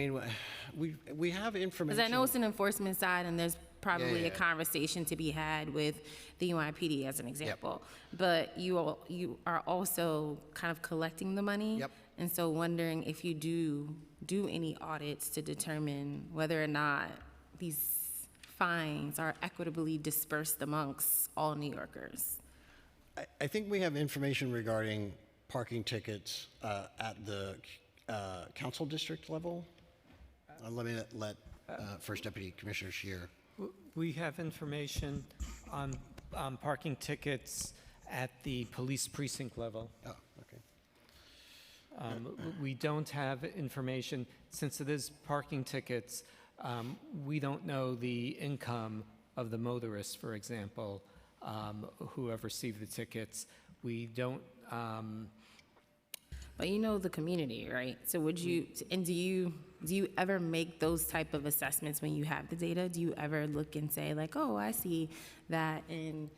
information. Because I know it's an enforcement side, and there's probably a conversation to be had with the NYPD as an example. Yep. But you are also kind of collecting the money. Yep. And so wondering if you do any audits to determine whether or not these fines are equitably dispersed amongst all New Yorkers. I think we have information regarding parking tickets at the council district level. Let me let First Deputy Commissioner Scheer. We have information on parking tickets at the police precinct level. Oh, okay. We don't have information, since it is parking tickets, we don't know the income of the motorists, for example, who have received the tickets. We don't... But you know the community, right? So would you, and do you ever make those type of assessments when you have the data? Do you ever look and say like, oh, I see that in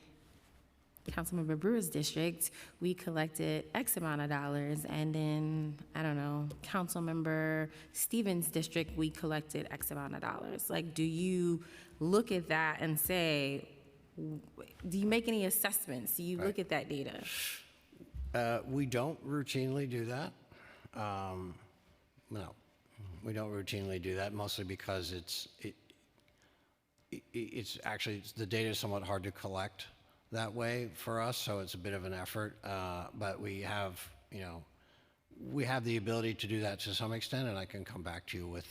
Councilmember Brewer's district, we collected X amount of dollars, and in, I don't know, Councilmember Stevens' district, we collected X amount of dollars. Like, do you look at that and say, do you make any assessments? Do you look at that data? We don't routinely do that. No, we don't routinely do that, mostly because it's actually, the data is somewhat hard to collect that way for us, so it's a bit of an effort. But we have the ability to do that to some extent, and I can come back to you with,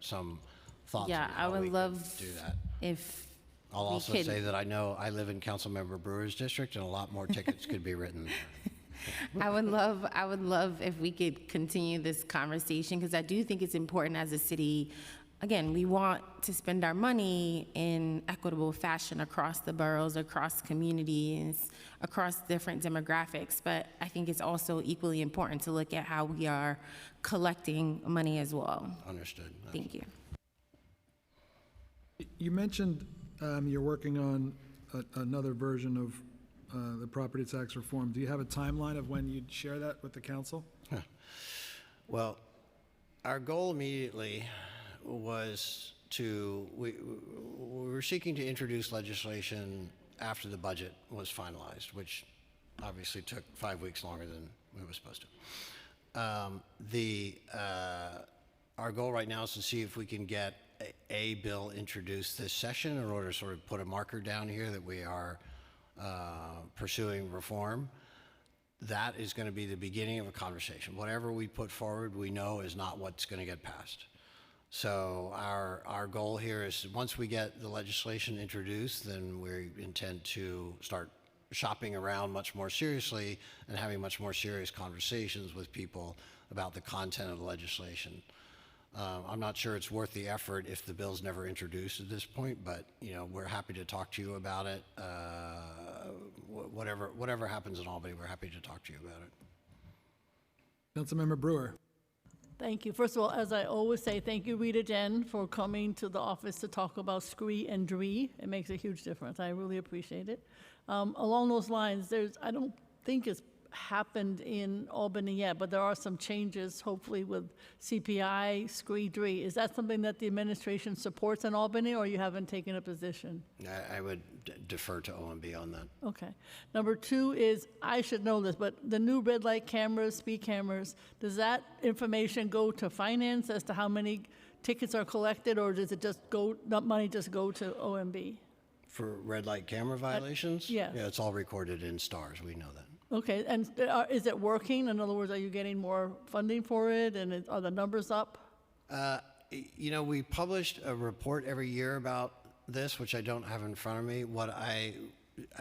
some thoughts on how we can do that. If I'll also say that I know I live in Councilmember Brewer's district, and a lot more tickets could be written there. I would love if we could continue this conversation, because I do think it's important as a city. Again, we want to spend our money in equitable fashion across the boroughs, across communities, across different demographics. But I think it's also equally important to look at how we are collecting money as well. Understood. Thank you. You mentioned you're working on another version of the property tax reform. Do you have a timeline of when you'd share that with the council? Well, our goal immediately was we were seeking to introduce legislation after the budget was finalized, which obviously took 5 weeks longer than we were supposed to. Our goal right now is to see if we can get a bill introduced this session in order to sort of put a marker down here that we are pursuing reform. That is going to be the beginning of a conversation. Whatever we put forward, we know is not what's going to get passed. So our goal here is, once we get the legislation introduced, then we intend to start shopping around much more seriously and having much more serious conversations with people about the content of the legislation. I'm not sure it's worth the effort if the bill's never introduced at this point, but we're happy to talk to you about it. Whatever happens in Albany, we're happy to talk to you about it. Councilmember Brewer. Thank you. First of all, as I always say, thank you, Rita Jen, for coming to the office to talk about SCREE and DREE. It makes a huge difference. I really appreciate it. Along those lines, I don't think it's happened in Albany yet, but there are some changes, hopefully, with CPI, SCREE, DREE. Is that something that the administration supports in Albany, or you haven't taken a position? I would defer to OMB on that. Okay. Number two is, I should know this, but the new red light cameras, speed cameras, does that information go to finance as to how many tickets are collected, or does it just go, that money just go to OMB? For red light camera violations? yes. Yeah, it's all recorded in STARS, we know that. Okay, and is it working? In other words, are you getting more funding for it, and are the numbers up? We published a report every year about this, which I don't have in front of me. What I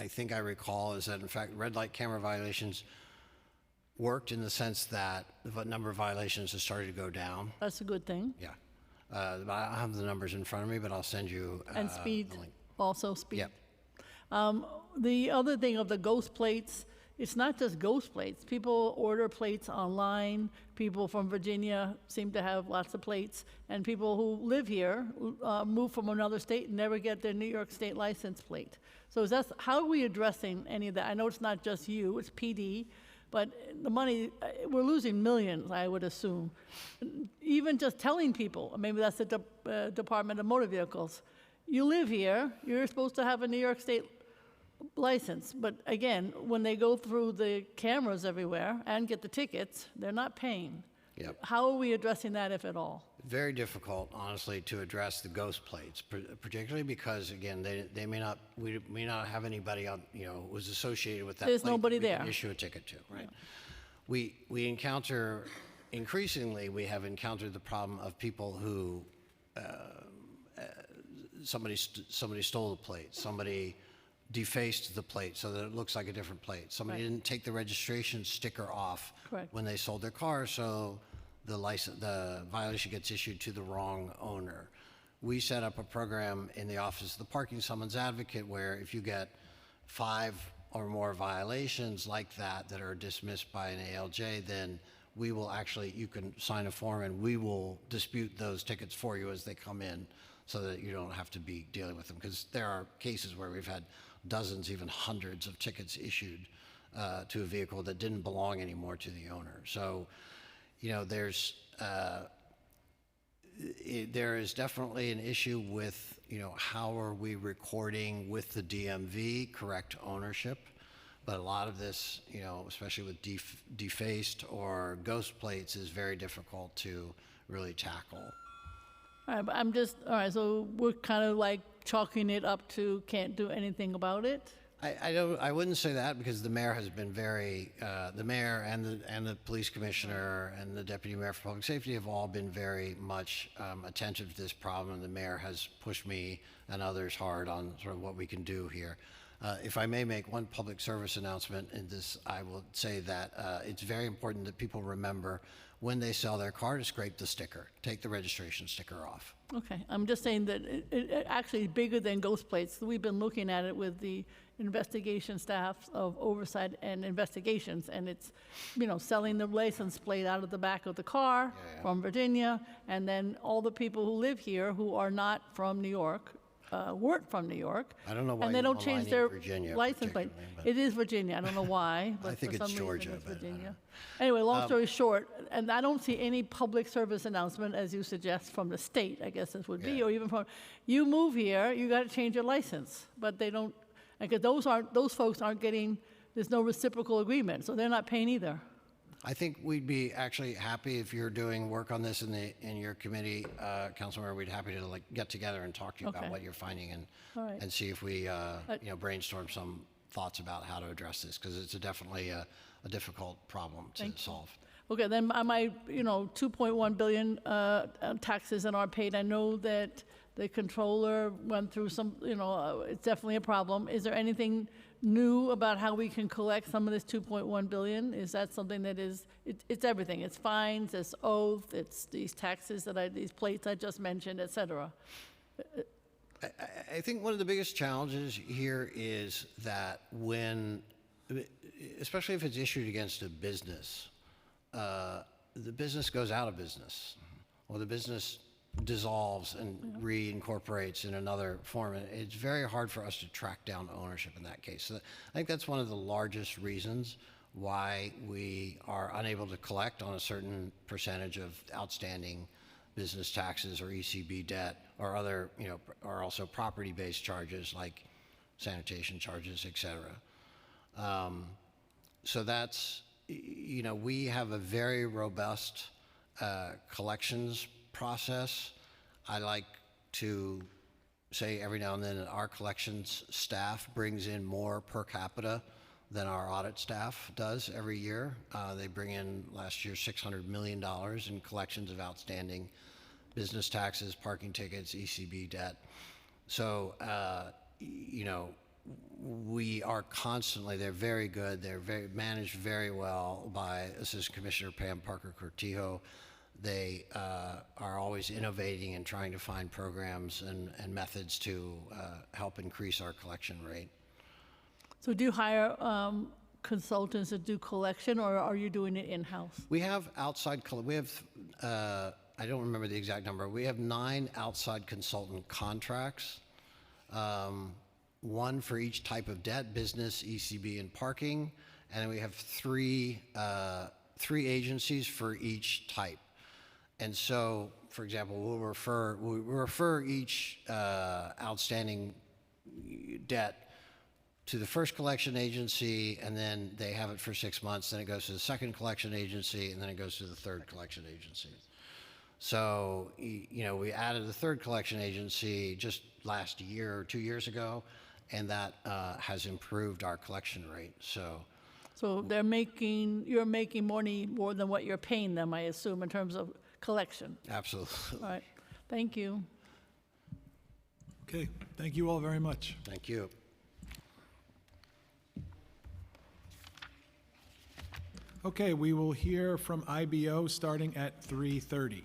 think I recall is that, in fact, red light camera violations worked in the sense that the number of violations has started to go down. That's a good thing. Yeah. I don't have the numbers in front of me, but I'll send you And speed, the link. also speed. Yep. The other thing of the ghost plates, it's not just ghost plates. People order plates online. People from Virginia seem to have lots of plates. And people who live here move from another state and never get their New York State license plate. So how are we addressing any of that? I know it's not just you, it's PD. But the money, we're losing millions, I would assume. Even just telling people, maybe that's the Department of Motor Vehicles. You live here, you're supposed to have a New York State license. But again, when they go through the cameras everywhere and get the tickets, they're not paying. Yep. How are we addressing that, if at all? Very difficult, honestly, to address the ghost plates, particularly because, again, we may not have anybody on, who's associated with that There's plate nobody that we there. can issue a ticket to, right? We encounter, increasingly, we have encountered the problem of people who, somebody stole the plate, somebody defaced the plate so that it looks like a different plate. Somebody Right. didn't take the registration sticker off Correct. when they sold their car, so the violation gets issued to the wrong owner. We set up a program in the Office of the Parking Summons Advocate where if you get 5 or more violations like that are dismissed by an ALJ, then we will you can sign a form and we will dispute those tickets for you as they come in so that you don't have to be dealing with them. Because there are cases where we've had dozens, even hundreds of tickets issued to a vehicle that didn't belong anymore to the owner. So, there is definitely an issue with, how are we recording with the DMV correct ownership? But a lot of this, especially with defaced or ghost plates, is very difficult to really tackle. All right, but all right, so we're kind of like chalking it up to can't do anything about it? I wouldn't say that because the mayor has been the mayor and the police commissioner and the deputy mayor for public safety have all been very much attentive to this problem. And the mayor has pushed me and others hard on sort of what we can do here. If I may make one public service announcement in this, I will say that it's very important that people remember when they sell their car to scrape the sticker, take the registration sticker off. Okay, I'm just saying that it actually bigger than ghost plates. We've been looking at it with the investigation staff of oversight and investigations, and it's, selling the license plate out of the back of the car from Virginia, and then all the people who live here who are not from New York, weren't from New York. I don't know why and they you're don't change aligning their Virginia license plate. particularly, but- It is Virginia. I don't know why, but I think for it's some Georgia, reason but it's I don't Virginia. Anyway, long story short, and I don't see any public service announcement, as you suggest, from the state, I guess this would be, or even from, you move here, you got to change your license, but they don't, because those folks aren't getting, there's no reciprocal agreement, so they're not paying either. I think we'd be actually happy if you're doing work on this in your committee, Councilmember. We'd happy to get together and talk to you Okay. about what you're finding All right. and see if we brainstorm some thoughts about how to address this because it's definitely a difficult problem to Thank you. solve. Okay, then my, 2.1 billion taxes that aren't paid, I know that the controller went through some, it's definitely a problem. Is there anything new about how we can collect some of this 2.1 billion? Is that something that is, it's everything, it's fines, it's oath, it's these taxes these plates I just mentioned, et cetera? I think one of the biggest challenges here is that especially if it's issued against a business, the business goes out of business, or the business dissolves and reincorporates in another form. And it's very hard for us to track down ownership in that case. So I think that's one of the largest reasons why we are unable to collect on a certain percentage of outstanding business taxes or ECB debt or other, or also property-based charges like sanitation charges, et cetera. So that's, we have a very robust collections process. I like to say every now and then that our collections staff brings in more per capita than our audit staff does every year. They bring in last year $600 million in collections of outstanding business taxes, parking tickets, ECB debt. So, we are constantly, they're very good, they're managed very well by Assistant Commissioner Pam Parker-Cortijo. They are always innovating and trying to find programs and methods to help increase our collection rate. So do you hire consultants to do collection, or are you doing it in-house? We have I don't remember the exact number. We have 9 outside consultant contracts, one for each type of debt, business, ECB, and parking. And then we have three agencies for each type. And so, for example, we'll refer each outstanding debt to the first collection agency, and then they have it for 6 months. Then it goes to the second collection agency, and then it goes to the third collection agency. So, we added the third collection agency just last year or 2 years ago, and that has improved our collection rate. So you're making more than what you're paying them, I assume, in terms of collection. Absolutely. All right. Thank you. Okay, thank you all very much. Thank you. Okay, we will hear from IBO starting at 3:30.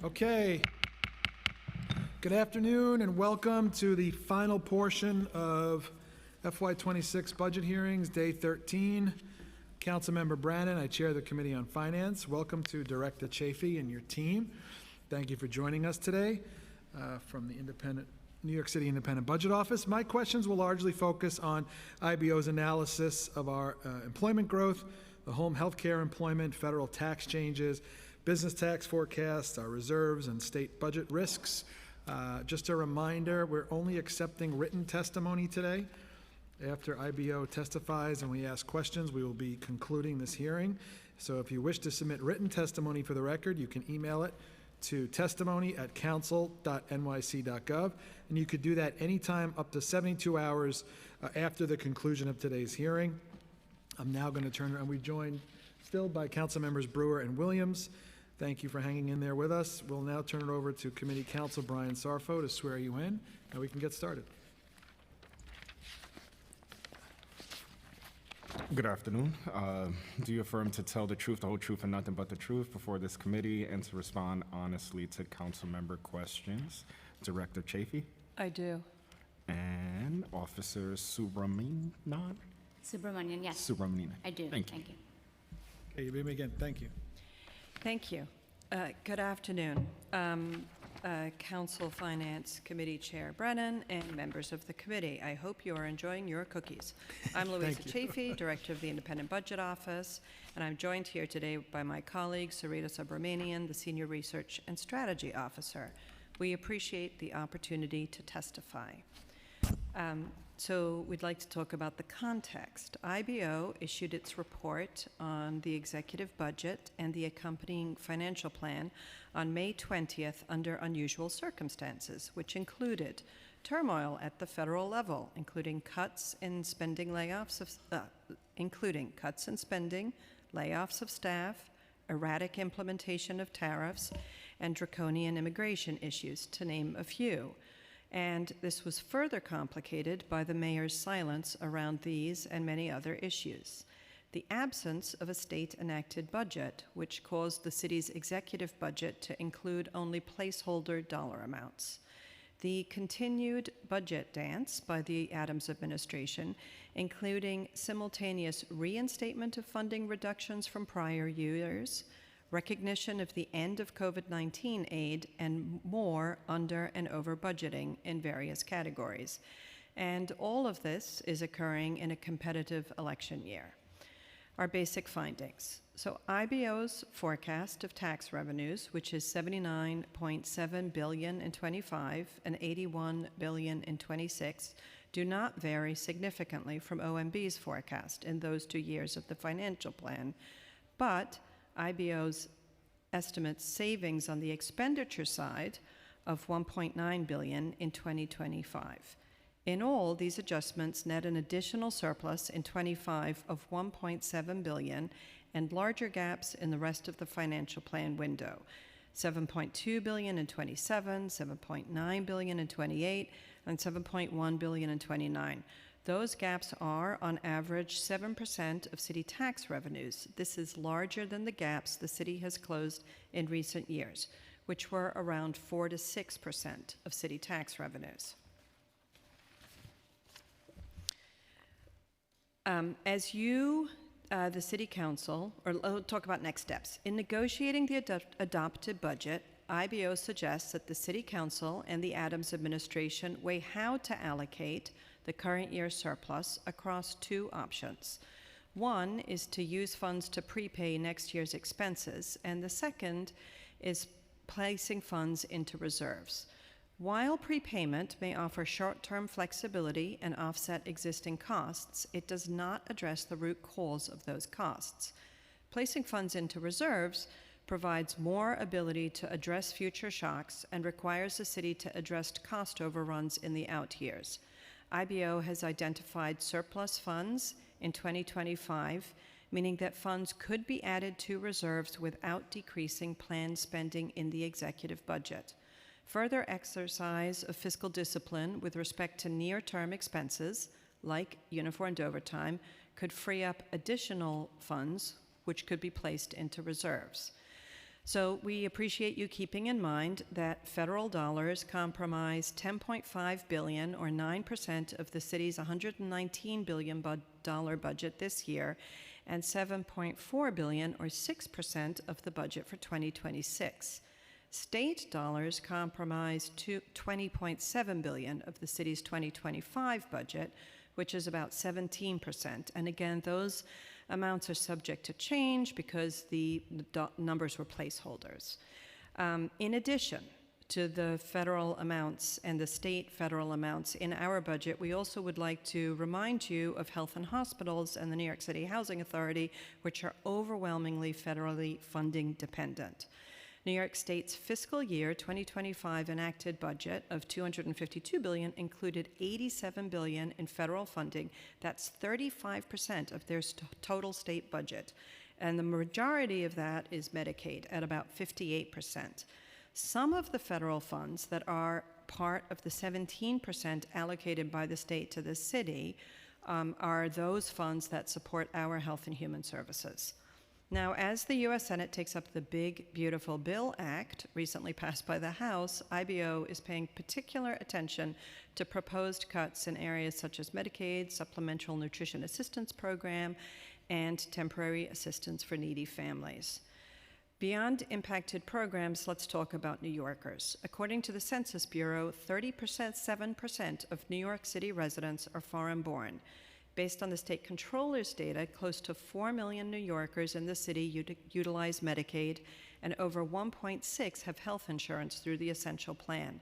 Okay. Good afternoon and welcome to the final portion of FY26 budget hearings, day 13. Councilmember Brannan, I chair the Committee on Finance. Welcome to Director Chafee and your team. Thank you for joining us today from the New York City Independent Budget Office. My questions will largely focus on IBO's analysis of our employment growth, the home health care employment, federal tax changes, business tax forecasts, our reserves, and state budget risks. Just a reminder, we're only accepting written testimony today. After IBO testifies and we ask questions, we will be concluding this hearing. So if you wish to submit written testimony for the record, you can email it to testimony@council.nyc.gov, and you could do that anytime up to 72 hours after the conclusion of today's hearing. I'm now going to turn around. We're joined still by Council Members Brewer and Williams. Thank you for hanging in there with us. We'll now turn it over to Committee Counsel Brian Sarfo to swear you in, and we can get started. Good afternoon. Do you affirm to tell the truth, the whole truth, and nothing but the truth before this committee and to respond honestly to council member questions? Director Chafee I do. and Officer Subramanian? Subramanian, yes. Subramanian. I do. Thank you. Okay, you may begin. Thank you. Thank you. Good afternoon, Council Finance Committee Chair Brennan and members of the committee. I hope you are enjoying your cookies. I'm Louisa Chafee, Director of the Independent Budget Office, and I'm joined here today by my colleague, Sarita Subramanian, the Senior Research and Strategy Officer. We appreciate the opportunity to testify. So we'd like to talk about the context. IBO issued its report on the executive budget and the accompanying financial plan on May 20th under unusual circumstances, which included turmoil at the federal level, including cuts in spending, layoffs of staff, erratic implementation of tariffs, and draconian immigration issues, to name a few. And this was further complicated by the mayor's silence around these and many other issues. The absence of a state-enacted budget, which caused the city's executive budget to include only placeholder dollar amounts. The continued budget dance by the Adams administration, including simultaneous reinstatement of funding reductions from prior years, recognition of the end of COVID-19 aid, and more under and over budgeting in various categories. And all of this is occurring in a competitive election year. Our basic findings. So IBO's forecast of tax revenues, which is $79.7 billion in 25 and $81 billion in 26, do not vary significantly from OMB's forecast in those 2 years of the financial plan, but IBO's estimates savings on the expenditure side of $1.9 billion in 2025. In all, these adjustments net an additional surplus in 25 of $1.7 billion and larger gaps in the rest of the financial plan window. $7.2 billion in 27, $7.9 billion in 28, and $7.1 billion in 29. Those gaps are, on average, 7% of city tax revenues. This is larger than the gaps the city has closed in recent years, which were around 4 to 6% of city tax revenues. As you, the City Council, or we'll talk about next steps. In negotiating the adopted budget, IBO suggests that the City Council and the Adams administration weigh how to allocate the current year's surplus across 2 options. One is to use funds to prepay next year's expenses, and the second is placing funds into reserves. While prepayment may offer short-term flexibility and offset existing costs, it does not address the root cause of those costs. Placing funds into reserves provides more ability to address future shocks and requires the city to address cost overruns in the out years. IBO has identified surplus funds in 2025, meaning that funds could be added to reserves without decreasing planned spending in the executive budget. Further exercise of fiscal discipline with respect to near-term expenses, like uniformed overtime, could free up additional funds which could be placed into reserves. So we appreciate you keeping in mind that federal dollars comprise $10.5 billion, or 9% of the city's $119 billion budget this year, and $7.4 billion, or 6% of the budget for 2026. State dollars comprise $20.7 billion of the city's 2025 budget, which is about 17%. And again, those amounts are subject to change because the numbers were placeholders. In addition to the federal amounts and the state federal amounts in our budget, we also would like to remind you of Health and Hospitals and the New York City Housing Authority, which are overwhelmingly federally funding dependent. New York State's fiscal year 2025 enacted budget of $252 billion included $87 billion in federal funding. That's 35% of their total state budget. And the majority of that is Medicaid at about 58%. Some of the federal funds that are part of the 17% allocated by the state to the city are those funds that support our Health and Human Services. Now, as the U.S. Senate takes up the Big Beautiful Bill Act, recently passed by the House, IBO is paying particular attention to proposed cuts in areas such as Medicaid, Supplemental Nutrition Assistance Program, and temporary assistance for needy families. Beyond impacted programs, let's talk about New Yorkers. According to the Census Bureau, 7% of New York City residents are foreign-born. Based on the state controller's data, close to 4 million New Yorkers in the city utilize Medicaid, and over 1.6 have health insurance through the Essential Plan,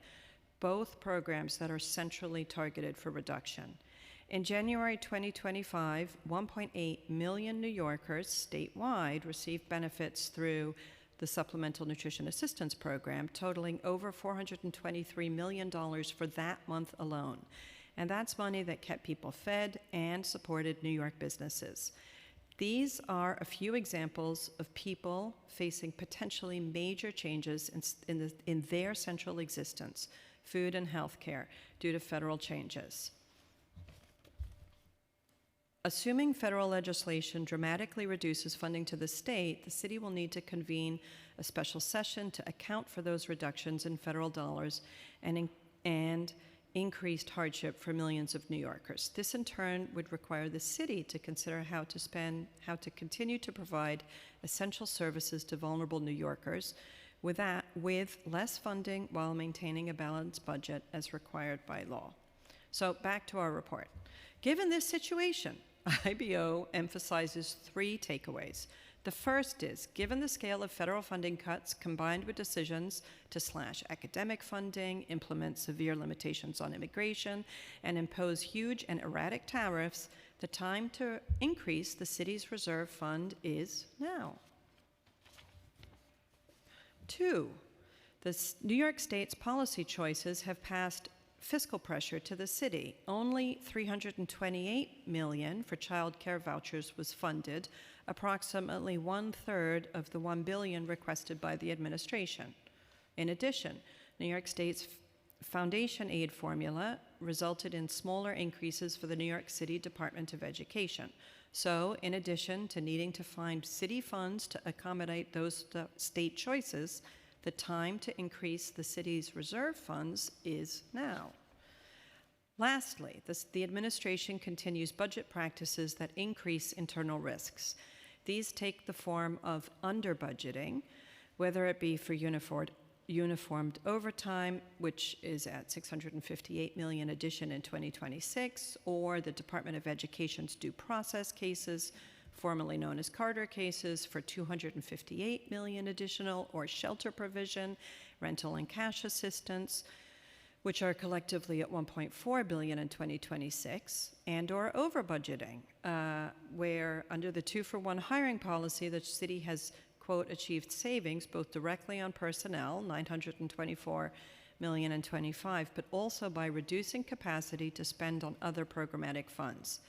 both programs that are centrally targeted for reduction. In January 2025, 1.8 million New Yorkers statewide received benefits through the Supplemental Nutrition Assistance Program, totaling over $423 million for that month alone. And that's money that kept people fed and supported New York businesses. These are a few examples of people facing potentially major changes in their central existence, food and healthcare, due to federal changes. Assuming federal legislation dramatically reduces funding to the state, the city will need to convene a special session to account for those reductions in federal dollars and increased hardship for millions of New Yorkers. This in turn would require the city to consider how to continue to provide essential services to vulnerable New Yorkers with less funding while maintaining a balanced budget as required by law. So back to our report. Given this situation, IBO emphasizes 3 takeaways. The first is, given the scale of federal funding cuts combined with decisions to slash academic funding, implement severe limitations on immigration, and impose huge and erratic tariffs, the time to increase the city's reserve fund is now. 2, the New York State's policy choices have passed fiscal pressure to the city. Only $328 million for child care vouchers was funded, approximately 1/3 of the $1 billion requested by the administration. In addition, New York State's foundation aid formula resulted in smaller increases for the New York City Department of Education. So, in addition to needing to find city funds to accommodate those state choices, the time to increase the city's reserve funds is now. Lastly, the administration continues budget practices that increase internal risks. These take the form of under-budgeting, whether it be for uniformed overtime, which is at $658 million addition in 2026, or the Department of Education's due process cases, formerly known as Carter cases, for $258 million additional, or shelter provision, rental and cash assistance, which are collectively at $1.4 billion in 2026, and or over budgeting, where under the 2-for-1 hiring policy, the city has, quote, achieved savings both directly on personnel, $924 million in 25, but also by reducing capacity to spend on other programmatic funds.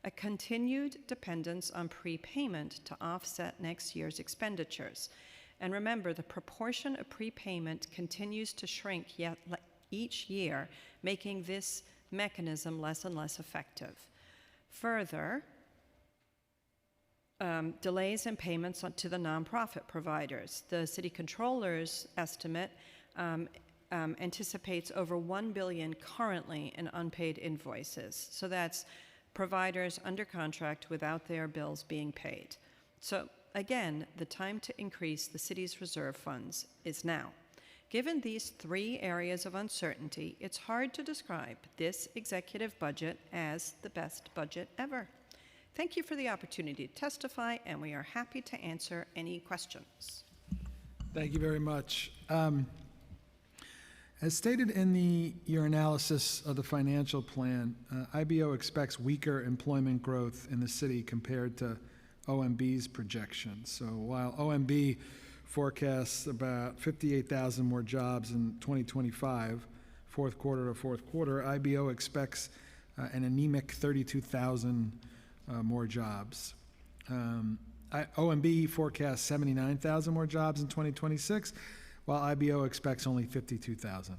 A continued dependence on prepayment to offset next year's expenditures. And remember, the proportion of prepayment continues to shrink each year, making this mechanism less and less effective. Further, delays in payments to the nonprofit providers. The city controller's estimate anticipates over $1 billion currently in unpaid invoices. So that's providers under contract without their bills being paid. So again, the time to increase the city's reserve funds is now. Given these three areas of uncertainty, it's hard to describe this executive budget as the best budget ever. Thank you for the opportunity to testify, and we are happy to answer any questions. Thank you very much. As stated in your analysis of the financial plan, IBO expects weaker employment growth in the city compared to OMB's projections. So while OMB forecasts about 58,000 more jobs in 2025, fourth quarter to fourth quarter, IBO expects an anemic 32,000 more jobs. OMB forecasts 79,000 more jobs in 2026, while IBO expects only 52,000.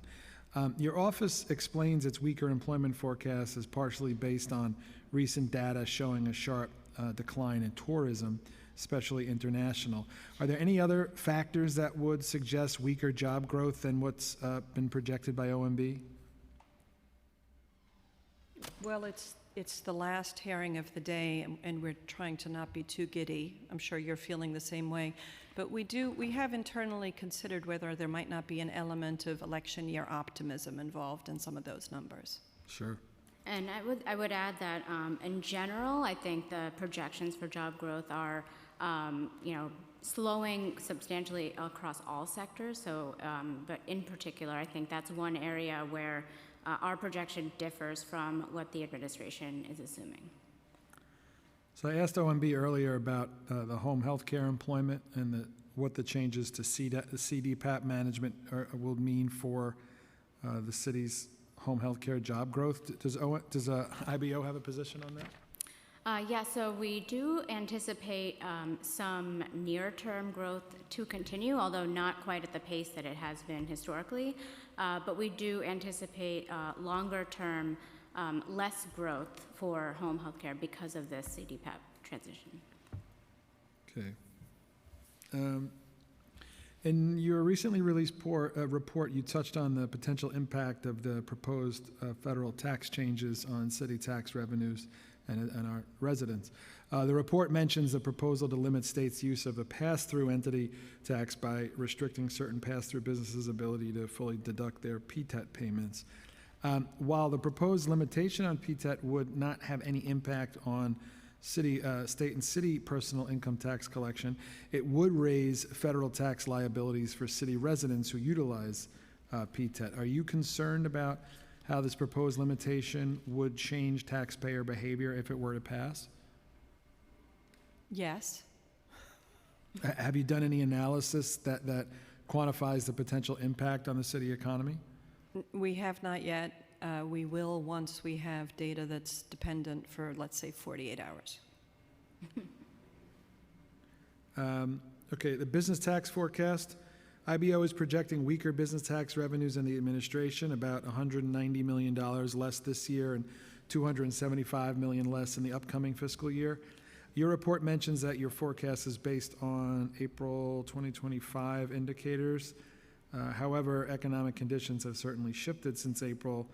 Your office explains its weaker employment forecast is partially based on recent data showing a sharp decline in tourism, especially international. Are there any other factors that would suggest weaker job growth than what's been projected by OMB? Well, it's the last hearing of the day, and we're trying to not be too giddy. I'm sure you're feeling the same way. But we have internally considered whether there might not be an element of election year optimism involved in some of those numbers. Sure. And I would add that in general, I think the projections for job growth are, slowing substantially across all sectors. So, but in particular, I think that's one area where our projection differs from what the administration is assuming. So I asked OMB earlier about the home health care employment and what the changes to CDPAP management will mean for the city's home health care job growth. Does IBO have a position on that? Yeah, so we do anticipate some near-term growth to continue, although not quite at the pace that it has been historically. But we do anticipate longer-term less growth for home health care because of this CDPAP transition. Okay. In your recently released report, you touched on the potential impact of the proposed federal tax changes on city tax revenues and our residents. The report mentions the proposal to limit states' use of a pass-through entity tax by restricting certain pass-through businesses' ability to fully deduct their PTET payments. While the proposed limitation on PTET would not have any impact on state and city personal income tax collection, it would raise federal tax liabilities for city residents who utilize PTET. Are you concerned about how this proposed limitation would change taxpayer behavior if it were to pass? Yes. Have you done any analysis that quantifies the potential impact on the city economy? We have not yet. We will once we have data that's dependent for, let's say, 48 hours. Okay, the business tax forecast. IBO is projecting weaker business tax revenues in the administration, about $190 million less this year and $275 million less in the upcoming fiscal year. Your report mentions that your forecast is based on April 2025 indicators. However, economic conditions have certainly shifted since April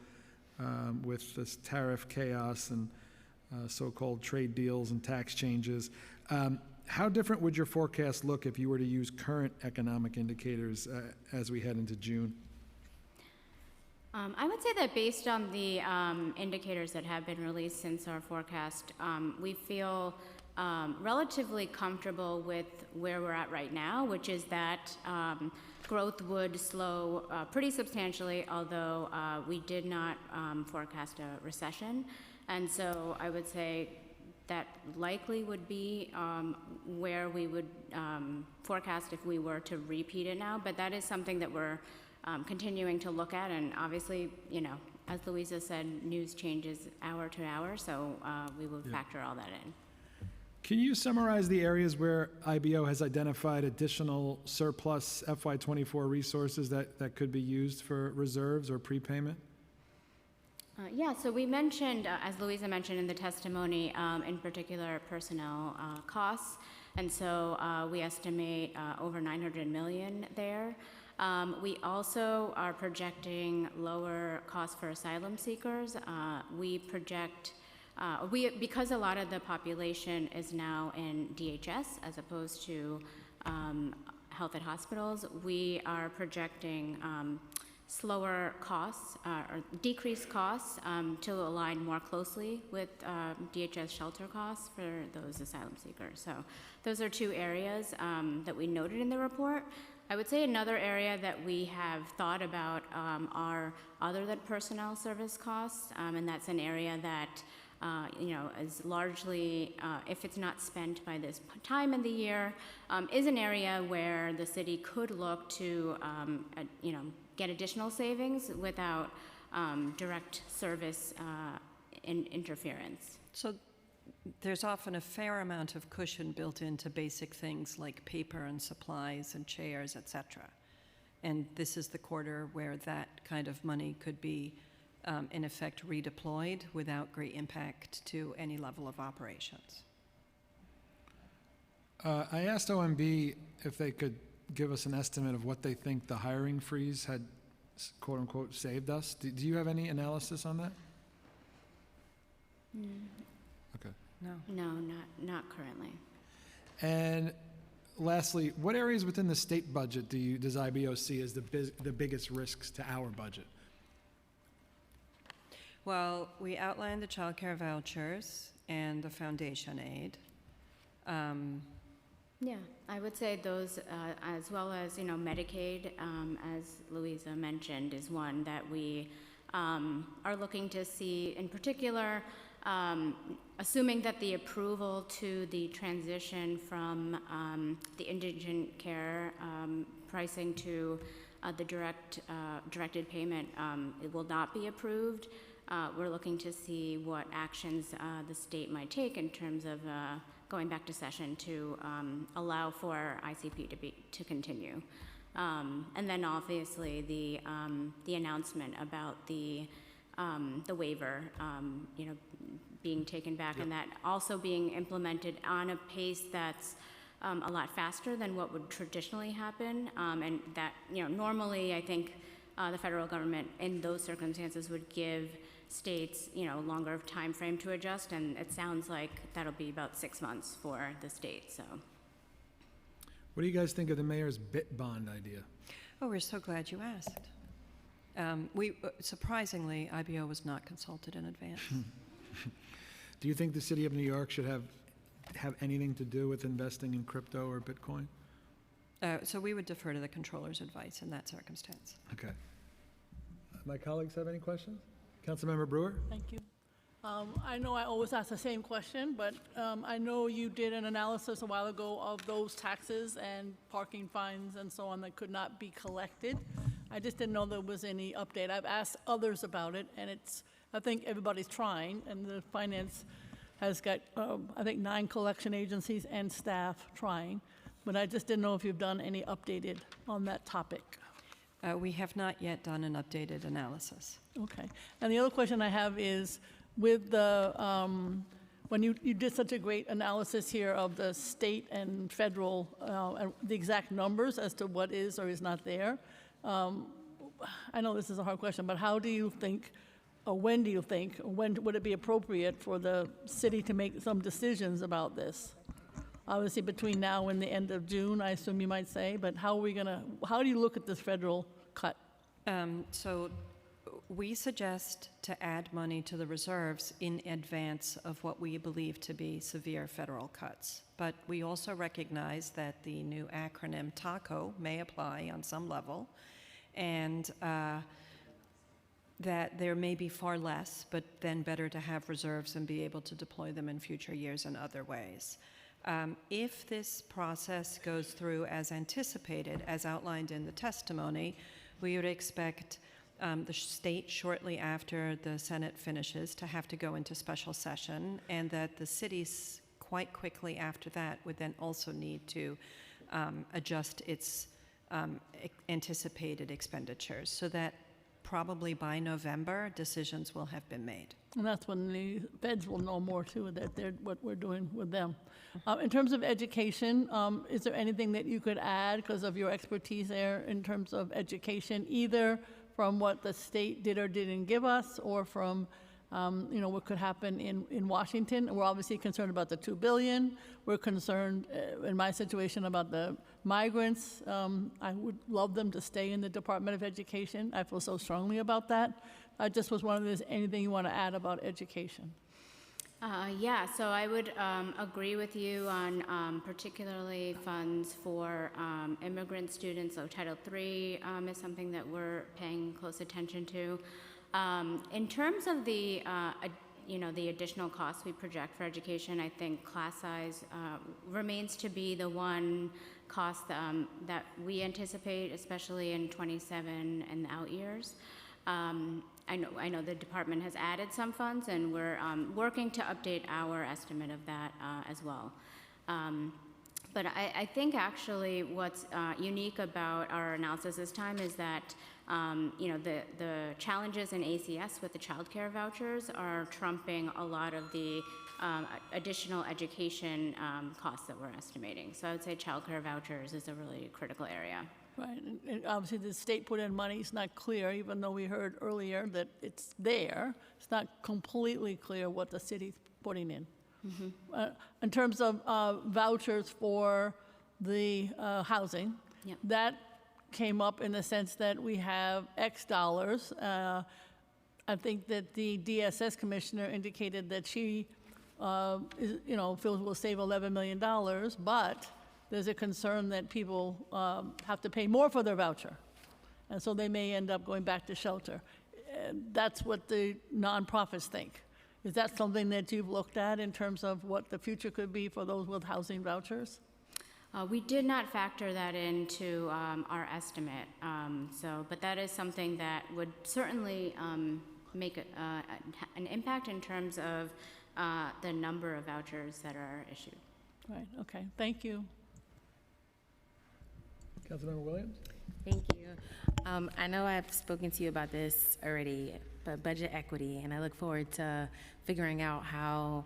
with this tariff chaos and so-called trade deals and tax changes. How different would your forecast look if you were to use current economic indicators as we head into June? I would say that based on the indicators that have been released since our forecast, we feel relatively comfortable with where we're at right now, which is that growth would slow pretty substantially, although we did not forecast a recession. And so I would say that likely would be where we would forecast if we were to repeat it now. But that is something that we're continuing to look at. And obviously, as Louisa said, news changes hour to hour, so we will factor all that in. Can you summarize the areas where IBO has identified additional surplus FY24 resources that could be used for reserves or prepayment? Yeah, so we mentioned, as Louisa mentioned in the testimony, in particular personnel costs. And so we estimate over 900 million there. We also are projecting lower costs for asylum seekers. We project, because a lot of the population is now in DHS as opposed to health at hospitals, we are projecting slower costs or decreased costs to align more closely with DHS shelter costs for those asylum seekers. So those are two areas that we noted in the report. I would say another area that we have thought about are other than personnel service costs, and that's an area that is largely, if it's not spent by this time in the year, is an area where the city could look to, get additional savings without direct service interference. So there's often a fair amount of cushion built into basic things like paper and supplies and chairs, et cetera. And this is the quarter where that kind of money could be, in effect, redeployed without great impact to any level of operations. I asked OMB if they could give us an estimate of what they think the hiring freeze had, quote unquote, saved us. Do you have any analysis on that? Okay. No, not currently. And lastly, what areas within the state budget does IBO see as the biggest risks to our budget? Well, we outlined the child care vouchers and the foundation aid. Yeah, I would say those, as well as, Medicaid, as Louisa mentioned, is one that we are looking to see in particular, assuming that the approval to the transition from the indigent care pricing to the directed payment, it will not be approved. We're looking to see what actions the state might take in terms of going back to session to allow for ICP to continue. And then obviously the announcement about the waiver, being taken back, and that also being implemented on a pace that's a lot faster than what would traditionally happen, and that normally I think the federal government in those circumstances would give states longer time frame to adjust, and it sounds like that'll be about 6 months for the state. So what do you guys think of the mayor's bit bond idea? Oh, we're so glad you asked. Surprisingly, IBO was not consulted in advance. Do you think the city of New York should have anything to do with investing in crypto or Bitcoin? So we would defer to the controller's advice in that circumstance. Okay. My colleagues have any questions? Councilmember Brewer? Thank you. I know I always ask the same question, but I know you did an analysis a while ago of those taxes and parking fines and so on that could not be collected. I just didn't know there was any update. I've asked others about it, and I think everybody's trying, and the finance has got, I think, 9 collection agencies and staff trying, but I just didn't know if you've done any updated on that topic. We have not yet done an updated analysis. Okay. And the other question I have is, with the, when you did such a great analysis here of the state and federal, the exact numbers as to what is or is not there, I know this is a hard question, but how do you think, or when do you think, or when would it be appropriate for the city to make some decisions about this? Obviously, between now and the end of June, I assume you might say, but how do you look at this federal cut? So we suggest to add money to the reserves in advance of what we believe to be severe federal cuts. But we also recognize that the new acronym TACO may apply on some level, and that there may be far less, but then better to have reserves and be able to deploy them in future years in other ways. If this process goes through as anticipated, as outlined in the testimony, we would expect the state shortly after the Senate finishes to have to go into special session, and that the cities quite quickly after that would then also need to adjust its anticipated expenditures. So that probably by November, decisions will have been made. And that's when the feds will know more too, that they're, what we're doing with them. In terms of education, is there anything that you could add because of your expertise there in terms of education, either from what the state did or didn't give us, or from what could happen in Washington? We're obviously concerned about the $2 billion. We're concerned, in my situation, about the migrants. I would love them to stay in the Department of Education. I feel so strongly about that. I just was wondering if there's anything you want to add about education. Yeah, so I would agree with you on particularly funds for immigrant students. So Title III is something that we're paying close attention to. In terms of the additional costs we project for education, I think class size remains to be the one cost that we anticipate, especially in '27 and the out years. I know the department has added some funds, and we're working to update our estimate of that as well. But I think actually what's unique about our analysis this time is that the challenges in ACS with the child care vouchers are trumping a lot of the additional education costs that we're estimating. So I would say child care vouchers is a really critical area. Right, and obviously the state put in money. It's not clear, even though we heard earlier that it's there. It's not completely clear what the city's putting in. In terms of vouchers for the housing, that came up in the sense that we have X dollars. I think that the DSS commissioner indicated that she feels we'll save $11 million, but there's a concern that people have to pay more for their voucher, and so they may end up going back to shelter. That's what the nonprofits think. Is that something that you've looked at in terms of what the future could be for those with housing vouchers? We did not factor that into our estimate, but that is something that would certainly make an impact in terms of the number of vouchers that are issued. Right, okay, thank you. Councilmember Williams? Thank you. I know I've spoken to you about this already, but budget equity, and I look forward to figuring out how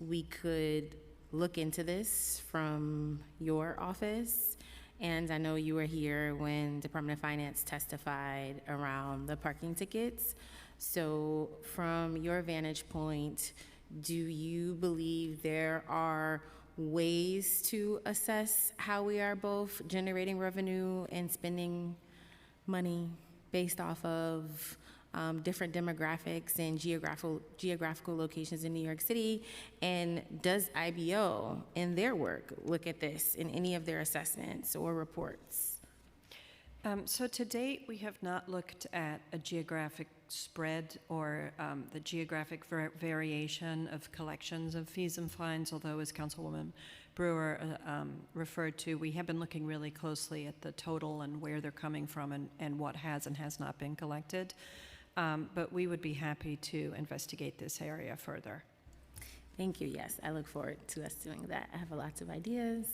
we could look into this from your office. And I know you were here when Department of Finance testified around the parking tickets. So from your vantage point, do you believe there are ways to assess how we are both generating revenue and spending money based off of different demographics and geographical locations in New York City? And does IBO in their work look at this in any of their assessments or reports? So to date, we have not looked at a geographic spread or the geographic variation of collections of fees and fines, although as Councilwoman Brewer referred to, we have been looking really closely at the total and where they're coming from and what has and has not been collected. But we would be happy to investigate this area further. Thank you. Yes, I look forward to us doing that. I have lots of ideas.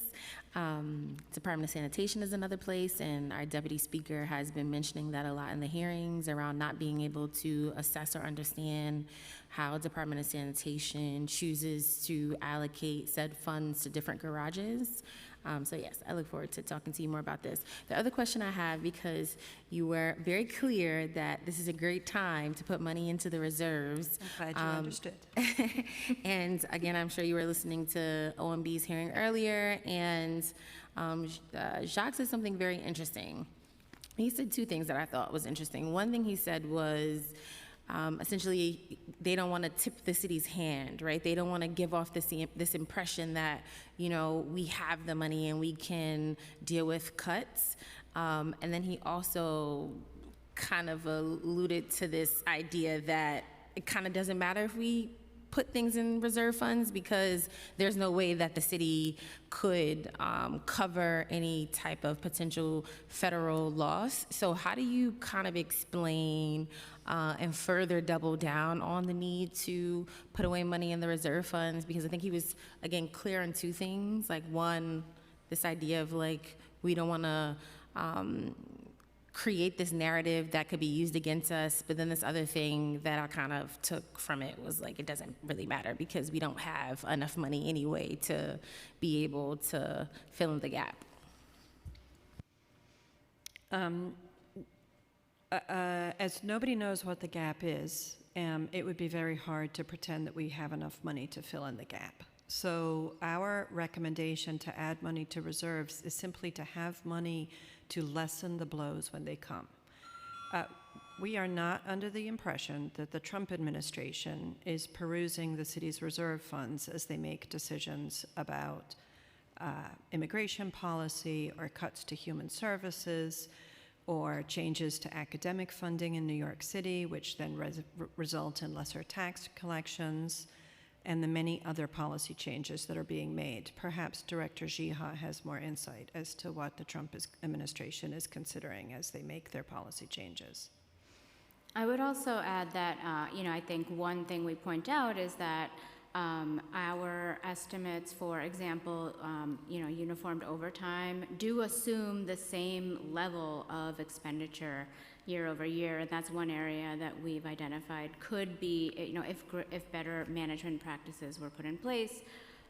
Department of Sanitation is another place, and our deputy speaker has been mentioning that a lot in the hearings around not being able to assess or understand how Department of Sanitation chooses to allocate said funds to different garages. So yes, I look forward to talking to you more about this. The other question I have, because you were very clear that this is a great time to put money into the reserves. I'm glad you understood. And again, I'm sure you were listening to OMB's hearing earlier, and Jacques said something very interesting. He said two things that I thought was interesting. One thing he said was, essentially, they don't want to tip the city's hand, right? They don't want to give off this impression that, we have the money and we can deal with cuts. And then he also kind of alluded to this idea that it kind of doesn't matter if we put things in reserve funds because there's no way that the city could cover any type of potential federal loss. So how do you kind of explain and further double down on the need to put away money in the reserve funds? Because I think he was, again, clear on two things. Like, one, this idea of, like, we don't want to create this narrative that could be used against us. But then this other thing that I kind of took from it was like, it doesn't really matter because we don't have enough money anyway to be able to fill in the gap. As nobody knows what the gap is, it would be very hard to pretend that we have enough money to fill in the gap. So our recommendation to add money to reserves is simply to have money to lessen the blows when they come. We are not under the impression that the Trump administration is perusing the city's reserve funds as they make decisions about immigration policy or cuts to human services or changes to academic funding in New York City, which then result in lesser tax collections, and the many other policy changes that are being made. Perhaps Director Jiha has more insight as to what the Trump administration is considering as they make their policy changes. I would also add that, I think one thing we point out is that our estimates, for example, uniformed overtime, do assume the same level of expenditure year over year, and that's one area that we've identified could be, if better management practices were put in place,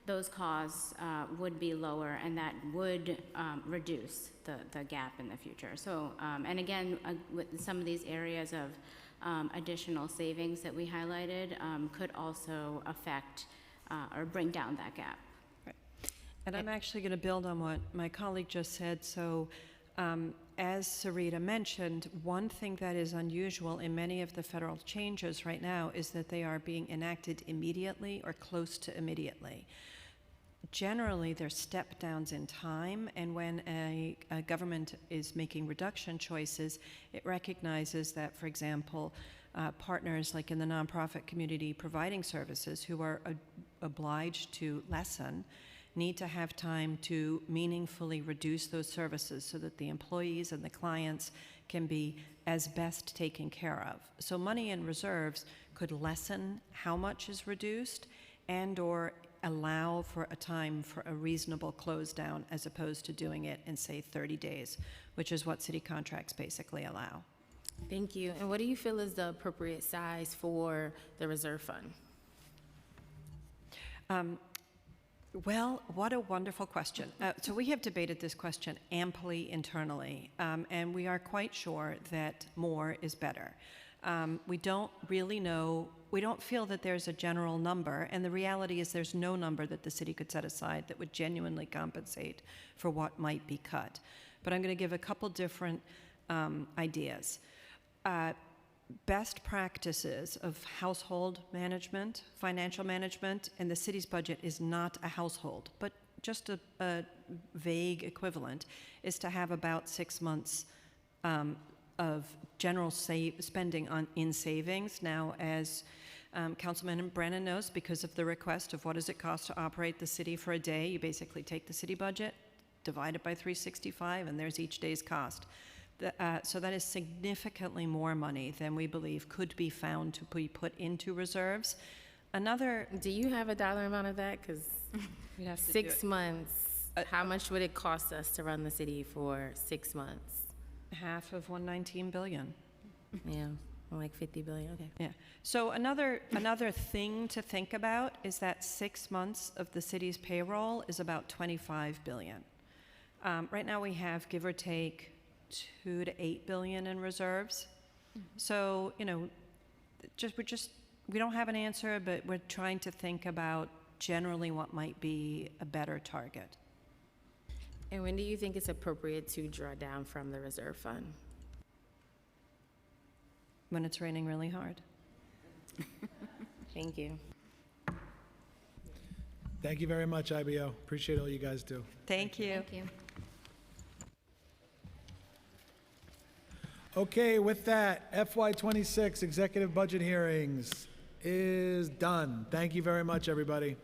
those costs would be lower, and that would reduce the gap in the future. So, and again, with some of these areas of additional savings that we highlighted could also affect or bring down that gap. Right. And I'm actually going to build on what my colleague just said. So as Sarita mentioned, one thing that is unusual in many of the federal changes right now is that they are being enacted immediately or close to immediately. Generally, they're step downs in time, and when a government is making reduction choices, it recognizes that, for example, partners like in the nonprofit community providing services who are obliged to lessen need to have time to meaningfully reduce those services so that the employees and the clients can be as best taken care of. So money in reserves could lessen how much is reduced and or allow for a time for a reasonable close down as opposed to doing it in, say, 30 days, which is what city contracts basically allow. Thank you. And what do you feel is the appropriate size for the reserve fund? Well, what a wonderful question. So we have debated this question amply internally, and we are quite sure that more is better. We don't really know, we don't feel that there's a general number, and the reality is there's no number that the city could set aside that would genuinely compensate for what might be cut. But I'm going to give a couple different ideas. Best practices of household management, financial management, and the city's budget is not a household, but just a vague equivalent, is to have about 6 months of general spending in savings. Now, as Councilman Brannan knows, because of the request of what does it cost to operate the city for a day, you basically take the city budget, divide it by 365, and there's each day's cost. So that is significantly more money than we believe could be found to be put into reserves. Another... Do you have a dollar amount of that? Because 6 months, how much would it cost us to run the city for 6 months? Half of 119 billion. Yeah, like 50 billion, okay. Yeah. So another thing to think about is that 6 months of the city's payroll is about 25 billion. Right now we have, give or take, 2 to 8 billion in reserves. So, we don't have an answer, but we're trying to think about generally what might be a better target. And when do you think it's appropriate to draw down from the reserve fund? When it's raining really hard. Thank you. Thank you very much, IBO. Appreciate all you guys do. Thank you. Thank you. Okay, with that, FY26 executive budget hearings is done. Thank you very much, everybody.